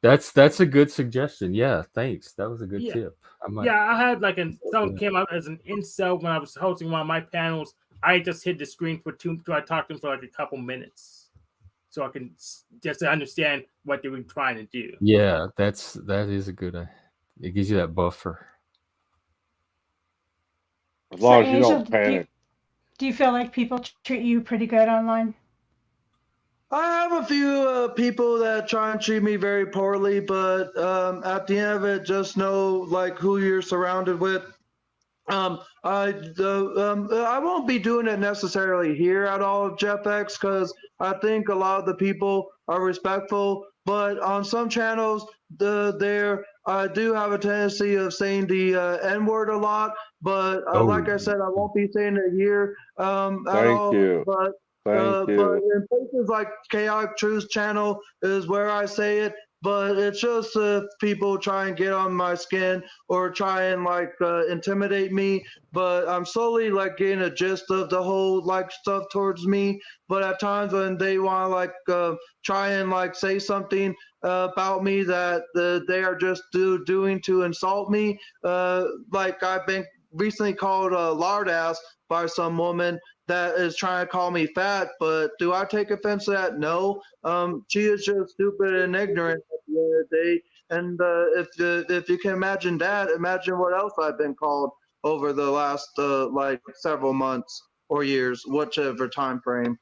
That's a good suggestion. Yeah, thanks. That was a good Yeah. tip. I had like someone came out as an incel when I was hosting one of my panels. I just hid the screen for I talked to them for like a couple minutes, so I can just understand what they were trying to do. Yeah, that is a good. It gives you that buffer. As long as you Angel, don't panic. Do you feel like people treat you pretty good online? I have a few people that try and treat me very poorly, but at the end of it, just know like who you're surrounded with. I won't be doing it necessarily here at all, Jeff X, because I think a lot of the people are respectful. But on some channels, I do have a tendency of saying the N-word a lot. But like I said, I won't be saying it here at all. You. But in places like Chaotic Truth's channel is where I say it. But it's just if people try and get on my skin or try and like intimidate me. But I'm slowly like getting a gist of the whole like stuff towards me. But at times when they want to like try and like say something about me that they are just doing to insult me, like I've been recently called a lard ass by some woman that is trying to call me fat, but do I take offense to that? No. She is just stupid and ignorant at the end of the day. And if you can imagine that, imagine what else I've been called over the last like several months or years, whichever time frame.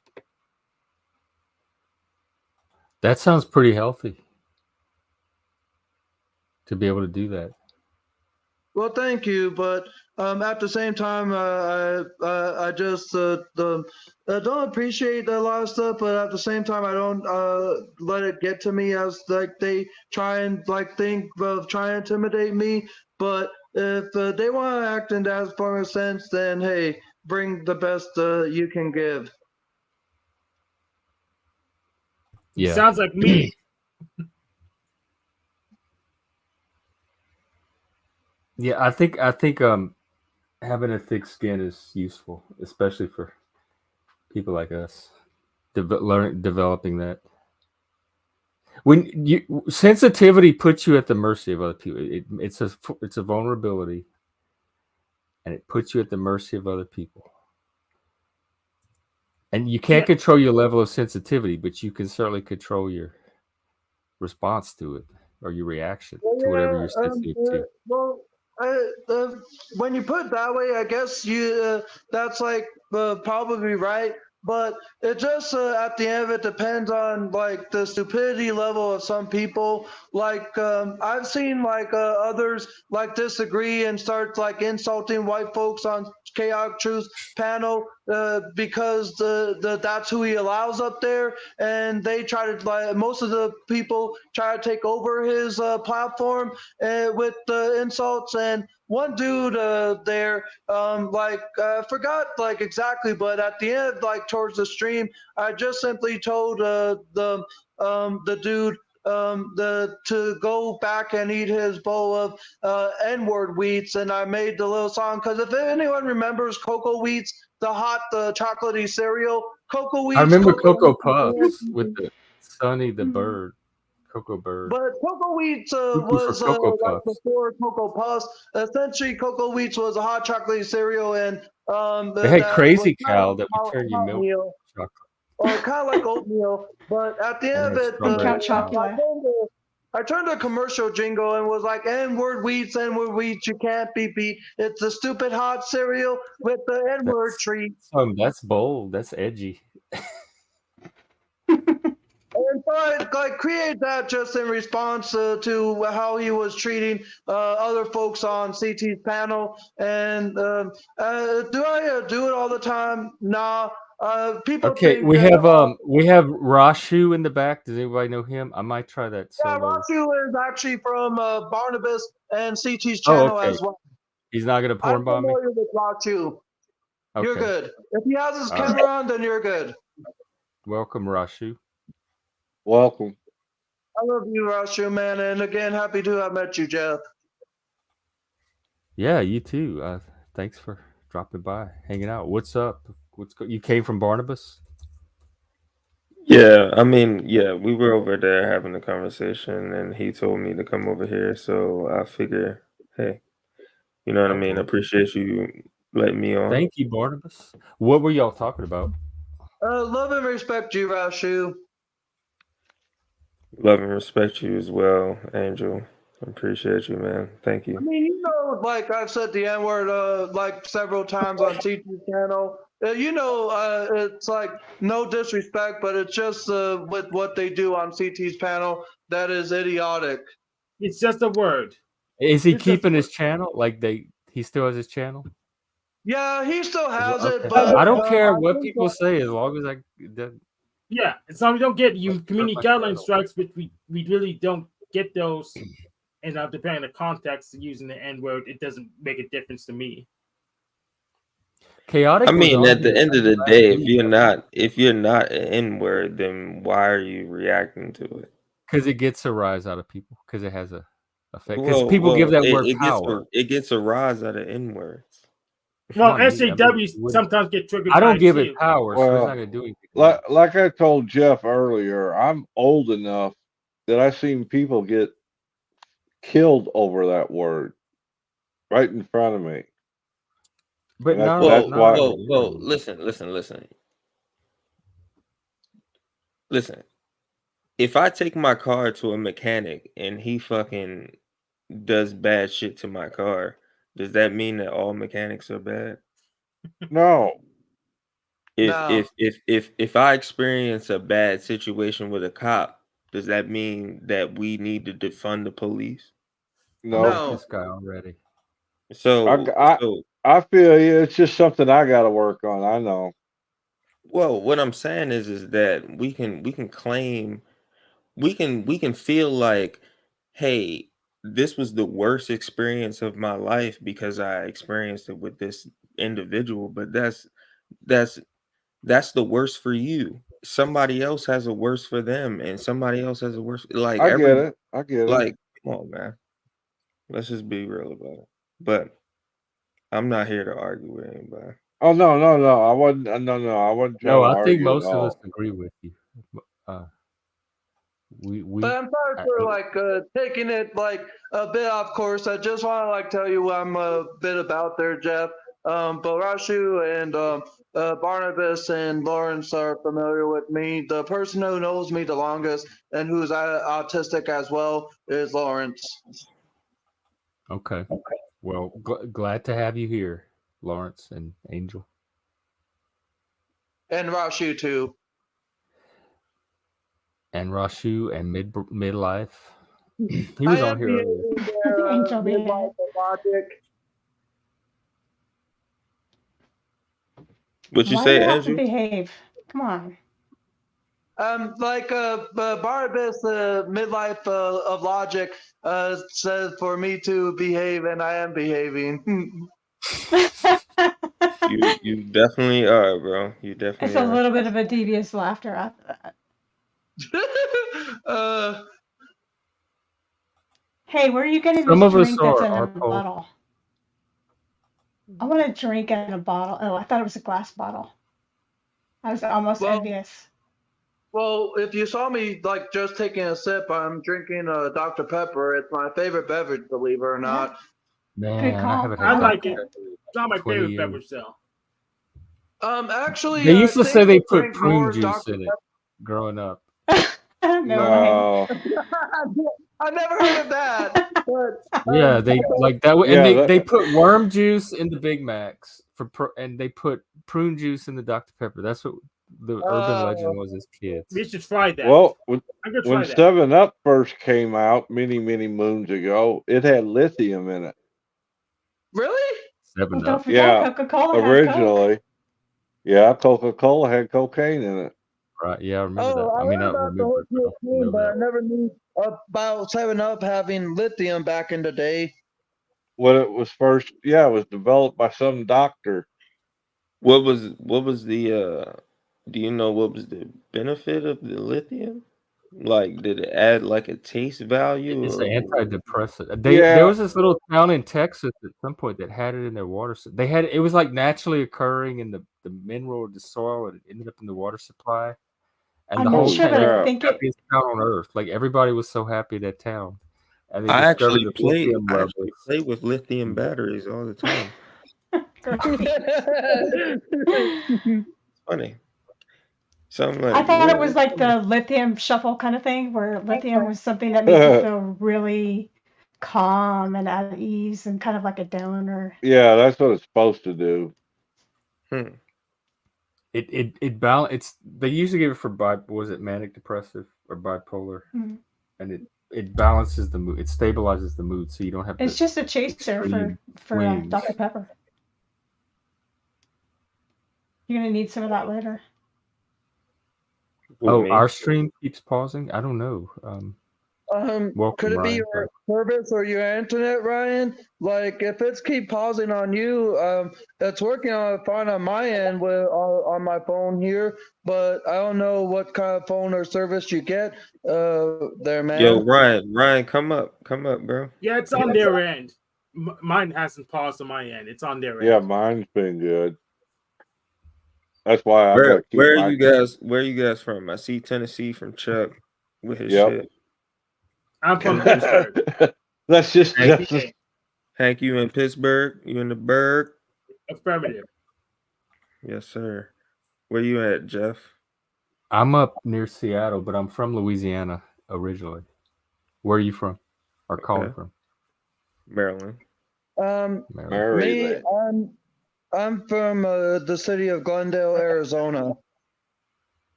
That sounds pretty healthy. to be able to do that. Well, thank you, but at the same time, I just don't appreciate a lot of stuff, but at the same time, I don't let it get to me as like they try and like think of trying to intimidate me. But if they want to act in that form of sense, then hey, bring the best you can give. He sounds like me. Yeah, I think having a thick skin is useful, especially for people like us. Developing that. When sensitivity puts you at the mercy of other people. It's a vulnerability, and it puts you at the mercy of other people. And you can't control your level of sensitivity, but you can certainly control your response to it or your reaction to whatever you're sensitive to. Well, when you put it that way, I guess that's like probably right. But it just at the end of it depends on like the stupidity level of some people. Like I've seen like others like disagree and start like insulting white folks on Chaotic Truth's panel because that's who he allows up there, and they try to like most of the people try to take over his platform with the insults. And one dude there, like I forgot like exactly, but at the end, like towards the stream, I just simply told the dude to go back and eat his bowl of N-word wheats, and I made the little song because if anyone remembers Cocoa Wheats, the chocolatey cereal, Cocoa Wheats. I remember Cocoa Wheats, Puffs with the Sonny the bird, Cocoa Bird. But Cocoa Wheats Cuckoo was for Cocoa like Puffs. before Cocoa Puffs. Essentially, Cocoa Wheats was a hot chocolate cereal, and They had that Crazy was Cow that would turn you milk oatmeal, chocolate. or kind of like oatmeal. But at the end of it, Count Chocula. I turned a commercial jingle and was like, N-word wheats, you can't be beat. It's a stupid hot cereal with the N-word treat. That's bold. That's edgy. And so I like created that just in response to how he was treating other folks on CT's panel. And do I do it all the time? Nah. People Okay, think we have RaShu in the back. Does anybody know him? I might try that yeah, solo. RaShu is actually from Barnabas and CT's Oh, channel okay. as well. He's not gonna porn I'm bomb me. familiar with RaShu. You're Okay. good. If he has his All camera right. on, then you're good. Welcome, RaShu. Welcome. I love you, RaShu, man. And again, happy to have met you, Jeff. Yeah, you too. Thanks for dropping by, hanging out. What's up? You came from Barnabas? Yeah, I mean, yeah, we were over there having a conversation, and he told me to come over here. So I figure, hey, you know what I mean? Appreciate you letting me on. Thank you, Barnabas. What were y'all talking about? Love and respect you, RaShu. Love and respect you as well, Angel. Appreciate you, man. Thank I you. mean, you know, like I've said the N-word like several times on CT's channel. It's like no disrespect, but it's just with what they do on CT's panel that is idiotic. It's just a word. Is he keeping his channel? Like he still has his channel? Yeah, he still has Okay. it, but I don't care I what think people say as long as Yeah, as long as we don't get community guideline strikes, but we really don't get those. And depending on the context of using the N-word, it doesn't make a difference to me. Chaotic. I mean, at the end of the day, if you're not an N-word, then why are you reacting to it? Because it gets a rise out of people. Because it has a effect. Because people give Well, that word power. It gets a rise out of N-words. Well, SJWs sometimes get triggered. I don't by give it it too. power, so it's Well, not gonna do anything. like I told Jeff earlier, I'm old enough that I've seen people get killed over that word right in front of me. But that's why. Well, listen. Listen. If I take my car to a mechanic and he fucking does bad shit to my car, does that mean that all mechanics are bad? No. If I experience a bad situation with a cop, does that mean that we need to defund the police? No. This guy already. So, I feel you. It's just something I got to work on. I know. well, what I'm saying is that we can claim, we can feel like, hey, this was the worst experience of my life because I experienced it with this individual, but that's the worst for you. Somebody else has a worse for them, and somebody else has a worse. Like I get it. I get it. like, come on, man. Let's just be real about it. But I'm not here to argue with anybody. Oh no, no, no! I wasn't. No, I wasn't trying No, to I think argue at most of us all. agree with you. We But I'm sorry for taking it like a bit off course. I just want to tell you what I'm a bit about there, Jeff. But RaShu and Barnabas and Lawrence are familiar with me. The person who knows me the longest and who's autistic as well is Lawrence. Okay. Well, glad to have you here, Lawrence and Angel. And RaShu too. And RaShu and midlife. He was on here earlier. Angel midlife logic. What you Why say, do you have to Andrew? behave? Come on. Barnabas, midlife of logic, says for me to behave, and I am behaving. You definitely are, bro. You It's definitely a are. little bit of a devious laughter after that. Hey, where are you getting Some this of us drink that's in are a bottle? I want a drink in a bottle. Oh, I thought it was a glass bottle. I was almost envious. Well, if you saw me just taking a sip, I'm drinking a Dr. Pepper. It's my favorite beverage, believe it or not. Man, I haven't had I like Dr. it. Pepper It's not my 20 favorite years. beverage though. Actually, They used to I say think they I put drink prune more juice Dr. in it Pepper. growing up. No. I've never heard of that. But, Yeah, they like that, and Yeah, they put worm juice in the Big Macs and they put prune juice in the Dr. Pepper. That's what the urban legend was as kids. We should try that. Well, I'm gonna when try that. 7-Up first came out many moons ago, it had lithium in it. Really? Well, don't forget, Yeah, Coca-Cola had Coke. originally. Yeah, Coca-Cola had cocaine in it. Right? Yeah, I remember Oh, that. I I mean, heard I about the remember. whole I know thing, but I that. never knew about 7-Up having lithium back in the day. When it was first, it was developed by some doctor. What was the do you know what was the benefit of the lithium? Like, did it add like a taste value It's or an antidepressant. There Yeah, was this little town in Texas at some point that had it in their water. They had it was like naturally occurring in the mineral of the soil, and it ended up in the water supply. And the I'm not whole holy sure, town, but I crap. think it. happiest town on earth. Like everybody was so happy that town, and they I discovered actually the play lithium I levels. actually play with lithium batteries all the time. Great. Funny. So I'm I like, thought it where? was like the lithium shuffle kind of thing, where lithium was something that makes you feel really calm and at ease and kind of like a downer. Yeah, that's what it's supposed to do. It it's they usually give it for was it manic depressive or bipolar, Mhm. and it balances the mood. It stabilizes the mood, so you don't have It's the just a chaser extreme for swings. Dr. Pepper. You're gonna need some of that later. With Oh, me? our stream keeps pausing. I don't know. Welcome, Could it be Ryan. your service or your internet, Ryan? Like, if it's keep pausing on you, it's working fine on my end on my phone here, but I don't know what kind of phone or service you get there, man. Yo, Ryan, come up, bro. Yeah, it's on their end. Mine hasn't paused on my end. It's on their Yeah, end. mine's been good. That's why I got Where to keep are my. you guys? Where are you guys from? I see Tennessee from Chuck with his Yep. shit. I'm from Pittsburgh. That's just Hank, you in Pittsburgh? You in the Burgh? Affirmative. Yes, sir. Where you at, Jeff? I'm up near Seattle, but I'm from Louisiana originally. Where are you from? Or calling from? Maryland. Me, I'm from the city of Glendale, Arizona.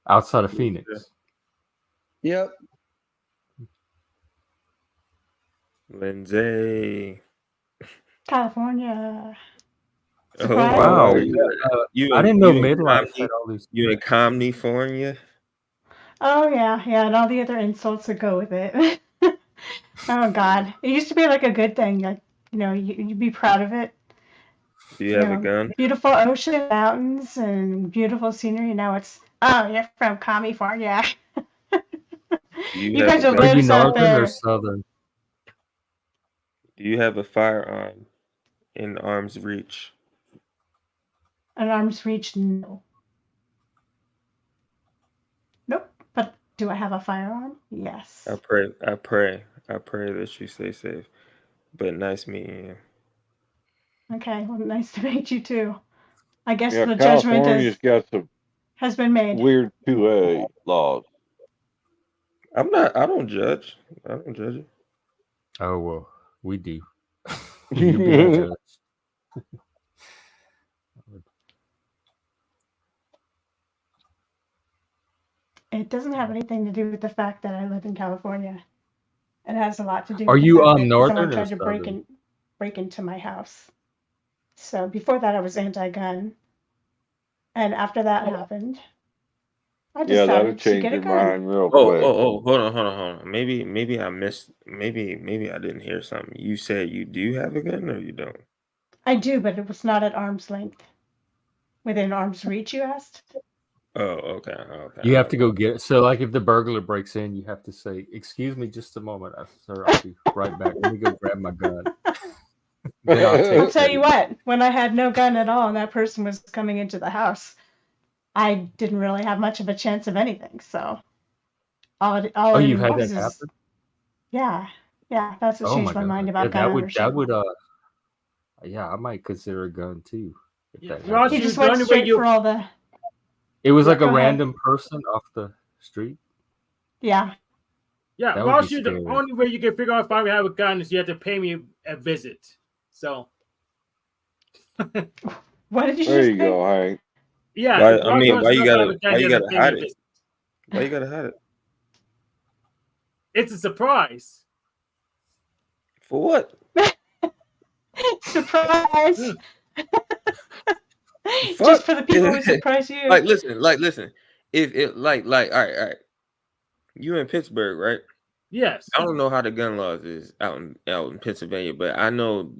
Outside of Phoenix. Yep. Lindsay. California. Oh, Surprise. Wow. you I in didn't know midlife had all these. You in Comnifornia? Oh yeah, yeah, and all the other insults that go with it. Oh God, it used to be like a good thing. Like you'd be proud of it. Do you have a gun? Beautiful ocean, mountains, and beautiful scenery. Now it's you're from California. Do you You have guys a are gun? Are you lives out northern or there. southern? Do you have a firearm in arm's reach? An arm's reach, no. Nope. But do I have a firearm? Yes. I pray that you stay safe. But nice meeting you. Okay. Well, nice to meet you too. I guess Yeah, the judgment California's got some has been made. weird 2A laws. I don't judge. I don't judge it. Oh well, we do. You're being judged. It doesn't have anything to do with the fact that I live in California. It has a lot to do Are with the you fact that someone northern or tried to southern? break into my house. So before that, I was anti-gun, and after that happened, I Yeah, that'll decided to change get a your gun. mind real Oh, quick. hold on. Maybe I missed. Maybe I didn't hear something. You said you do have a gun or you don't? I do, but it was not at arm's length. Within arm's reach, you asked? Oh, okay. You have to go get it. So, like, if the burglar breaks in, you have to say, "Excuse me, just a moment, sir. I'll be right back. Let me go grab my gun." Then I'll take I'll tell care you of it. what, when I had no gun at all and that person was coming into the house, I didn't really have much of a chance of anything. So all it Oh, you've had was that is, happen? yeah, that's what Oh my changed my god. mind Yeah, about gun that ownership. would yeah, I might consider a gun too. If that He happens. just went straight for all the, It was like a Go ahead. random person off the street. yeah. Yeah, That would be RaShu, the scary. only way you can figure out if I have a gun is you have to pay me a visit. So. What did you There just you say? go, Hank. Yeah, Why, if I mean, RaShu why you doesn't have gotta a gun, you have to pay me hide a it? visit. Why you gotta hide it? It's a surprise. For what? Surprise! Fuck. Just for the people who surprise you. Like listen. If it like all right. You in Pittsburgh, right? Yes. I don't know how the gun laws is out in Pennsylvania, but I know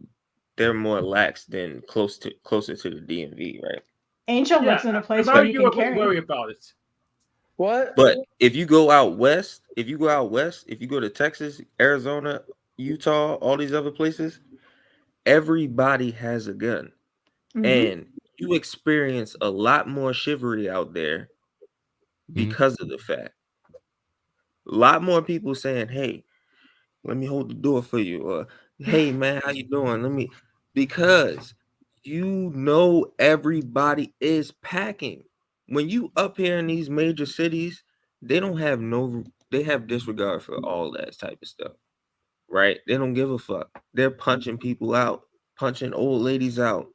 they're more lax than closer to the DMV, right? Angel Yeah, lives in a place if I where were you you, can I wouldn't carry. worry about it. What? But if you go out west, if you go to Texas, Arizona, Utah, all these other places, everybody has a gun. And you experience a lot more chivalry out there because of the fact. A lot more people saying, "Hey, let me hold the door for you," or "Hey, man, how you doing? Because you know everybody is packing. When you up here in these major cities, they have disregard for all that type of stuff, right? They don't give a fuck. They're punching people out, punching old ladies out,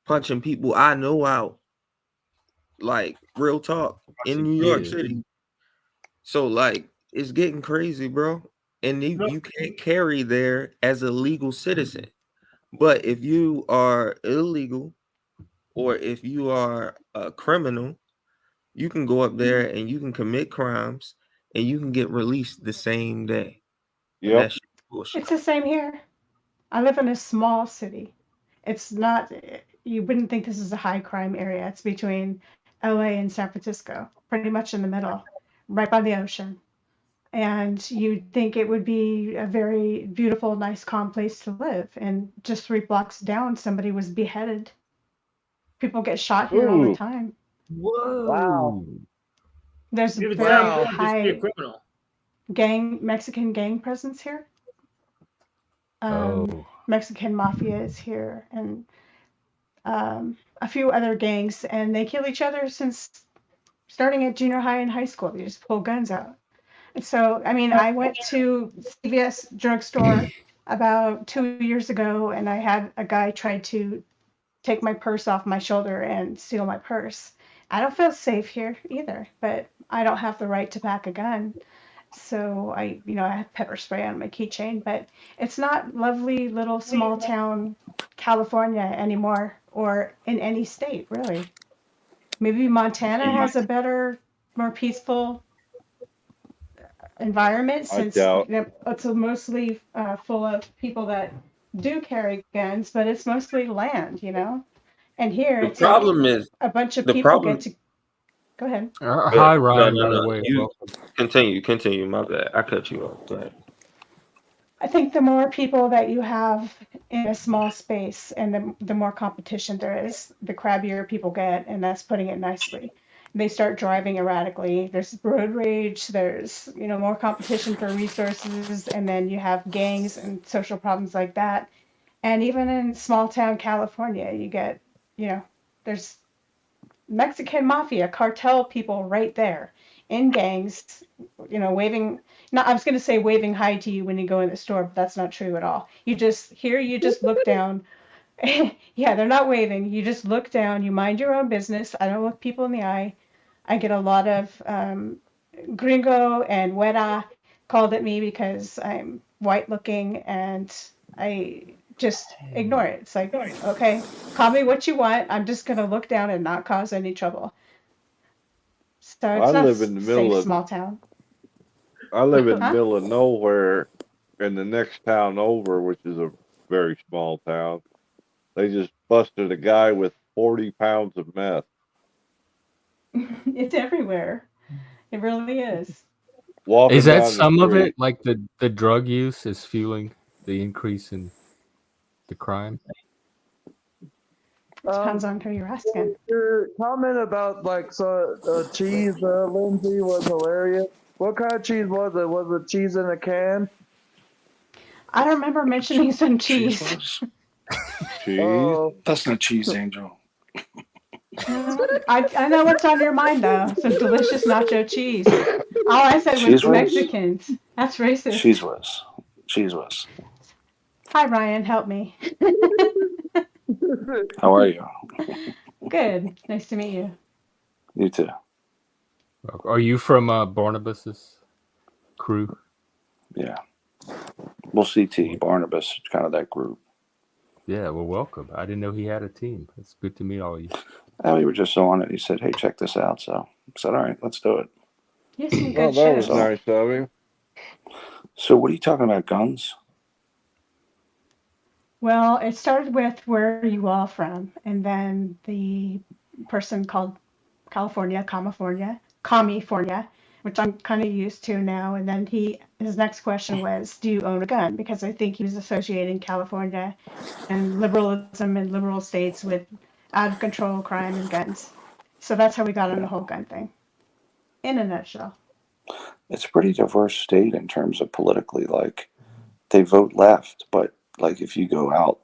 punching people I know out. Like real talk in New York City. So like it's getting crazy, bro. And you can't carry there as a legal citizen. But if you are illegal or if you are a criminal, you can go up there and you can commit crimes and you can get released the same day. And that's bullshit. It's the same here. I live in a small city. It's not, you wouldn't think this is a high crime area. It's between LA and San Francisco, pretty much in the middle, right by the ocean. And you'd think it would be a very beautiful, nice, calm place to live. And just 3 blocks down, somebody was beheaded. People get shot here all the time. Whoa. Wow. There's a If it's very that important, just be a high criminal. Mexican gang presence here. Mexican mafia is here, and a few other gangs, and they kill each other since starting at junior high and high school. They just pull guns out. And so, I mean, I went to CVS drugstore about 2 years ago, and I had a guy try to take my purse off my shoulder and steal my purse. I don't feel safe here either, but I don't have the right to pack a gun. So I have pepper spray on my keychain, but it's not lovely little small town California anymore, or in any state really. Maybe Montana has a better, more peaceful environment I since doubt. it's mostly full of people that do carry guns, but it's mostly land, And here The it's like problem is a bunch of the people problem. get to go ahead. Hi, Ryan, by No. the way. You Welcome. continue. My bad. I cut you off. Go ahead. I think the more people that you have in a small space and the more competition there is, the crabbier people get, and that's putting it nicely. They start driving erratically. There's road rage, there's, more competition for resources, and then you have gangs and social problems like that. And even in small town California, you get, there's Mexican mafia cartel people right there in gangs, waving. Not, I was going to say waving hi to you when you go in the store, but that's not true at all. You just look down. Yeah, they're not waving. You just look down. You mind your own business. I don't look people in the eye. I get a lot of gringo and güera called at me because I'm white looking, and I just ignore it. It's like, okay, call me what you want. I'm just going to look down and not cause any trouble. So I it's not live in the safe middle of small town. I live in the Huh? middle of nowhere, in the next town over, which is a very small town. They just busted a guy with 40 pounds of meth. It's everywhere. It really is. Walking Is that down the some of street. it? Like the drug use is fueling the increase in the crime? Depends on who you're asking. Your comment about cheese, Lindsay, was hilarious. What kind of cheese was it? Was it cheese in a can? I don't remember mentioning some cheese. Cheese? That's not cheese, Angel. I know what's on your mind though. Some delicious nacho cheese. All I said was Cheese whiz? Mexicans. That's racist. Cheese whiz. Cheese whiz. Hi Ryan, help me. How are you? Good. Nice to meet you. You too. Are you from Barnabas's crew? Yeah. Well, CT, Barnabas, kind of that group. Yeah, well, welcome. I didn't know he had a team. It's good to meet all of you. And we were just on it. He said, hey, check this out. So I said, all right, let's do it. You have some Well, good that was shows. nice of him. So what are you talking about, guns? Well, it started with where are you all from? And then the person called California, California, which I'm kind of used to now. And then his next question was, do you own a gun? Because I think he was associating California and liberalism in liberal states with out of control crime and guns. So that's how we got on the whole gun thing. In a nutshell. It's a pretty diverse state in terms of politically. Like, they vote left, but like if you go out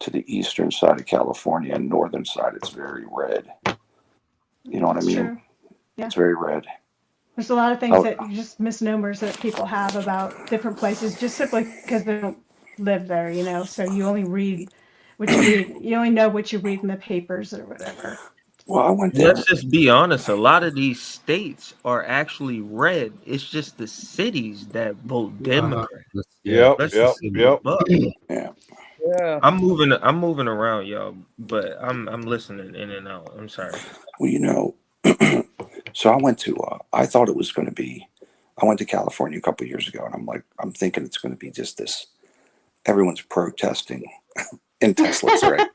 to the eastern side of California and northern side, it's very red. You know what I mean? True. Yeah. It's very red. There's a lot of things that just misnomers that people have about different places just simply because they don't live there, So you only read what you read. You only know what you read in the papers or whatever. Well, I went there. Let's just be honest. A lot of these states are actually red. It's just the cities that vote Democrat. Yep. Yeah. Yeah. I'm moving around, y'all, but I'm listening in and out. I'm sorry. Well, so I went to. I thought it was going to be. I went to California a couple of years ago, and I'm thinking it's going to be just this. Everyone's protesting in Teslas, right?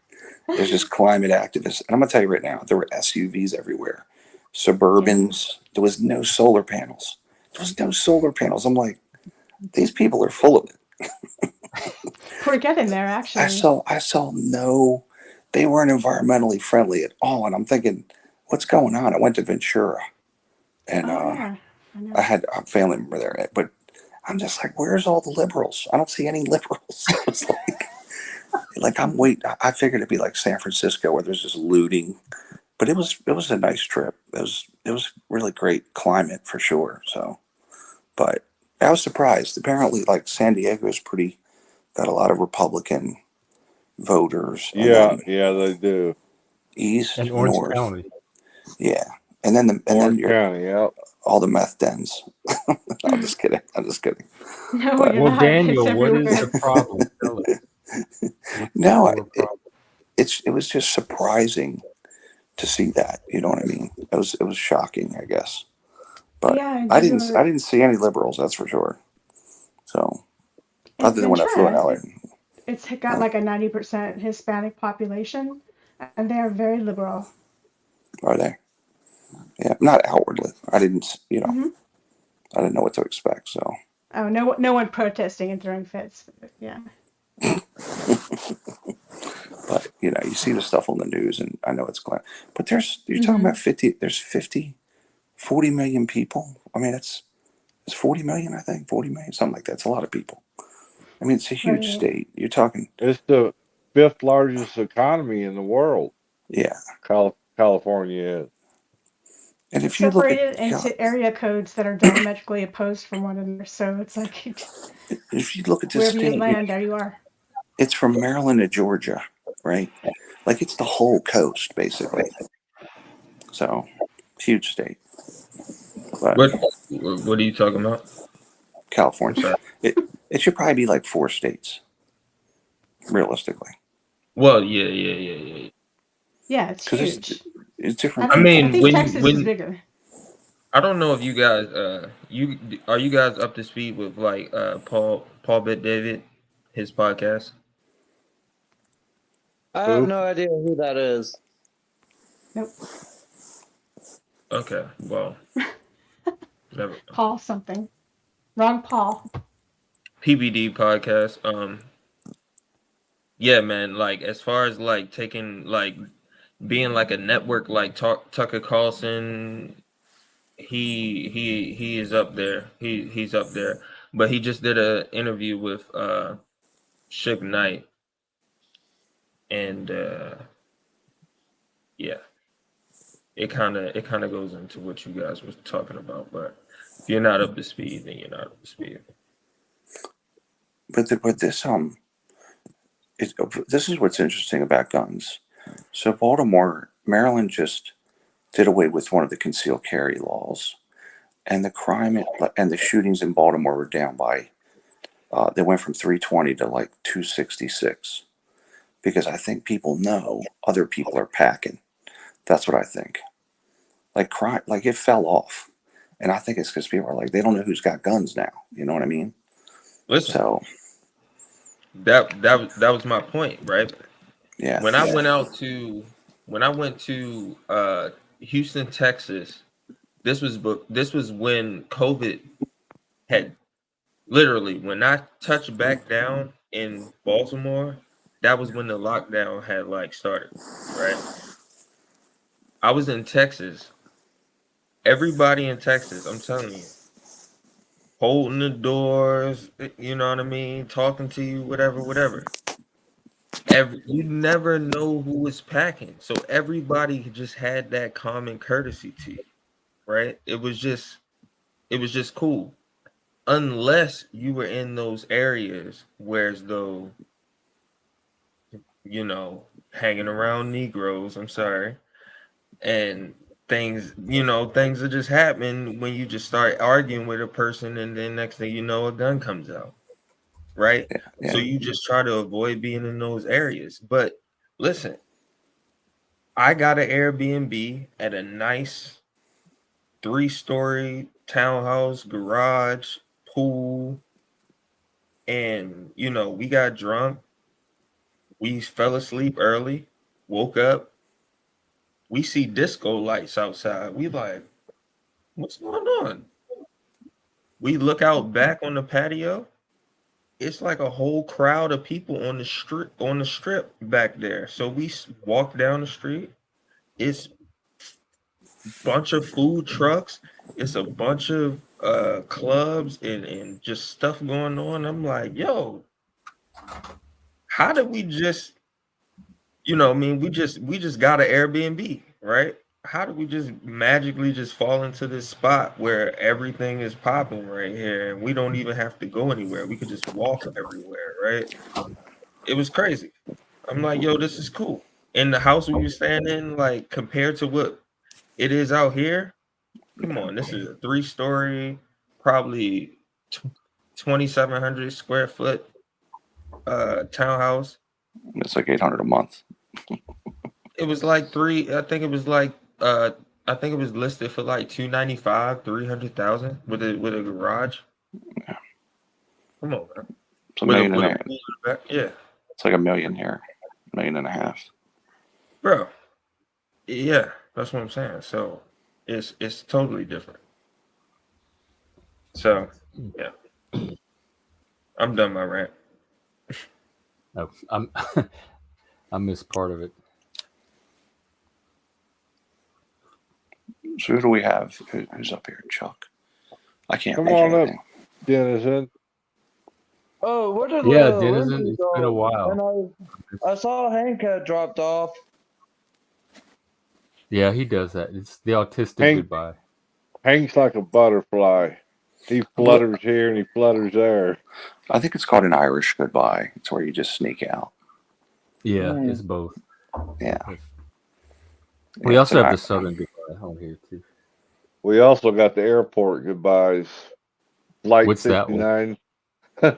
There's just climate activists, and I'm gonna tell you right now, there were SUVs everywhere, Suburbans. There was no solar panels. I'm like, these people are full of it. We're getting there, actually. I saw no. They weren't environmentally friendly at all, and I'm thinking, what's going on? I went to Ventura, and I had a family member there, but I'm just like, where's all the liberals? I don't see any liberals. It's like I figured it'd be like San Francisco where there's just looting, but it was a nice trip. It was really great climate for sure. So, but I was surprised. Apparently, like San Diego is got a lot of Republican voters. Yeah, they do. East, and Orange north. County. Yeah, And then Orange County, yep. all the meth dens. I'm just kidding. No, But, you're Well, not. Daniel, It's what is everywhere. the problem? Tell us. no, it was just surprising to see that. You know what I mean? It was shocking, I guess. But Yeah, I didn't see any liberals. That's for sure. So in other than when I flew in LA, it's got like a 90% Hispanic population, and they are very liberal. are they? Yeah, not outwardly. I didn't. Mm-hmm. I didn't know what to expect. So. Oh, no one protesting and throwing fits. Yeah. But you see the stuff on the news, and I know it's going. But you're talking Mm-hmm. about 50. There's 40 million people. I mean, it's 40 million. I think 40 million, something like that. It's a lot of people. I mean, it's a huge Right. state. You're talking. It's the 5th largest economy in the world. Yeah. California is. And if you look at Separated into area codes that are diametrically opposed from one another, so it's like if you look at this wherever you state, land, there you are. it's from Maryland to Georgia, right? Like it's the whole coast, basically. So, huge state. But What are you talking about? California. It should probably be like 4 states, realistically. Well, yeah. Yeah, it's huge. It's different. I mean, I think Texas is bigger. I don't know if you guys are you guys up to speed with like Paul Bet David, his podcast? I have no idea who that is. Nope. Okay, well, never. Paul something. Wrong Paul. PBD podcast. Yeah, man. Like as far as like taking like being like a network like Tucker Carlson, he is up there. He's up there. But he just did an interview with Suge Knight, and yeah, it kind of goes into what you guys were talking about. But if you're not up to speed, then you're not up to speed. But this this is what's interesting about guns. So Maryland just did away with one of the concealed carry laws, and the crime and the shootings in Baltimore were down by. They went from 320 to like 266, because I think people know other people are packing. That's what I think. Like crime, like it fell off, and I think it's because people are like they don't know who's got guns now. You know what I mean? Listen. So that was my point, right? Yeah. When I went to Houston, Texas, this was when COVID had literally when I touched back down in Baltimore, that was when the lockdown had like started, right? I was in Texas. Everybody in Texas, I'm telling you, holding the doors, you know what I mean, talking to you, whatever. You never know who is packing, so everybody just had that common courtesy to you, right? It was just cool, unless you were in those areas where as though, hanging around Negroes. I'm sorry, and things are just happening when you just start arguing with a person, and then next thing you know, a gun comes out, right? Yeah. So you just try to avoid being in those areas. But listen, I got an Airbnb at a nice 3-story townhouse, garage, pool, and we got drunk. We fell asleep early, woke up. We see disco lights outside. We like, what's going on? We look out back on the patio. It's like a whole crowd of people on the strip back there. So we walk down the street. It's a bunch of food trucks. It's a bunch of clubs and just stuff going on. I'm like, yo, how did we just, we just got an Airbnb, right? How did we just magically just fall into this spot where everything is popping right here and we don't even have to go anywhere? We could just walk everywhere, right? It was crazy. I'm like, yo, this is cool. And the house we were staying in, like, compared to what it is out here. Come on, this is a 3-story, probably 2,700 square foot townhouse. It's like $800 a month. It was like I think it was like I think it was listed for like 295, 300,000 with a garage. Yeah. Come on, man. It's a million and a half. Yeah. It's like $1 million here, $1.5 million. Bro. Yeah, that's what I'm saying. So it's totally different. So yeah. I'm done my rant. Oh, I missed part of it. So who do we have? Who's up here? Chuck. I can't Come make on anything. up, Denizen. Oh, where did Denizen, Lindsay it's go? been a while. And I saw Hank had dropped off. Yeah, he does that. It's the autistic Hank, goodbye. Hank's like a butterfly. He flutters here and he flutters there. I think it's called an Irish goodbye. It's where you just sneak out. Yeah, it's both. Yeah. We also have the Southern goodbye on here too. We also got the airport goodbyes. Flight What's that one? 69.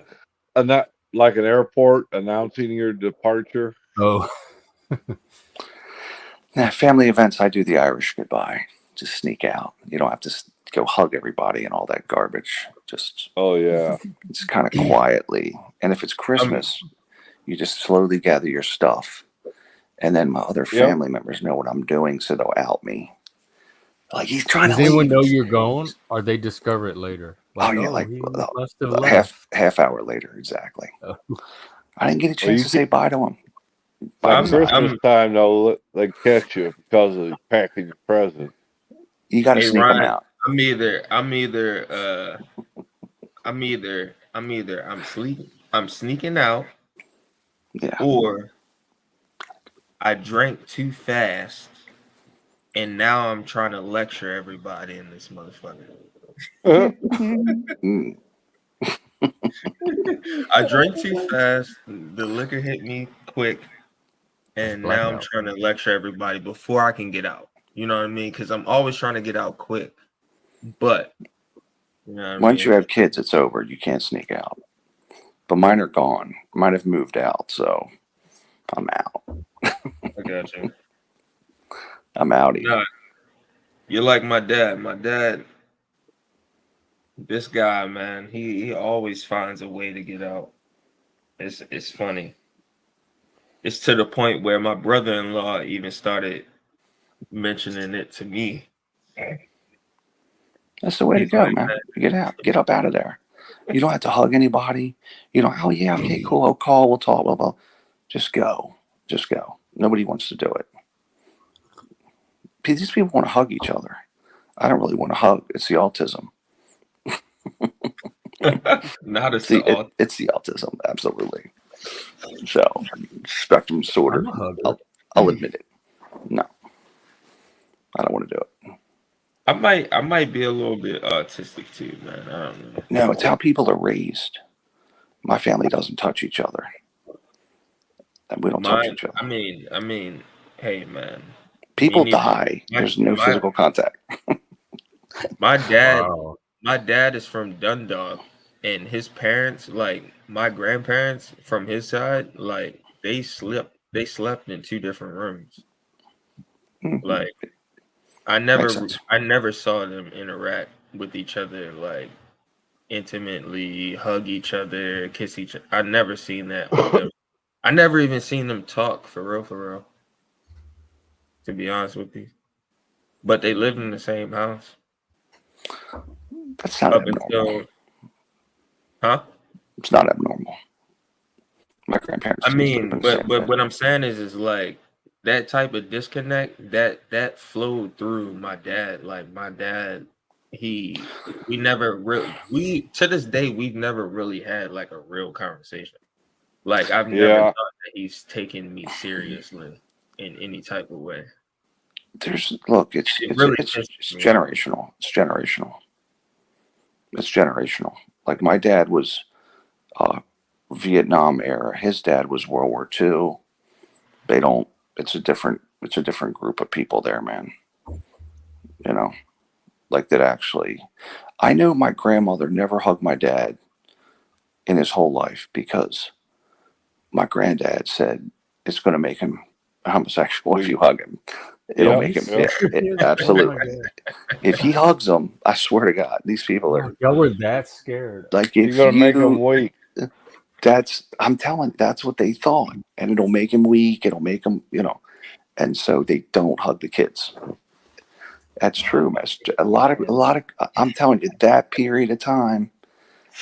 Not like an airport announcing your departure. Oh. Yeah, family events, I do the Irish goodbye. Just sneak out. You don't have to go hug everybody and all that garbage. Just just kind of quietly. And if it's Christmas, you just slowly gather your stuff. And then my other family members know what I'm doing, so they'll out me. Like, he's trying Does to anyone leave. know you're gone, or they discover it later? He must have left. half hour later, exactly. Oh. I didn't get a chance to say bye to him. By Christmas time, though, they catch you because of packing your present. You got to sneak them out. I'm sneaking out, or I drank too fast, and now I'm trying to lecture everybody in this motherfucker. I drank too fast. The liquor hit me quick, and now I'm trying to lecture everybody before I can get out. You know what I mean? Because I'm always trying to get out quick. But you know once you have kids, it's over. You can't sneak out. But mine are gone. Mine have moved out, so I'm out. I got you. I'm outie. No, you're like my dad. My dad, this guy, man, he always finds a way to get out. It's funny. It's to the point where my brother-in-law even started mentioning it to me. That's the way to go, man. Get out. Get up out of there. You don't have to hug anybody. You don't, oh, yeah, okay, cool. I'll call. We'll talk. Blah, blah. Just go. Just go. Nobody wants to do it. These people want to hug each other. I don't really want to hug. It's the autism. Not it's the autism. Absolutely. So, spectrum disorder. I'll admit it. No. I don't want to do it. I might be a little bit autistic too, man. I don't know. No, it's how people are raised. My family doesn't touch each other. And we don't touch each other. I mean, hey, man. People die. There's no physical contact. My dad is from Dundalk, and his parents, like my grandparents from his side, like they slept in 2 different rooms. Mm-hmm. Like I never saw them interact with each other like intimately, hug each other, kiss each other. I never seen that with them. I never even seen them talk for real. To be honest with you. But they lived in the same house. That's not abnormal. Huh? It's not abnormal. My grandparents. I mean, but what I'm saying is like that type of disconnect that flowed through my dad. Like my dad, to this day we've never really had like a real conversation. Like I've never thought that he's taken me seriously in any type of way. It's generational. It's generational. Like my dad was Vietnam era. His dad was World War II. It's a different group of people there, man. you know, like that actually. I know my grandmother never hugged my dad in his whole life because my granddad said it's going to make him homosexual if you hug him. It'll make him, absolutely. If he hugs them, I swear to God, these people are. Y'all were that scared. Like if You're gonna make them weak. I'm telling, that's what they thought, and it'll make him weak. It'll make him, and so they don't hug the kids. That's true, man. A lot of. I'm telling you, that period of time.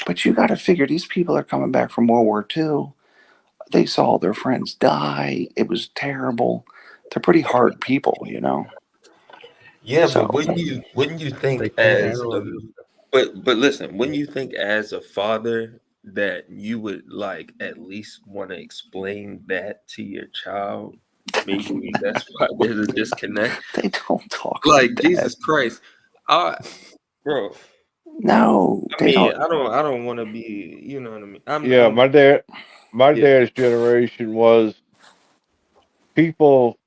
But you got to figure these people are coming back from World War II. They saw their friends die. It was terrible. They're pretty hard people, Yeah, So- but wouldn't you think They can't as handle a, it. but listen, wouldn't you think as a father that you would like at least want to explain that to your child? Maybe that's why there's a disconnect. They don't talk Like that. Jesus Christ, bro. No, I they mean, don't. I don't want to be, you know what I mean. My dad's generation was people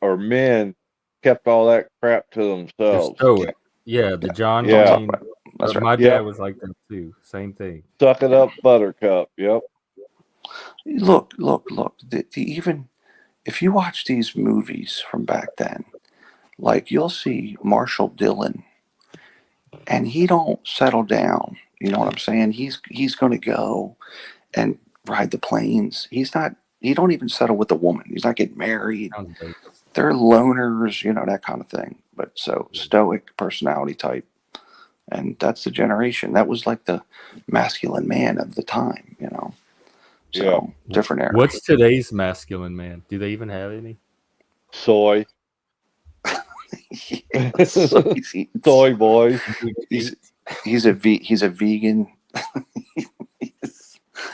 or men kept all that crap to themselves. Yeah, the John Yeah. Wayne. That's right. My Yep. dad was like that too. Same thing. Suck it up, buttercup. Yep. Look. Even if you watch these movies from back then, like you'll see Marshall Dillon, and he don't settle down. You know what I'm saying? He's going to go and ride the planes. He don't even settle with a woman. He's not getting married. They're loners, that kind of thing. But so stoic personality type. And that's the generation. That was like the masculine man of the time, So different era. What's today's masculine man? Do they even have any? Soy. Soy boy. He's a vegan.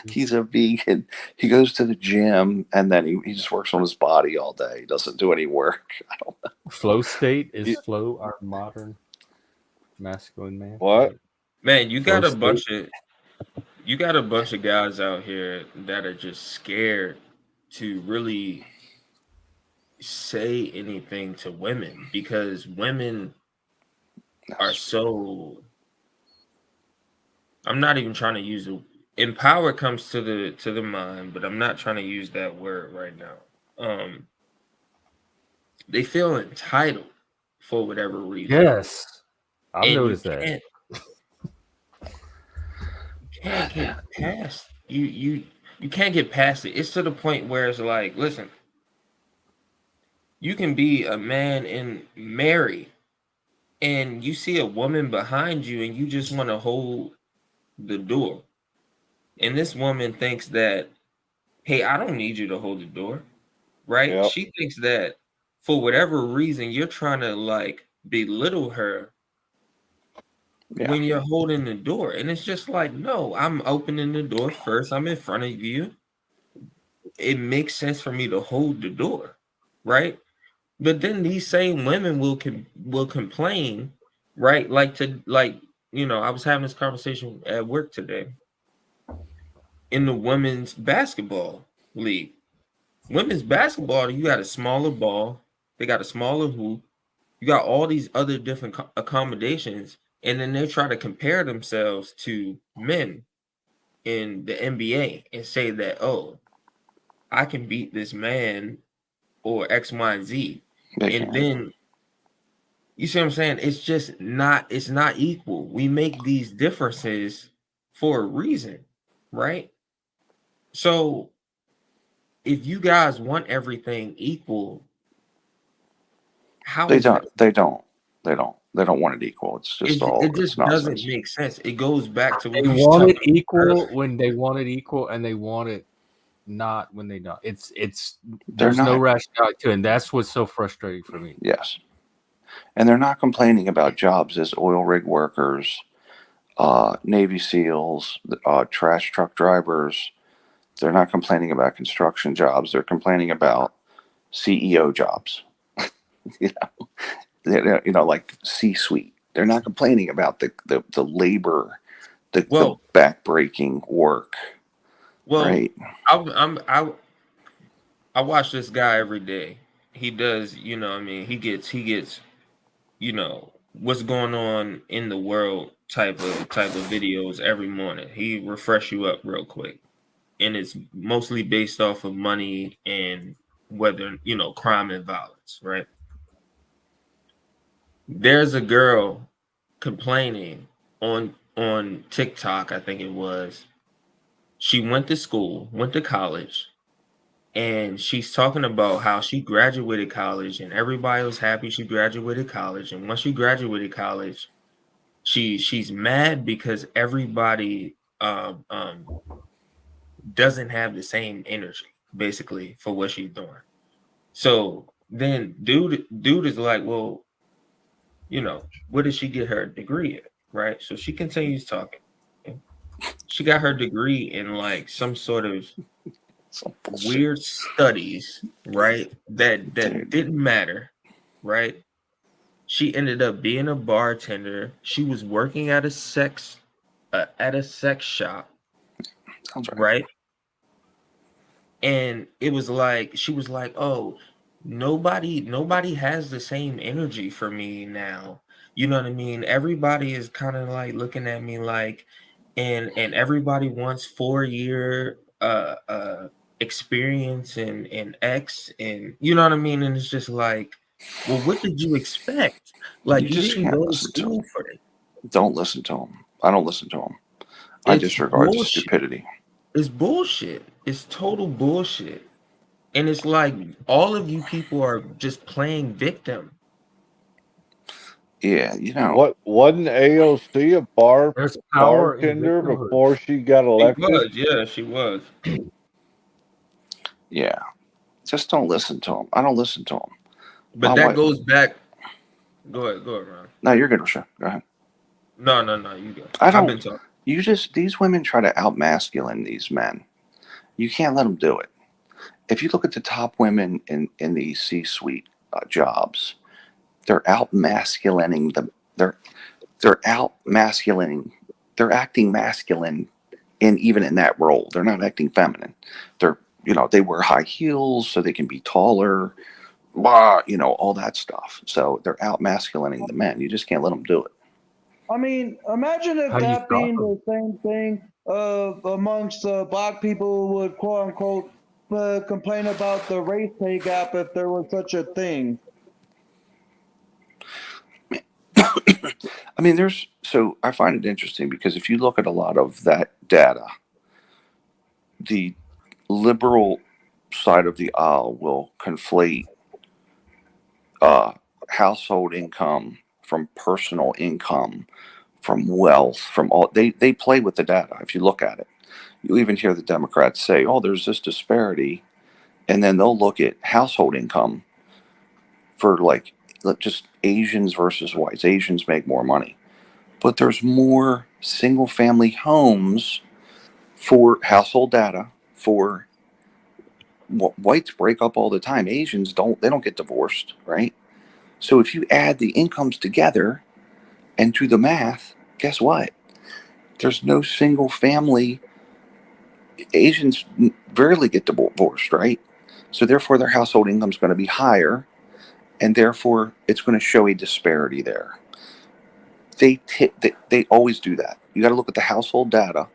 He's a vegan. He goes to the gym and then he just works on his body all day. He doesn't do any work. I don't know. Flow state is Flow our modern masculine man? What? Man, you got Flow a bunch of guys out here that are just scared to really say anything to women because women are so. I'm not even trying to use the empower comes to the mind, but I'm not trying to use that word right now. They feel entitled for whatever reason. Yes, I've noticed that. You can't get past you can't get past it. It's to the point where it's like, listen, you can be a man and married, and you see a woman behind you, and you just want to hold the door. And this woman thinks that, hey, I don't need you to hold the door, right? Yep. She thinks that for whatever reason you're trying to like belittle her when you're holding the door. And it's just like, no, I'm opening the door first. I'm in front of you. It makes sense for me to hold the door, right? But then these same women will complain, right? I was having this conversation at work today in the women's basketball league. Women's basketball, you got a smaller ball, they got a smaller hoop, you got all these other different accommodations, and then they try to compare themselves to men in the NBA and say that, oh, I can beat this man or X, Y, and Z. And then you see what I'm saying? It's not equal. We make these differences for a reason, right? So if you guys want everything equal, how They is don't. that? They don't want it equal. It's just It just it's nonsense. doesn't make sense. It goes back to They what we want it talking about equal when they want it equal, and they want it not when they don't. There's no not. rationality to it, and that's what's so frustrating for me. Yes. And they're not complaining about jobs as oil rig workers, Navy SEALs, trash truck drivers. They're not complaining about construction jobs. They're complaining about CEO jobs. Like C-suite. They're not complaining about the labor, the back-breaking work. Well, right? I watch this guy every day. He does, he gets, what's going on in the world type of videos every morning. He refresh you up real quick, and it's mostly based off of money and whether crime and violence, right? There's a girl complaining on TikTok, I think it was. She went to school, went to college, and she's talking about how she graduated college and everybody was happy she graduated college. And once she graduated college, she's mad because everybody doesn't have the same energy basically for what she's doing. So then dude is like, well, where did she get her degree at? Right. So she continues talking. She got her degree in like some sort of weird studies, right? That didn't matter, right? She ended up being a bartender. She was working at a sex shop. Sounds right? And it was like she was like, "Oh, nobody has the same energy for me now." You know what I mean? Everybody is kind of like looking at me like, and everybody wants 4-year experience in X, and you know what I mean? And it's just like, well, what did you expect? Like, You you just didn't can't go to listen to school him. for it. Don't listen to him. I don't listen to him. I It's disregard the bullshit. stupidity. It's bullshit. It's total bullshit. And it's like all of you people are just playing victim. Yeah, you know. What wasn't AOC a There's power in bartender victimhood. before she got She elected? was, yeah, she was. Yeah. Just don't listen to him. I don't listen to him. But that goes back. Go ahead, Ron. No, you're good, RaShu. Go ahead. No, you go. I've been talking. These women try to out-masculine these men. You can't let them do it. If you look at the top women in the C-suite jobs, they're out-masculining them. They're out-masculining. They're acting masculine, even in that role. They're not acting feminine. They wear high heels so they can be taller. Blah, all that stuff. So they're out-masculining the men. You just can't let them do it. I mean, imagine if that being the same thing amongst black people who would quote unquote complain about the race pay gap if there was such a thing. I mean, I find it interesting because if you look at a lot of that data, the liberal side of the aisle will conflate household income from personal income, from wealth, from all. They play with the data. If you look at it, you even hear the Democrats say, "Oh, there's this disparity," and then they'll look at household income for like just Asians versus whites. Asians make more money, but there's more single-family homes for household data for whites break up all the time. Asians don't. They don't get divorced, right? So if you add the incomes together and do the math, guess what? There's no single family. Asians rarely get divorced, right? So therefore their household income is going to be higher, and therefore it's going to show a disparity there. They always do that. You got to look at the household data.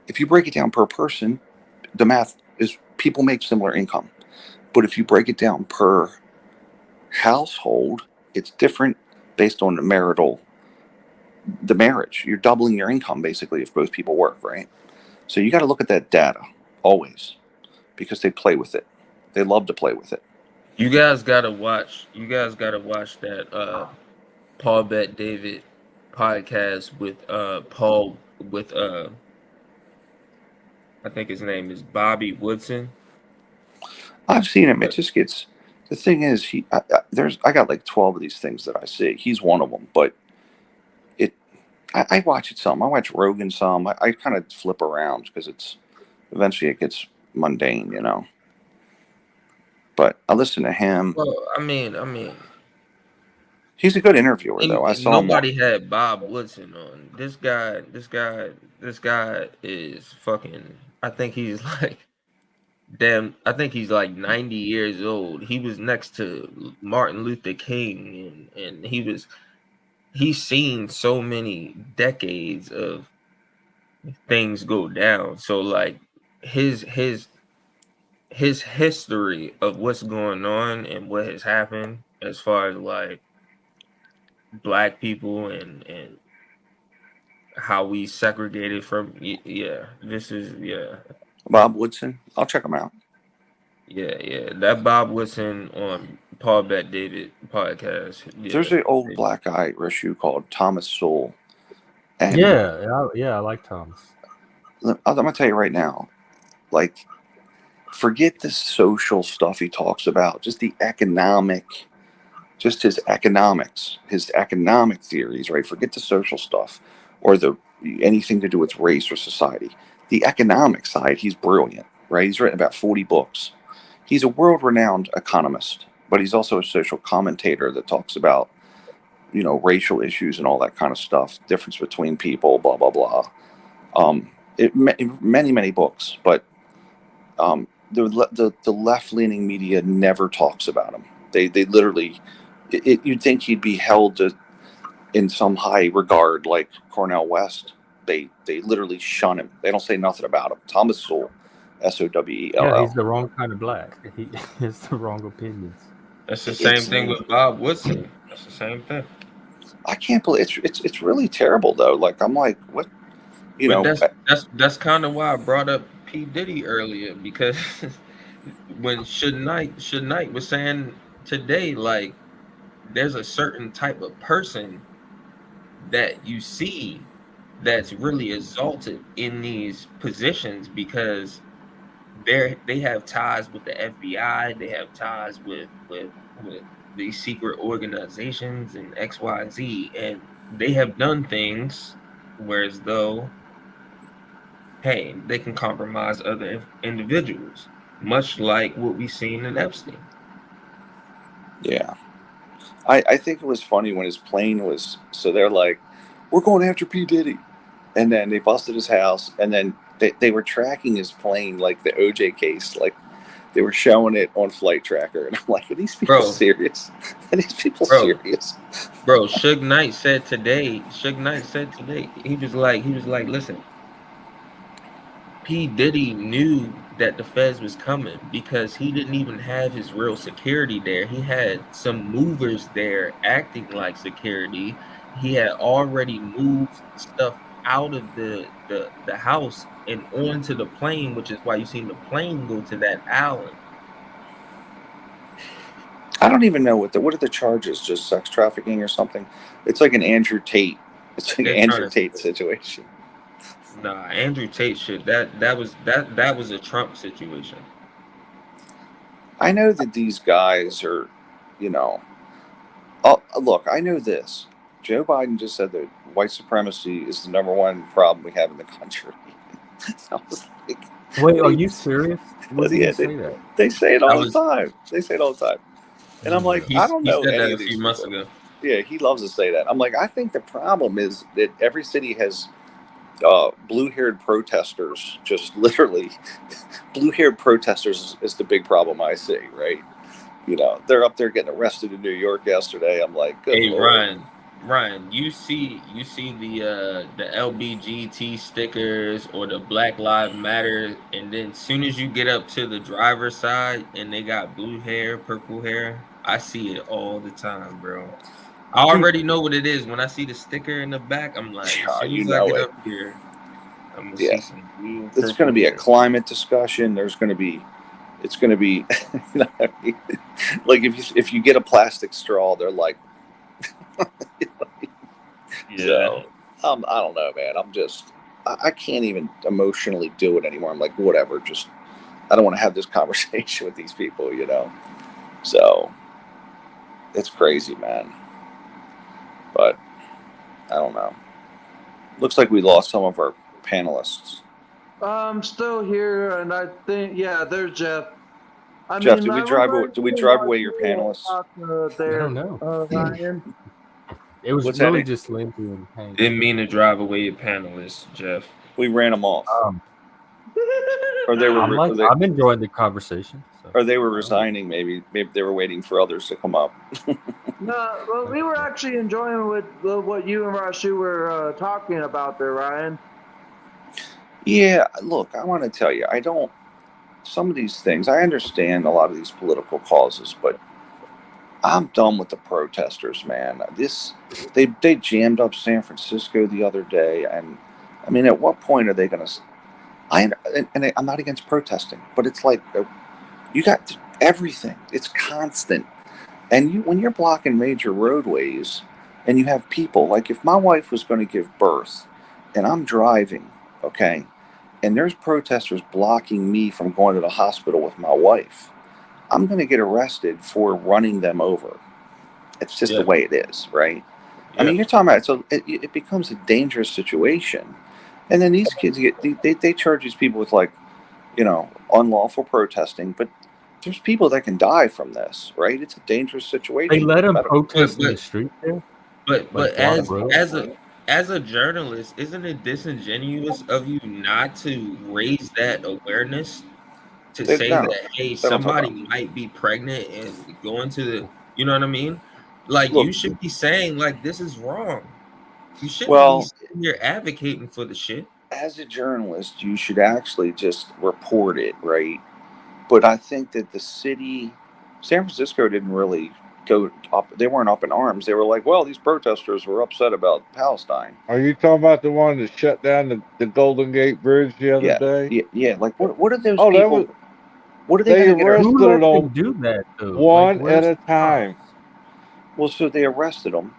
If you break it down per person, the math is people make similar income. But if you break it down per household, it's different based on the marriage. You're doubling your income basically if both people work, right? So you got to look at that data always because they play with it. They love to play with it. You guys gotta watch that Paul Bet David podcast with Paul with I think his name is Bobby Woodson. I've seen him. It just gets. The thing is, I got like 12 of these things that I see. He's one of them, but I watch it some. I watch Rogan some. I kind of flip around because eventually it gets mundane, But I listen to him. Well, I mean, he's a good interviewer, though. I saw nobody had Bob Woodson on. This guy is fucking. I think he's like. Damn, I think he's like 90 years old. He was next to Martin Luther King, and he was he's seen so many decades of things go down. So like his history of what's going on and what has happened as far as like black people and how we segregated from this is Bob Woodson. I'll check him out. That Bob Woodson on Paul Bet David podcast. There's an old black guy RaShu called Thomas Sowell. And I like Thomas. I'm gonna tell you right now, like, forget the social stuff he talks about, just the economic, just his economics, his economic theories, right? Forget the social stuff or anything to do with race or society. The economic side, he's brilliant, right? He's written about 40 books. He's a world-renowned economist, but he's also a social commentator that talks about, racial issues and all that kind of stuff, difference between people, blah, blah, blah. Many books, but the left-leaning media never talks about him. They literally, you'd think he'd be held in some high regard like Cornel West. They literally shun him. They don't say nothing about him. Thomas Sowell, Sowell. Yeah, he's the wrong kind of black. He has the wrong opinions. That's the same thing with Bob Woodson. That's the same thing. I can't believe it's really terrible though. Like I'm like, what? That's kind of why I brought up P. Diddy earlier, because when Suge Knight was saying today, like, there's a certain type of person that you see that's really exalted in these positions because they have ties with the FBI, they have ties with these secret organizations and XYZ, and they have done things whereas though, hey, they can compromise other individuals, much like what we've seen in Epstein. Yeah. I think it was funny when his plane was, so they're like, we're going after P. Diddy. And then they busted his house, and then they were tracking his plane like the OJ case, like they were showing it on Flight Tracker. And I'm like, are these people serious? Are these people serious? Bro, Suge Knight said today, he was like, listen, P. Diddy knew that the feds was coming because he didn't even have his real security there. He had some movers there acting like security. He had already moved stuff out of the house and onto the plane, which is why you seen the plane go to that island. I don't even know what are the charges, just sex trafficking or something. It's like an Andrew Tate. It's like an Andrew Tate situation. Nah, Andrew Tate shit. That was a Trump situation. I know that these guys are, look, I know this. Joe Biden just said that white supremacy is the number one problem we have in the country. I was like, wait, are you serious? They say it all the time. They say it all the time. And I'm like, I don't know. He said that a few months ago. Yeah, he loves to say that. I'm like, I think the problem is that every city has blue-haired protesters, just literally blue-haired protesters is the big problem I see, right? They're up there getting arrested in New York yesterday. I'm like, good Lord. Ryan, you see the LBGT stickers or the Black Lives Matter, and then as soon as you get up to the driver's side and they got blue hair, purple hair, I see it all the time, bro. I already know what it is. When I see the sticker in the back, I'm like, as soon as I get up here, I'm gonna see some real purple. It's going to be a climate discussion. It's going to be, like if you get a plastic straw, they're like, So, I don't know, man. I can't even emotionally do it anymore. I'm like, whatever. I don't want to have this conversation with these people, So, it's crazy, man. But I don't know. Looks like we lost some of our panelists. I'm still here, and I think, there's Jeff. Jeff, did we drive away your panelists? I don't know. Ryan. It was really just Lindsay and Hank. Didn't mean to drive away your panelists, Jeff. We ran them off. or they were, I'm enjoying the conversation. So. Or they were resigning. Maybe they were waiting for others to come up. No, well, we were actually enjoying with what you and RaShu were talking about there, Ryan. Yeah, look, I want to tell you, some of these things, I understand a lot of these political causes, but I'm done with the protesters, man. They jammed up San Francisco the other day, and I mean, at what point are they going to? I'm not against protesting, but it's like you got everything. It's constant, and when you're blocking major roadways, and you have people like if my wife was going to give birth, and I'm driving, okay, and there's protesters blocking me from going to the hospital with my wife, I'm going to get arrested for running them over. It's just the way it is, right? I mean, you're talking about it becomes a dangerous situation, and then these kids they charge these people with unlawful protesting, but there's people that can die from this, right? It's a dangerous situation. They let them protest in the street there. But as a journalist, isn't it disingenuous of you not to raise that awareness to say that, hey, somebody might be pregnant and going to the, you know what I mean? Like, you should be saying, like, this is wrong. You shouldn't be sitting here advocating for the shit. As a journalist, you should actually just report it, right? But I think that the city, San Francisco, didn't really go up. They weren't up in arms. They were like, well, these protesters were upset about Palestine. Are you talking about the one that shut down the Golden Gate Bridge the other day? Yeah. Like, what are those people? What are they going to get arrested? Who let them do that, though? One at a time. Well, so they arrested them,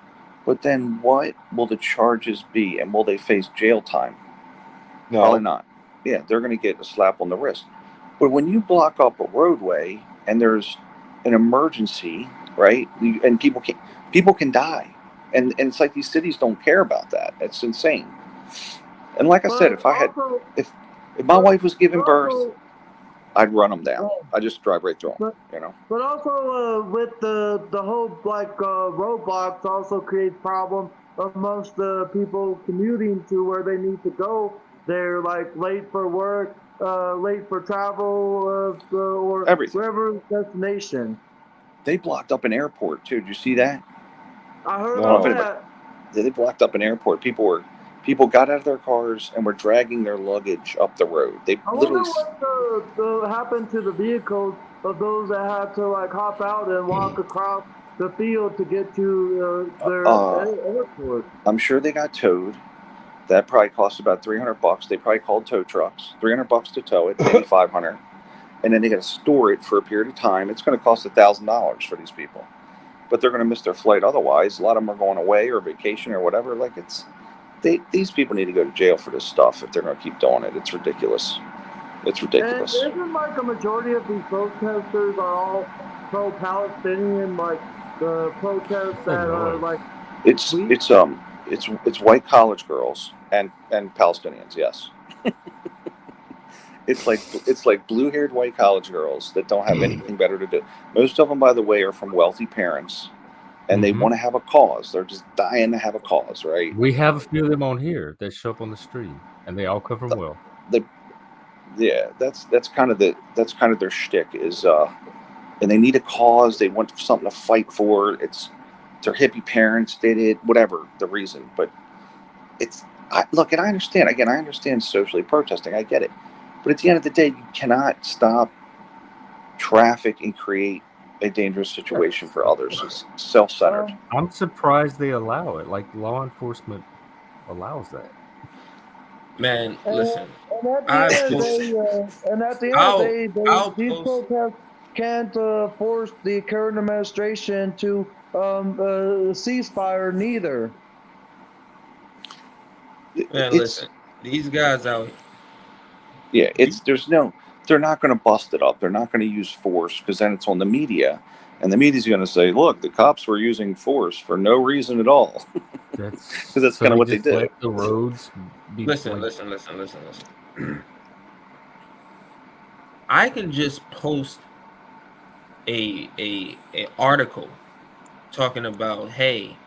but then what will the charges be, and will they face jail time? No. Probably not. Yeah, they're going to get a slap on the wrist. But when you block up a roadway and there's an emergency, right? And people can die, and it's like these cities don't care about that. It's insane. And like I said, if my wife was giving birth, I'd run them down. I just drive right through them, you know. But also with the whole roadblocks also creates problem amongst the people commuting to where they need to go. They're like late for work, late for travel, or everything. Wherever destination. They blocked up an airport too. Did you see that? I heard about that. They blocked up an airport. People got out of their cars and were dragging their luggage up the road. They literally. What happened to the vehicles of those that had to hop out and walk across the field to get to their airport? I'm sure they got towed. That probably cost about $300. They probably called tow trucks. $300 to tow it, maybe $500, and then they got to store it for a period of time. It's going to cost $1,000 for these people, but they're going to miss their flight otherwise. A lot of them are going away or vacation or whatever. Like these people need to go to jail for this stuff if they're going to keep doing it. It's ridiculous. It's ridiculous. And isn't a majority of these protesters are all pro-Palestinian, the protests that are It's white college girls and Palestinians. Yes. It's like blue-haired white college girls that don't have anything better to do. Most of them, by the way, are from wealthy parents, and they want to have a cause. They're just dying to have a cause, right? We have a few of them on here that show up on the street, and they all come from wealth. That's kind of their shtick is, and they need a cause. They want something to fight for. It's their hippie parents did it, whatever the reason. But look, and I understand. Again, I understand socially protesting. I get it. But at the end of the day, you cannot stop traffic and create a dangerous situation for others. It's self-centered. I'm surprised they allow it. Like, law enforcement allows that. Man, listen. And at the end of the day, these protests can't force the current administration to ceasefire neither. Man, listen. These guys out here. Yeah, they're not going to bust it up. They're not going to use force because then it's on the media. And the media's going to say, look, the cops were using force for no reason at all. Because that's kind of what they did. Let the roads be Listen. I can just post a article talking about, hey,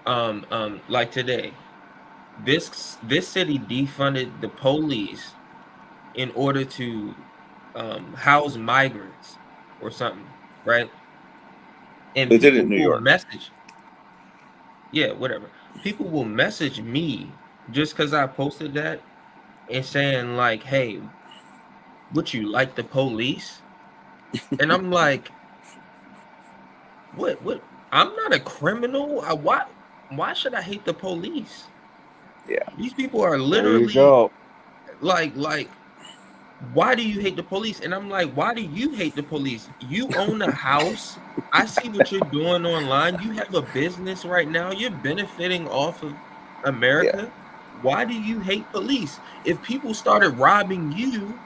like today, this city defunded the police in order to house migrants or something, right? And They did it people in New will York. message, yeah, whatever. People will message me just because I posted that and saying like, "Hey, would you like the police?" And I'm like, "What? What? I'm not a criminal. Why should I hate the police? Yeah, these people are There you literally go. like." Why do you hate the police? And I'm like, why do you hate the police? You own a house. I see what you're doing online. You have a business right now. You're benefiting off of America. Why do you hate police? If people started robbing you,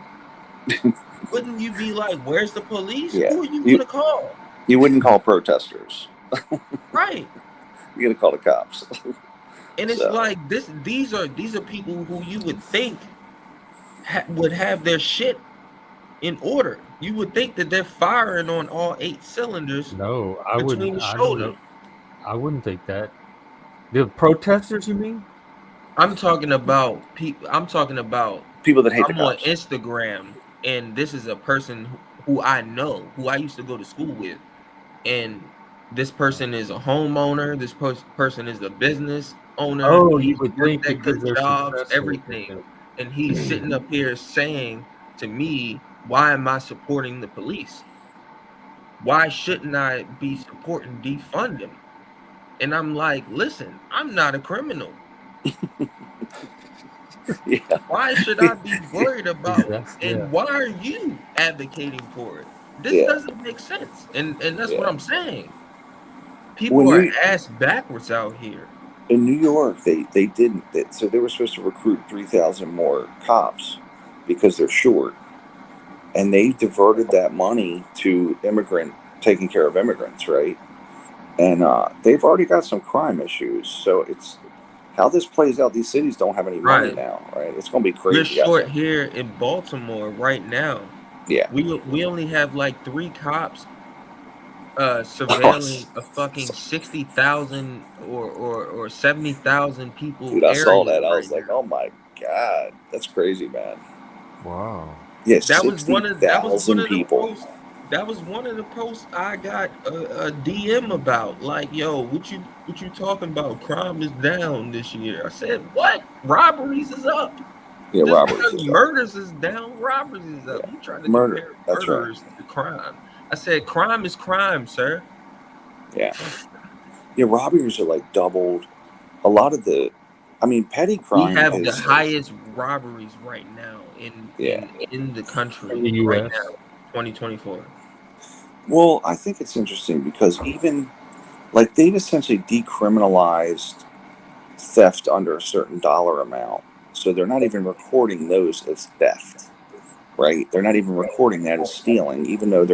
wouldn't you be like, where's the police? Yeah. Who are you going to call? You wouldn't call protesters. Right. You're gonna call the cops. And it's So, like these are people who you would think would have their shit in order. You would think that they're firing on all 8 cylinders No, I between wouldn't. the I don't know. shoulders. I wouldn't think that. The protesters, you mean? I'm talking about people. I'm talking about people that hate the I'm on cops. Instagram, and this is a person who I know, who I used to go to school with, and this person is a homeowner. This person is a business owner. Oh, you He's would think worked at because good they're jobs, successful. everything, and he's sitting up here saying to me, "Why am I supporting the police? Why shouldn't I be supporting defund them?" And I'm like, listen, I'm not a criminal. Yeah. Why should I be worried about Exactly, and yeah. why are you advocating for it? This Yeah. doesn't make sense. And that's what Yeah. I'm saying. People When are you ass backwards out here. in New York, they didn't. So they were supposed to recruit 3,000 more cops because they're short, and they diverted that money to taking care of immigrants, right? And they've already got some crime issues. So it's how this plays out. These cities don't have any money Right. now, right? It's going to be We're crazy. I short think. here in Baltimore right now. Yeah. We only have like 3 cops surveilling a fucking 60,000 or 70,000 people Dude, I saw area that. I right was like, now. oh my God, that's crazy, man. Wow. Yeah, That was one of the 60,000 people. posts. That was one of the posts I got a DM about. Like, yo, what you talking about? Crime is down this year. I said, what? Robberies is up. Yeah, Just robberies because is up. murders is down, robberies is up. Yeah. You trying to Murder. compare That's right. murderers to crime? I said, crime is crime, sir. Yeah. Yeah, robberies are like doubled. A lot of petty We crime have the is. highest robberies right now in the country In the right US. now, 2024. Well, I think it's interesting because even like they've essentially decriminalized theft under a certain dollar amount. So they're not even recording those as theft, right? They're not even recording that as stealing, even though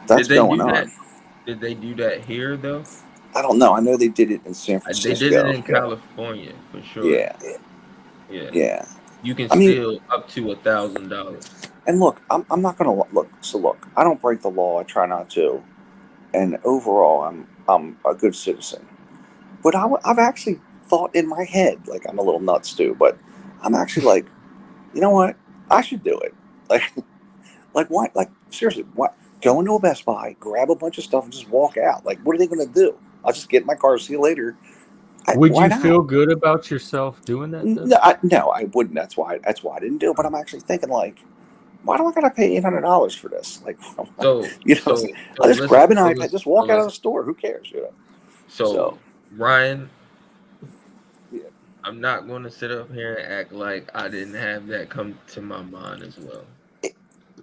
that's Did they going do that? on. Did they do that here though? I don't know. I know they did it in San They Francisco. did it in California for sure. Yeah. Yeah. Yeah. You can I mean- steal up to $1,000. And look, I'm not going to look. So look, I don't break the law. I try not to. And overall, I'm a good citizen. But I've actually thought in my head, like I'm a little nuts too, but I'm actually like, you know what? I should do it. Like what? Like seriously, what? Go into a Best Buy, grab a bunch of stuff, and just walk out. Like, what are they going to do? I'll just get in my car. See you later. Would why you not? feel good about yourself doing that? Though? No, I wouldn't. That's why I didn't do it. But I'm actually thinking like, why do I gotta pay $800 for this? Like, So you know, so I'll just listen, grab an so iPad, listen, just walk so out of the listen. store. Who cares? You know. So Ryan, Yeah. I'm not going to sit up here and act like I didn't have that come to my mind as well.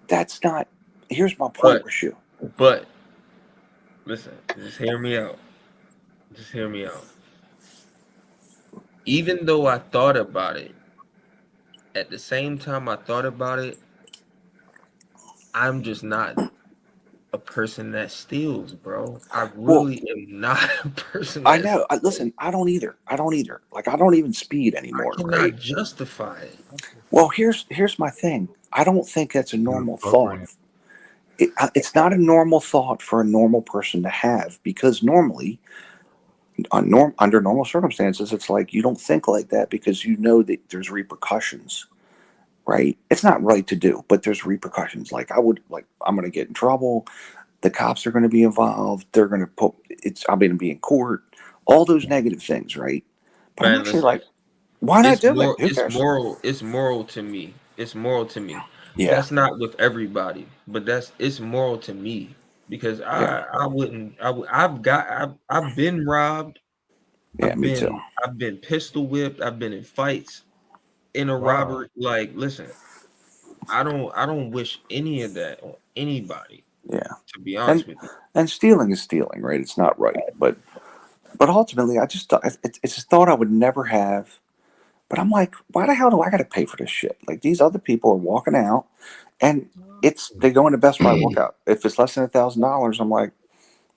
That's not. Here's my point, RaShu. But listen, just hear me out. Just hear me out. Even though I thought about it, at the same time I thought about it, I'm just not a person that steals, bro. I really am not a person. I know. Listen, I don't either. Like, I don't even speed anymore. I cannot Right? justify it. Well, here's my thing. I don't think that's a normal thought. It's not a normal thought for a normal person to have because normally, under normal circumstances, it's like you don't think like that because you know that there's repercussions. right? It's not right to do, but there's repercussions. Like I'm going to get in trouble. The cops are going to be involved. They're going to I'm going to be in court. All those negative things, right? But I'm Man, actually listen, like, why not it's do it? more Who cares? it's moral to me. It's moral to me. Yeah. That's not with everybody, but it's moral to me because Yeah. I've been robbed. Yeah, me too. I've been pistol whipped. I've been in fights, in a Wow. robbery. Like, listen, I don't wish any of that on anybody. Yeah. To be honest with you. And stealing is stealing, right? It's not right, but ultimately, I just thought it's a thought I would never have. But I'm like, why the hell do I got to pay for this shit? Like these other people are walking out, and they go into Best Buy walk out. If it's less than $1,000, I'm like,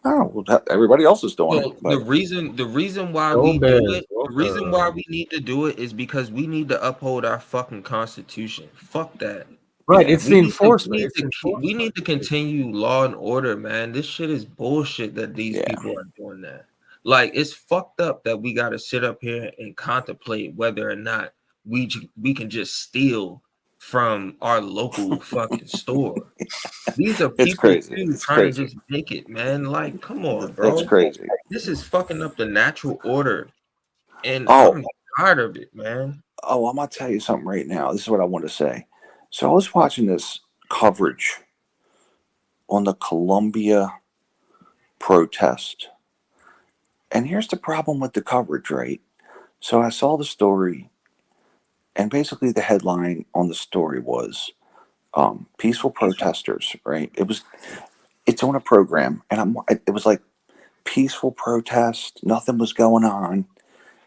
oh, well, everybody else is doing Well, it. But the reason why we do it, the reason why we need to do it is because we need to uphold our fucking constitution. Fuck that. Right, Yeah. it's the enforcement. We need to continue law and order, man. This shit is bullshit that these people are doing that. Like, it's fucked up that we got to sit up here and contemplate whether or not we can just steal from our local fucking store. These are It's people crazy. too It's trying crazy. to just make it, man. Like, come on, bro. It's crazy. This is fucking up the natural order, and Oh. I'm tired of it, man. Oh, I'm gonna tell you something right now. This is what I want to say. So I was watching this coverage on the Columbia protest, and here's the problem with the coverage, right? So I saw the story, and basically the headline on the story was peaceful protesters, right? It's on a program, and it was like peaceful protest, nothing was going on.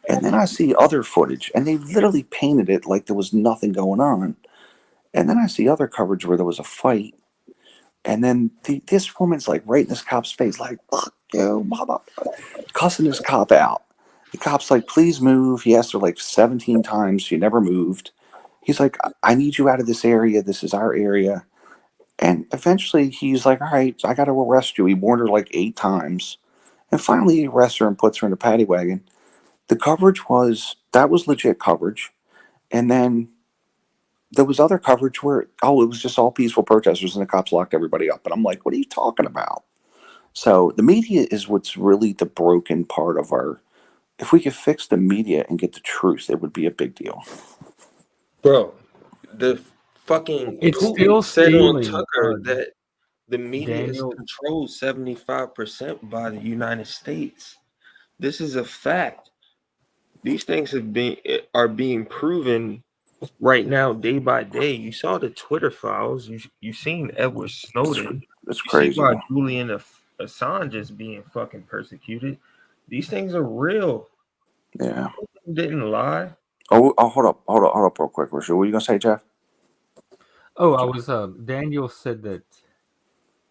And then I see other footage, and they literally painted it like there was nothing going on. And then I see other coverage where there was a fight, and then this woman's like right in this cop's face, like, fuck you, mama, cussing this cop out. The cop's like, please move. He asked her like 17 times. She never moved. He's like, I need you out of this area. This is our area. And eventually he's like, all right, I got to arrest you. He warned her like 8 times. And finally he arrests her and puts her in a paddy wagon. The coverage that was legit coverage. And then there was other coverage where, it was just all peaceful protesters and the cops locked everybody up. And I'm like, what are you talking about? So the media is what's really the broken part of if we could fix the media and get the truth, it would be a big deal. Bro, the fucking It's Putin still said on stealing, Tucker that the media Daniel. is controlled 75% by the United States. This is a fact. These things are being proven right now, day by day. You saw the Twitter files. You seen Edward Snowden. That's you crazy. See why Julian Assange is being fucking persecuted. These things are real. Yeah. Didn't lie. Oh, hold up real quick, RaShu. What were you gonna say, Jeff? Oh, I was Daniel said that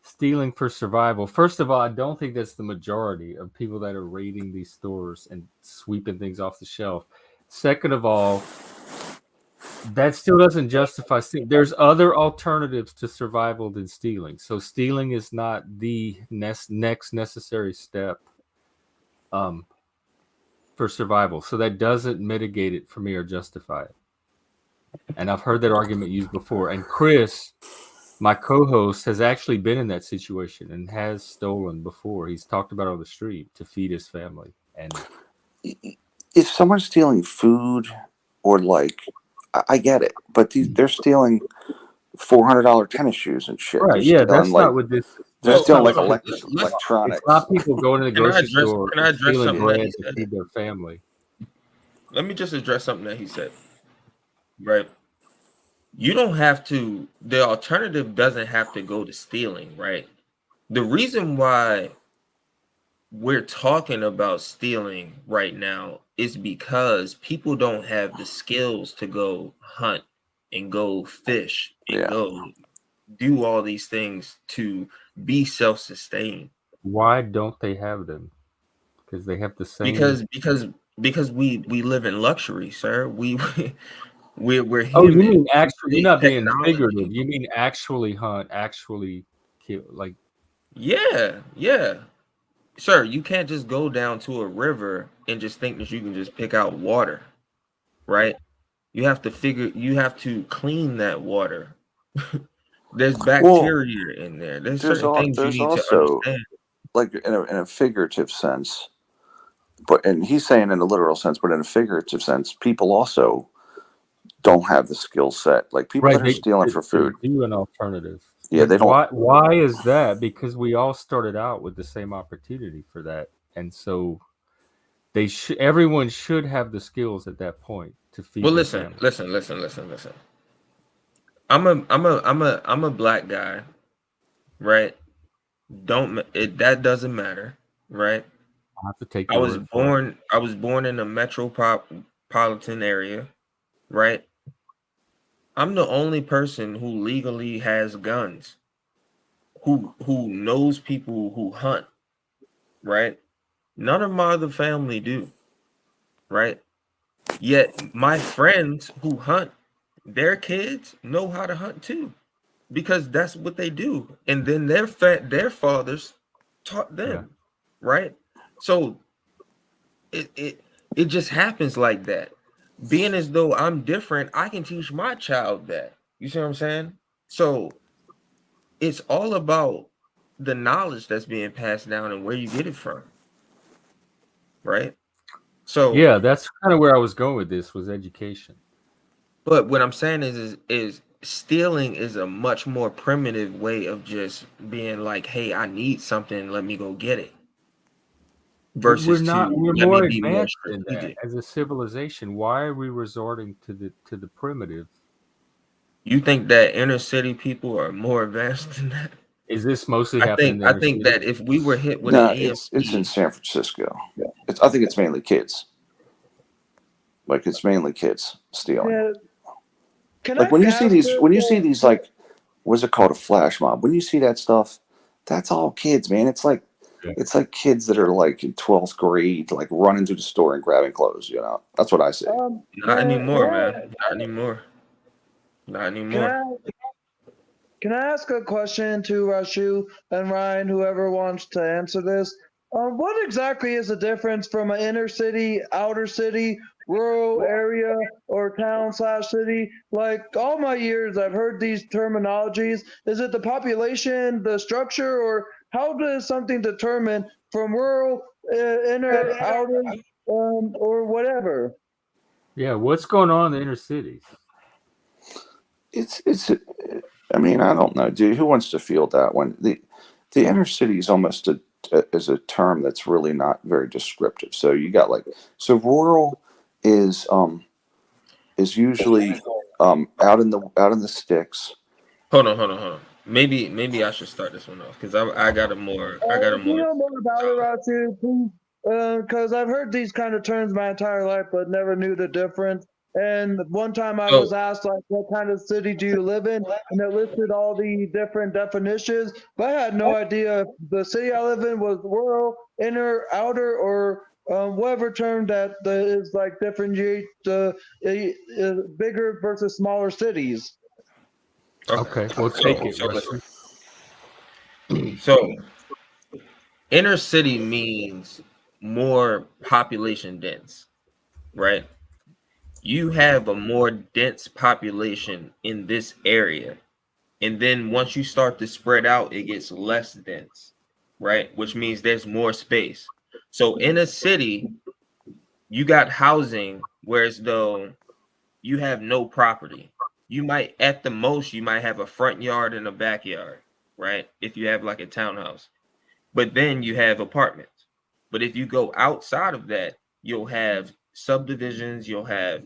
stealing for survival. First of all, I don't think that's the majority of people that are raiding these stores and sweeping things off the shelf. Second of all, that still doesn't justify stealing. There's other alternatives to survival than stealing. So stealing is not the next necessary step for survival. So that doesn't mitigate it for me or justify it. And I've heard that argument used before. And Chris, my co-host, has actually been in that situation and has stolen before. He's talked about it on the street to feed his family. And if someone's stealing food or like, I get it, but they're stealing $400 tennis shoes and shit. Right? They're Yeah, that's like, not what this. They're stealing like let's- electronics. It's not people going to the grocery store Can I and address stealing something that bread he to said? feed their family. Let me just address something that he said. Right. You don't have to. The alternative doesn't have to go to stealing, right? The reason why we're talking about stealing right now is because people don't have the skills to go hunt and go fish and go do all these things to be self-sustained. Why don't they have them? Because they have the same. Because we live in luxury, sir. We're human. Oh, you mean actually? You're not being Technology. figurative. You mean actually hunt, actually kill, like. Yeah. Sir, you can't just go down to a river and just think that you can just pick out water, right? you have to clean that water. There's bacteria in there. There's certain things you need to also, understand. like in a figurative sense, and he's saying in a literal sense, but in a figurative sense, people also don't have the skill set. Like people that are stealing for food. Do an alternative. Yeah, they don't. Why is that? Because we all started out with the same opportunity for that, and so everyone should have the skills at that point to feed. Well, listen. I'm a black guy, right? That doesn't matter, right? I have to take. I was born in a metropolitan area, right? I'm the only person who legally has guns, who knows people who hunt, right? None of my other family do, right? Yet my friends who hunt, their kids know how to hunt too, because that's what they do, and then their fathers taught them, right? So it just happens like that. Being as though I'm different, I can teach my child that. You see what I'm saying? So it's all about the knowledge that's being passed down and where you get it from, right? So yeah, that's kind of where I was going with this, was education. But what I'm saying is stealing is a much more primitive way of just being like, hey, I need something, let me go get it. Versus we're more advanced than that as a civilization. Why are we resorting to the primitive? You think that inner city people are more advanced than that? Is this mostly happening? I think that if we were hit with an EMP, it's in San Francisco. I think it's mainly kids. Like it's mainly kids stealing. Yeah. Like when you see these like, what's it called, a flash mob? When you see that stuff, that's all kids, man. It's like kids that are like in 12th grade, like running to the store and grabbing clothes. You know, that's what I see. Not anymore, man. Not anymore. Not anymore. Can I ask a question to RaShu and Ryan, whoever wants to answer this? What exactly is the difference from an inner city, outer city, rural area, or town/city? Like all my years, I've heard these terminologies. Is it the population, the structure, or how does something determine from rural, inner, outer, or whatever? Yeah, what's going on in the inner cities? It's. I mean, I don't know, dude. Who wants to field that one? The inner city is almost is a term that's really not very descriptive. So you got rural is usually out in the sticks. Hold on. Maybe I should start this one off because I got a more. You know more about it, RaShu, please, because I've heard these kind of terms my entire life, but never knew the difference. And one time I was asked, like, what kind of city do you live in? And it listed all the different definitions, but I had no idea if the city I live in was rural, inner, outer, or whatever term that is like differentiate bigger versus smaller cities. Okay, we'll take it. So, inner city means more population dense, right? You have a more dense population in this area. And then once you start to spread out, it gets less dense, right? Which means there's more space. So in a city, you got housing, whereas though you have no property. You might, at the most, you might have a front yard and a backyard, right? If you have like a townhouse. But then you have apartments. But if you go outside of that, you'll have subdivisions, you'll have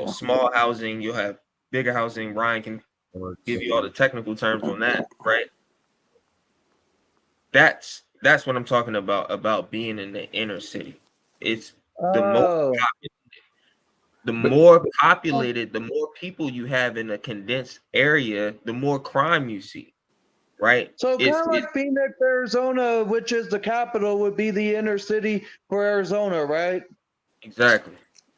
small housing, you'll have bigger housing. Ryan can give you all the technical terms on that, right? That's what I'm talking about being in the inner city. It's the more populated, the more people you have in a condensed area, the more crime you see. Right. So kind of like Phoenix, Arizona, which is the capital, would be the inner city for Arizona, right? Exactly.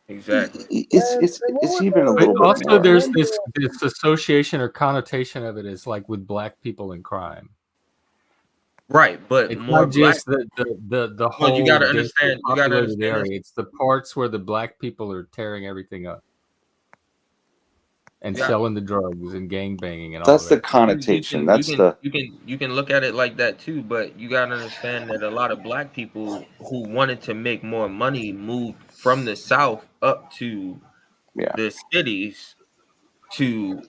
It's even a little bit also more. There's this association or connotation of it is like with black people and crime. Right, but It's more not black. just the Well, whole you gotta densely understand. You gotta populated understand this. area. It's the parts where the black people are tearing everything up and Yeah. selling the drugs and gang banging and all That's the that. connotation. You That's can the you can look at it like that too, but you gotta understand that a lot of black people who wanted to make more money moved from the South up to the cities to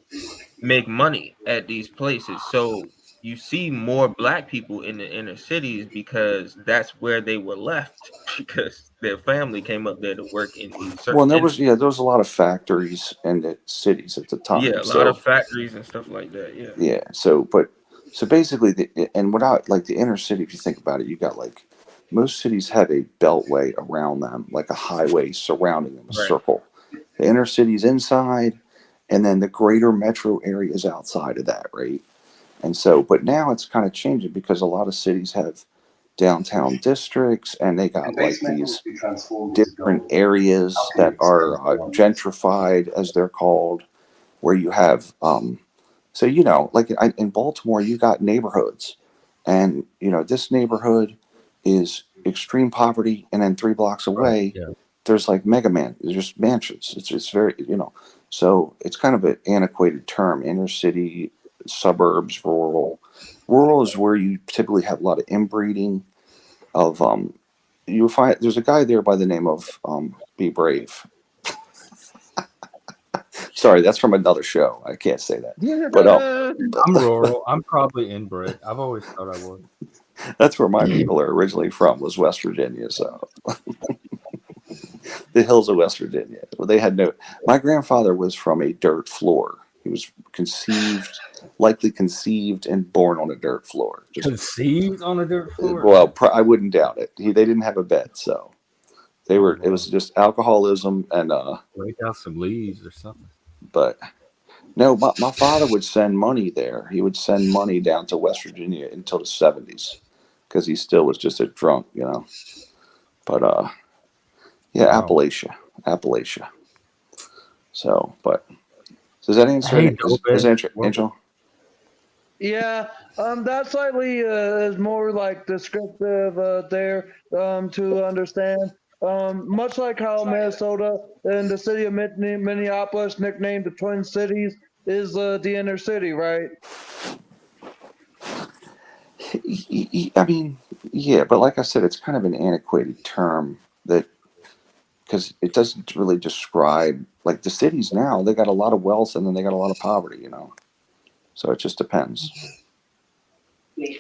make money at these places. So you see more black people in the inner cities because that's where they were left because their family came up there to work in these well, and certain there was a lot of factories in the cities at the time. yeah, a lot of factories and stuff like that. Yeah. Yeah. So basically, and without like the inner city, if you think about it, you got like most cities have a beltway around them, like a highway surrounding them, a Right. circle. The inner city's inside, and then the greater metro area is outside of that, right? And so, but now it's kind of changing because a lot of cities have downtown districts, and they got like these different areas that are gentrified, as they're called, where you have so like in Baltimore you got neighborhoods, and this neighborhood is extreme poverty, and then 3 blocks away there's like there's just mansions. It's very so it's kind of an antiquated term: inner city, suburbs, rural. Rural is where you typically have a lot of inbreeding of you'll find there's a guy there by the name of Be Brave. Sorry, that's from another show. I can't say that. But I'm rural. I'm probably inbred. I've always thought I was. that's where my people are originally from, was West Virginia. So the hills of West Virginia. Well, they had my grandfather was from a dirt floor. He was likely conceived and born on a dirt floor. Conceived on a dirt floor? Well, I wouldn't doubt it. They didn't have a bed, so it was just alcoholism and break out some leaves or something. But no, my father would send money there. He would send money down to West Virginia until the 70s because he still was just a drunk, But yeah, wow. Appalachia. So, but does that answer? Hey, is Angel? Yeah, that slightly is more like descriptive there to understand. Much like how Minnesota and the city of Minneapolis, nicknamed the Twin Cities, is the inner city, right? I mean, yeah, but like I said, it's kind of an antiquated term because it doesn't really describe, like the cities now, they got a lot of wealth and then they got a lot of poverty, So it just depends. I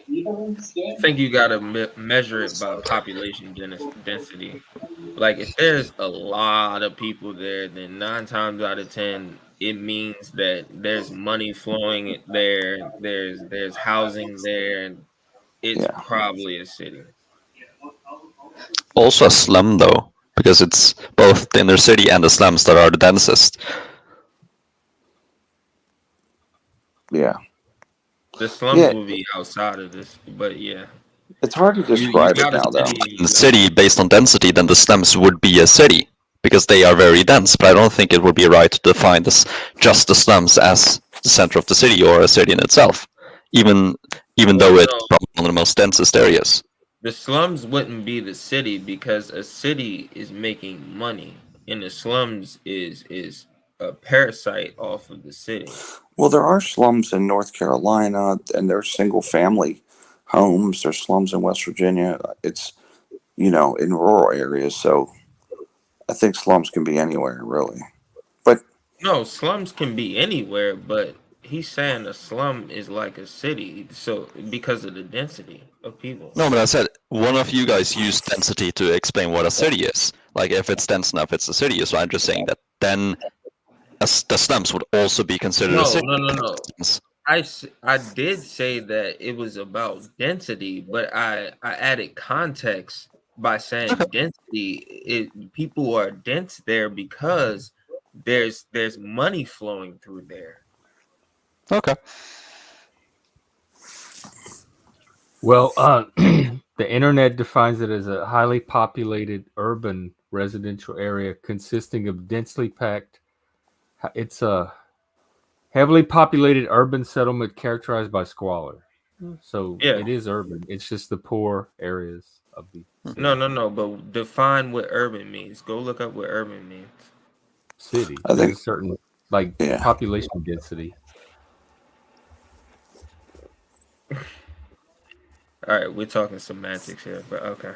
think you gotta measure it by population density. Like if there's a lot of people there, then 9 times out of 10, it means that there's money flowing there. There's housing there, and it's probably a city. Also a slum though, because it's both the inner city and the slums that are the densest. Yeah. The slums will be outside of this, but yeah. It's hard to describe it now, though. In the city, based on density, then the slums would be a city, because they are very dense, but I don't think it would be right to define just the slums as the center of the city or a city in itself, even though it's probably one of the most densest areas. The slums wouldn't be the city because a city is making money, and the slums is a parasite off of the city. Well, there are slums in North Carolina, and there's single-family homes. There's slums in West Virginia. It's, in rural areas. So I think slums can be anywhere, really. But no, slums can be anywhere, but he's saying a slum is like a city, so because of the density of people. No, but I said one of you guys used density to explain what a city is. Like if it's dense enough, it's a city. So I'm just saying that then the slums would also be considered a city. No. I did say that it was about density, but I added context by saying density. People are dense there because there's money flowing through there. Okay. Well, the internet defines it as a highly populated urban residential area consisting of densely packed. It's a heavily populated urban settlement characterized by squalor. So Yeah. it is urban. It's just the poor areas of the city. No. But define what urban means. Go look up what urban means. City. I There's think, a certain like yeah. population density. All right, we're talking semantics here, but okay.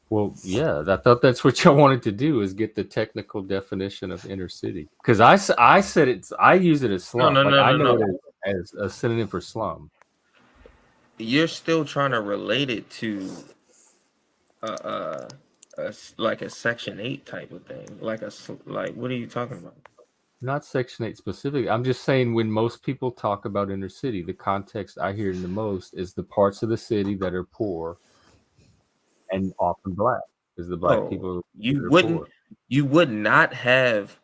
Well, yeah, I thought that's what y'all wanted to do is get the technical definition of inner city. Because I said it's I use it as slum. No. I know it as a synonym for slum. You're still trying to relate it to like a Section 8 type of thing. Like what are you talking about? Not Section 8 specific. I'm just saying when most people talk about inner city, the context I hear the most is the parts of the city that are poor and often black. Because the black people you are wouldn't poor. you would not have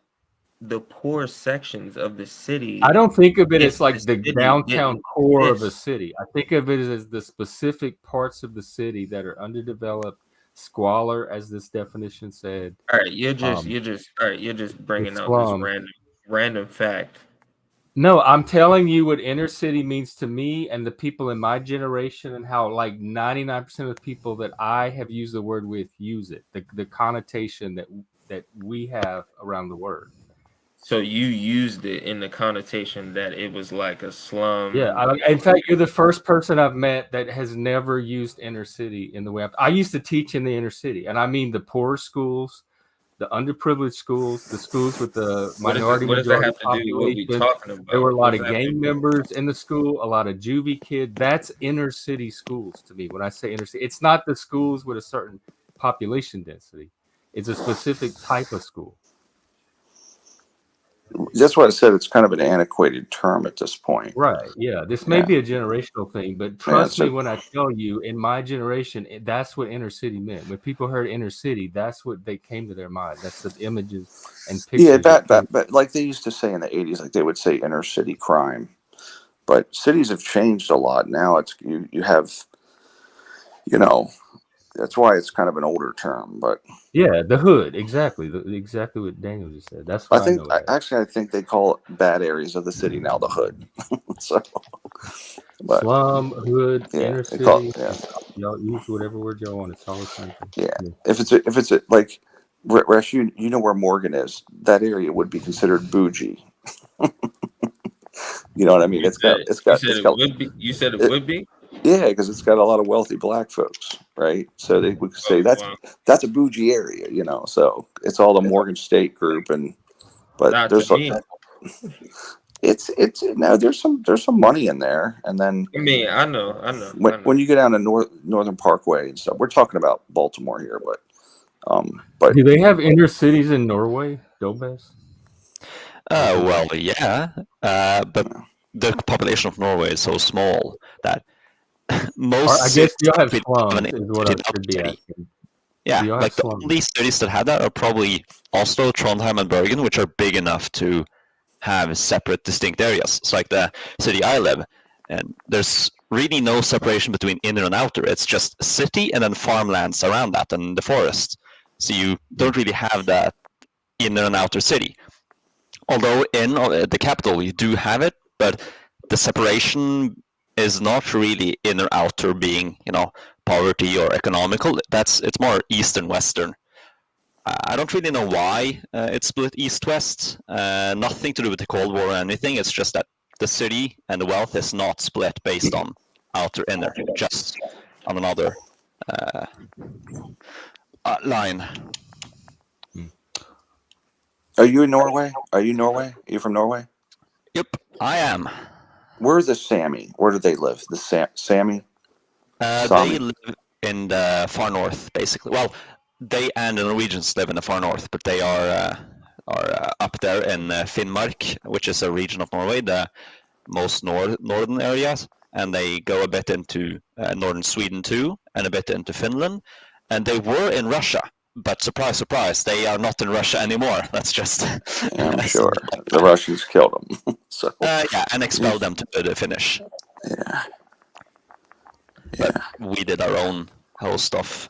the poor sections of the city. I don't think of it if as like the city downtown didn't core of a exist. city. I think of it as the specific parts of the city that are underdeveloped, squalor, as this definition said. All right, you're just bringing out this slum. random fact. No, I'm telling you what inner city means to me and the people in my generation, and how like 99% of the people that I have used the word with use it. The connotation that we have around the word. So you used it in the connotation that it was like a slum. Yeah, in fact, you're the first person I've met that has never used inner city in the way I used to teach in the inner city, and I mean the poor schools, the underprivileged schools, the schools with the What does that have to do with what we population. talking about? There were a What lot does of that have to gang do? members in the school, a lot of juvie kids. That's inner city schools to me. When I say inner city, it's not the schools with a certain population density. It's a specific type of school. That's why I said it's kind of an antiquated term at this point. Right. Yeah. This may be a generational thing, but trust me when I tell you, in my generation, that's what inner city meant. When people heard inner city, that's what they came to their mind. That's the images and pictures. Yeah, but like they used to say in the 80s, like they would say inner city crime. But cities have changed a lot. Now it's you have, that's why it's kind of an older term. But yeah, the hood, exactly what Daniel just said. That's what I think they call bad areas of the city now the hood. So, but, slum, hood, inner city. Yeah. Y'all use whatever word y'all want. It's all the same thing. Yeah. If it's like RaShu, you know where Morgan is. That area would be considered bougie. You know what I mean? You said it would be? Yeah, because it's got a lot of wealthy black folks, right? So we could say that's a bougie area, So it's all the Morgan State group, but Not there's to me. it's no, there's some money in there, and then I mean, I know. When you go down to Northern Parkway and stuff, we're talking about Baltimore here, but do they have inner cities in Norway, Dolbez? Well, yeah, but the population of Norway is so small that most. I guess you have cities slums, an is what I identity. should be asking. Yeah, You have like the slums. only cities that have that are probably Oslo, Trondheim, and Bergen, which are big enough to have separate, distinct areas. It's like the city I live, and there's really no separation between inner and outer. It's just city and then farmlands around that and the forest. So you don't really have that inner and outer city. Although in the capital you do have it, but the separation is not really inner outer being, poverty or economical. It's more east and western. I don't really know why it's split east-west. Nothing to do with the Cold War or anything. It's just that the city and the wealth is not split based on outer inner, just on another line. Are you in Norway? Are you from Norway? Yep, I am. Where's the Sami? Where do they live? The Sami? They live in the far north, basically. Well, they and the Norwegians live in the far north, but they are up there in Finnmark, which is a region of Norway, the most northern areas, and they go a bit into northern Sweden too, and a bit into Finland, and they were in Russia. But surprise, surprise, they are not in Russia anymore. That's just... Yeah, I'm sure. The Russians killed them. So. Yeah, and expelled them to the Finnish. Yeah. But we did our own host of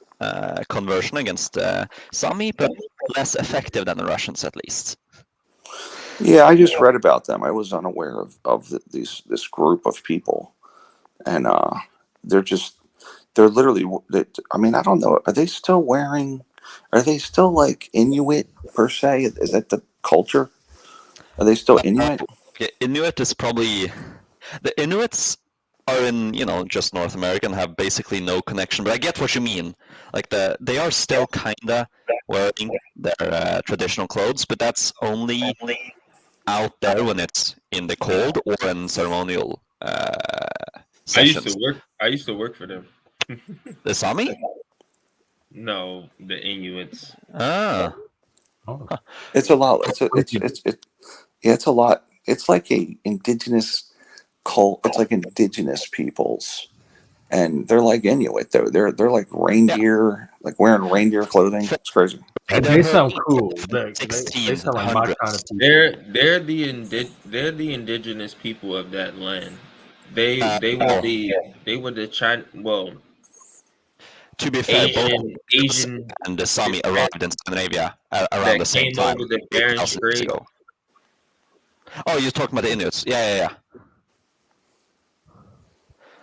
conversion against Sami, but less effective than the Russians, at least. Yeah, I just read about them. I was unaware of this group of people and they're literally. I mean, I don't know. Are they still wearing? Are they still like Inuit per se? Is that the culture? Are they still Inuit? Okay, Inuit is probably the Inuits are in just North America and have basically no connection. But I get what you mean. Like they are still kinda wearing their traditional clothes, but that's only out there when it's in the cold or in ceremonial sessions. I used to work for them. The Sami? No, the Inuits. Ah. It's a lot. Yeah, it's a lot. It's like a indigenous cult. It's like indigenous peoples, and they're like Inuit though. They're like reindeer, like wearing reindeer clothing. It's crazy. They sound cool. They sound like my kind of people. They're the indigenous people of that land. They were the China. Well, to be fair, both Asian and the Sami arrived in Scandinavia around the same came time, over the Bering 8,000 years Strait. ago. Oh, you're talking about the Inuits? Yeah.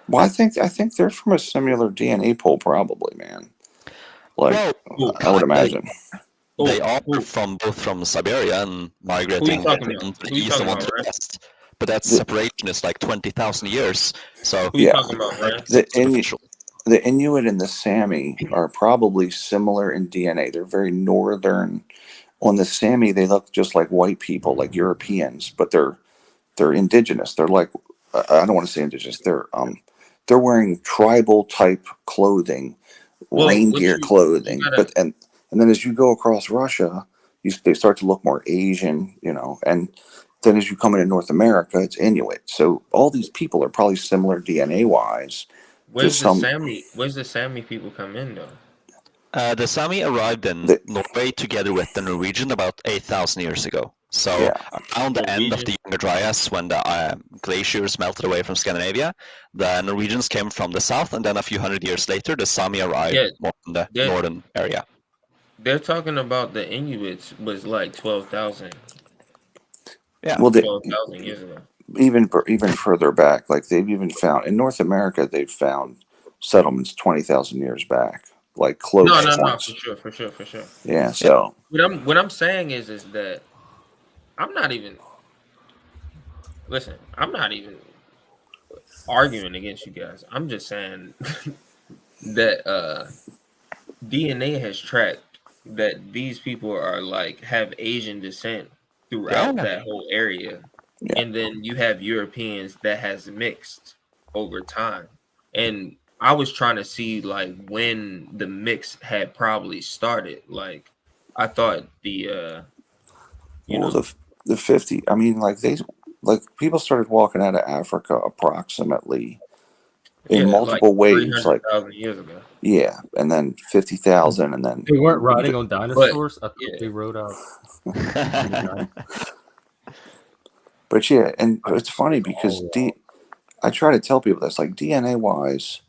Well, I think they're from a similar DNA pool, probably, man. Like I would imagine. They are both from Siberia and migrating one to the east and one to the west. But that separation is like 20,000 years. So The Inuit and the Sami are probably similar in DNA. They're very northern. On the Sami, they look just like white people, like Europeans, but they're indigenous. They're like I don't want to say indigenous. They're wearing tribal type clothing, reindeer clothing. And then as you go across Russia, they start to look more Asian, and then as you come into North America, it's Inuit. So all these people are probably similar DNA wise. Where's the Sami people come in though? The Sami arrived in Norway together with the Norwegian about 8,000 years ago. So around the end of the Younger Dryas, when the glaciers melted away from Scandinavia, the Norwegians came from the south, and then a few hundred years later, the Sami arrived more in the northern area. They're talking about the Inuits was like 12,000. Yeah, well, 12,000 years ago. Even further back, like they've even found in North America, they've found settlements 20,000 years back, like close. No, for sure. Yeah. So what I'm saying is that I'm not even arguing against you guys. I'm just saying that DNA has tracked that these people are like have Asian descent throughout that whole area. And then you have Europeans that has mixed over time. And I was trying to see like when the mix had probably started. Like I thought the 50. I mean, like people started walking out of Africa approximately in multiple waves, like 300,000 years ago. Yeah, and then 50,000, and then they weren't riding on dinosaurs. I thought they rode out. But yeah, and it's funny because I try to tell people this, like DNA wise,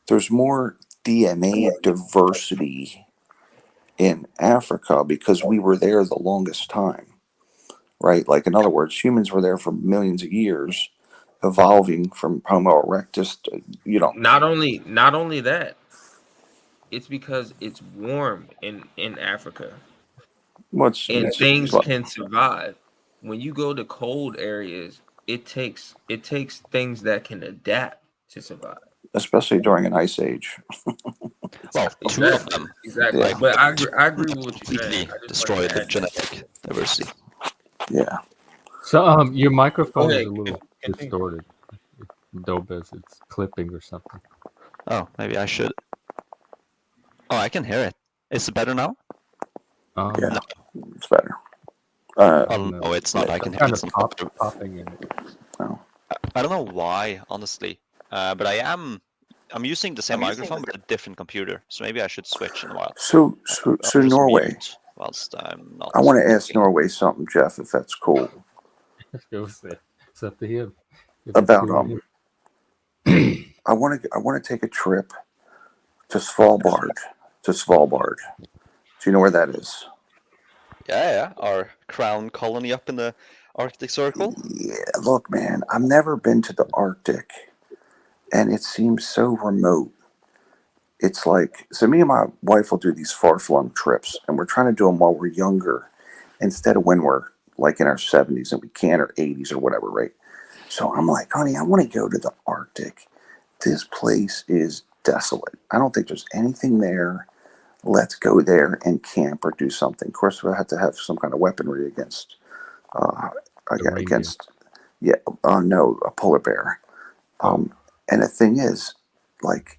there's more DNA diversity in Africa because we were there the longest time, right? Like in other words, humans were there for millions of years, evolving from Homo erectus to, Not only that, it's because it's warm in Africa. Things can survive. When you go to cold areas, it takes things that can adapt to survive. Especially during an ice age. Well, two of them. Exactly. Yeah. But I agree with what you're saying. Destroyed the genetic diversity. Yeah. So your microphone is a little distorted. Dolbez, it's clipping or something. Oh, maybe I should. Oh, I can hear it. Is it better now? Yeah, no. It's better. No, it's not. I can hear kind some of popping in it. Oh. I don't know why, honestly. But I'm using the same microphone but a different computer, so maybe I should switch in a while. So Norway. Whilst I'm not. I want to ask Norway something, Jeff, if that's cool. It's up to him. About I want to take a trip to Svalbard. Do you know where that is? Yeah. Our crown colony up in the Arctic Circle. Yeah, look, man, I've never been to the Arctic, and it seems so remote. It's like, so me and my wife will do these far-flung trips, and we're trying to do them while we're younger instead of when we're like in our 70s and we can, or 80s or whatever, right? So I'm like, honey, I want to go to the Arctic. This place is desolate. I don't think there's anything there. Let's go there and camp or do something. Of course, we'll have to have some kind of weaponry against, no, a polar bear. And the thing is, like,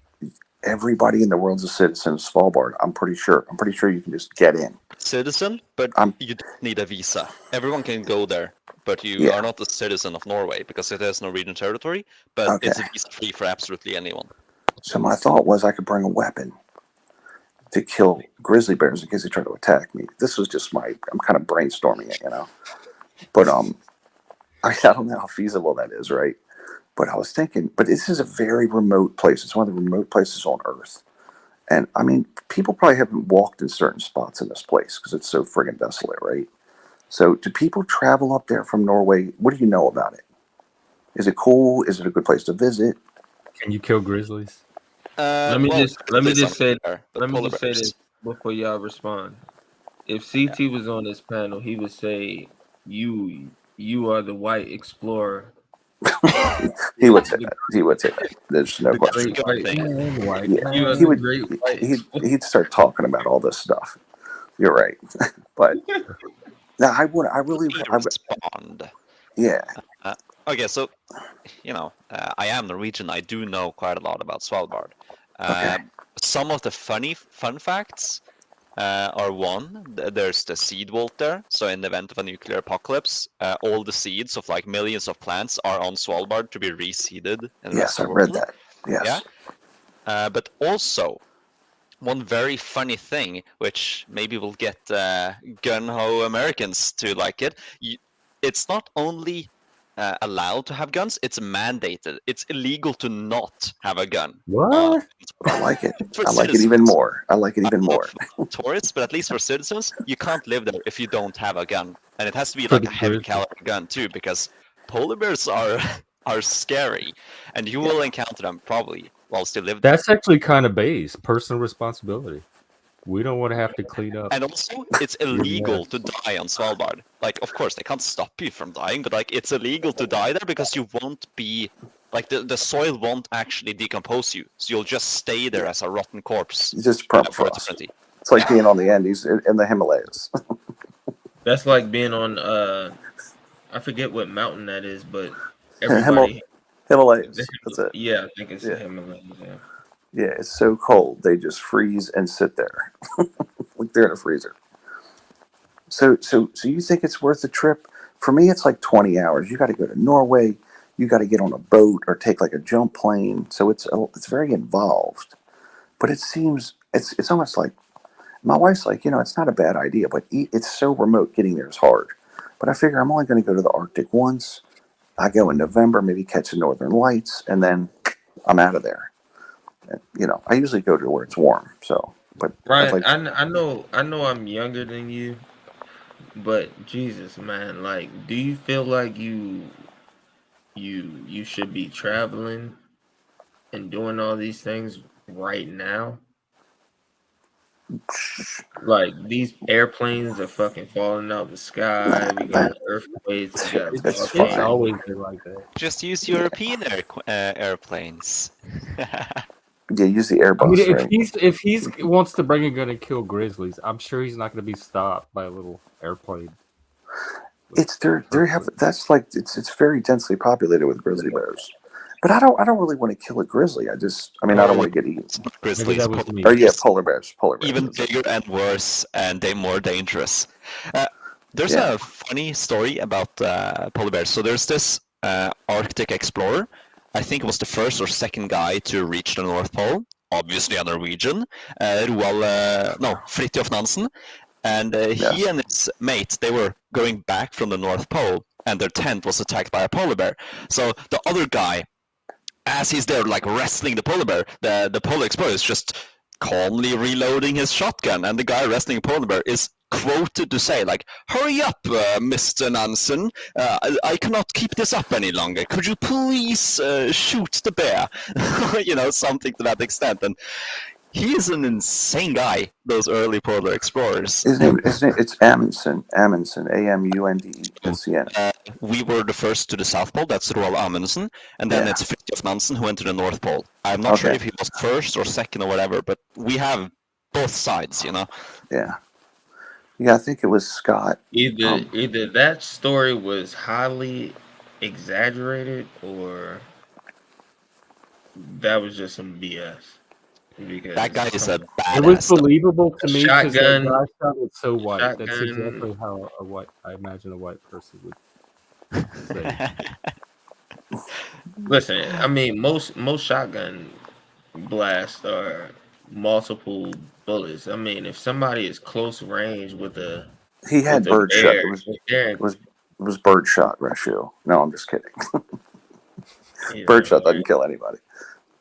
everybody in the world's a citizen of Svalbard. I'm pretty sure you can just get in. Citizen, but you don't need a visa. Everyone can go there, but you are not a citizen of Norway because it has Norwegian territory, but it's visa-free for absolutely anyone. So my thought was I could bring a weapon to kill grizzly bears in case they try to attack me. This was just I'm kind of brainstorming it, But I don't know how feasible that is, right? But I was thinking, but this is a very remote place. It's one of the remote places on Earth. And I mean, people probably haven't walked in certain spots in this place because it's so friggin' desolate, right? So do people travel up there from Norway? What do you know about it? Is it cool? Is it a good place to visit? Can you kill grizzlies? Let me just say this before y'all respond. If CT was on this panel, he would say, "You are the white explorer." He would say that. There's no question. He'd start talking about all this stuff. You're right, but now I really respond. Yeah. Okay, so I am Norwegian. I do know quite a lot about Svalbard. Some of the fun facts are one. There's the seed vault there. So in the event of a nuclear apocalypse, all the seeds of like millions of plants are on Svalbard to be reseeded. Yes, I read that. Yes. Yeah. But also, one very funny thing, which maybe will get gun-ho Americans to like it. It's not only allowed to have guns, it's mandated. It's illegal to not have a gun. What? I like it. I like it even more. Tourists, but at least for citizens, you can't live there if you don't have a gun. And it has to be like a heavy caliber gun too, because polar bears are scary, and you will encounter them probably while still live there. That's actually kind of base. Personal responsibility. We don't want to have to clean up. And also, it's illegal to die on Svalbard. Like, of course, they can't stop you from dying, but like, it's illegal to die there because you won't be, like, the soil won't actually decompose you, so you'll just stay there as a rotten corpse. Just permafrost. It's like being on the Andes in the Himalayas. That's like being on I forget what mountain that is, but everybody Himalayas. That's it. Yeah, I think it's the Himalayas. Yeah, it's so cold they just freeze and sit there, like they're in a freezer. So you think it's worth the trip? For me, it's like 20 hours. You got to go to Norway. You got to get on a boat or take like a jump plane. So it's very involved. But it seems it's almost like my wife's like, it's not a bad idea, but it's so remote. Getting there is hard. But I figure I'm only going to go to the Arctic once. I go in November, maybe catch the Northern Lights, and then I'm out of there. I usually go to where it's warm. So, but Ryan, I know I'm younger than you, but Jesus, man, like, do you feel like you should be traveling and doing all these things right now? Like, these airplanes are fucking falling out of the sky. We got earthquakes. It's always been like that. Just use European airplanes. Yeah, use the Airbus. I mean, if he wants to bring a gun and kill grizzlies, I'm sure he's not going to be stopped by a little airplane. It's that's like it's very densely populated with grizzly bears. But I don't really want to kill a grizzly. I don't want to get eaten. Grizzlies. Polar bears. Even bigger and worse, and they're more dangerous. There's a funny story about polar bears. So there's this Arctic explorer. I think it was the first or second guy to reach the North Pole. Obviously a Norwegian. Fridtjof Nansen. And he and his mate, they were going back from the North Pole, and their tent was attacked by a polar bear. So the other guy, as he's there like wrestling the polar bear, the polar explorer is just calmly reloading his shotgun, and the guy wrestling a polar bear is quoted to say, like, "Hurry up, Mr. Nansen. I cannot keep this up any longer. Could you please shoot the bear?" You know, something to that extent. And he is an insane guy, those early polar explorers. His name it's Amundsen, Amundsen. We were the first to the South Pole, that's Roald Amundsen, and then it's Fridtjof Nansen who went to the North Pole. I'm not sure if he was first or second or whatever, but we have both sides, you know? Yeah. Yeah, I think it was Scott. Either that story was highly exaggerated or that was just some BS. Because that guy is a badass. It was believable to me because that shotgun. guy sounded so white. Shotgun. That's exactly how I imagine a white person would say. Listen, I mean, most shotgun blasts are multiple bullets. I mean, if somebody is close range with a He had with a bird shot. bear, It was bird shot RaShu. No, I'm just kidding. Bird shot doesn't kill anybody.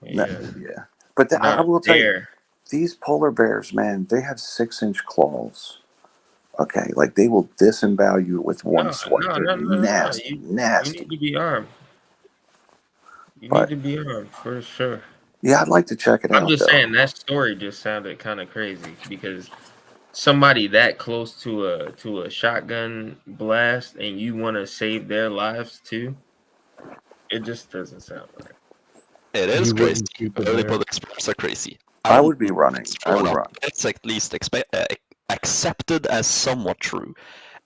No, yeah. But I will tell you, these polar bears, man, they have 6-inch claws. Okay, like they will disembowel you with one swipe. They're nasty, nasty. You need to be armed. You need to be armed for sure. Yeah, I'd like to check it out. I'm just saying that story just sounded kind of crazy because somebody that close to a shotgun blast and you want to save their lives too, it just doesn't sound right. It is crazy. Early polar explorers are crazy. I would be running. I would run. It's at least accepted as somewhat true,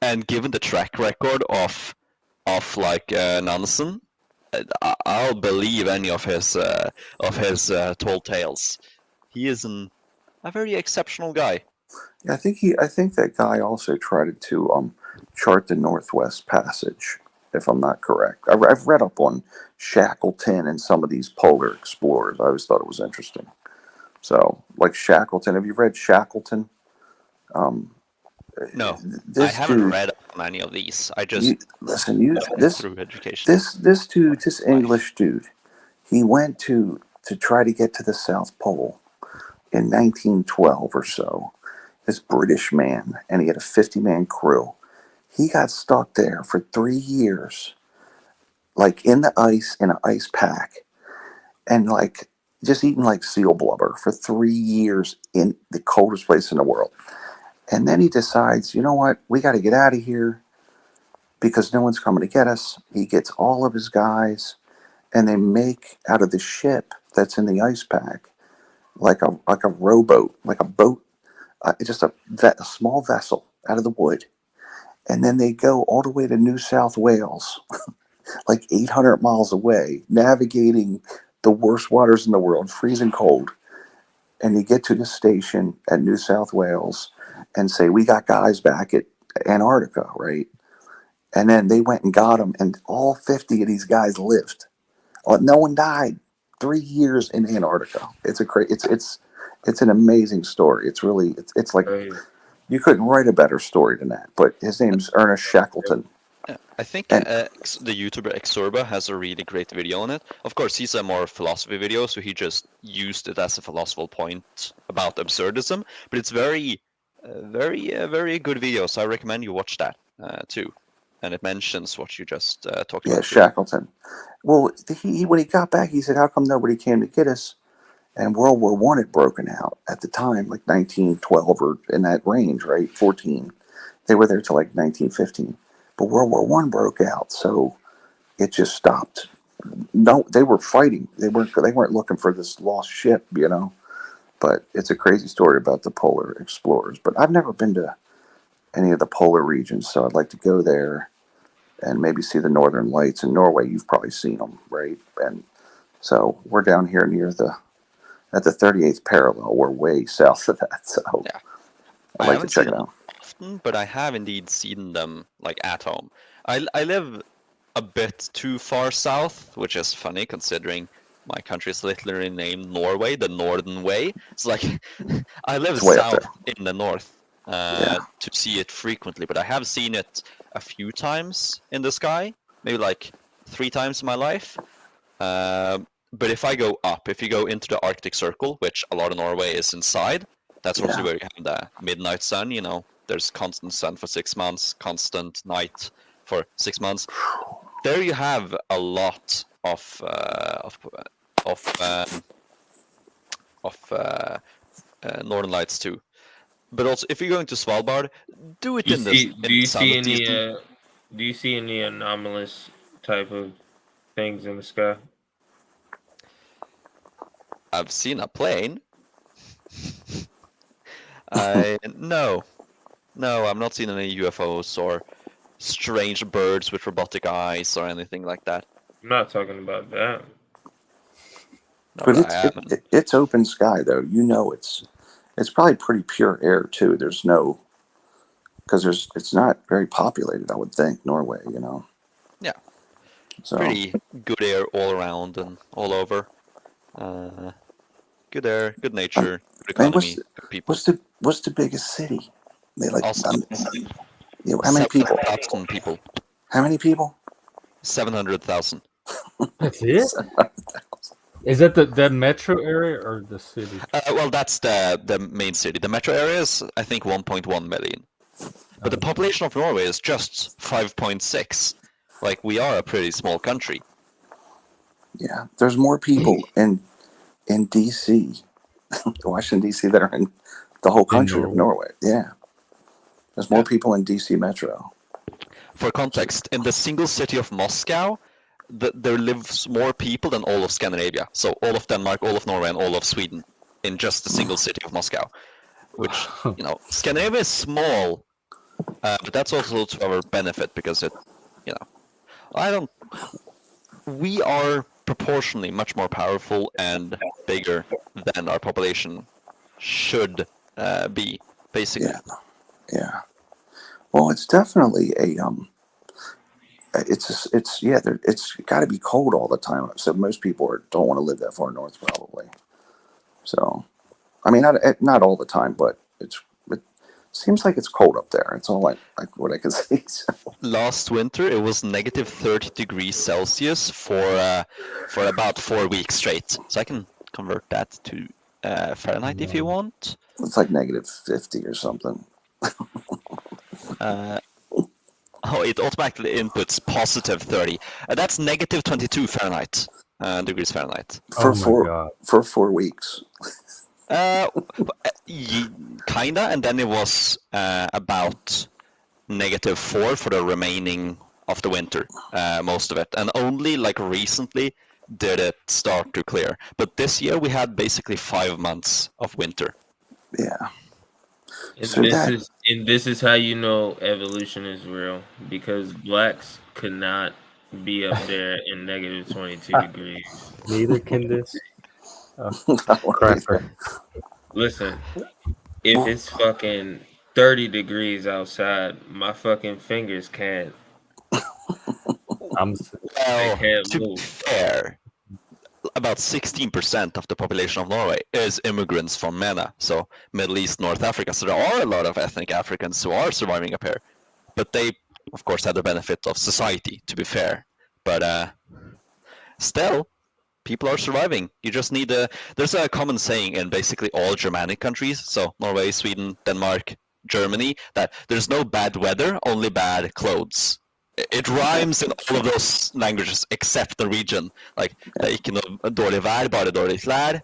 and given the track record of like Nansen, I'll believe any of his tall tales. He is a very exceptional guy. Yeah, I think that guy also tried to chart the Northwest Passage, if I'm not correct. I've read up on Shackleton and some of these polar explorers. I always thought it was interesting. So, like Shackleton, have you read Shackleton? No, I haven't read up on any of these. I just through education. This dude, this English dude, he went to try to get to the South Pole in 1912 or so. This British man, and he had a 50-man crew. He got stuck there for 3 years, like in the ice, in an ice pack, and like just eating like seal blubber for 3 years in the coldest place in the world. And then he decides, you know what, we got to get out of here because no one's coming to get us. He gets all of his guys, and they make out of the ship that's in the ice pack like a rowboat, like a boat, just a small vessel out of the wood. And then they go all the way to New South Wales, like 800 miles away, navigating the worst waters in the world, freezing cold. And you get to the station at New South Wales and say, we got guys back at Antarctica, right? And then they went and got them, and all 50 of these guys lived. No one died. 3 years in Antarctica. It's an amazing story. It's really it's like you couldn't write a better story than that. But his name's Ernest Shackleton. I think the YouTuber Exorba has a really great video on it. Of course, he's a more philosophy video, so he just used it as a philosophical point about absurdism. But it's very good video, so I recommend you watch that too. And it mentions what you just talked about. Yeah, Shackleton. Well, he when he got back, he said, how come nobody came to get us? And World War I had broken out at the time, like 1912 or in that range, right? 14. They were there till like 1915. But World War I broke out, so it just stopped. No, they were fighting. They weren't looking for this lost ship, you know. But it's a crazy story about the polar explorers. But I've never been to any of the polar regions, so I'd like to go there and maybe see the northern lights. In Norway, you've probably seen them, right? And so we're down here near at the 38th parallel. We're way south of that, so yeah. I'd like to check it out. Often, but I have indeed seen them like at home. I live a bit too far south, which is funny considering my country is literally named Norway, the Northern Way. It's like I live south in the north to see it frequently, but I have seen it a few times in the sky, maybe like 3 times in my life. But if I go up, if you go into the Arctic Circle, which a lot of Norway is inside, that's also Yeah. where you have the midnight sun. You know, there's constant sun for 6 months, constant night for 6 months. There you have a lot of northern lights too. But also, if you're going to Svalbard, do it You in see? the Do you summer see any? season. Do you see any anomalous type of things in the sky? I've seen a plane. No, I'm not seeing any UFOs or strange birds with robotic eyes or anything like that. I'm not talking about that. No, But I haven't. it's open sky though. You know, it's probably pretty pure air too. There's no, because it's not very populated. I would think Norway. You know. Yeah. So Pretty good air all around and all over. Good air, good nature, good man, economy, good people. what's the biggest city? They like. Oslo. You know, how many people? 700,000 people. How many people? 700,000. That's it. Is that the metro area or the city? Well, that's the main city. The metro area is, I think, 1.1 million. But the population of Norway is just 5.6. Like, we are a pretty small country. Yeah, there's more people in DC, Washington DC, that are in the whole country of Norway. Yeah, there's more people in DC metro. For context, in the single city of Moscow, there lives more people than all of Scandinavia. So all of Denmark, all of Norway, and all of Sweden in just the single city of Moscow. Which, you know, Scandinavia is small, but that's also to our benefit because it, you know, we are proportionally much more powerful and bigger than our population should be, basically. Yeah. Well, it's definitely it's got to be cold all the time. So most people don't want to live that far north, probably. So, I mean, not all the time, but it seems like it's cold up there. It's all what I can see. So. Last winter, it was negative 30 degrees Celsius for about 4 weeks straight. So I can convert that to Fahrenheit if you want. It's like negative 50 or something. It automatically inputs positive 30. That's negative 22 Fahrenheit, degrees Fahrenheit. For 4 weeks. Kinda, and then it was about -4 for the remaining of the winter, most of it, and only like recently did it start to clear. But this year we had basically 5 months of winter. Yeah. And this is how you know evolution is real, because blacks could not be up there in negative 22 degrees. Neither can this. Listen, if it's fucking 30 degrees outside, my fucking fingers can't. Well, can't to move. be fair, about 16% of the population of Norway is immigrants from MENA, so Middle East, North Africa. So there are a lot of ethnic Africans who are surviving up here. But they, of course, have the benefit of society, to be fair. But still, people are surviving. You just need there's a common saying in basically all Germanic countries, so Norway, Sweden, Denmark, Germany, that there's no bad weather, only bad clothes. It rhymes in all of those languages except Norwegian. Like, det er ikke noe dårlig vær, bare dårlig klær.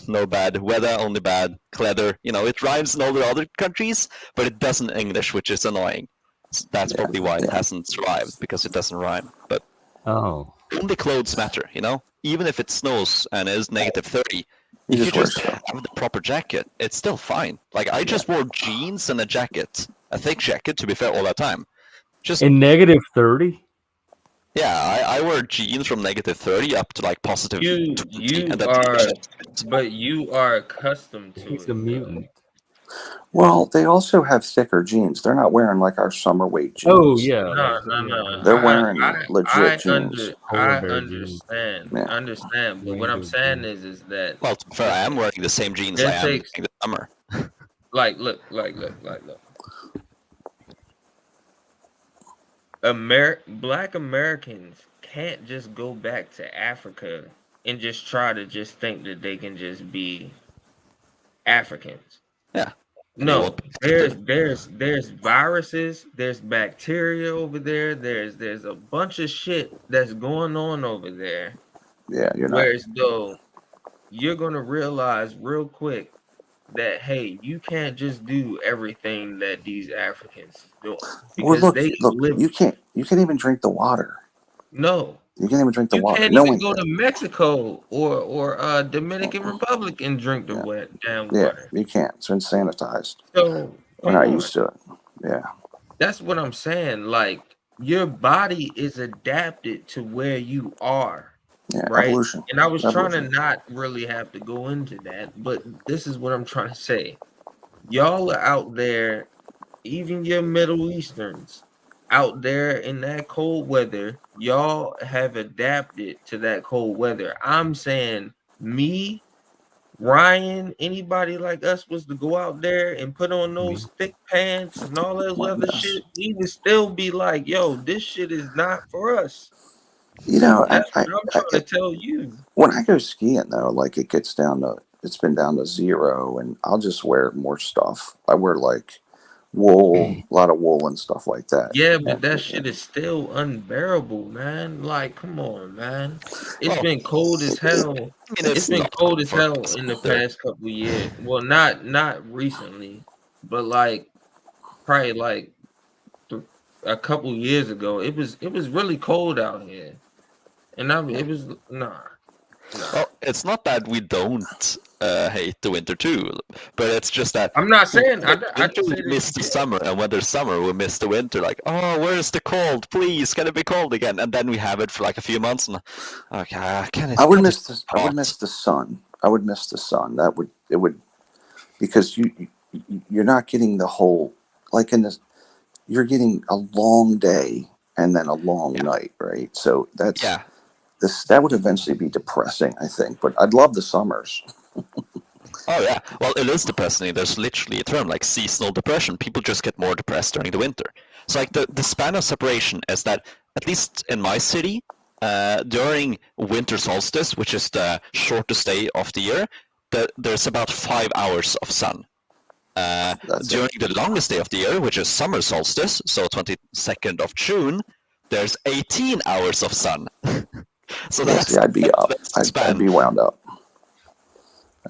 No bad weather, only bad kläder. You know, it rhymes in all the other countries, but it doesn't in English, which is annoying. So that's probably why it hasn't survived, because it doesn't rhyme. But only clothes matter, you know? Even if it snows and is negative 30, if you just have the proper jacket, it's still fine. Like, I just wore jeans and a jacket, a thick jacket, to be fair, all that time. Just in negative 30. Yeah, I wear jeans from negative 30 up to like positive 20. But you are accustomed to it. He's a mutant. Well, they also have thicker jeans. They're not wearing like our summer weight jeans. Oh yeah, No. They're wearing legit jeans. I understand. Yeah. I understand. But what I'm saying is that. Well, to be fair, I am wearing the same jeans I am in the summer. Look. Black Americans can't just go back to Africa and just try to just think that they can just be Africans. Yeah. No, there's viruses, there's bacteria over there, there's a bunch of shit that's going on over there. Yeah, you're not. Whereas though you're gonna realize real quick that hey, you can't just do everything that these Africans is doing Well, because look, they look. live. You can't even drink the water. No, You can't even drink the you water. can't No even one. go to Mexico or Dominican Republic and drink the wet damn Yeah, water. you can't. It's been sanitized. So We're come not on. used to it. Yeah. That's what I'm saying. Like your body is adapted to where you are. Yeah, Right. evolution. And I was trying to Evolution. not really have to go into that, but this is what I'm trying to say. Y'all are out there, even your Middle Easterns out there in that cold weather, y'all have adapted to that cold weather. I'm saying me, Ryan, anybody like us was to go out there and put on those thick pants and all those other shit, we would still be like, yo, this shit is not for us. You know, That's what I'm trying to tell you. when I go skiing though, like it's been down to 0, and I'll just wear more stuff. I wear like wool, a lot of wool and stuff like that. Yeah, but that shit is still unbearable, man. Like, come on, man. It's been cold as hell. It's been cold as hell in the past couple of years. Well, not recently, but like probably like a couple years ago. It was really cold out here, and it was nah. Well, it's not that we don't hate the winter too, but it's just that I'm not saying I winter we miss the summer, and when there's summer we miss the winter. Like, oh, where's the cold? Please, can it be cold again? And then we have it for like a few months, and okay, I would miss the sun. I would miss the sun. It would because you're not getting the whole like in this. You're getting a long day and then a long night, right? So that would eventually be depressing, I think. But I'd love the summers. Oh yeah, well it is depressing. There's literally a term like seasonal depression. People just get more depressed during the winter. So like the span of separation is that at least in my city, during winter solstice, which is the shortest day of the year, there's about 5 hours of sun. During the longest day of the year, which is summer solstice, so 22nd of June, there's 18 hours of sun. So that's I'd be up. I'd be wound up.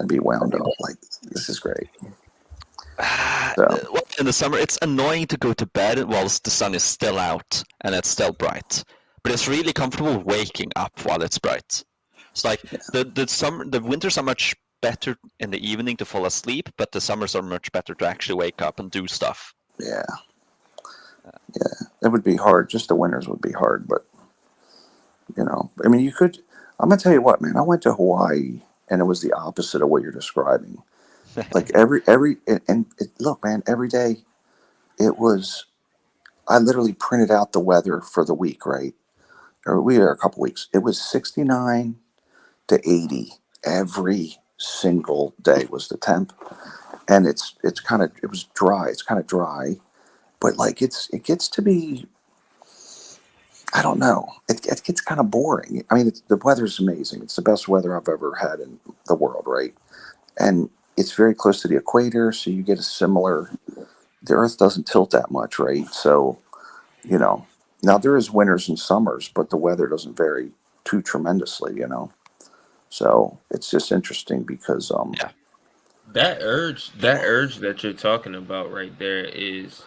Like, this is great. Well, in the summer, it's annoying to go to bed whilst the sun is still out and it's still bright. But it's really comfortable waking up while it's bright. It's like the winters are much better in the evening to fall asleep, but the summers are much better to actually wake up and do stuff. Yeah. It would be hard. Just the winters would be hard, but you know, I mean, you could. I'm gonna tell you what, man. I went to Hawaii, and it was the opposite of what you're describing. Like look, man. Every day, it was. I literally printed out the weather for the week, right? Or we were a couple weeks. It was 69 to 80 every single day was the temp, and it was dry. It's kind of dry, but like it gets to be. I don't know. It gets kind of boring. I mean, the weather's amazing. It's the best weather I've ever had in the world, right? And it's very close to the equator, so you get a similar. The Earth doesn't tilt that much, right? So, you know, now there is winters and summers, but the weather doesn't vary too tremendously, you know. So it's just interesting because that urge that you're talking about right there is.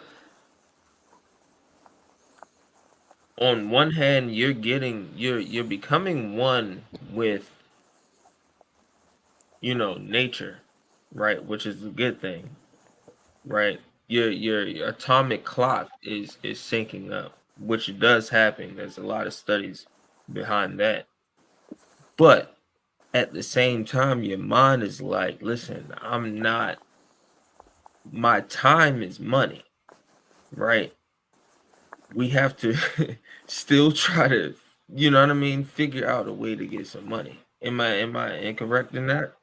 On one hand, you're becoming one with, you know, nature, right? Which is a good thing, right? Your atomic clock is syncing up, which does happen. There's a lot of studies behind that. But at the same time, your mind is like, listen, my time is money, right? We have to still try to, you know what I mean, figure out a way to get some money. Am I incorrect in that?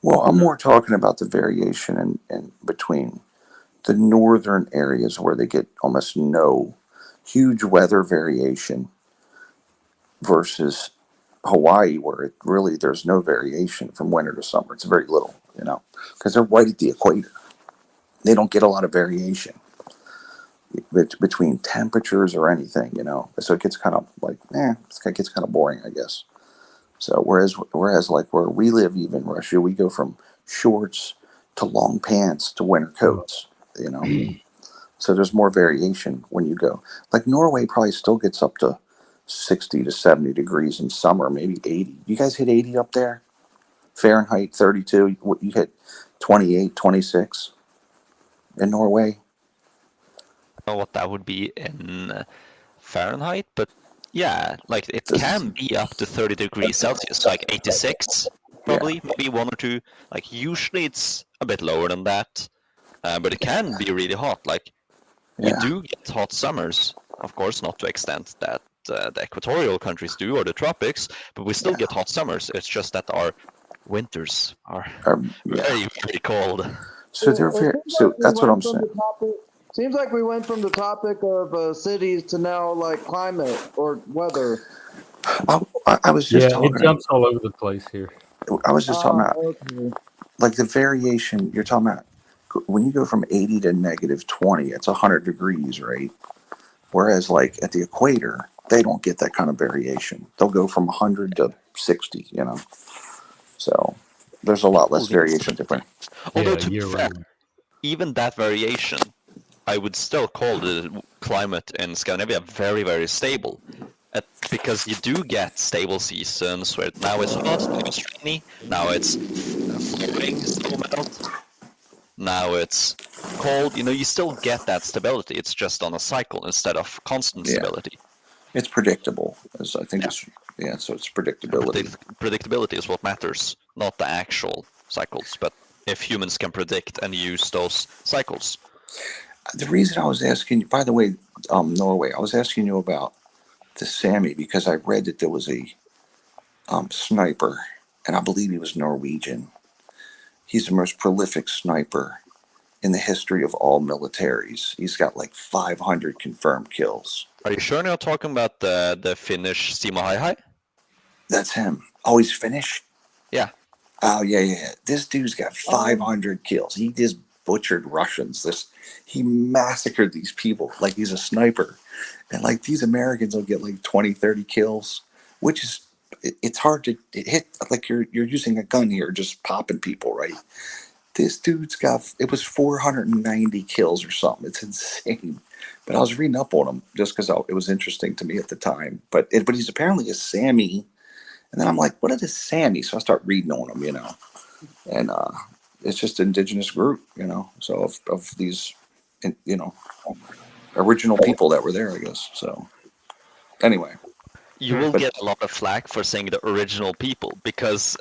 well, I'm more talking about the variation in between the northern areas where they get almost no huge weather variation versus Hawaii, where it really there's no variation from winter to summer. It's very little, because they're right at the equator. They don't get a lot of variation between temperatures or anything, So it gets kind of like, it gets kind of boring, I guess. So whereas like where we live, even RaShu, we go from shorts to long pants to winter coats, So there's more variation when you go. Like Norway probably still gets up to 60 to 70 degrees in summer, maybe 80. You guys hit 80 up there? Fahrenheit 32? You hit 28, 26 in Norway? I don't know what that would be in Fahrenheit, but yeah, like it can be up to 30 degrees Celsius, like 86 probably, maybe 1 or 2. Like usually it's a bit lower than that, but it can be really hot. Like we do get hot summers, of course, not to the extent that the equatorial countries do or the tropics, but we still get hot summers. It's just that our winters are very, very cold. So they're very, so that's what I'm saying. Seems like we went from the topic of cities to now like climate or weather. I was just talking. It jumps all over the place here. I was just talking about like the variation. You're talking about when you go from 80 to negative 20, it's 100 degrees, right? Whereas like at the equator, they don't get that kind of variation. They'll go from 100 to 60, So there's a lot less variation different. Although to be fair, even that variation, I would still call the climate in Scandinavia very, very stable. Because you do get stable seasons where now it's hot, now it's rainy, now it's flowing snow melt, now it's cold. You still get that stability. It's just on a cycle instead of constant stability. It's predictable, as I think so it's predictability. Predictability is what matters, not the actual cycles, but if humans can predict and use those cycles. The reason I was asking you, by the way, Norway, I was asking you about the Sami because I read that there was a sniper, and I believe he was Norwegian. He's the most prolific sniper in the history of all militaries. He's got like 500 confirmed kills. Are you sure you're not talking about the Finnish Simo Hai? That's him. Oh, he's Finnish? Yeah. Oh, yeah. This dude's got 500 kills. He just butchered Russians. He massacred these people like he's a sniper. And like these Americans will get like 20, 30 kills, which is, it's hard to hit. Like you're using a gun here, just popping people, right? This dude's got, it was 490 kills or something. It's insane. But I was reading up on him just because it was interesting to me at the time. But he's apparently a Sami. And then I'm like, what are the Sami? So I start reading on him, And it's just an indigenous group, So of these, original people that were there, I guess. So anyway. You will get a lot of flack for saying the original people because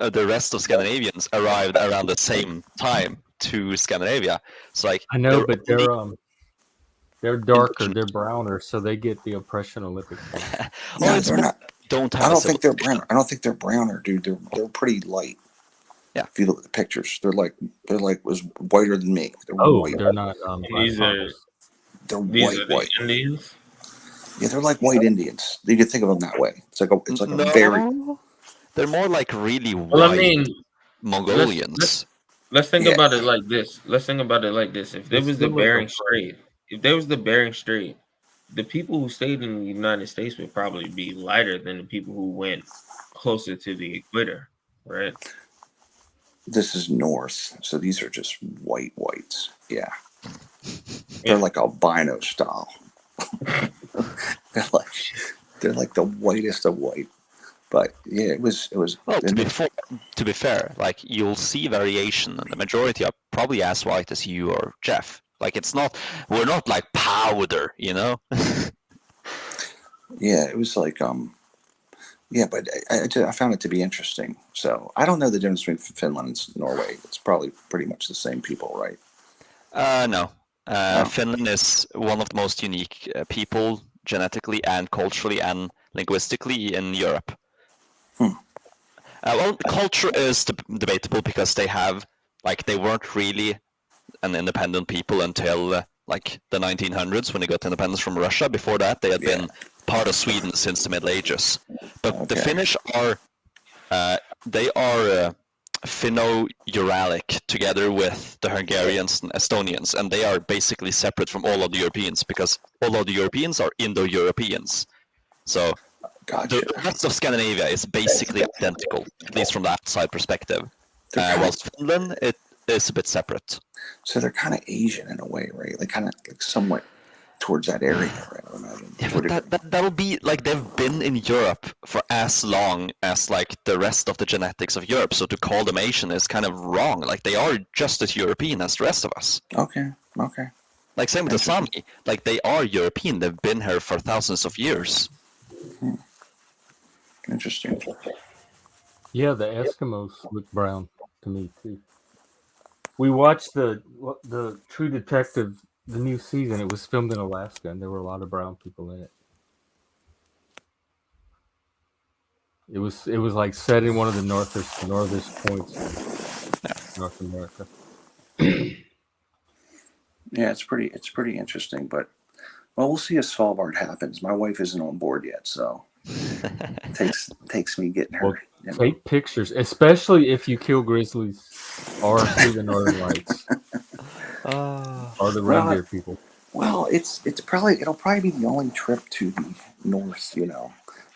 the rest of Scandinavians arrived around the same time to Scandinavia. It's like I know, but they're darker, they're browner, so they get the oppression Olympic. No, they're not. I don't think they're brown. I don't think they're browner, dude. They're pretty light. Yeah. If you look at the pictures, they're like was whiter than me. They're white. They're not. They're white. Indians. Yeah, they're like white Indians. You could think of them that way. It's like a very. They're more like really white. Well, I mean, Mongolians. Let's think about it like this. If there was the Bering Strait, the people who stayed in the United States would probably be lighter than the people who went closer to the equator, right? This is north, so these are just whites. Yeah. They're like albino style. they're like the whitest of white. But yeah, it was. Well, to be fair, like you'll see variation, and the majority are probably as white as you or Jeff. Like we're not like powder, Yeah, it was like Yeah, but I found it to be interesting. So I don't know the difference between Finland and Norway. It's probably pretty much the same people, right? No. Finland is one of the most unique people genetically and culturally and linguistically in Europe. Well, culture is debatable because they weren't really an independent people until like the 1900s when they got independence from Russia. Before that, they had been part of Sweden since the Middle Ages. But the Finnish are they are Finno-Uralic together with the Hungarians and Estonians, and they are basically separate from all of the Europeans because all of the Europeans are Indo-Europeans. So the rest of Scandinavia is basically identical, at least from the outside perspective. Whilst Finland, it is a bit separate. So they're kind of Asian in a way, right? Like kind of like somewhat towards that area, right? I imagine. Yeah, but that'll be like they've been in Europe for as long as like the rest of the genetics of Europe. So to call them Asian is kind of wrong. Like they are just as European as the rest of us. Okay. Like same with the Sami. Like they are European. They've been here for thousands of years. Interesting. Yeah, the Eskimos look brown to me too. We watched the True Detective, the new season. It was filmed in Alaska, and there were a lot of brown people in it. It was like set in one of the northest points of North America. Yeah, it's pretty interesting, but well, we'll see if Svalbard happens. My wife isn't on board yet, so it takes me getting her. Well, take pictures, especially if you kill grizzlies or see the northern lights or the reindeer people. Well, it'll probably be the only trip to the north.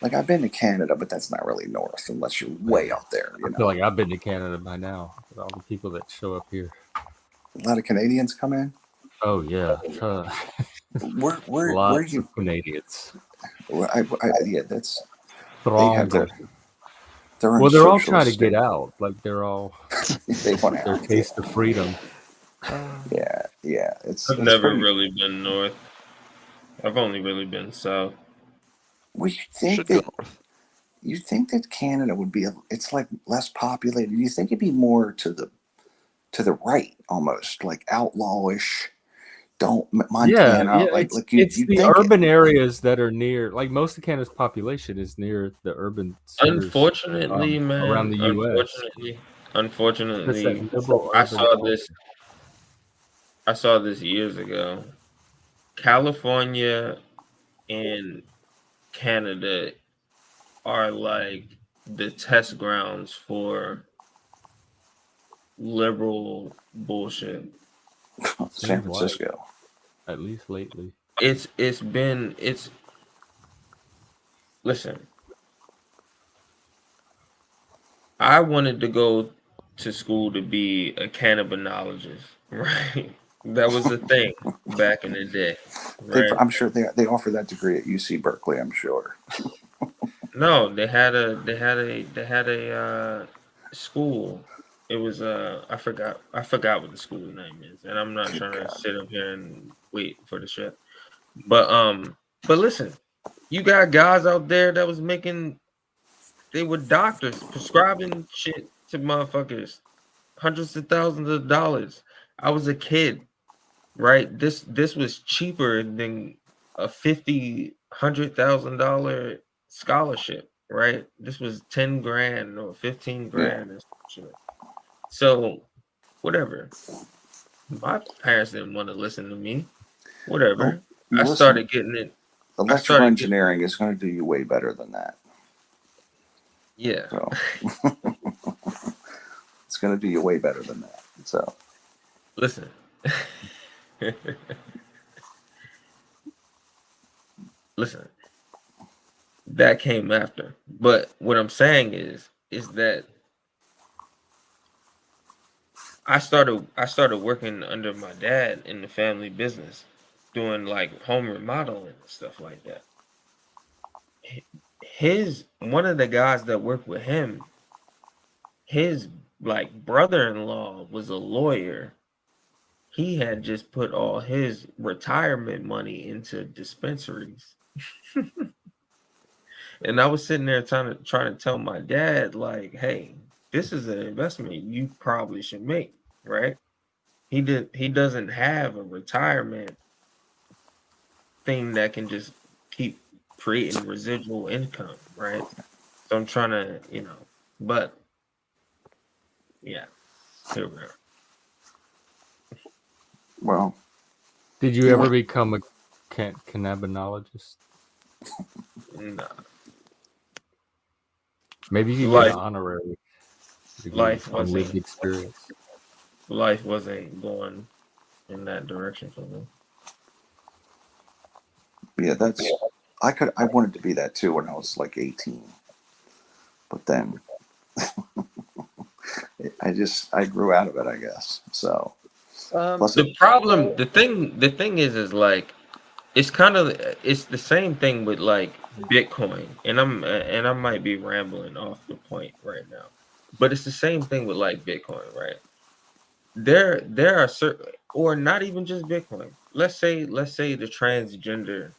Like I've been to Canada, but that's not really north unless you're way up there. I feel like I've been to Canada by now with all the people that show up here. A lot of Canadians come in. Oh yeah, where lots you of Canadians. Well, yeah, that's Throngs they have their well, they're all socialist trying to state. get out. Like they're all They want their out. taste of freedom. Yeah. I've never really been north. I've only really been south. Well, you think that Canada would be it's like less populated. You think it'd be more to the right, almost like outlawish. Montana, Yeah, like it's you the think urban areas that are near. Like most of Canada's population is near the urban centers. Unfortunately, man. Around the U.S. Unfortunately, It's that liberal I urban saw culture. this. I saw this years ago. California and Canada are like the test grounds for liberal bullshit. San Francisco, at least lately. Listen. I wanted to go to school to be a cannabinologist, right? That was the thing back in the day, right? I'm sure they offer that degree at UC Berkeley. I'm sure. No, they had a school. It was I forgot what the school name is, and I'm not trying to sit up here and wait for the shit. But listen, you got guys out there that was they were doctors prescribing shit to motherfuckers, hundreds of thousands of dollars. I was a kid, right? This was cheaper than a $100,000 scholarship, right? This was 10 grand or 15 grand or shit. So whatever. My parents didn't want to listen to me. Whatever. I started getting it. Electrical engineering is going to do you way better than that. Yeah. So it's going to do you way better than that. So listen. Listen. That came after. But what I'm saying is that I started working under my dad in the family business, doing like home remodeling and stuff like that. One of the guys that worked with him, his like brother-in-law was a lawyer. He had just put all his retirement money into dispensaries. And I was sitting there trying to tell my dad, like, hey, this is an investment you probably should make, right? He doesn't have a retirement thing that can just keep creating residual income, right? So I'm trying to, but yeah, here we are. Well, did you ever become a cannabinologist? Nah. Maybe you get an honorary degree on lived experience. Life wasn't going in that direction for me. Yeah, I wanted to be that too when I was like 18. But then I grew out of it, I guess. So the thing is like it's the same thing with like Bitcoin, and I might be rambling off the point right now, but it's the same thing with like Bitcoin, right? There are certain, or not even just Bitcoin. Let's say the transgender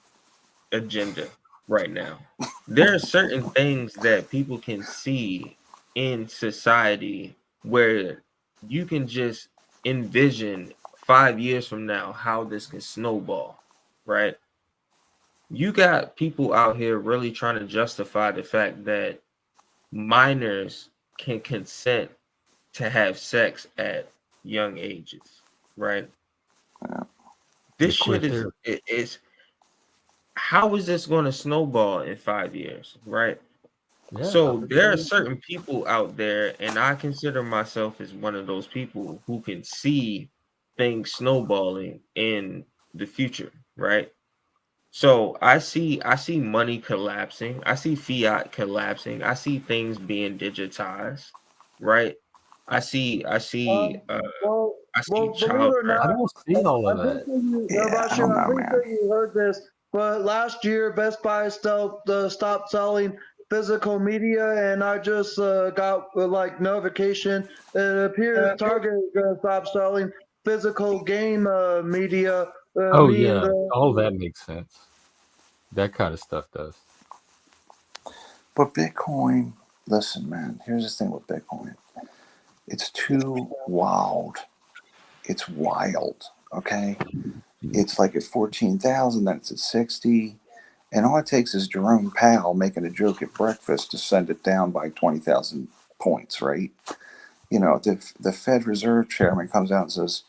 agenda right now. There are certain things that people can see in society where you can just envision 5 years from now how this can snowball, right? You got people out here really trying to justify the fact that minors can consent to have sex at young ages, right? This shit is how is this going to snowball in 5 years, right? Yeah, so there are certain people out there, and I consider myself as one of those people who can see things snowballing in the future, right? So I see money collapsing, I see fiat collapsing, I see things being digitized, right? I see Well, believe it or childbirth. I not, don't see all of I'm that. pretty sure you heard this, but last year Best Buy stopped selling physical media, and I just got like notification. It appears Target is going to stop selling physical game media. Oh yeah, all that makes sense. That kind of stuff does. But Bitcoin, listen, man, here's the thing with Bitcoin. It's too wild. It's wild, okay? It's like at 14,000, then it's at 60. And all it takes is Jerome Powell making a joke at breakfast to send it down by 20,000 points, right? You know, the Fed Reserve Chairman comes out and says,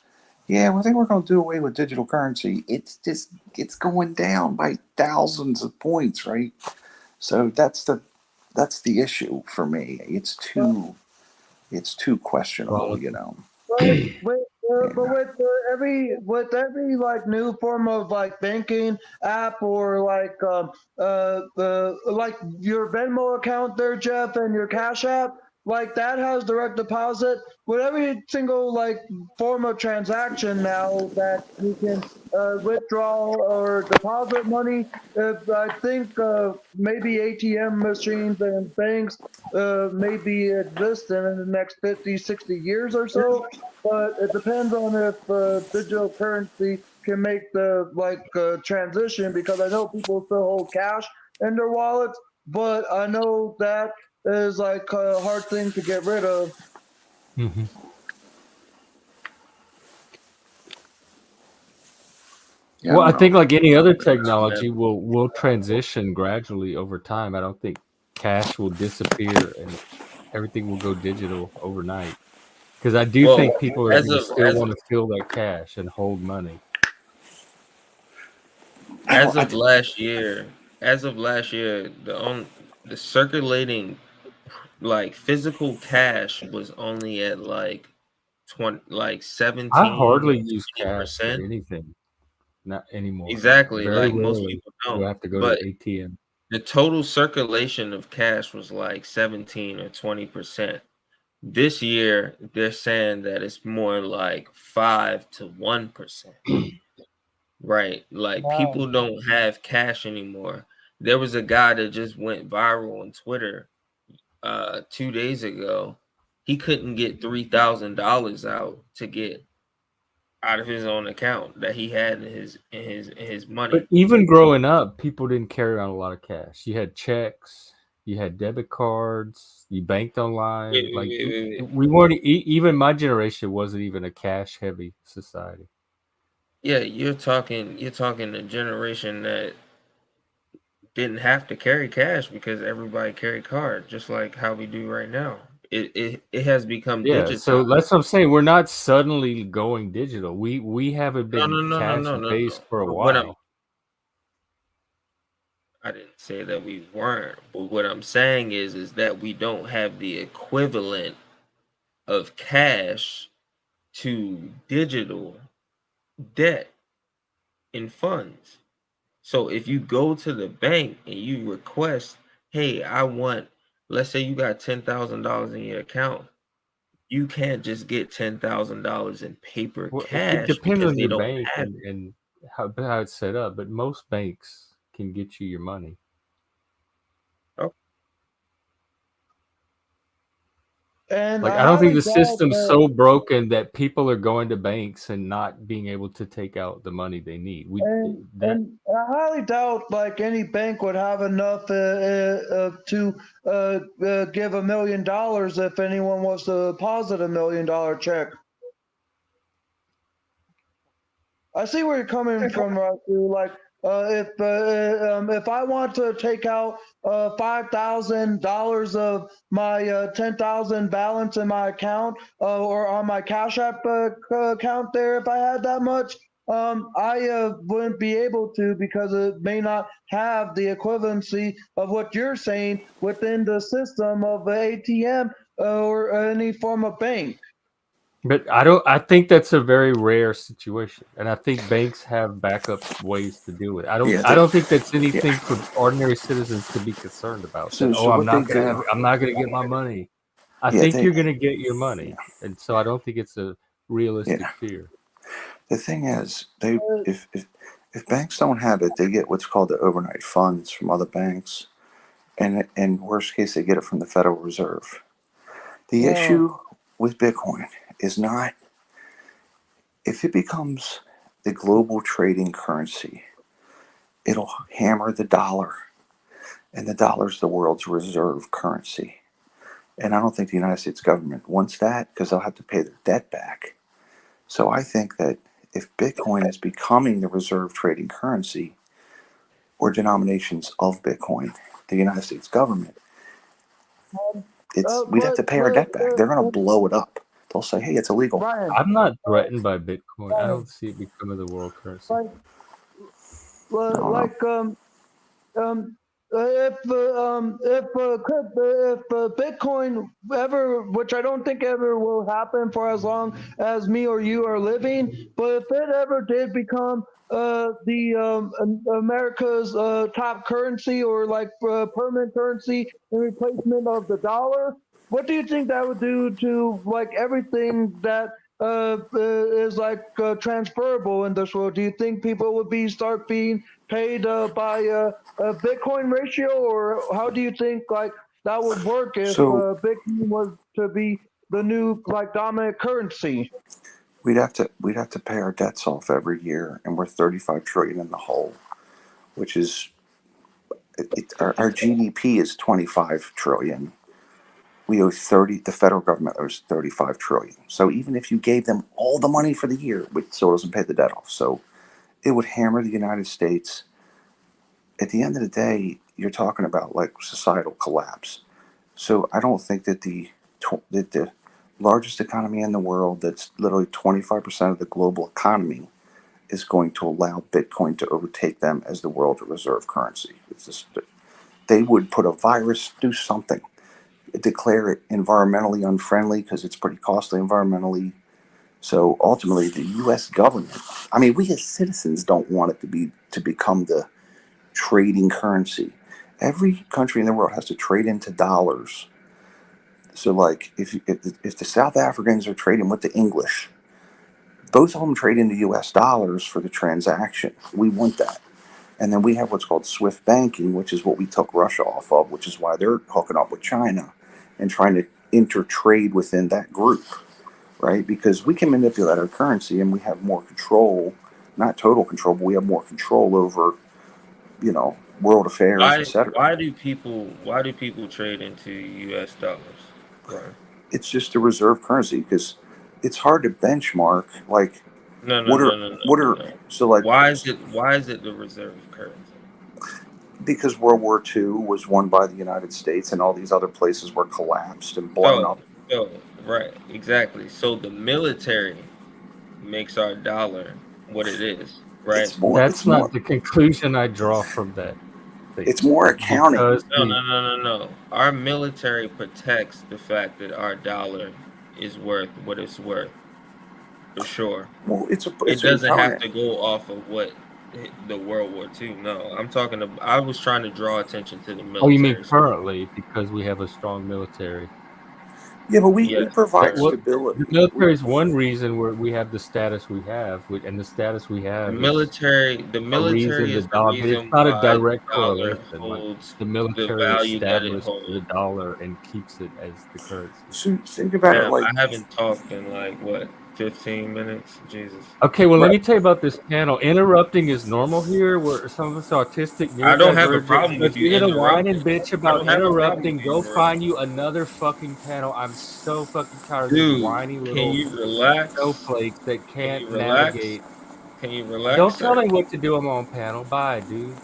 yeah, I think we're going to do away with digital currency. It's going down by thousands of points, right? So that's the issue for me. It's too questionable, you know. But with every like new form of like banking app, or like like your Venmo account there, Jeff, and your Cash App, like that has direct deposit. With every single like form of transaction now that you can withdraw or deposit money, I think maybe ATM machines and banks may be existing in the next 50, 60 years or so. But it depends on if digital currency can make the transition, because I know people still hold cash in their wallets, but I know that is like a hard thing to get rid of. Mm-hmm. Yeah, Well, I think like any other technology will transition gradually over time. I don't think cash will disappear and everything will go digital overnight. Because I do think people are going to still want to feel their cash and hold money. As of last year, the circulating like physical cash was only at like 17 I hardly or use cash for 20%. anything, not anymore. Exactly, Very like most rarely people do I don't. have to go But to ATM. the total circulation of cash was like 17 or 20%. This year, they're saying that it's more like 5 to 1%. Right. Like people don't have cash anymore. There was a guy that just went viral on Twitter 2 days ago. He couldn't get $3,000 out to get out of his own account that he had in his money. But even growing up, people didn't carry around a lot of cash. You had checks, you had debit cards, you banked online. Wait. We weren't even my generation wasn't even a cash heavy society. Yeah, you're talking a generation that didn't have to carry cash because everybody carried cards, just like how we do right now. It has become Yeah, so digitized. that's what I'm saying. We're not suddenly going digital. We haven't been No. cash based for a What I'm while. I didn't say that we weren't, but what I'm saying is that we don't have the equivalent of cash to digital debt in funds. So if you go to the bank and you request, hey, I want, let's say you got $10,000 in your account, you can't just get $10,000 in paper Well, it cash depends because on they your don't bank have. and how it's set up, but most banks can get you your money. Oh. And Like, I I don't think highly the doubt system's that. so broken that people are going to banks and not being able to take out the money they need. And I highly doubt like any bank would have enough to give $1 million if anyone was to deposit $1 million check. I see where you're coming from, RaShu. Like, if I want to take out $5,000 of my $10,000 balance in my account or on my Cash App account there, if I had that much, I wouldn't be able to because it may not have the equivalency of what you're saying within the system of the ATM or any form of bank. But I think that's a very rare situation, and I think banks have backup ways to deal with it. I don't think that's anything for ordinary citizens to be concerned about. That So I'm what they not do? gonna get my money. I Yeah, think you're gonna get your money, and so I don't think it's a realistic fear. The thing is, if banks don't have it, they get what's called the overnight funds from other banks, and worst case, they get it from the Federal Reserve. The issue with Bitcoin is not if it becomes the global trading currency, it'll hammer the dollar, and the dollar is the world's reserve currency. And I don't think the United States government wants that because they'll have to pay their debt back. So I think that if Bitcoin is becoming the reserve trading currency or denominations of Bitcoin, the United States government, we'd have to pay our debt back. They're going to blow it up. They'll say, hey, it's illegal. Brian, I'm not threatened by Bitcoin. I Brian, don't see it becoming the world currency. If Bitcoin ever, which I don't think ever will happen for as long as me or you are living, but if it ever did become America's top currency or like permanent currency in replacement of the dollar, what do you think that would do to like everything that is like transferable in this world? Do you think people would start being paid by a Bitcoin ratio, or how do you think like that would work if Bitcoin was to be the new like dominant currency? We'd have to pay our debts off every year, and we're 35 trillion in the hole, which is our GDP is 25 trillion. We owe 30. The federal government owes 35 trillion. So even if you gave them all the money for the year, it still doesn't pay the debt off. So it would hammer the United States. At the end of the day, you're talking about like societal collapse. So I don't think that the largest economy in the world, that's literally 25% of the global economy, is going to allow Bitcoin to overtake them as the world reserve currency. It's just, they would put a virus, do something, declare it environmentally unfriendly because it's pretty costly environmentally. So ultimately, the U.S. government, I mean, we as citizens don't want it to become the trading currency. Every country in the world has to trade into dollars. So, like, if the South Africans are trading with the English, both of them trade into U.S. dollars for the transaction. We want that. And then we have what's called SWIFT banking, which is what we took Russia off of, which is why they're hooking up with China and trying to intertrade within that group, right? Because we can manipulate our currency and we have more control, not total control, but we have more control over, world affairs, etc. Why do people trade into U.S. dollars? Right. It's just a reserve currency because it's hard to benchmark. Like, No. So like, why is it the reserve currency? Because World War II was won by the United States, and all these other places were collapsed and blown up. Right, exactly. So the military makes our dollar what it is, right? That's not the conclusion I draw from that. things. It's more accounting. No. Our military protects the fact that our dollar is worth what it's worth, for sure. Well, it doesn't have to go off of what the World War II. No, I'm talking about. I was trying to draw attention to the military. Oh, you mean currently because we have a strong military? Yeah, but we provide stability. The military is one reason where we have the status we have, and the status we have. The military is the reason it's not a why direct the dollar correlation. holds The military the value that it established holds. the dollar and keeps it as the currency. So think about it like I haven't talked in like what 15 minutes. Jesus. Okay, well, let me tell you about this panel. Interrupting is normal here. Where some of us are autistic. I don't have a neurodivergent. problem with If you're you gonna whine and interrupting. bitch I about don't have a problem interrupting, with you go interrupting. find you another fucking panel. I'm so fucking tired of Dude, these whiny can little you relax? snowflakes that can't you relax? navigate. Can you relax? Don't tell sir? me what to do on my own panel. Bye, dude.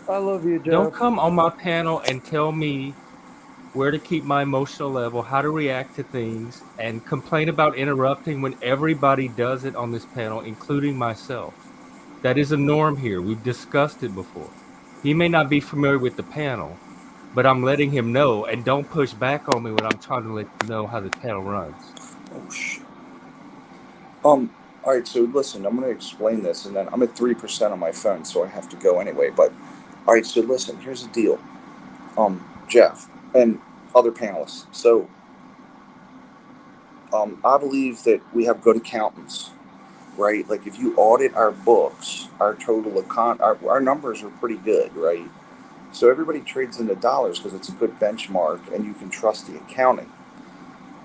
I love you, Jeff. Don't come on my panel and tell me where to keep my emotional level, how to react to things, and complain about interrupting when everybody does it on this panel, including myself. That is a norm here. We've discussed it before. He may not be familiar with the panel, but I'm letting him know, and don't push back on me when I'm trying to let you know how the panel runs. Oh shit. All right, so listen, I'm going to explain this, and then I'm at 3% on my phone, so I have to go anyway. But all right, so listen, here's the deal, Jeff and other panelists. So, I believe that we have good accountants, right? Like if you audit our books, our total our numbers are pretty good, right? So everybody trades into dollars because it's a good benchmark, and you can trust the accounting.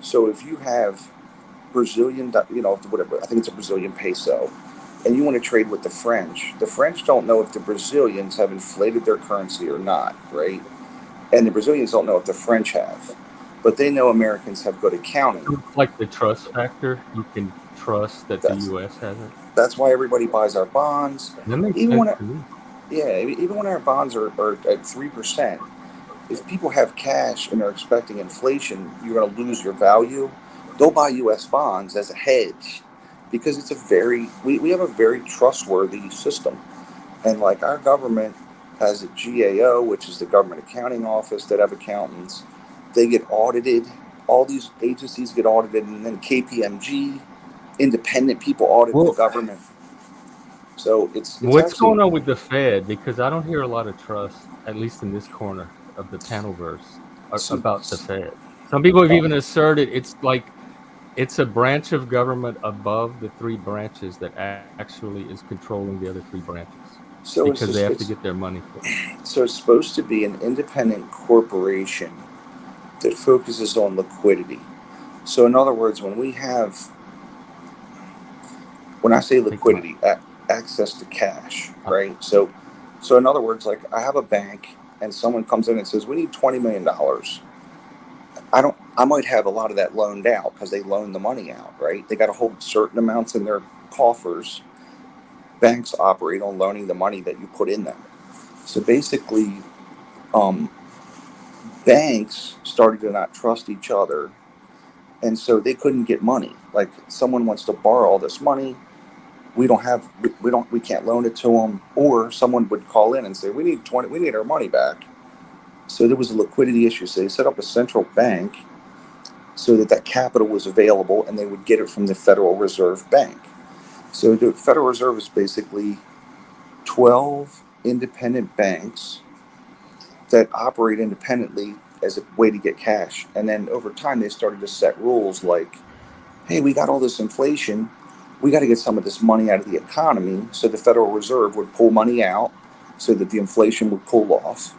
So if you have Brazilian, whatever, I think it's a Brazilian peso, and you want to trade with the French don't know if the Brazilians have inflated their currency or not, right? And the Brazilians don't know if the French have, but they know Americans have good accounting. Like the trust factor, you can trust that the U.S. hasn't. That's why everybody buys our bonds. That makes Even sense to when, me. even when our bonds are at 3%, if people have cash and are expecting inflation, you're going to lose your value. They'll buy U.S. bonds as a hedge because it's we have a very trustworthy system. And like our government has a GAO, which is the Government Accounting Office that have accountants. They get audited. All these agencies get audited, and then KPMG, independent people audit the government. So it's What's actually, going on with the Fed? Because I don't hear a lot of trust, at least in this corner of the panelverse, about the Fed. Some people have even asserted it's a branch of government above the three branches that actually is controlling the other three branches. So because they have to get their money for it. So it's supposed to be an independent corporation that focuses on liquidity. So in other words, when I say liquidity, access to cash, right? So in other words, like I have a bank and someone comes in and says, we need $20 million. I might have a lot of that loaned out because they loan the money out, right? They got to hold certain amounts in their coffers. Banks operate on loaning the money that you put in them. So basically, banks started to not trust each other, and so they couldn't get money. Like someone wants to borrow all this money, we can't loan it to them, or someone would call in and say, we need our money back. So there was a liquidity issue. So they set up a central bank so that capital was available, and they would get it from the Federal Reserve Bank. So the Federal Reserve is basically 12 independent banks that operate independently as a way to get cash. And then over time, they started to set rules like, hey, we got all this inflation. We got to get some of this money out of the economy. So the Federal Reserve would pull money out so that the inflation would pull off.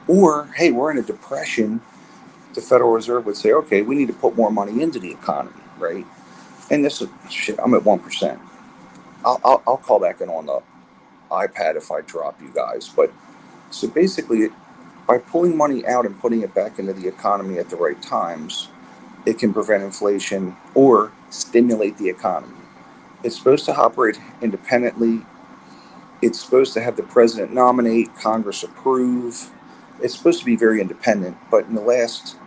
Or, hey, we're in a depression. The Federal Reserve would say, okay, we need to put more money into the economy, right? And this is shit, I'm at 1%. I'll call back in on the iPad if I drop you guys. But so basically, by pulling money out and putting it back into the economy at the right times, it can prevent inflation or stimulate the economy. It's supposed to operate independently. It's supposed to have the president nominate, Congress approve. It's supposed to be very independent. But in the last,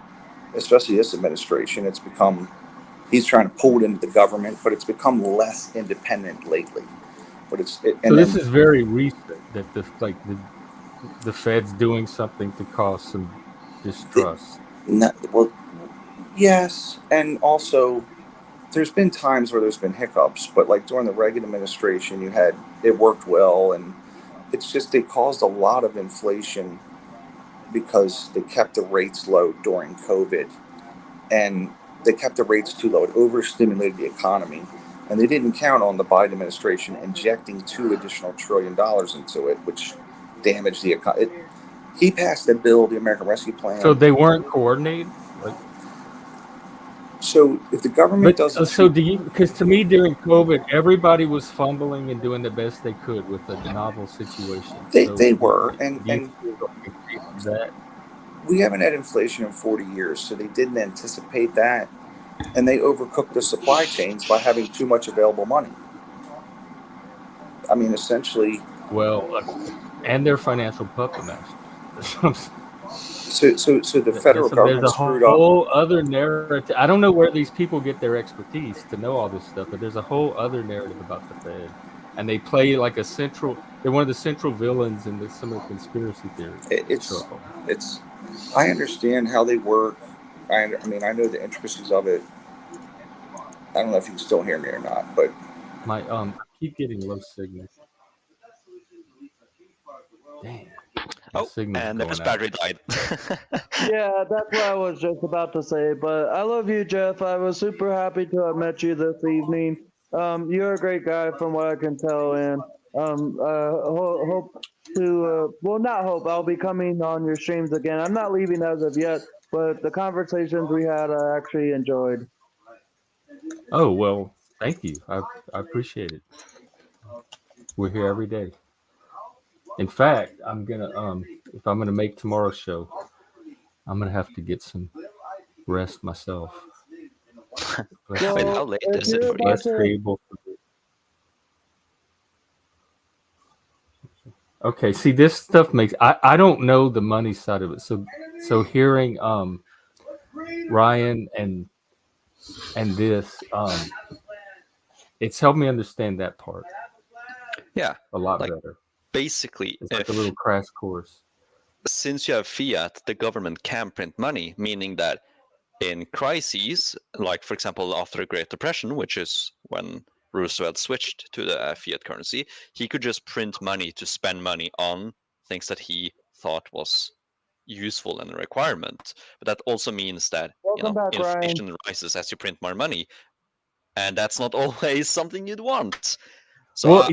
especially this administration, it's become, he's trying to pull it into the government, but it's become less independent lately. But this is very recent that the the Fed's doing something to cause some distrust. Well, yes, and also there's been times where there's been hiccups, but like during the Reagan administration, it worked well, and it's just they caused a lot of inflation because they kept the rates low during COVID, and they kept the rates too low. It overstimulated the economy, and they didn't count on the Biden administration injecting $2 additional trillion into it, which damaged the economy. He passed the bill, the American Rescue Plan. So they weren't coordinated. Like, so if the government doesn't, so do you? Because to me, during COVID, everybody was fumbling and doing the best they could with a novel situation. They were, and that we haven't had inflation in 40 years, so they didn't anticipate that, and they overcooked the supply chains by having too much available money. I mean, essentially. Well, and their financial puppet masters. So the federal government there's a screwed up. whole other narrative. I don't know where these people get their expertise to know all this stuff, but there's a whole other narrative about the Fed, and they play like they're one of the central villains in some of the conspiracy theories. I understand how they work. I mean, I know the intricacies of it. I don't know if you can still hear me or not, but my I keep getting low signal. Damn. Oh, and there's battery died. Yeah, that's what I was just about to say. But I love you, Jeff. I was super happy to have met you this evening. You're a great guy from what I can tell, and hope to not hope. I'll be coming on your streams again. I'm not leaving as of yet, but the conversations we had, I actually enjoyed. Oh well, thank you. I appreciate it. We're here every day. In fact, I'm gonna if I'm gonna make tomorrow's show, I'm gonna have to get some rest myself. Wait, how late is it for you? Okay, see, this stuff makes I don't know the money side of it. So hearing Ryan and this it's helped me understand that part. Yeah, a lot better. Basically, it's like a little crash course. Since you have fiat, the government can print money, meaning that in crises, like for example after the Great Depression, which is when Roosevelt switched to the fiat currency, he could just print money to spend money on things that he thought was useful and a requirement. But that also means that inflation rises as you print more money, and that's not always something you'd want. So,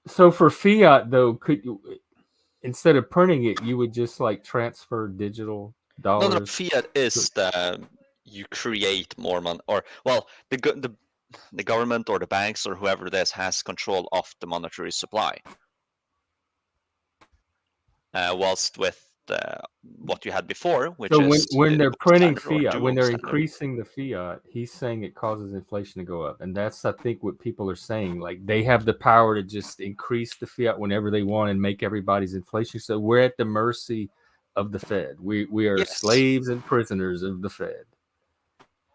so for fiat though, could you, instead of printing it, you would just like transfer digital dollars? No, fiat is you create more money, or well, the government or the banks or whoever it is has control of the monetary supply. Whilst with what you had before, which is when they're printing fiat, when they're increasing the fiat, he's saying it causes inflation to go up, and that's I think what people are saying. Like they have the power to just increase the fiat whenever they want and make everybody's inflation. So we're at the mercy of the Fed. We are slaves and prisoners of the Fed,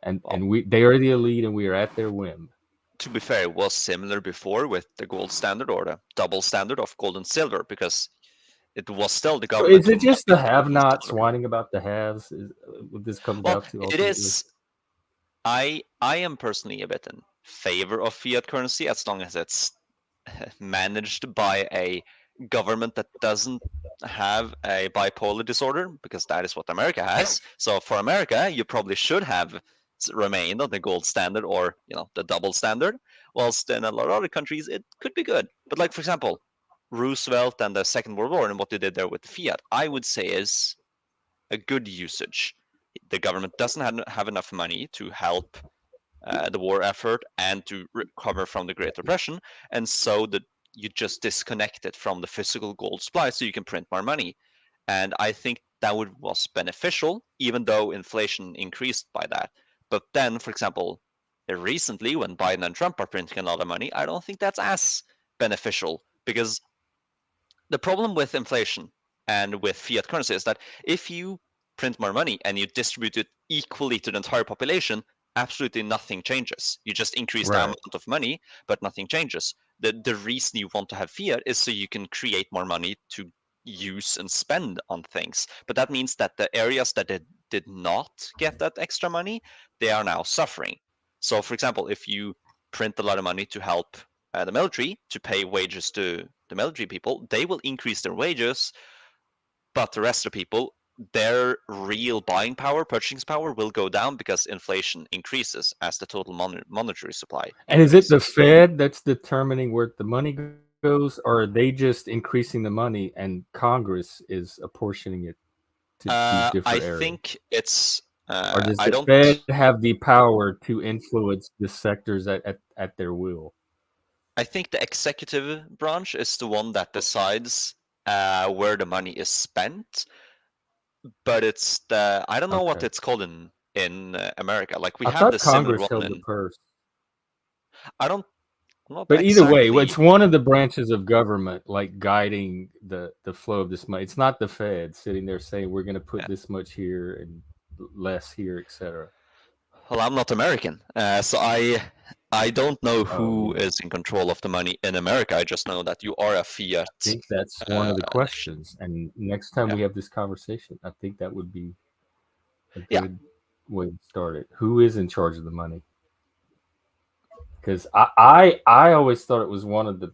and they are the elite, and we are at their whim. To be fair, it was similar before with the gold standard or the double standard of gold and silver, because it was still the government. So is it just the have-nots whining about the haves? What this comes down to? It is. I am personally a bit in favor of fiat currency as long as it's managed by a government that doesn't have a bipolar disorder, because that is what America has. So for America, you probably should have remained on the gold standard or the double standard, whilst in a lot of other countries it could be good. But like for example, Roosevelt and the Second World War and what they did there with the fiat, I would say is a good usage. The government doesn't have enough money to help the war effort and to recover from the Great Depression, and so that you just disconnect it from the physical gold supply so you can print more money. And I think that was beneficial, even though inflation increased by that. But then, for example, recently when Biden and Trump are printing a lot of money, I don't think that's as beneficial, because the problem with inflation and with fiat currency is that if you print more money and you distribute it equally to the entire population, absolutely nothing changes. You just increase the amount of money, but nothing changes. the reason you want to have fiat is so you can create more money to use and spend on things. But that means that the areas that did not get that extra money, they are now suffering. So, for example, if you print a lot of money to help the military, to pay wages to the military people, they will increase their wages, but the rest of the people, their real buying power, purchasing power, will go down because inflation increases as the total monetary supply And is it the increases. Fed that's determining where the money goes, or are they just increasing the money and Congress is apportioning it to different I areas? think it's. Or does I the don't. Fed have the power to influence the sectors at their will? I think the executive branch is the one that decides where the money is spent, but it's the I don't know what Okay. it's called in America. Like we I have thought the similar Congress one held the in. purse. I'm not But either way, exactly. it's one of the branches of government like guiding the flow of this money. It's not the Fed sitting there saying we're going to put this much here and less here, etc. Well, I'm not American, so I don't know who yeah. is in control of the money in America. I just know that you are a fiat. I think that's one of the nation. questions. And next time we have this conversation, I think that would be a good way to start it. Who is in charge of the money? Because I always thought it was one of the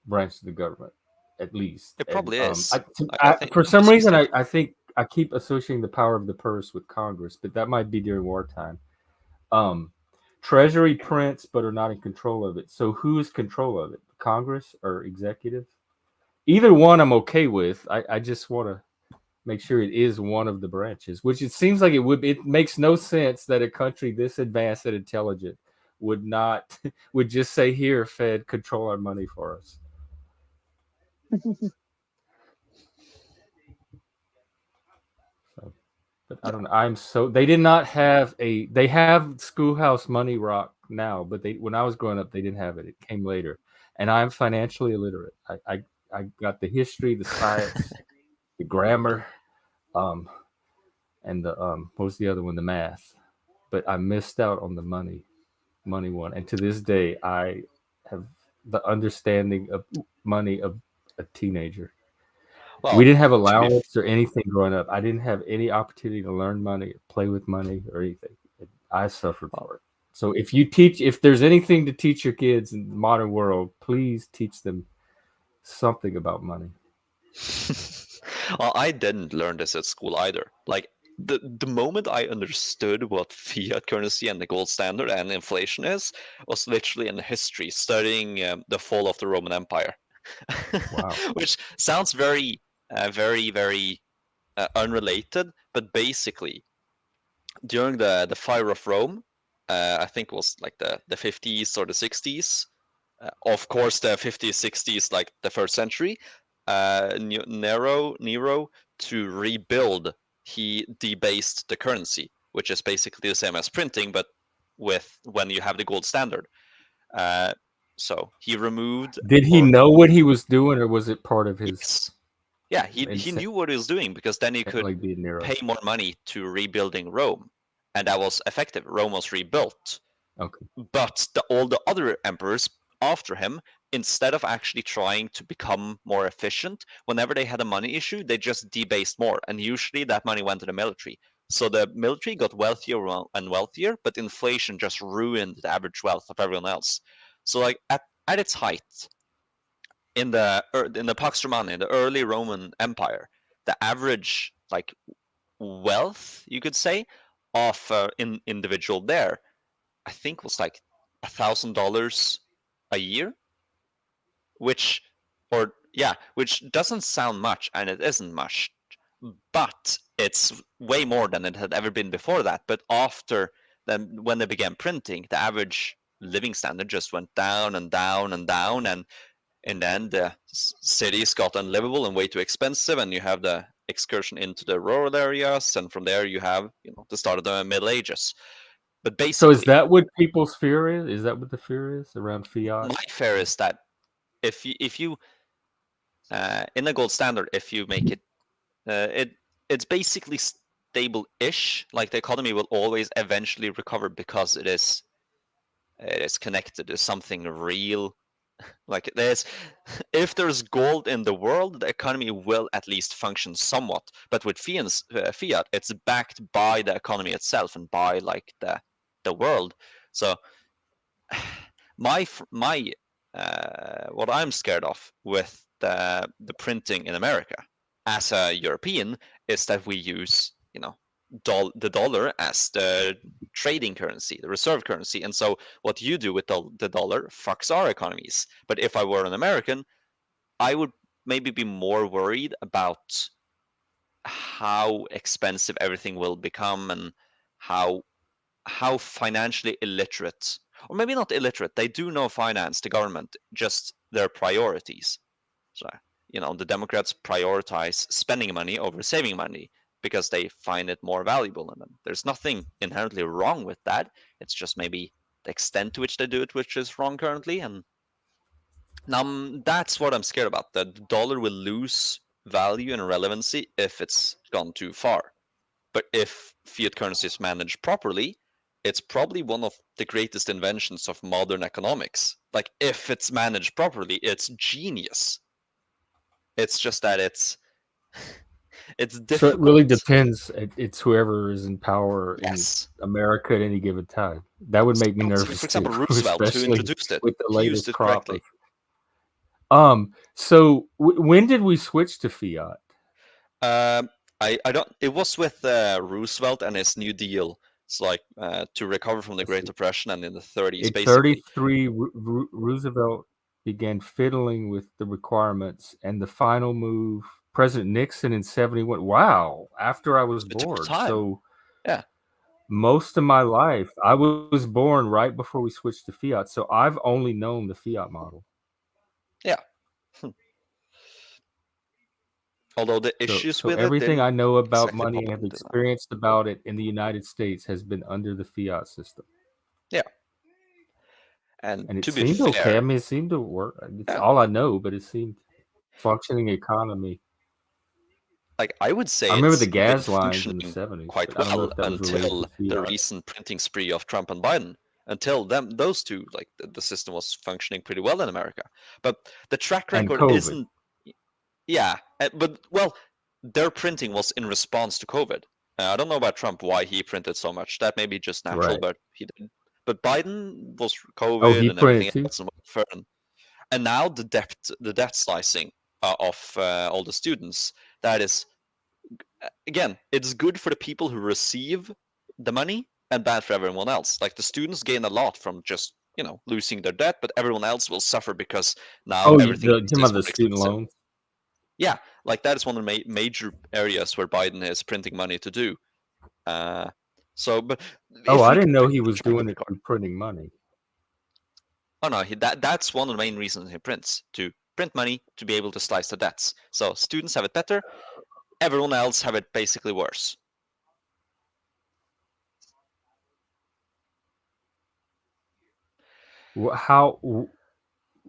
branches of the government, at least. It probably is. I think for some just reason, because I think I keep associating the power of the purse with Congress, but that might be during wartime. Treasury prints, but are not in control of it. So who is control of it? Congress or executive? Either one, I'm okay with. I just want to make sure it is one of the branches, which it seems like it would. It makes no sense that a country this advanced and intelligent would not would just say, "Here, Fed, control our money for us." So, but I don't know. I'm so they did not have a. They have Schoolhouse Money Rock now, but they when I was growing up, they didn't have it. It came later, and I'm financially illiterate. I got the history, the science, the grammar, and the what was the other one? The math. But I missed out on the money one, and to this day, I have the understanding of money of a teenager. Well, we didn't have allowance or anything growing up. I didn't have any opportunity to learn money, play with money, or anything. I suffered for it. So if there's anything to teach your kids in the modern world, please teach them something about money. Well, I didn't learn this at school either. Like the moment I understood what fiat currency and the gold standard and inflation is was literally in history, studying the fall of the Roman Empire. Wow. Which sounds very, very unrelated, but basically, during the fire of Rome, I think it was like the 50s or the 60s. Of course, the 50s, 60s, like the first century. Nero, to rebuild, he debased the currency, which is basically the same as printing, but with when you have the gold standard. So he removed. Did he know what he was doing, or was it part of his? Yes. Yeah, he knew what he was doing, because then he could pay more money to rebuilding Rome, and that was effective. Rome was rebuilt. Okay. But all the other emperors after him, instead of actually trying to become more efficient, whenever they had a money issue, they just debased more, and usually that money went to the military. So the military got wealthier and wealthier, but inflation just ruined the average wealth of everyone else. So like at its height, in the Pax Romana, in the early Roman Empire, the average like wealth, you could say, of an individual there, I think was like $1,000 a year, which doesn't sound much, and it isn't much, but it's way more than it had ever been before that. But after then, when they began printing, the average living standard just went down and down and down, and in the end, the cities got unlivable and way too expensive, and you have the excursion into the rural areas, and from there you have the start of the Middle Ages. But basically, so is that what people's fear is? Is that what the fear is around fiat? My fear is that if you in the gold standard, if you make it, it's basically stable-ish. Like the economy will always eventually recover because it is connected to something real Like if there's gold in the world, the economy will at least function somewhat. But with fiat, it's backed by the economy itself and by like the world. So my what I'm scared of with the printing in America as a European is that we use the dollar as the trading currency, the reserve currency, and so what you do with the dollar fucks our economies. But if I were an American, I would maybe be more worried about how expensive everything will become and how financially illiterate, or maybe not illiterate, they do know finance, the government, just their priorities. So, the Democrats prioritize spending money over saving money because they find it more valuable. And there's nothing inherently wrong with that. It's just maybe the extent to which they do it, which is wrong currently. And that's what I'm scared about. The dollar will lose value and relevancy if it's gone too far. But if fiat currency is managed properly, it's probably one of the greatest inventions of modern economics. Like, if it's managed properly, it's genius. It's just that it's difficult. So it really depends. It's whoever is in power Yes. in America at any given time. That would make me nervous. For example, too, Roosevelt, who especially introduced it, with the he used latest it crop correctly. So when did we switch to fiat? I don't. It was with Roosevelt and his New Deal. It's like to recover from the Great Depression, and in the 30s, In basically. 33, Roosevelt began fiddling with the requirements, and the final move, President Nixon in 71. Wow! After I was born, so yeah. Most of my life, I was born right before we switched to fiat, so I've only known the fiat model. Yeah. Although the issues So with everything it I know about exactly money pop and have into that. experienced about it in the United States has been under the fiat system. Yeah. And it to be seemed okay. fair, I mean, it seemed to work. It's Yeah. all I know, but it seemed functioning economy. like I would say I remember it's the gas been lines in the functioning 70s, quite but I don't know well if that was related until to the fiat. recent printing spree of Trump and Biden. Until those two, like the system was functioning pretty well in America. But the track And record COVID. isn't. Yeah, but well, their printing was in response to COVID. I don't know about Trump why he printed so much. That may be just natural, Right. but he did. But Biden was Oh, COVID he and everything printed too? else and welfare, and now the debt slicing of all the students. That is, again, it's good for the people who receive the money and bad for everyone else. Like the students gain a lot from just losing their debt, but everyone else will suffer because now Oh, everything the is talking more about the student expensive. loans. Yeah, like that is one of the major areas where Biden is printing money to do. So, but Oh, if I we didn't can know pick he the was track doing it record- through printing money. Oh no, that's one of the main reasons he prints, to print money to be able to slice the debts. So students have it better, everyone else have it basically worse. How?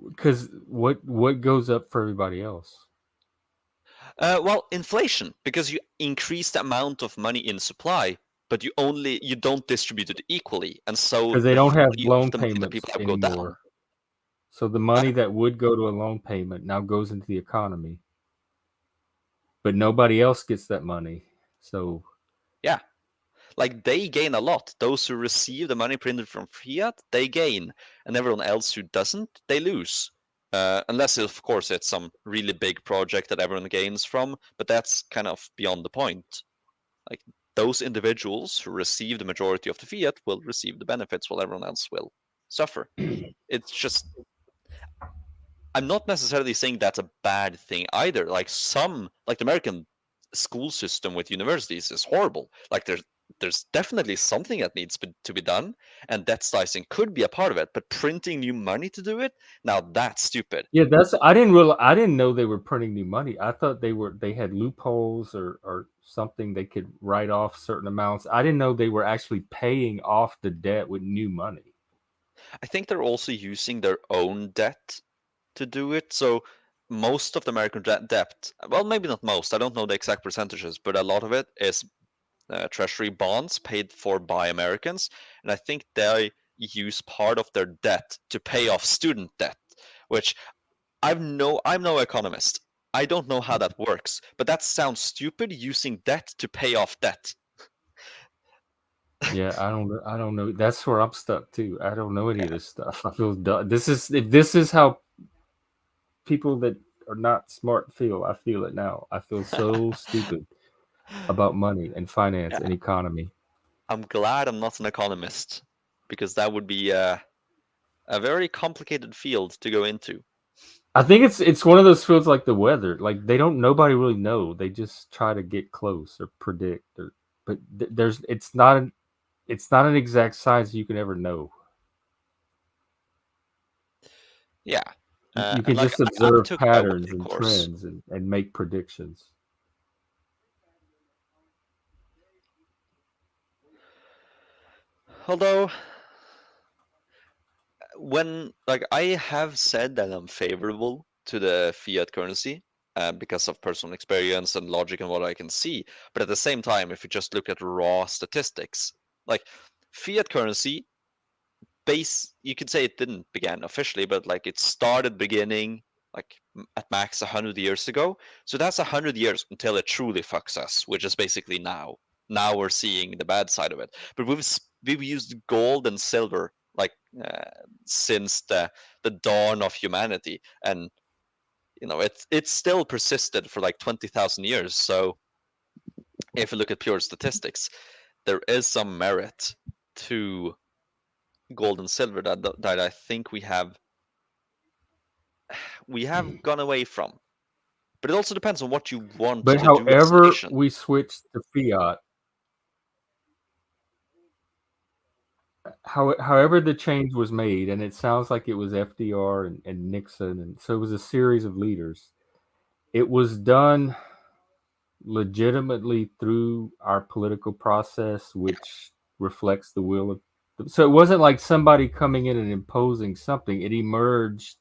Because what goes up for everybody else? Well, inflation, because you increase the amount of money in supply, but you don't distribute it equally, and so Because they the don't have value loan of the money that payments people have go down. anymore. So the money that would go to a loan payment now goes into the economy, but nobody else gets that money. So Yeah, like they gain a lot. Those who receive the money printed from fiat, they gain, and everyone else who doesn't, they lose. Unless, of course, it's some really big project that everyone gains from, but that's kind of beyond the point. Like those individuals who receive the majority of the fiat will receive the benefits, while everyone else will suffer. It's just, I'm not necessarily saying that's a bad thing either. Like the American school system with universities is horrible. Like there's definitely something that needs to be done, and debt slicing could be a part of it. But printing new money to do it, now that's stupid. yeah, I didn't know they were printing new money. I thought they had loopholes or something they could write off certain amounts. I didn't know they were actually paying off the debt with new money. I think they're also using their own debt to do it. So most of the American debt, well, maybe not most, I don't know the exact percentages, but a lot of it is treasury bonds paid for by Americans. And I think they use part of their debt to pay off student debt, which I'm no economist. I don't know how that works, but that sounds stupid, using debt to pay off debt. Yeah, I don't know. That's where I'm stuck too. I don't know any of this stuff. I feel dumb. If this is how people that are not smart feel. I feel it now. I feel so stupid about money and finance and economy. I'm glad I'm not an economist, because that would be a very complicated field to go into. I think it's one of those fields like the weather. Like nobody really know. They just try to get close or predict. But it's not an exact science you can ever know. Yeah. You can just observe patterns and trends and make predictions. Although, when I have said that I'm favorable to the fiat currency because of personal experience and logic and what I can see, but at the same time, if you just look at raw statistics, fiat currency you could say it didn't begin officially, but it started beginning at max 100 years ago. So that's 100 years until it truly fucks us, which is basically now. Now we're seeing the bad side of it. But we've used gold and silver since the dawn of humanity, and it's still persisted for 20,000 years. So if you look at pure statistics, there is some merit to gold and silver that I think we have gone away from. But it also depends on what you want But to do as a however nation. we switched to fiat, however the change was made, and it sounds like it was FDR and Nixon, and so it was a series of leaders. It was done legitimately through our political process, which reflects the will of. So it wasn't like somebody coming in and imposing something. It emerged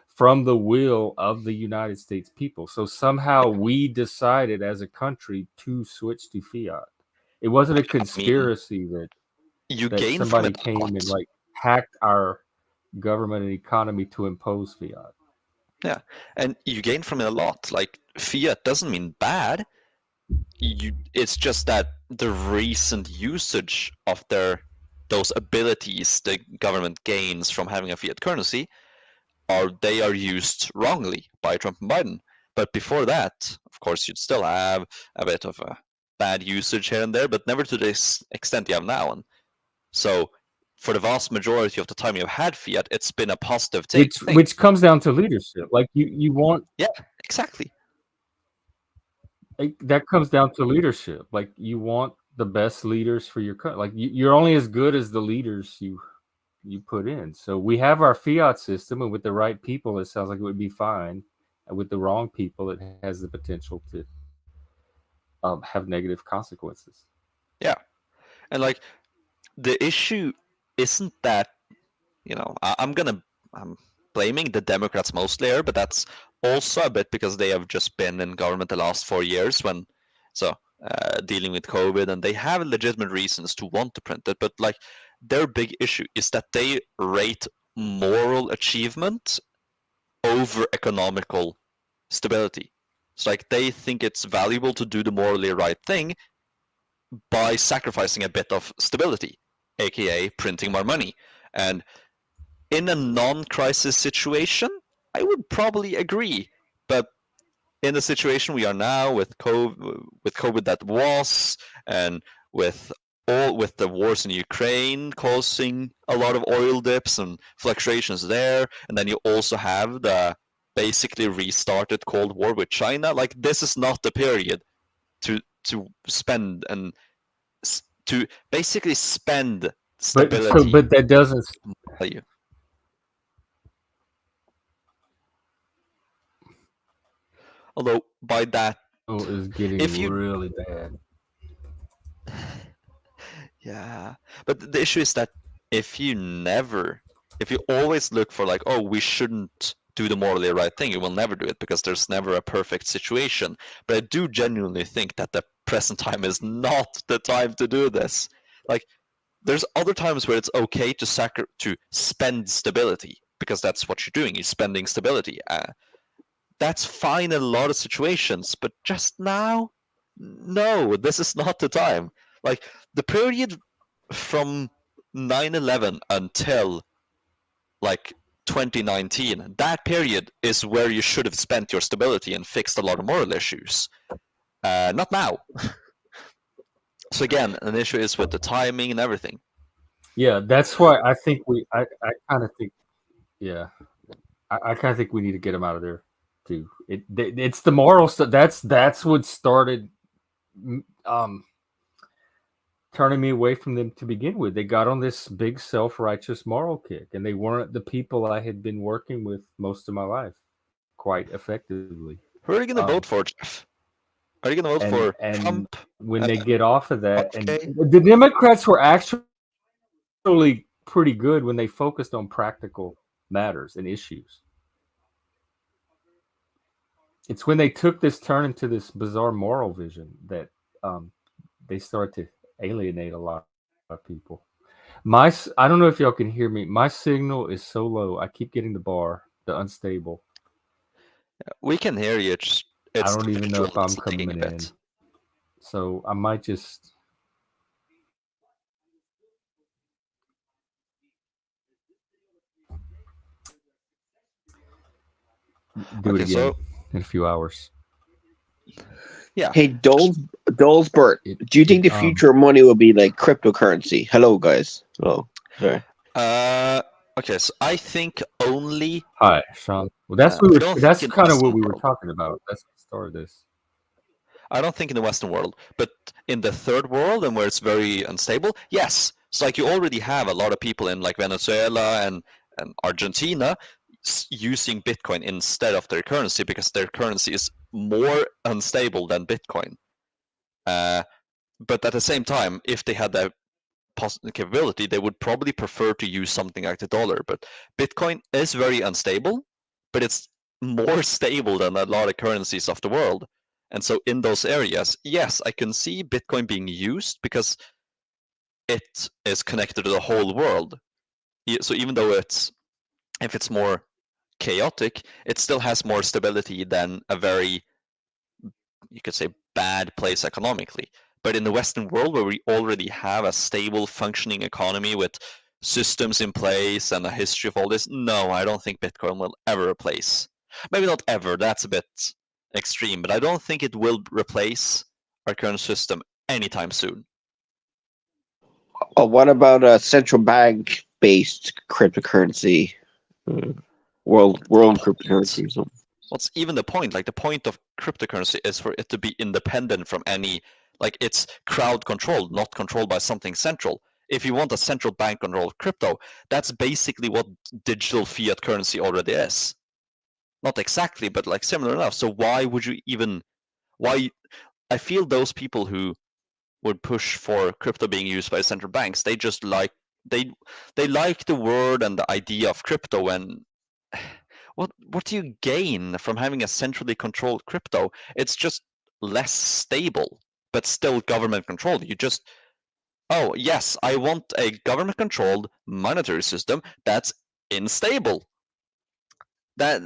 from the will of the United States people. So somehow we decided as a country to switch to fiat. It wasn't a conspiracy that gain from somebody it a came and lot. hacked our government and economy to impose fiat. Yeah, and you gain from it a lot. Fiat doesn't mean bad. It's just that the recent usage of those abilities the government gains from having a fiat currency they are used wrongly by Trump and Biden. But before that, of course, you'd still have a bit of a bad usage here and there, but never to this extent you have now. And so, for the vast majority of the time you've had fiat, it's been a positive thing. Which comes down to leadership. You want. Yeah, exactly. That comes down to leadership. You want the best leaders for your country. You're only as good as the leaders you put in. So we have our fiat system, and with the right people, it sounds like it would be fine. And with the wrong people, it has the potential to have negative consequences. Yeah, and the issue isn't that I'm blaming the Democrats mostly here, but that's also a bit because they have just been in government the last 4 years dealing with COVID, and they have legitimate reasons to want to print it. But their big issue is that they rate moral achievement over economical stability. It's they think it's valuable to do the morally right thing by sacrificing a bit of stability, aka printing more money. And in a non-crisis situation, I would probably agree. But in the situation we are now with COVID that was, and with the wars in Ukraine causing a lot of oil dips and fluctuations there, and then you also have the basically restarted Cold War with China. This is not the period to spend and to basically spend stability. But that doesn't value. Although by that is getting really bad. Yeah, but the issue is that if you always look for we shouldn't do the morally right thing, you will never do it because there's never a perfect situation. But I do genuinely think that the present time is not the time to do this. There's other times where it's okay to spend stability because that's what you're doing. You're spending stability. That's fine in a lot of situations, but just now, no, this is not the time. Like the period from 9/11 until like 2019, that period is where you should have spent your stability and fixed a lot of moral issues. Not now. So again, an issue is with the timing and everything. Yeah, that's why I think I kind of think, yeah, I kind of think we need to get them out of there too. It's the moral stuff. That's what started turning me away from them to begin with. They got on this big self-righteous moral kick, and they weren't the people I had been working with most of my life quite effectively. Who are you going to vote for, Jeff? Are you going to vote for Trump? When they get off of that, and the Democrats were actually pretty good when they focused on practical matters and issues. It's when they took this turn into this bizarre moral vision that they started to alienate a lot of people. I don't know if y'all can hear me. My signal is so low. I keep getting the unstable. We can hear you. I don't even know if I'm coming in. So I might just. Do it again in a few hours. Yeah. Hey, Dolbert, do you think the future of money will be like cryptocurrency? Hello, guys. Oh, sorry. Okay, so I think only. Hi, Sean. Well, that's that's kind of what we were talking about. That's what started this. I don't think in the Western world, but in the third world and where it's very unstable, yes. It's like you already have a lot of people in like Venezuela and Argentina using Bitcoin instead of their currency because their currency is more unstable than Bitcoin. But at the same time, if they had that capability, they would probably prefer to use something like the dollar. But Bitcoin is very unstable, but it's more stable than a lot of currencies of the world. And so in those areas, yes, I can see Bitcoin being used because it is connected to the whole world. So even though if it's more chaotic, it still has more stability than a very, you could say, bad place economically. But in the Western world, where we already have a stable, functioning economy with systems in place and a history of all this, no, I don't think Bitcoin will ever replace. Maybe not ever, that's a bit extreme, but I don't think it will replace our current system anytime soon. What about a central bank based cryptocurrency? World cryptocurrency or something. What's even the point? Like the point of cryptocurrency is for it to be independent from any, like it's crowd controlled, not controlled by something central. If you want a central bank controlled crypto, that's basically what digital fiat currency already is. Not exactly, but like similar enough. So why would you even, I feel those people who would push for crypto being used by central banks, they just like, they like the word and the idea of crypto, and what do you gain from having a centrally controlled crypto? It's just less stable, but still government controlled. You just, oh yes, I want a government controlled monetary system that's unstable. That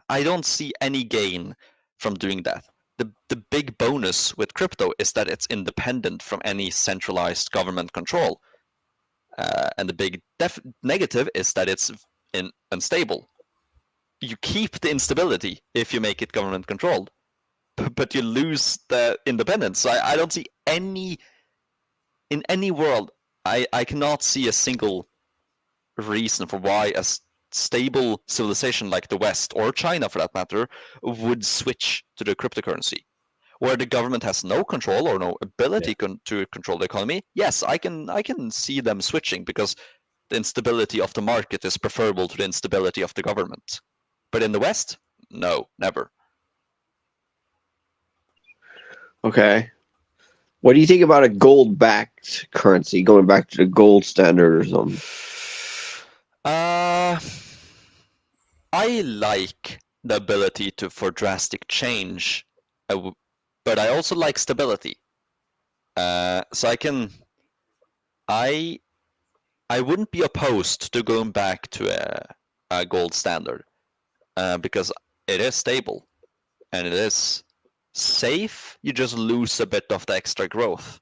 I don't see any gain from doing that. The big bonus with crypto is that it's independent from any centralized government control. And the big negative is that it's unstable. You keep the instability if you make it government controlled, but you lose the independence. So I don't see in any world, I cannot see a single reason for why a stable civilization like the West, or China for that matter, would switch to the cryptocurrency. Where the government has no control or no ability to control the economy, yes, I can see them switching because the instability of the market is preferable to the instability of the government. But in the West, no, never. Okay. What do you think about a gold-backed currency, going back to the gold standard or something? I like the ability for drastic change, but I also like stability. So I wouldn't be opposed to going back to a gold standard because it is stable and it is safe. You just lose a bit of the extra growth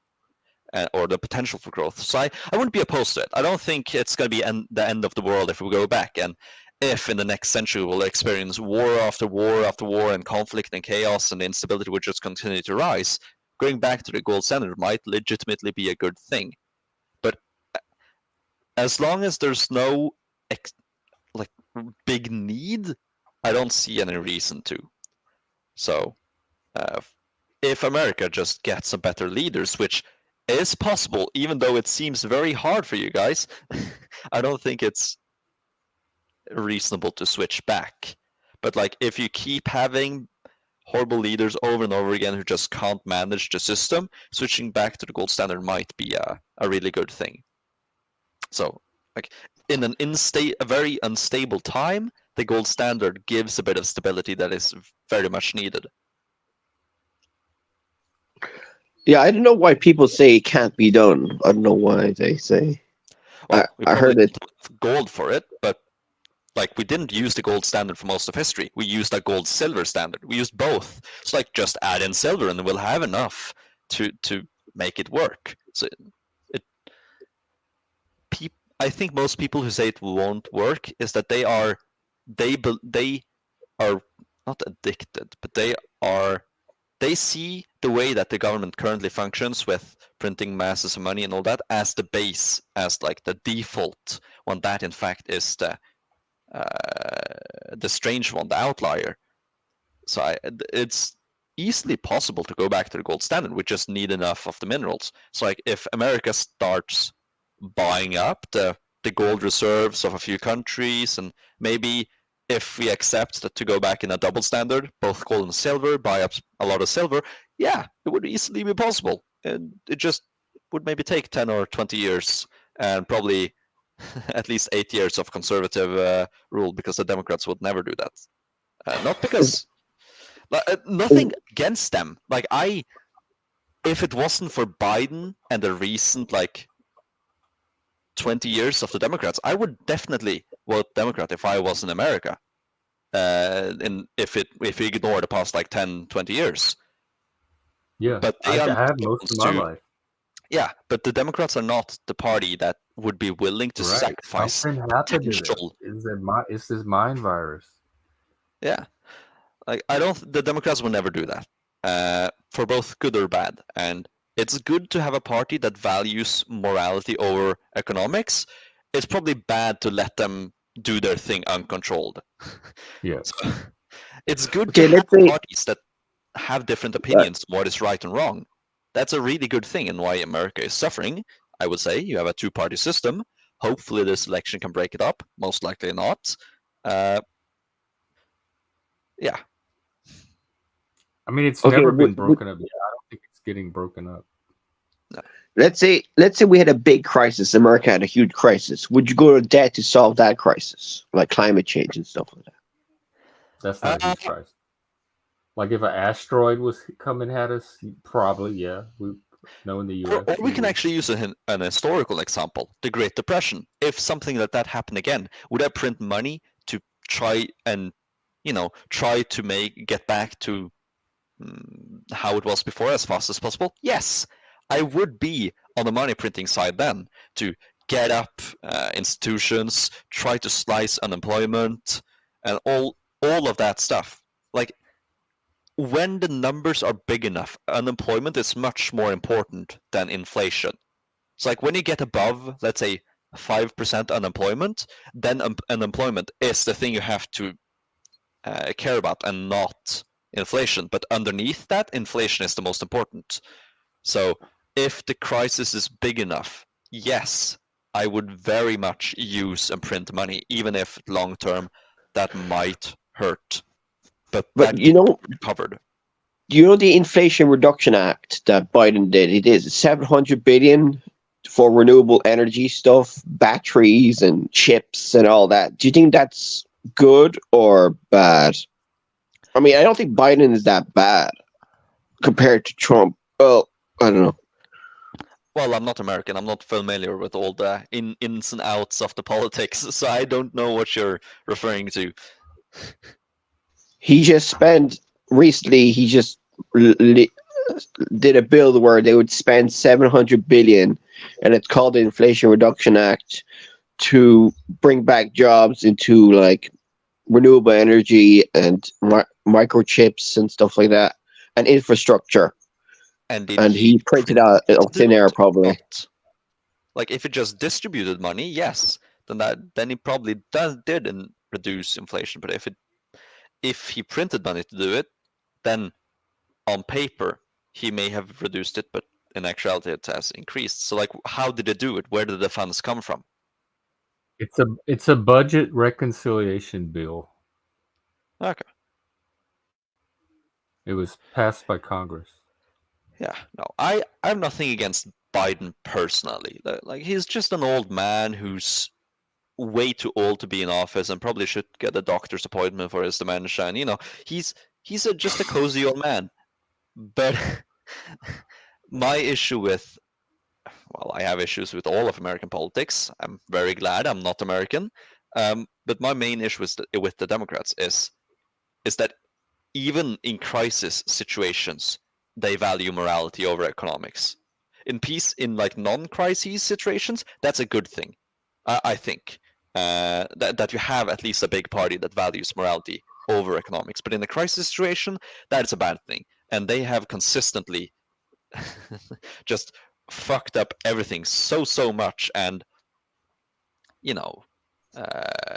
or the potential for growth. So I wouldn't be opposed to it. I don't think it's going to be the end of the world if we go back. And if in the next century we'll experience war after war after war and conflict and chaos and instability will just continue to rise, going back to the gold standard might legitimately be a good thing. But as long as there's no big need, I don't see any reason to. So if America just gets some better leaders, which is possible, even though it seems very hard for you guys, I don't think it's reasonable to switch back. But like, if you keep having horrible leaders over and over again who just can't manage the system, switching back to the gold standard might be a really good thing. So, like, in a very unstable time, the gold standard gives a bit of stability that is very much needed. Yeah, I don't know why people say it can't be done. I don't know why they say. Well, I heard it. Gold for it, but like, we didn't use the gold standard for most of history. We used a gold silver standard. We used both. It's like, just add in silver and we'll have enough to make it work. So I think most people who say it won't work is that they are not addicted, but they see the way that the government currently functions with printing masses of money and all that as the base, as like the default, when that in fact is the strange one, the outlier. So it's easily possible to go back to the gold standard. We just need enough of the minerals. So like, if America starts buying up the gold reserves of a few countries, and maybe if we accept that to go back in a double standard, both gold and silver, buy up a lot of silver, yeah, it would easily be possible. And it just would maybe take 10 or 20 years and probably at least 8 years of conservative rule, because the Democrats would never do that. Not because nothing against them. Like, if it wasn't for Biden and the recent 20 years of the Democrats, I would definitely vote Democrat if I was in America. If we ignore the past 10, 20 years. Yeah, but they I are have most of my life. Yeah, but the Democrats are not the party that would be willing to sacrifice Something happened to potential. them. It's this mind virus. Yeah, the Democrats will never do that, for both good or bad. And it's good to have a party that values morality over economics. It's probably bad to let them do their thing uncontrolled. Yeah. So, it's good to have parties that have different opinions on what is right and wrong. That's a really good thing, and why America is suffering. I would say you have a two-party system. Hopefully this election can break it up. Most likely not. Yeah. I mean, it's never been broken up yet. I don't think it's getting broken up. No. Let's say we had a big crisis. America had a huge crisis. Would you go to debt to solve that crisis, like climate change and stuff like that? That's not a huge crisis. Like, if an asteroid was coming at us, probably, yeah. We know in the U.S. Or we can actually use an historical example, the Great Depression. If something like that happened again, would I print money to try and, get back to how it was before as fast as possible? Yes, I would be on the money printing side then, to get up institutions, try to slice unemployment, and all of that stuff. Like, when the numbers are big enough, unemployment is much more important than inflation. It's like, when you get above, let's say, 5% unemployment, then unemployment is the thing you have to care about, and not inflation. But underneath that, inflation is the most important. So if the crisis is big enough, yes, I would very much use and print money, even if long term that might hurt. But that covered. You know the Inflation Reduction Act that Biden did? It is $700 billion for renewable energy stuff, batteries and chips and all that. Do you think that's good or bad? I mean, I don't think Biden is that bad compared to Trump. Well, I don't know. well, I'm not American. I'm not familiar with all the ins and outs of the politics, so I don't know what you're referring to. He just spent recently. He just did a bill where they would spend 700 billion, and it's called the Inflation Reduction Act, to bring back jobs into like renewable energy and microchips and stuff like that, and infrastructure. And he printed out thin air, probably. Like if it just distributed money, yes, then he probably did reduce inflation. But if he printed money to do it, then on paper he may have reduced it, but in actuality it has increased. So like, how did it do it? Where did the funds come from? It's a budget reconciliation bill. Okay. It was passed by Congress. Yeah, no, I have nothing against Biden personally. Like he's just an old man who's way too old to be in office and probably should get a doctor's appointment for his dementia. And he's just a cozy old man. But my issue with, well, I have issues with all of American politics. I'm very glad I'm not American. But my main issue with the Democrats is that even in crisis situations, they value morality over economics. In like non-crisis situations, that's a good thing. I think that you have at least a big party that values morality over economics. But in a crisis situation, that is a bad thing. And they have consistently just fucked up everything so much. And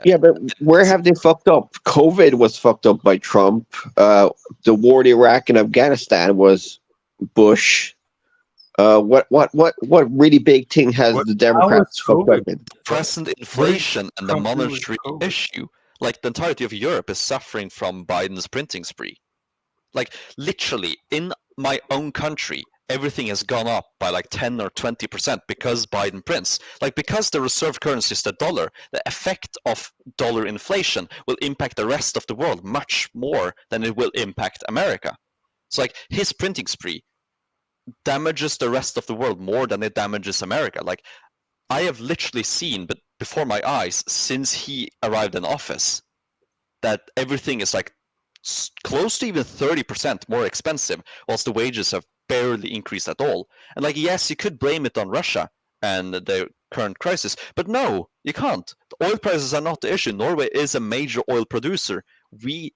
yeah, but where have they fucked up? COVID was fucked up by Trump. The war in Iraq and Afghanistan was Bush. What really big thing has the Democrats fucked up in? Present inflation and the monetary issue. Like the entirety of Europe is suffering from Biden's printing spree. Like literally in my own country, everything has gone up by like 10 or 20% because Biden prints. Like because the reserve currency is the dollar, the effect of dollar inflation will impact the rest of the world much more than it will impact America. So like his printing spree damages the rest of the world more than it damages America. Like I have literally seen, but before my eyes, since he arrived in office, that everything is like close to even 30% more expensive, whilst the wages have barely increased at all. And like, yes, you could blame it on Russia and the current crisis, but no, you can't. The oil prices are not the issue. Norway is a major oil producer. We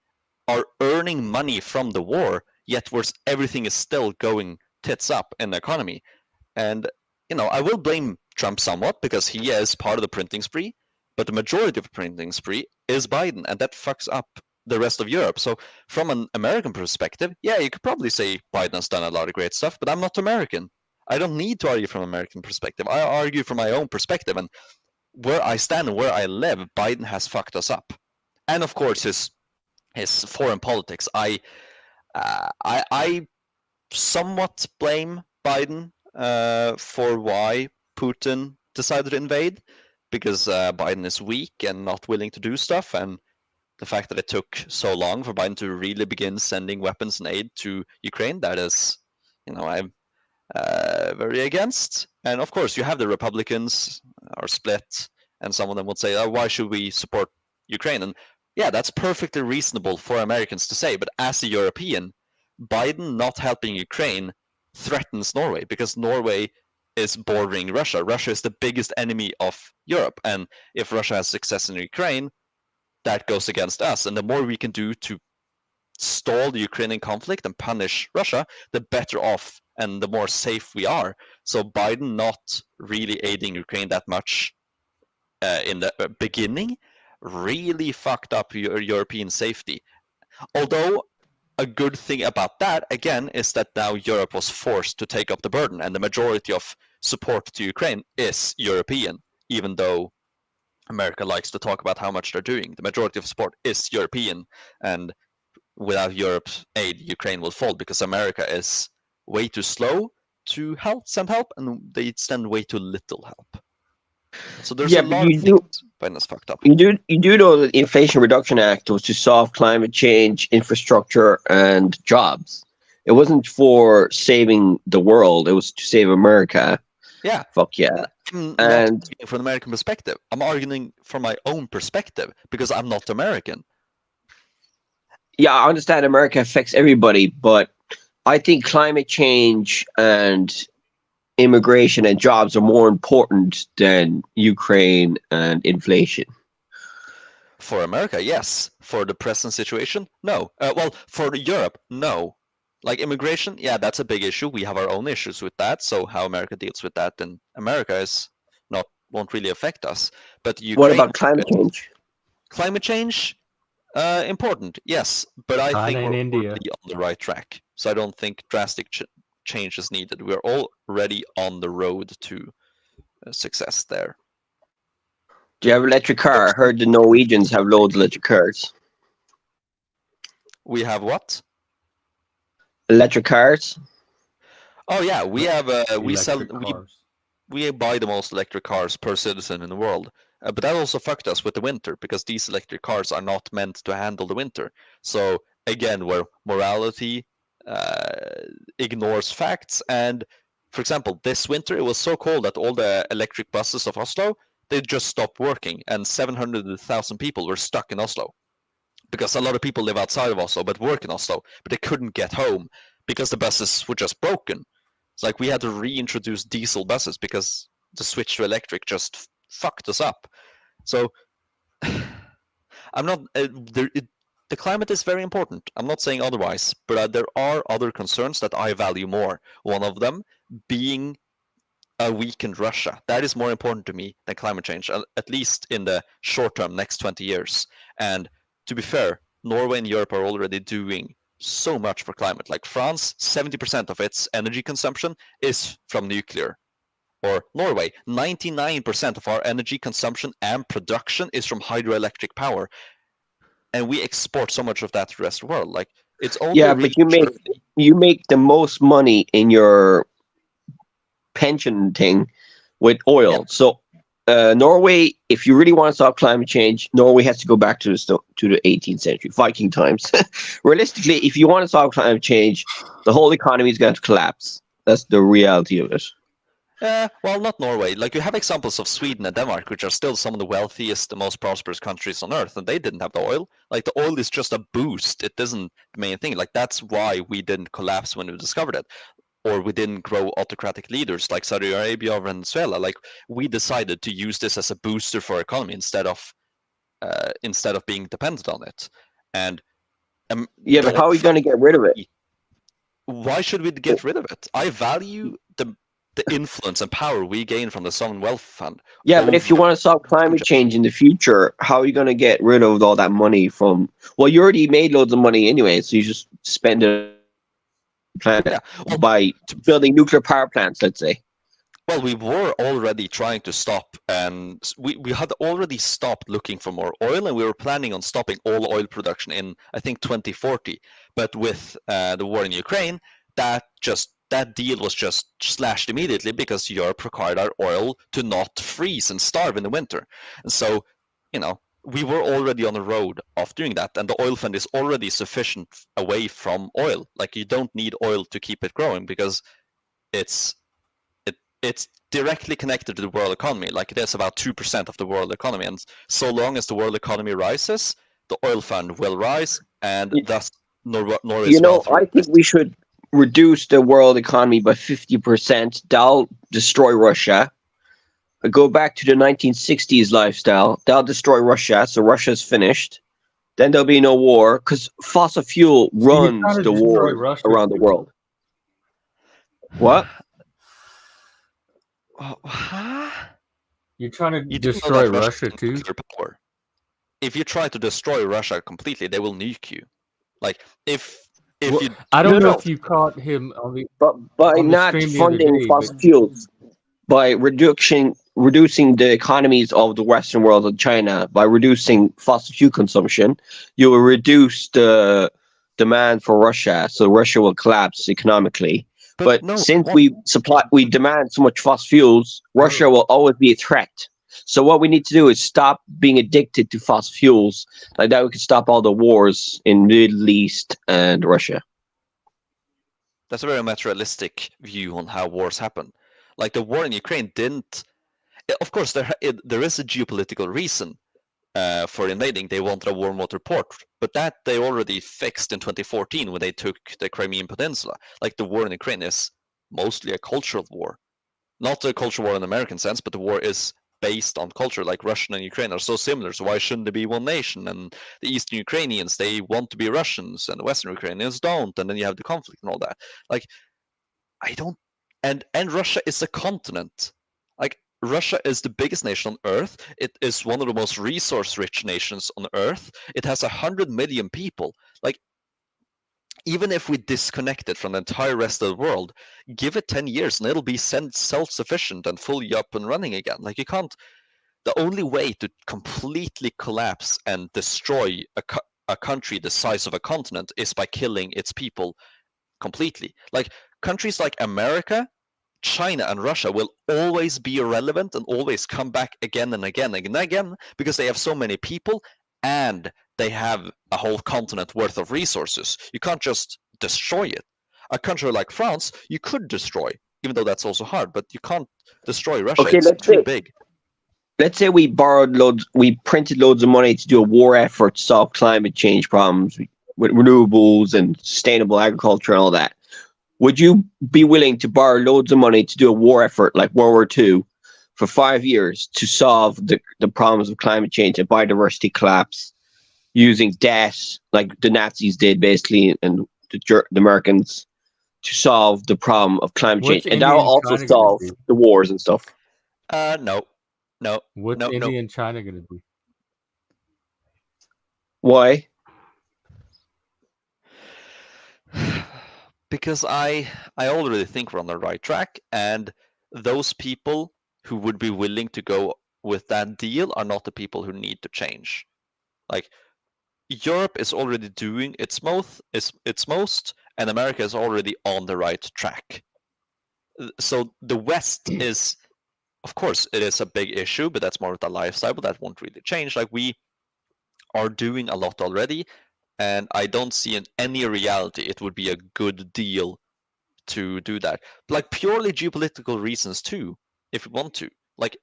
are earning money from the war, yet everything is still going tits up in the economy. And I will blame Trump somewhat because he is part of the printing spree, but the majority of the printing spree is Biden, and that fucks up the rest of Europe. So from an American perspective, yeah, you could probably say Biden has done a lot of great stuff, but I'm not American. I don't need to argue from an American perspective. I argue from my own perspective, and where I stand and where I live, Biden has fucked us up. And of course, his foreign politics. I somewhat blame Biden for why Putin decided to invade, because Biden is weak and not willing to do stuff, and the fact that it took so long for Biden to really begin sending weapons and aid to Ukraine, that is, I'm very against. And of course, you have the Republicans are split, and some of them would say, oh, why should we support Ukraine? And yeah, that's perfectly reasonable for Americans to say, but as a European, Biden not helping Ukraine threatens Norway, because Norway is bordering Russia. Russia is the biggest enemy of Europe, and if Russia has success in Ukraine, that goes against us. And the more we can do to stall the Ukrainian conflict and punish Russia, the better off and the more safe we are. So Biden not really aiding Ukraine that much in the beginning really fucked up European safety. Although a good thing about that, again, is that now Europe was forced to take up the burden, and the majority of support to Ukraine is European, even though America likes to talk about how much they're doing. The majority of support is European, and without Europe's aid, Ukraine will fall because America is way too slow to send help, and they send way too little help. So there's a lot of things Biden has fucked up. You do know that the Inflation Reduction Act was to solve climate change, infrastructure, and jobs. It wasn't for saving the world. It was to save America. Yeah. Fuck yeah. I'm not And arguing from an American perspective. I'm arguing from my own perspective because I'm not American. yeah, I understand America affects everybody, but I think climate change and immigration and jobs are more important than Ukraine and inflation. For America, yes. For the present situation, no. Well, for Europe, no. Like immigration, yeah, that's a big issue. We have our own issues with that. So how America deals with that in America is won't really affect us. But Ukraine, What about climate change? Climate change, important, yes. But I China think and we're India. already on the right track. So I don't think drastic change is needed. We're already on the road to success there. Do you have an electric car? I heard the Norwegians have loads of electric cars. We have what? Electric cars? Oh yeah, we have Electric cars. we buy the most electric cars per citizen in the world. But that also fucked us with the winter because these electric cars are not meant to handle the winter. So again, where morality ignores facts, and for example, this winter it was so cold that all the electric buses of Oslo they just stopped working, and 700,000 people were stuck in Oslo because a lot of people live outside of Oslo but work in Oslo, but they couldn't get home because the buses were just broken. It's like we had to reintroduce diesel buses because the switch to electric just fucked us up. So I'm not. The climate is very important. I'm not saying otherwise, but there are other concerns that I value more. One of them being a weakened Russia. That is more important to me than climate change, at least in the short term, next 20 years. And to be fair, Norway and Europe are already doing so much for climate. Like France, 70% of its energy consumption is from nuclear. Or Norway, 99% of our energy consumption and production is from hydroelectric power. And we export so much of that to the rest of the world. Like it's only Yeah, but you make the most money in your pension thing with oil. Yeah. So Norway, if you really want to stop climate change, Norway has to go back to the 18th century, Viking times. Realistically, if you want to stop climate change, the whole economy is going to collapse. That's the reality of it. Well, not Norway. Like you have examples of Sweden and Denmark, which are still some of the wealthiest, the most prosperous countries on earth, and they didn't have the oil. Like the oil is just a boost. It isn't the main thing. Like that's why we didn't collapse when we discovered it, or we didn't grow autocratic leaders like Saudi Arabia or Venezuela. Like we decided to use this as a booster for our economy instead of being dependent on it. And yeah, but how are we going to get rid of it? Why should we get rid of it? I value the influence and power we gain from the sovereign wealth fund. Yeah, but if you want to solve climate change in the future, how are you going to get rid of all that money from? Well, you already made loads of money anyway, so you just spend it by building nuclear power plants, let's say. Well, we were already trying to stop, and we had already stopped looking for more oil, and we were planning on stopping all oil production in, I think, 2040. But with the war in Ukraine, that deal was just slashed immediately because Europe required our oil to not freeze and starve in the winter. And so, we were already on the road of doing that, and the oil fund is already sufficient away from oil. Like you don't need oil to keep it growing because it's directly connected to the world economy. Like it is about 2% of the world economy, and so long as the world economy rises, the oil fund will rise, and thus Norway's wealth. I think we should reduce the world economy by 50%. That'll destroy Russia. Go back to the 1960s lifestyle. That'll destroy Russia, so Russia's finished. Then there'll be no war because fossil fuel runs the war around the world. What? You're trying to destroy Russia too? Power. If you try to destroy Russia completely, they will nuke you. Like I don't know if you caught him on the by not funding fossil fuels, by reducing the economies of the Western world and China, by reducing fossil fuel consumption, you will reduce the demand for Russia, so Russia will collapse economically. But since we demand so much fossil fuels, Russia will always be a threat. So what we need to do is stop being addicted to fossil fuels. Like that, we can stop all the wars in Middle East and Russia. That's a very materialistic view on how wars happen. Like the war in Ukraine didn't. Of course, there is a geopolitical reason for invading. They wanted a warm water port, but that they already fixed in 2014 when they took the Crimean Peninsula. Like the war in Ukraine is mostly a cultural war, not a cultural war in the American sense, but the war is based on culture. Like Russian and Ukraine are so similar, so why shouldn't there be one nation? And the Eastern Ukrainians, they want to be Russians, and the Western Ukrainians don't, and then you have the conflict and all that. Like, I don't, and Russia is a continent. Like, Russia is the biggest nation on Earth. It is one of the most resource-rich nations on Earth. It has 100 million people. Like, even if we disconnect it from the entire rest of the world, give it 10 years and it'll be self-sufficient and fully up and running again. Like, you can't. The only way to completely collapse and destroy a country the size of a continent is by killing its people completely. Like, countries like America, China, and Russia will always be irrelevant and always come back again and again and again because they have so many people and they have a whole continent worth of resources. You can't just destroy it. A country like France, you could destroy, even though that's also hard, but you can't destroy Russia. Okay, it's too big. Let's say we printed loads of money to do a war effort to solve climate change problems with renewables and sustainable agriculture and all that. Would you be willing to borrow loads of money to do a war effort like World War II for 5 years to solve the problems of climate change and biodiversity collapse using debt like the Nazis did basically and the Americans to solve the problem of climate change? And that will also solve the wars and stuff. No. What's India and China going to do? Why? Because I already think we're on the right track, and those people who would be willing to go with that deal are not the people who need to change. Like, Europe is already doing its most, and America is already on the right track. So the West is, of course, it is a big issue, but that's more of the lifestyle, but that won't really change. Like, we are doing a lot already, and I don't see in any reality it would be a good deal to do that. Like, purely geopolitical reasons too, if we want to. Like,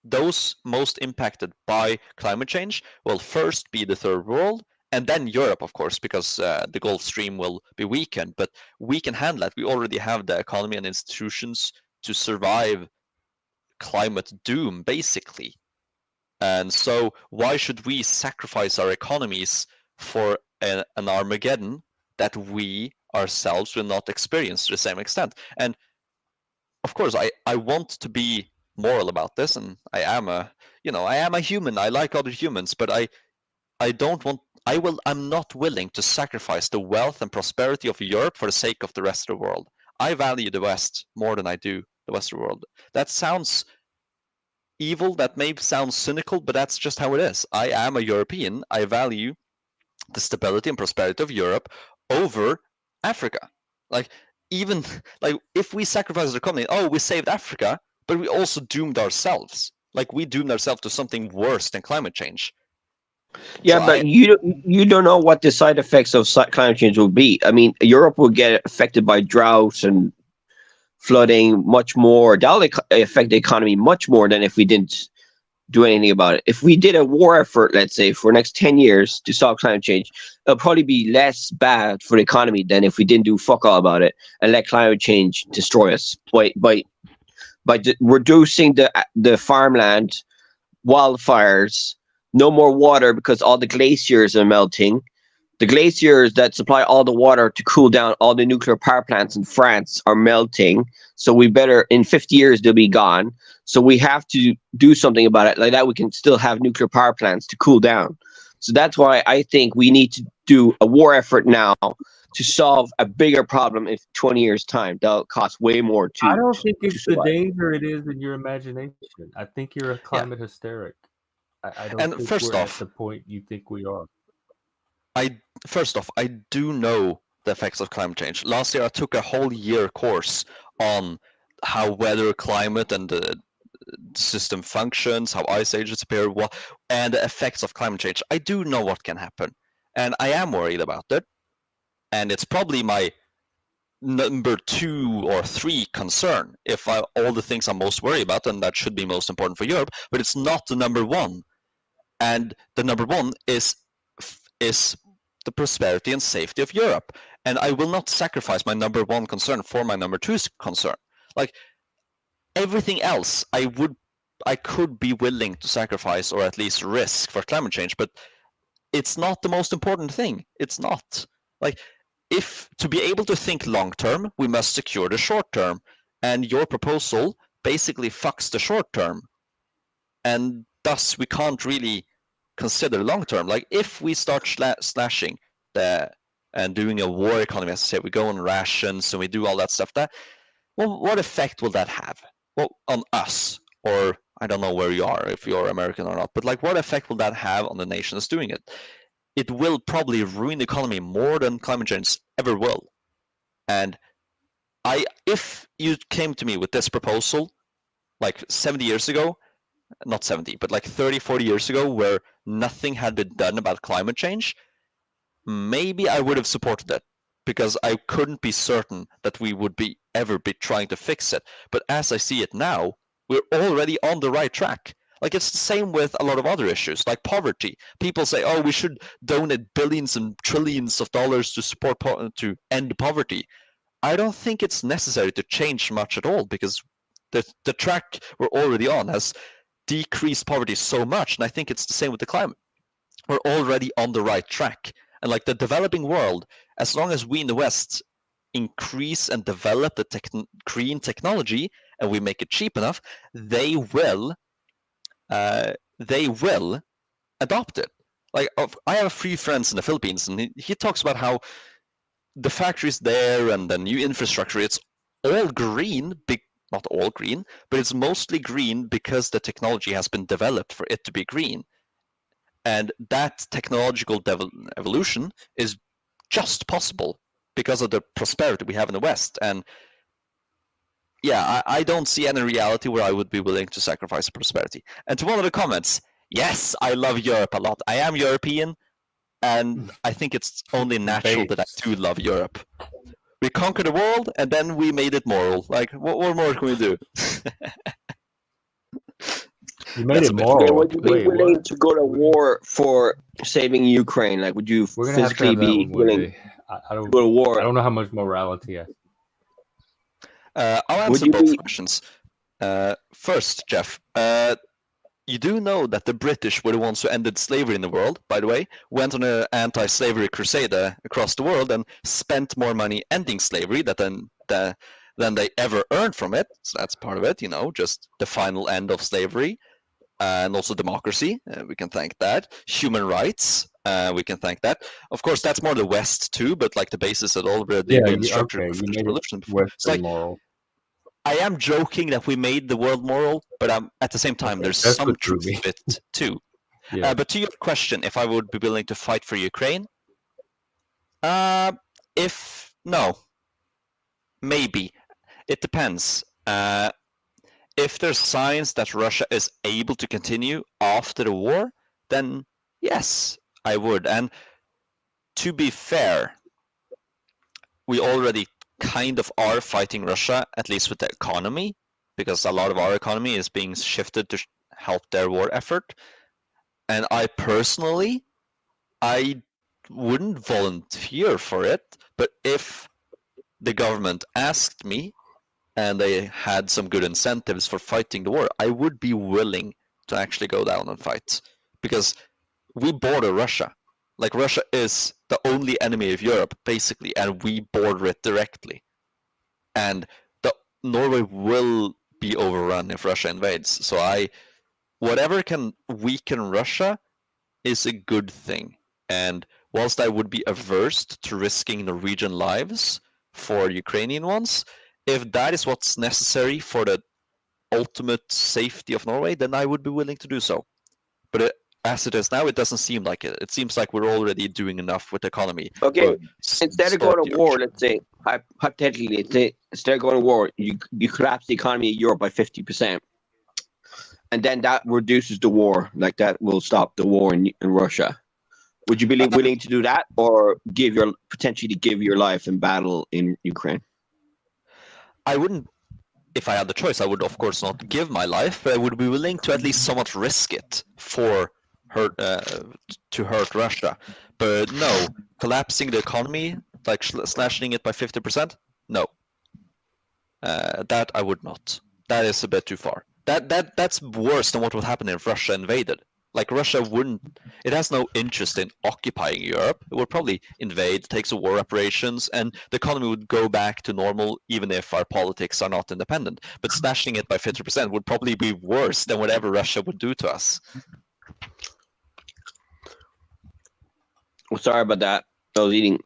those most impacted by climate change will first be the third world, and then Europe, of course, because the Gulf Stream will be weakened. But we can handle that. We already have the economy and institutions to survive climate doom, basically. And so why should we sacrifice our economies for an Armageddon that we ourselves will not experience to the same extent? And of course, I want to be moral about this, and I am a human. I like other humans, but I'm not willing to sacrifice the wealth and prosperity of Europe for the sake of the rest of the world. I value the West more than I do the Western world. That sounds evil, that may sound cynical, but that's just how it is. I am a European. I value the stability and prosperity of Europe over Africa. Like, even like if we sacrifice the economy, we saved Africa, but we also doomed ourselves. Like, we doomed ourselves to something worse than climate change. Yeah, so but you don't know what the side effects of climate change will be. I mean, Europe will get affected by drought and flooding much more. That'll affect the economy much more than if we didn't do anything about it. If we did a war effort, let's say, for the next 10 years to solve climate change, it'll probably be less bad for the economy than if we didn't do fuck all about it and let climate change destroy us by reducing the farmland, wildfires, no more water because all the glaciers are melting. The glaciers that supply all the water to cool down all the nuclear power plants in France are melting. So we better, in 50 years, they'll be gone. So we have to do something about it. Like that, we can still have nuclear power plants to cool down. So that's why I think we need to do a war effort now to solve a bigger problem in 20 years' time. That'll cost way more to I don't think it's the survive. danger it is in your imagination. I think you're a climate hysteric. I don't think we're at the point you think we are. First off, I do know the effects of climate change. Last year, I took a whole year course on how weather, climate, and the system functions, how ice ages appear, and the effects of climate change. I do know what can happen, and I am worried about it. And it's probably my number 2 or 3 concern. If all the things I'm most worried about, then that should be most important for Europe, but it's not the number 1. And the number 1 is the prosperity and safety of Europe. And I will not sacrifice my number 1 concern for my number 2 concern. Like everything else, I could be willing to sacrifice or at least risk for climate change, but it's not the most important thing. It's not. Like, if to be able to think long term, we must secure the short term. And your proposal basically fucks the short term. And thus, we can't really consider long term. Like, if we start slashing and doing a war economy, as I say, we go on rations and we do all that stuff, well, what effect will that have? Well, on us, or I don't know where you are, if you're American or not, but like, what effect will that have on the nation that's doing it? It will probably ruin the economy more than climate change ever will. And if you came to me with this proposal, like 70 years ago, not 70, but like 30, 40 years ago, where nothing had been done about climate change, maybe I would have supported it, because I couldn't be certain that we would ever be trying to fix it. But as I see it now, we're already on the right track. Like, it's the same with a lot of other issues, like poverty. People say, oh, we should donate billions and trillions of dollars to support to end poverty. I don't think it's necessary to change much at all, because the track we're already on has decreased poverty so much, and I think it's the same with the climate. We're already on the right track. And like the developing world, as long as we in the West increase and develop the green technology and we make it cheap enough, they will adopt it. Like, I have 3 friends in the Philippines, and he talks about how the factories there and the new infrastructure, it's all green, not all green, but it's mostly green because the technology has been developed for it to be green. And that technological evolution is just possible because of the prosperity we have in the West. And yeah, I don't see any reality where I would be willing to sacrifice prosperity. And to one of the comments, yes, I love Europe a lot. I am European, and I think it's only natural that I do love Europe. We conquered the world, and then we made it moral. Like, what more can we do? You made it moral. Okay, would you be willing to go to war for saving Ukraine? Like, would you physically be willing to go to war? I don't know how much morality I'll answer both questions. First, Jeff, you do know that the British were the ones who ended slavery in the world, by the way, went on an anti-slavery crusade across the world and spent more money ending slavery than they ever earned from it. So that's part of it, just the final end of slavery. And also democracy, we can thank that. Human rights, we can thank that. Of course, that's more the West too, but like the basis of already been structured with French Revolution before. It's like, moral. I am joking that we made the world moral, but at the same time, there's some truth to it too. Yeah. But to your question, if I would be willing to fight for Ukraine, no, maybe. It depends. If there's signs that Russia is able to continue after the war, then yes, I would. And to be fair, we already kind of are fighting Russia, at least with the economy, because a lot of our economy is being shifted to help their war effort. And I personally, I wouldn't volunteer for it, but if the government asked me, and they had some good incentives for fighting the war, I would be willing to actually go down and fight. Because we border Russia. Like, Russia is the only enemy of Europe, basically, and we border it directly. And Norway will be overrun if Russia invades. So whatever can weaken Russia is a good thing. And whilst I would be averse to risking Norwegian lives for Ukrainian ones, if that is what's necessary for the ultimate safety of Norway, then I would be willing to do so. But as it is now, it doesn't seem like it. It seems like we're already doing enough with the economy. Okay, instead of going to war, let's say, hypothetically, instead of going to war, you collapse the economy of Europe by 50%. And then that reduces the war, like that will stop the war in Russia. Would you be willing to do that, or potentially give your life in battle in Ukraine? I wouldn't. If I had the choice, I would of course not give my life, but I would be willing to at least somewhat risk it for to hurt Russia. But no, collapsing the economy, like slashing it by 50%, no. That I would not. That is a bit too far. That's worse than what would happen if Russia invaded. Like Russia wouldn't. It has no interest in occupying Europe. It would probably invade, take some war operations, and the economy would go back to normal, even if our politics are not independent. But slashing it by 50% would probably be worse than whatever Russia would do to us. Oh, sorry about that. I was eating.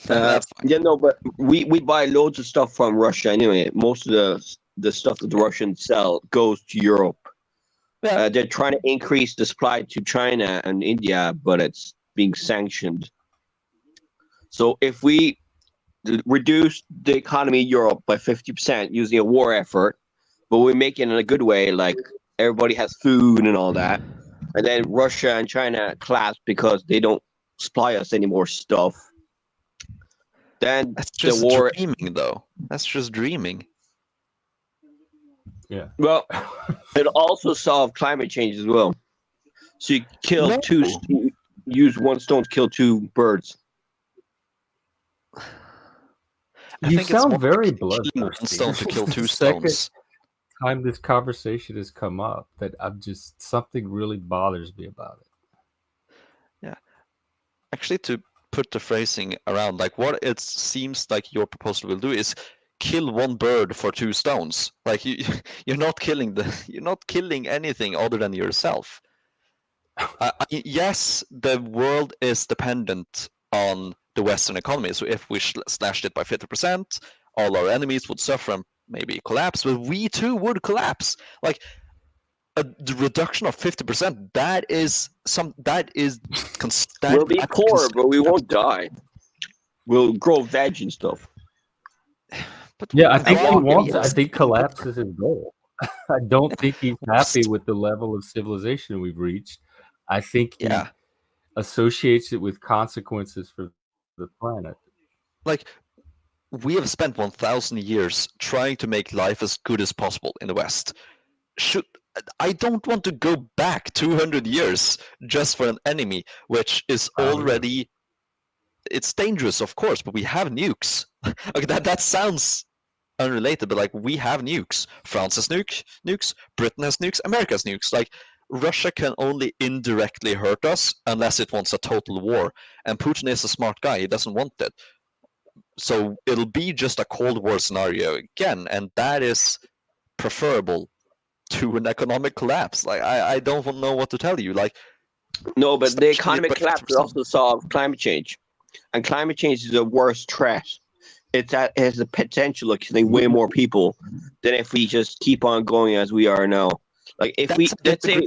Yeah, no, but we buy loads of stuff from Russia anyway. Most of the stuff that the Russians sell goes to Europe. They're trying to increase the supply to China and India, but it's being sanctioned. So if we reduce the economy of Europe by 50% using a war effort, but we make it in a good way, like everybody has food and all that, and then Russia and China collapse because they don't supply us any more stuff, then that's just the war. Dreaming, though. That's just dreaming. Yeah. Well, it also solved climate change as well. So you kill use one stone to kill two birds. You sound very one bloodthirsty. stone to kill two Second stones. time this conversation has come up that something really bothers me about it. Yeah. Actually, to put the phrasing around, like what it seems like your proposal will do is kill one bird for two stones. Like you're not killing anything other than yourself. Yes, the world is dependent on the Western economy. So if we slashed it by 50%, all our enemies would suffer and maybe collapse, but we too would collapse. Like the reduction of 50%, that is We'll be poor, but we won't die. We'll grow veg and stuff. But yeah, I think collapse is his goal. I don't think he's happy with the level of civilization we've reached. I think he associates it with consequences for the planet. Like, we have spent 1,000 years trying to make life as good as possible in the West. I don't want to go back 200 years just for an enemy, which is already... It's dangerous, of course, but we have nukes. Okay, that sounds unrelated, but like we have nukes. France has nukes, Britain has nukes, America has nukes. Like Russia can only indirectly hurt us unless it wants a total war. And Putin is a smart guy, he doesn't want it. So it'll be just a Cold War scenario again, and that is preferable to an economic collapse. Like I don't know what to tell you. Like no, but the economic collapse will also solve climate change. And climate change is a worse threat. It has the potential of killing way more people than if we just keep on going as we are now. Like if let's say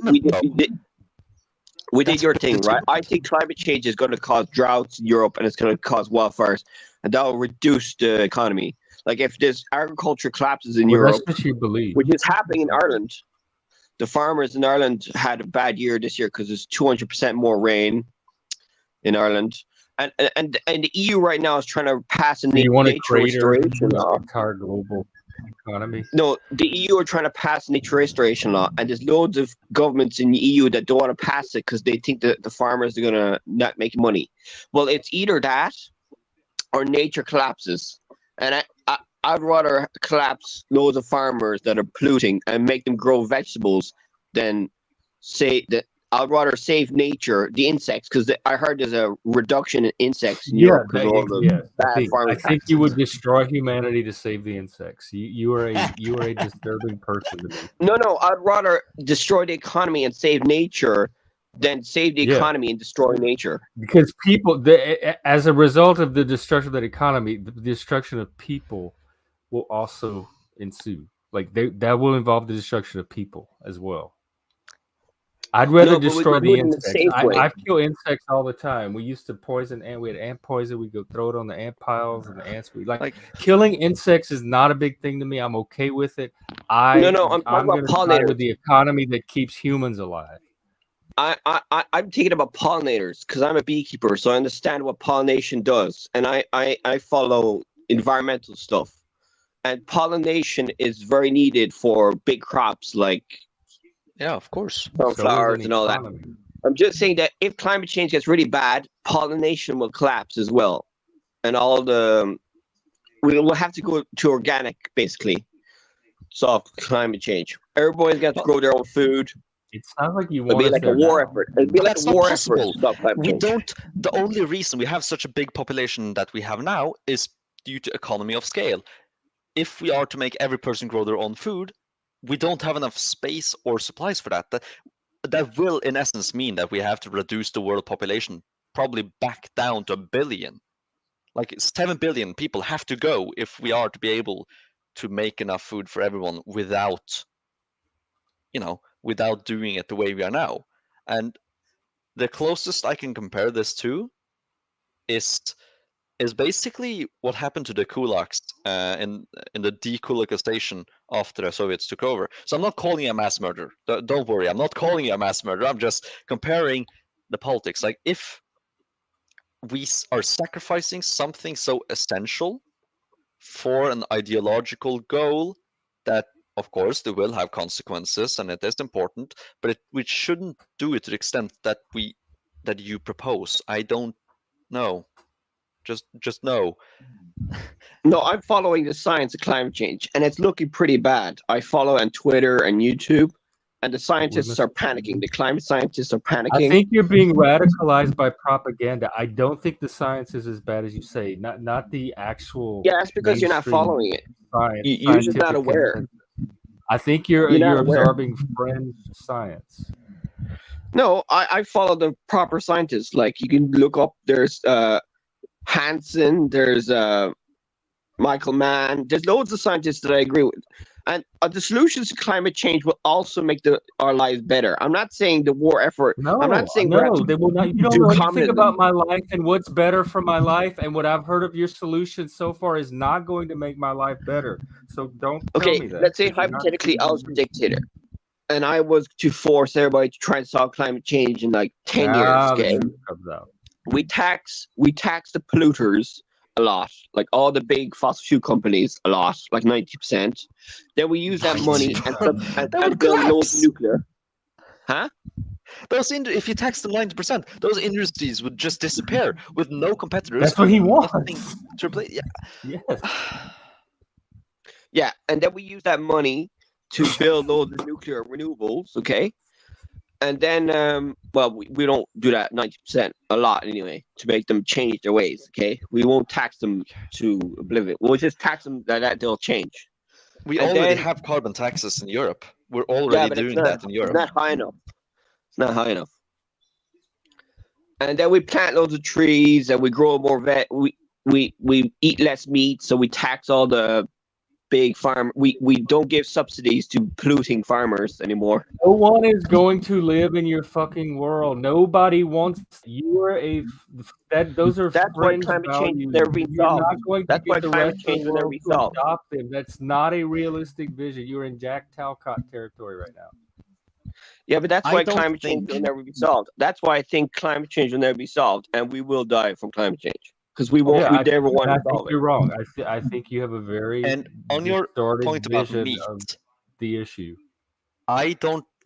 we did your thing, right? I think climate change is going to cause droughts in Europe and it's going to cause wildfires, and that will reduce the economy. Like if this agriculture collapses in Europe, that's what you believe, which is happening in Ireland. The farmers in Ireland had a bad year this year because there's 200% more rain in Ireland. And the EU right now is trying to pass a nature restoration law. Entire global economy. No, the EU are trying to pass a nature restoration law, and there's loads of governments in the EU that don't want to pass it because they think that the farmers are gonna not make money. Well, it's either that or nature collapses, and I'd rather collapse loads of farmers that are polluting and make them grow vegetables than say that. I'd rather save nature, the insects, because I heard there's a reduction in insects in Europe because of all the bad farming. I think you would destroy humanity to save the insects. You are a disturbing person to me. No, I'd rather destroy the economy and save nature than save the economy and destroy nature. Because people, as a result of the destruction of that economy, the destruction of people will also ensue. Like that will involve the destruction of people as well. I'd rather destroy the insects. I kill insects all the time. We used to poison ants. We had ant poison. We go throw it on the ant piles, and the ants. Like killing insects is not a big thing to me. I'm okay with it. I'm talking about pollinators. With the economy that keeps humans alive. I'm thinking about pollinators because I'm a beekeeper, so I understand what pollination does, and I follow environmental stuff. and pollination is very needed for big crops like of course, sunflowers and all that. I'm just saying that if climate change gets really bad, pollination will collapse as well, and we will have to go to organic basically. Solve climate change. Everybody's got to grow their own food. It sounds like you It'll want be like a war effort. It'll be like That's a not war effort possible. to stop climate We change. don't. The only reason we have such a big population that we have now is due to economy of scale. If we are to make every person grow their own food, we don't have enough space or supplies for that. That will, in essence, mean that we have to reduce the world population probably back down to 1 billion. Like 7 billion people have to go if we are to be able to make enough food for everyone without, without doing it the way we are now. And the closest I can compare this to is basically what happened to the kulaks in the dekulakization after the Soviets took over. So I'm not calling it a mass murder. Don't worry, I'm not calling it a mass murder. I'm just comparing the politics. Like if we are sacrificing something so essential for an ideological goal that, of course, they will have consequences and it is important, but we shouldn't do it to the extent that you propose. I don't know. Just no. No, I'm following the science of climate change, and it's looking pretty bad. I follow on Twitter and YouTube, and the scientists are panicking. The climate scientists are panicking. I think you're being radicalized by propaganda. I don't think the science is as bad as you say. Not the actual. Yeah, that's because you're not following it. You're just not aware. Consensus. I think you're absorbing fringe science. No, I follow the proper scientists. Like you can look up. There's Hansen. There's Michael Mann. There's loads of scientists that I agree with. And the solutions to climate change will also make our lives better. I'm not saying the war effort. No, I'm not saying they will not. You don't know anything about my life and what's better for my life. And what I've heard of your solutions so far is not going to make my life better. So don't tell me that. Let's say hypothetically I was a dictator, and I was to force everybody to try and solve climate change in like 10 years. Okay, we tax the polluters a lot, like all the big fossil fuel companies a lot, like 90%. Then we use that money and build loads of nuclear. Huh? If you tax them 90%, those industries would just disappear with no competitors. That's what he wants. To replace. Yeah. Yes. Yeah, and then we use that money to build loads of nuclear renewables. Okay. And then, we don't do that 90%, a lot anyway, to make them change their ways, okay? We won't tax them to oblivion. We'll just tax them that they'll change. We already have carbon taxes in Europe. We're already doing that in Europe. It's not high enough. It's not high enough. And then we plant loads of trees and we grow more we eat less meat, so we tax all the big farm. We don't give subsidies to polluting farmers anymore. No one is going to live in your fucking world. Nobody wants you are those are that's why climate change is never being solved. Not going that's to why get the climate rest change of the will never world be to solved. adopt them. That's not a realistic vision. You're in Jack Talcott territory right now. Yeah, but that's why climate change will never be solved. That's why I think climate change will never be solved, and we will die from climate change because we won't. We never want to solve it. You're wrong. I think you have a very on your point about meat, of the issue.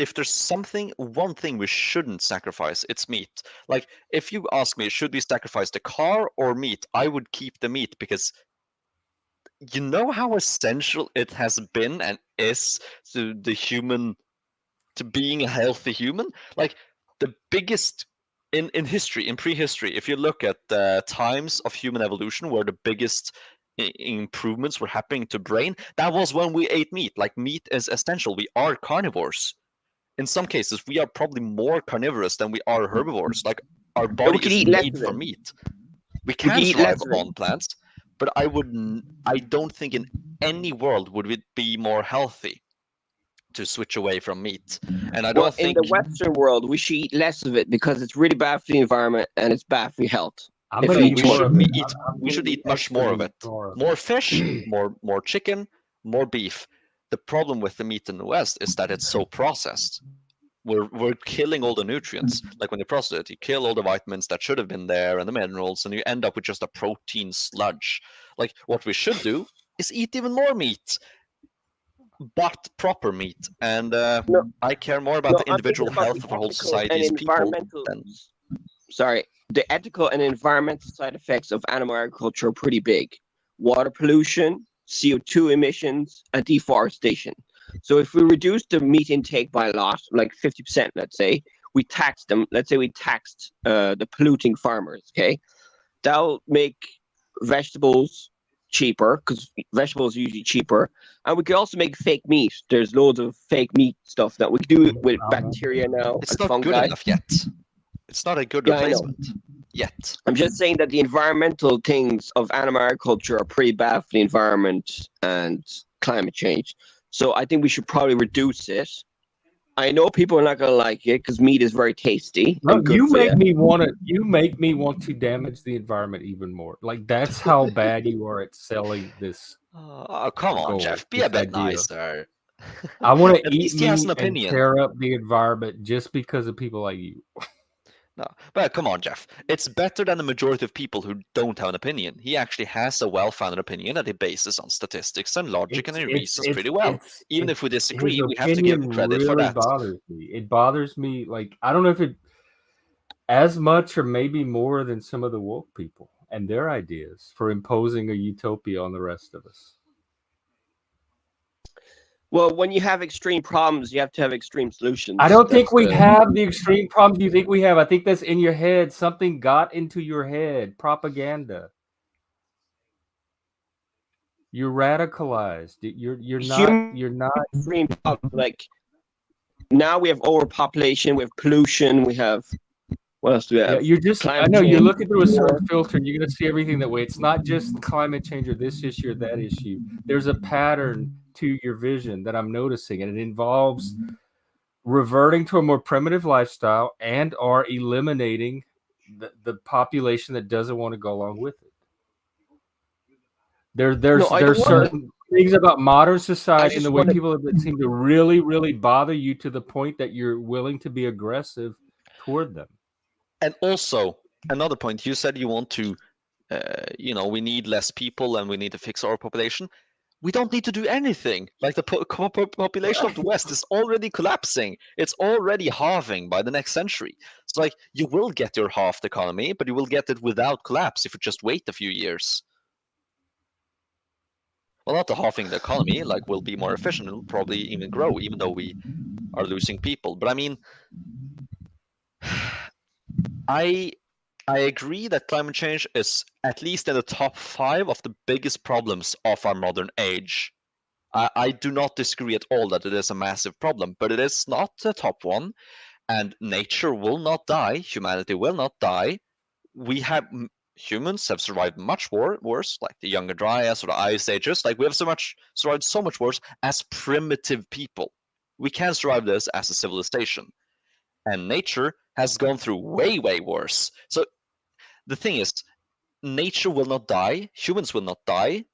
If there's one thing we shouldn't sacrifice, it's meat. Like if you ask me, should we sacrifice the car or meat? I would keep the meat because you know how essential it has been and is to the human, to being a healthy human. Like the biggest in history, in prehistory, if you look at the times of human evolution where the biggest improvements were happening to brain, that was when we ate meat. Like meat is essential. We are carnivores. In some cases, we are probably more carnivorous than we are herbivores. Like our body is made for meat. We can survive on plants, but I don't think in any world would it be more healthy to switch away from meat. And I don't think in the Western world we should eat less of it because it's really bad for the environment and it's bad for your health. We should eat much more of it. More fish, more chicken, more beef. The problem with the meat in the West is that it's so processed. We're killing all the nutrients. Like when you process it, you kill all the vitamins that should have been there and the minerals, and you end up with just a protein sludge. Like what we should do is eat even more meat, but proper meat. And I care more about No, the I'm thinking individual about health the of our whole ethical and society's people environmental. than Sorry, the ethical and environmental side effects of animal agriculture are pretty big. Water pollution, CO2 emissions, and deforestation. So if we reduce the meat intake by a lot, like 50%, let's say, we tax them. Let's say we taxed the polluting farmers. Okay, that'll make vegetables cheaper because vegetables are usually cheaper, and we could also make fake meat. There's loads of fake meat stuff that we can do with bacteria now it's and not good fungi. enough yet. It's not a good Yeah, I know. replacement yet. I'm just saying that the environmental things of animal agriculture are pretty bad for the environment and climate change. So I think we should probably reduce it. I know people are not going to like it because meat is very tasty No, and good you for make you. me want to. You make me want to damage the environment even more. Like that's how bad you are at selling this. Oh, come on, goal, Jeff. Be this a bit idea. nicer. I want to At eat least he has an meat and opinion. tear up the environment just because of people like you. No, but come on, Jeff. It's better than the majority of people who don't have an opinion. He actually has a well-founded opinion that he bases on statistics and logic and he reasons pretty well. Even if we disagree, his we have to give opinion him credit for really that. bothers me. It bothers me. Like I don't know if it as much or maybe more than some of the woke people and their ideas for imposing a utopia on the rest of us. Well, when you have extreme problems, you have to have extreme solutions. I don't think That's we the- have the extreme problems you think we have. I think that's in your head. Something got into your head. Propaganda. You're radicalized. You're not extreme problems. Like now we have overpopulation, we have pollution, we have what else do we have? Yeah, you're just. I Climate know you're change, looking through a certain war. filter, and you're going to see everything that way. It's not just climate change or this issue or that issue. There's a pattern to your vision that I'm noticing, and it involves reverting to a more primitive lifestyle and or eliminating the population that doesn't want to go along with it. There's certain things about modern society and the way people that seem to really, really bother you to the point that you're willing to be aggressive toward them. And also, another point, you said you want to, we need less people and we need to fix our population. We don't need to do anything. Like the population of the West is already collapsing. It's already halving by the next century. So like you will get your halved economy, but you will get it without collapse if you just wait a few years. Well, not the halving the economy, like we'll be more efficient. It'll probably even grow, even though we are losing people. But I mean, I agree that climate change is at least in the top 5 of the biggest problems of our modern age. I do not disagree at all that it is a massive problem, but it is not the top one, and nature will not die, humanity will not die. Humans have survived much worse, like the Younger Dryas or the Ice Ages. Like we have survived so much worse as primitive people. We can't survive this as a civilization. And nature has gone through way, way worse. So the thing is, nature will not die, humans will not die.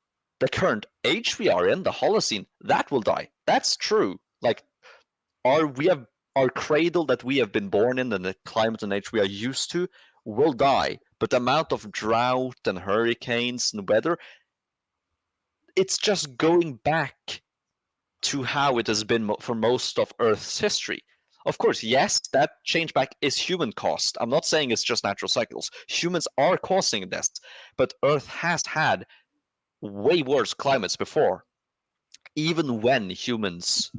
The current age we are in, the Holocene, that will die. That's true. Like our cradle that we have been born in and the climate and nature we are used to will die. But the amount of drought and hurricanes and weather, it's just going back to how it has been for most of Earth's history. Of course, yes, that change back is human caused. I'm not saying it's just natural cycles. Humans are causing this, but Earth has had way worse climates before. Even when humans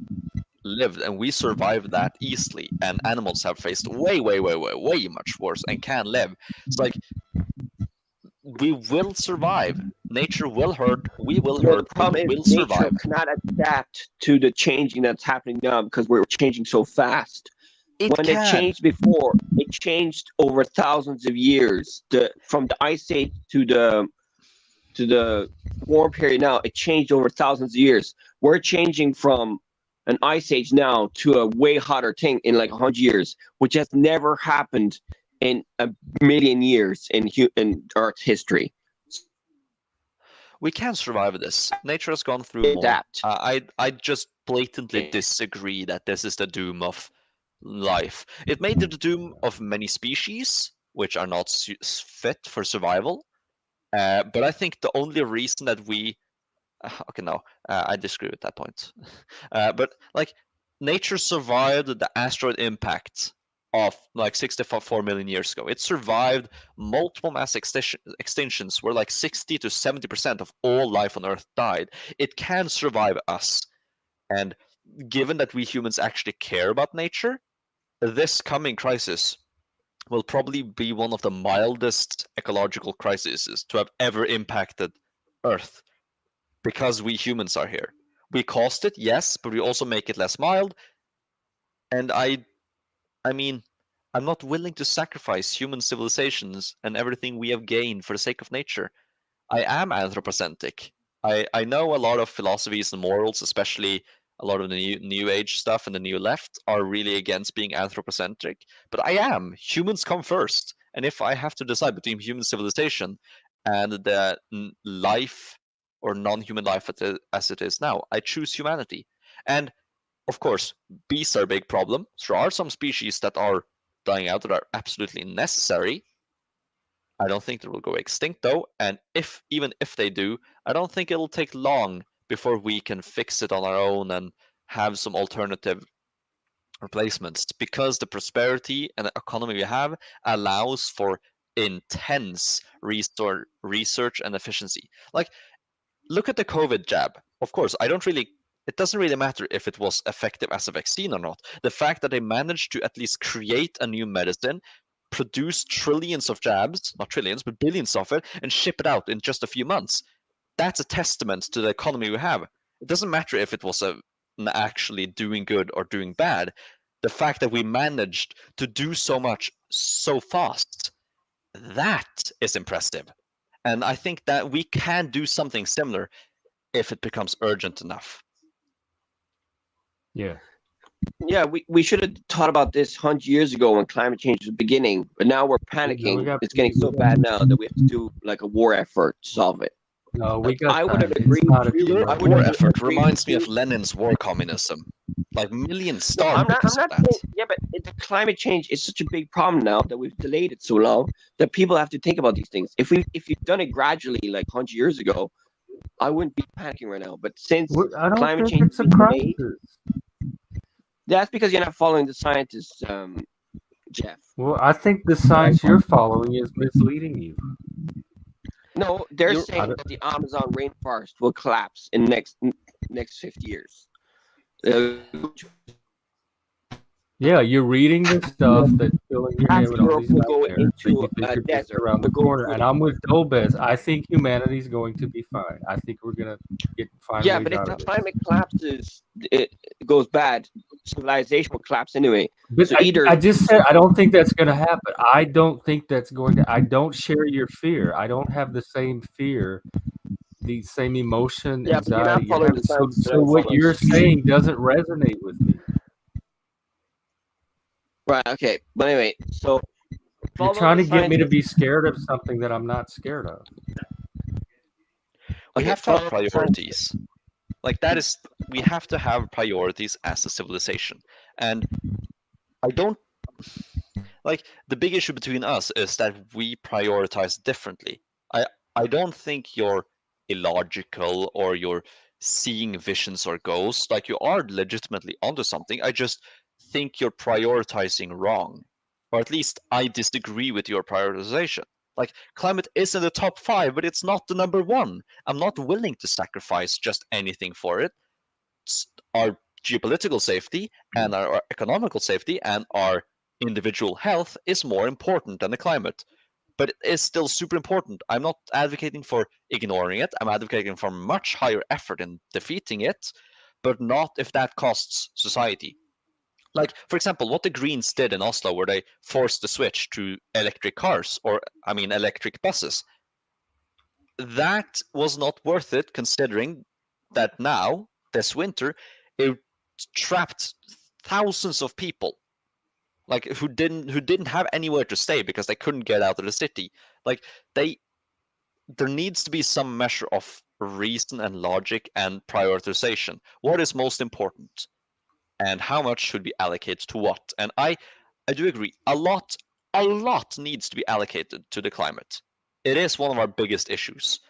lived and we survived that easily, and animals have faced way, way, way, way, way much worse and can live. It's like we will survive. Nature will hurt. We will hurt. The problem We is will nature survive. cannot adapt to the changing that's happening now because we're changing so fast. When it changed before, it changed over thousands of years. From the ice age to the warm period now, it changed over thousands of years. We're changing from an ice age now to a way hotter thing in like 100 years, which has never happened in a million years in Earth's history. We can survive this. Nature has gone through more. I just blatantly disagree that this is the doom of life. It may be the doom of many species, which are not fit for survival. But I think the only reason that we Okay, no, I disagree with that point. But like, nature survived the asteroid impact of like 64 million years ago. It survived multiple mass extinctions where like 60 to 70% of all life on Earth died. It can survive us. And given that we humans actually care about nature, this coming crisis will probably be one of the mildest ecological crises to have ever impacted Earth, because we humans are here. We caused it, yes, but we also make it less mild. And I mean, I'm not willing to sacrifice human civilizations and everything we have gained for the sake of nature. I am anthropocentric. I know a lot of philosophies and morals, especially a lot of the new age stuff and the new left, are really against being anthropocentric. But I am. Humans come first. And if I have to decide between human civilization and the life or non-human life as it is now, I choose humanity. And of course, beasts are a big problem. There are some species that are dying out that are absolutely necessary. I don't think they will go extinct though, and even if they do, I don't think it'll take long before we can fix it on our own and have some alternative replacements, because the prosperity and the economy we have allows for intense research and efficiency. Like, look at the COVID jab. Of course, it doesn't really matter if it was effective as a vaccine or not. The fact that they managed to at least create a new medicine, produce trillions of jabs, not trillions, but billions of it, and ship it out in just a few months, that's a testament to the economy we have. It doesn't matter if it was actually doing good or doing bad. The fact that we managed to do so much so fast, that is impressive. And I think that we can do something similar if it becomes urgent enough. Yeah. Yeah, we should have thought about this 100 years ago when climate change was beginning, but now we're panicking. It's getting so bad now that we have to do like a war effort to solve it. No, we Like, got I would have time. agreed. It's not a Your I would war have effort agreed reminds me with of you. Lenin's war communism. Like, millions No, starved I'm not because of that. saying. Yeah, but the climate change is such a big problem now that we've delayed it so long that people have to think about these things. If you've done it gradually, like 100 years ago, I wouldn't be panicking right now. But since I don't climate think change it's has a been delayed, crisis. that's because you're not following the scientists, Jeff. Well, I think the science you're following is misleading you. No, they're saying that the Amazon rainforest will collapse in next 50 years. Yeah, you're reading this stuff that's filling your head with all Europe these will go nightmares, so you into think a you're just desert. around the Will go corner. through And the I'm with Dolbez. I think humanity's going to be fine. I think we're gonna find Yeah, ways but if out the of this. climate collapses, it goes bad. Civilization will collapse anyway. But So either I just said I don't think that's going to happen. I don't think that's going to. I don't share your fear. I don't have the same fear, the same emotion, yeah, but you're not anxiety you're following the having. science. So what you're saying doesn't resonate with me. Right. Okay. But anyway, so You're trying to get me to be scared of something that I'm not scared of. We have to have priorities. Like, that is, we have to have priorities as a civilization. And I don't, like, the big issue between us is that we prioritize differently. I don't think you're illogical or you're seeing visions or ghosts. Like, you are legitimately onto something. I just think you're prioritizing wrong. Or at least I disagree with your prioritization. Like, climate is in the top 5, but it's not the number 1. I'm not willing to sacrifice just anything for it. Our geopolitical safety and our economical safety and our individual health is more important than the climate. But it is still super important. I'm not advocating for ignoring it. I'm advocating for much higher effort in defeating it, but not if that costs society. Like, for example, what the Greens did in Oslo, where they forced the switch to electric cars, or, I mean, electric buses. That was not worth it, considering that now, this winter, it trapped thousands of people, like, who didn't have anywhere to stay because they couldn't get out of the city. Like, there needs to be some measure of reason and logic and prioritization. What is most important? And how much should be allocated to what? And I do agree, a lot needs to be allocated to the climate. It is one of our biggest issues.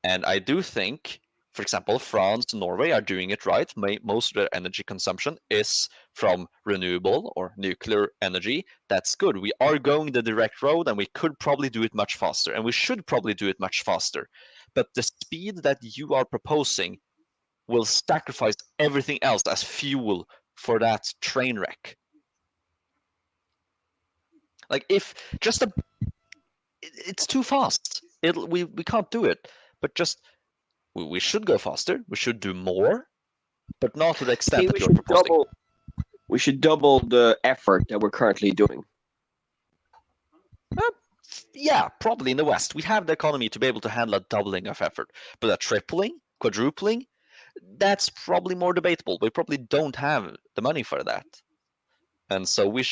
And I do think for example, France and Norway are doing it right. Most of their energy consumption is from renewable or nuclear energy. That's good. We are going the direct road, and we could probably do it much faster, and we should probably do it much faster. But the speed that you are proposing will sacrifice everything else as fuel for that train wreck. Like, if just it's too fast. We can't do it. But just we should go faster. We should do more, but not to the extent that you're proposing. We should double the effort that we're currently doing. Yeah, probably in the West. We have the economy to be able to handle a doubling of effort, but a tripling, quadrupling, that's probably more debatable. We probably don't have the money for that. And so we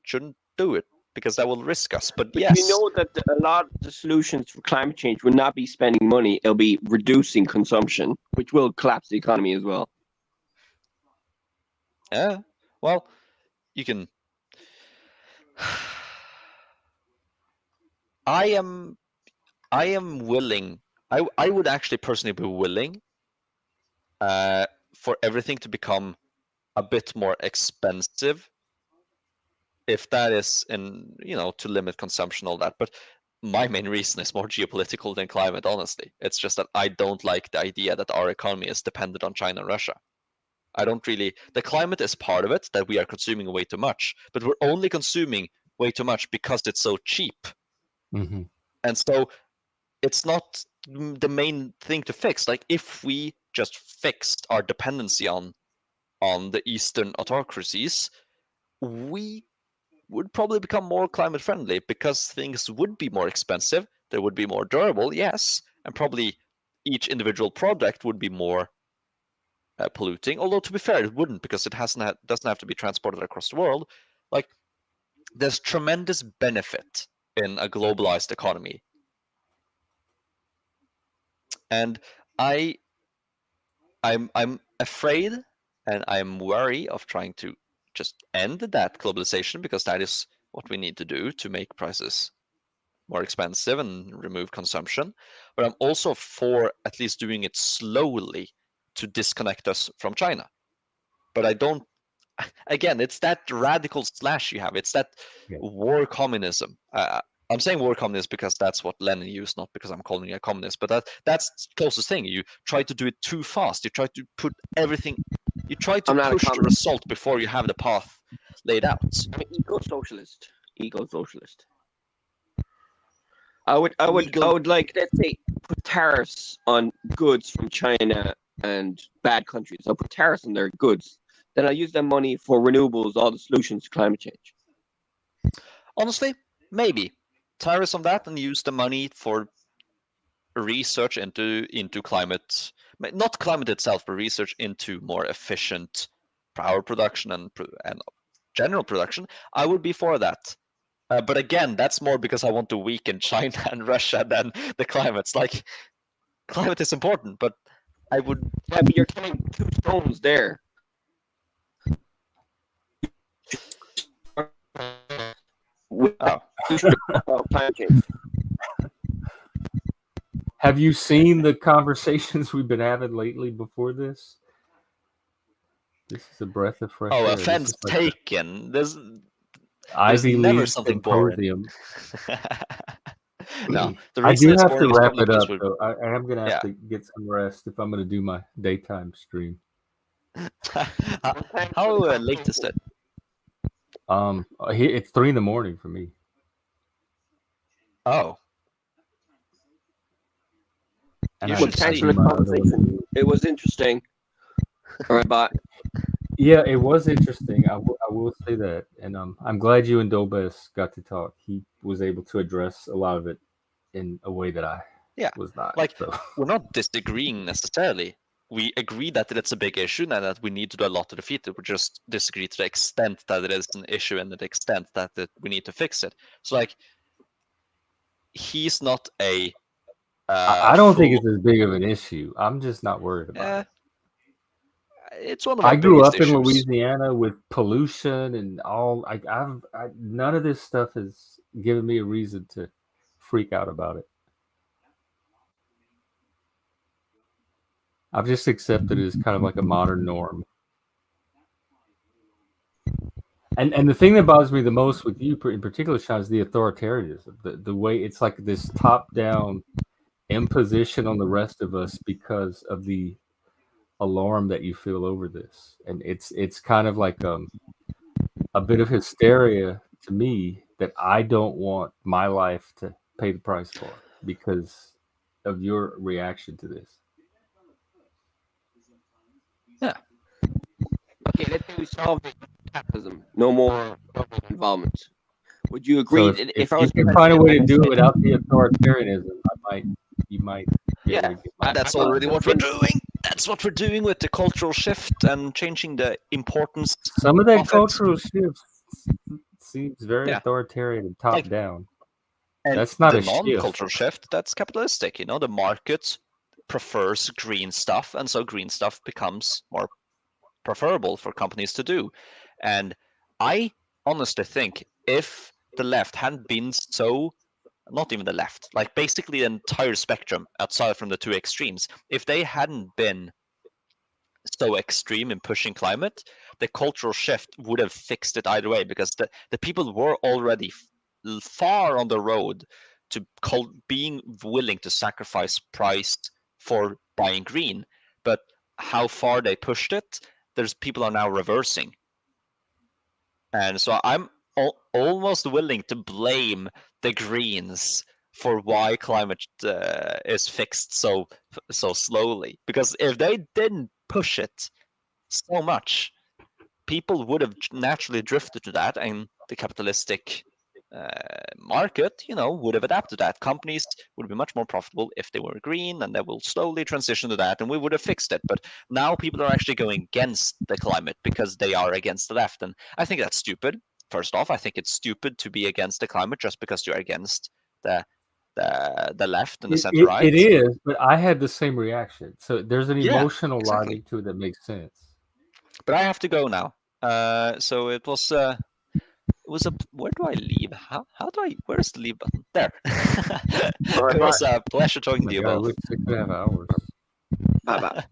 shouldn't do it, because that will risk us. But yes. You know that a lot of the solutions for climate change will not be spending money, it'll be reducing consumption, which will collapse the economy as well. Yeah, well, you can... I am willing. I would actually personally be willing for everything to become a bit more expensive, if that is to limit consumption, all that. But my main reason is more geopolitical than climate, honestly. It's just that I don't like the idea that our economy is dependent on China and Russia. I don't really. The climate is part of it, that we are consuming way too much, but we're only consuming way too much because it's so cheap. Mm-hmm. And so it's not the main thing to fix. Like, if we just fixed our dependency on the Eastern autocracies, we would probably become more climate friendly, because things would be more expensive, they would be more durable, yes, and probably each individual product would be more polluting. Although, to be fair, it wouldn't, because it doesn't have to be transported across the world. Like, there's tremendous benefit in a globalized economy, and I'm afraid, and I'm wary of trying to just end that globalization, because that is what we need to do to make prices more expensive and remove consumption. But I'm also for at least doing it slowly to disconnect us from China. But I don't. Again, it's that radical slash you have. It's that war communism. I'm saying war communist because that's what Lenin used, not because I'm calling it a communist. But that's the closest thing. You try to do it too fast. You try to put everything. You try to push the result before you have the path laid out. Eco-socialist. Eco-socialist. I would like, let's say, put tariffs on goods from China and bad countries. I'll put tariffs on their goods. Then I'll use that money for renewables, all the solutions to climate change. Honestly, maybe tariffs on that, and use the money for research into climate, not climate itself, but research into more efficient power production and general production. I would be for that. But again, that's more because I want to weaken China and Russia than the climate's. Like, climate is important, but I would. Yeah, but you're killing two stones there. Climate change. Have you seen the conversations we've been having lately before this? This is a breath of fresh air. Offense taken. There's Ivy never League something symposium. No, the I do reason it's have to boring is wrap probably it up, because though. I am going to have to get some rest if I'm going to do my daytime stream. How late is it? It's 3 a.m. for me. Oh. And Well, thanks for the conversation. It was interesting. All right, bye. Yeah, it was interesting. I will say that, and I'm glad you and Dolbez got to talk. He was able to address a lot of it in a way that I was not. Like, so. We're not disagreeing necessarily. We agree that it's a big issue and that we need to do a lot to defeat it. We just disagree to the extent that it is an issue and the extent that we need to fix it. So, like, he's not a. I don't think it's as big of an issue. I'm just not worried about it. It's one of our I grew up biggest in issues. Louisiana with pollution and all. None of this stuff has given me a reason to freak out about it. I've just accepted it as kind of like a modern norm. And the thing that bothers me the most with you in particular, Sean, is the authoritarianism. The way it's like this top-down imposition on the rest of us because of the alarm that you feel over this. And it's kind of like a bit of hysteria to me that I don't want my life to pay the price for because of your reaction to this. Yeah. Okay, let's say we solve capitalism. No more government involvement. Would you agree So that if I you was can find a way to president, do it without the authoritarianism, you might be able to get my That's already what we're doing. That's what we're doing with the cultural shift and changing the importance. Some of that of it. cultural shift seems very Yeah. authoritarian and top down. And That's not the a shift. non-cultural shift, that's capitalistic. The market prefers green stuff, and so green stuff becomes more preferable for companies to do. And I honestly think if the left hadn't been so, not even the left, like basically the entire spectrum outside from the two extremes, if they hadn't been so extreme in pushing climate, the cultural shift would have fixed it either way, because the people were already far on the road to being willing to sacrifice price for buying green. But how far they pushed it, there's people are now reversing. And so I'm almost willing to blame the Greens for why climate is fixed so slowly. Because if they didn't push it so much, people would have naturally drifted to that, and the capitalistic market, would have adapted to that. Companies would be much more profitable if they were green, and they will slowly transition to that, and we would have fixed it. But now people are actually going against the climate because they are against the left, and I think that's stupid. First off, I think it's stupid to be against the climate just because you're against the left and the center right. It is, but I had the same reaction. So there's an Yeah, emotional exactly. logic to it that makes sense. But I have to go now. So it was a. Where do I leave? Where's the leave button? There. It was a pleasure talking to you both. We're 6.5 hours. Bye bye.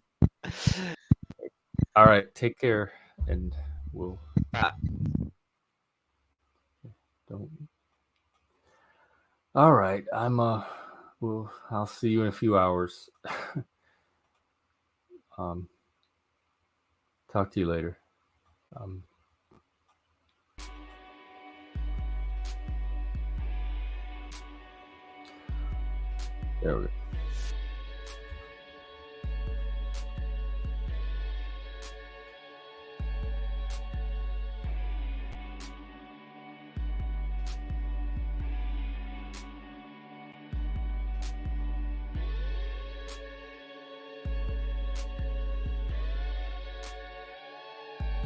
All right, take care, and we'll. Don't. All right, I'll see you in a few hours. Talk to you later. There we go.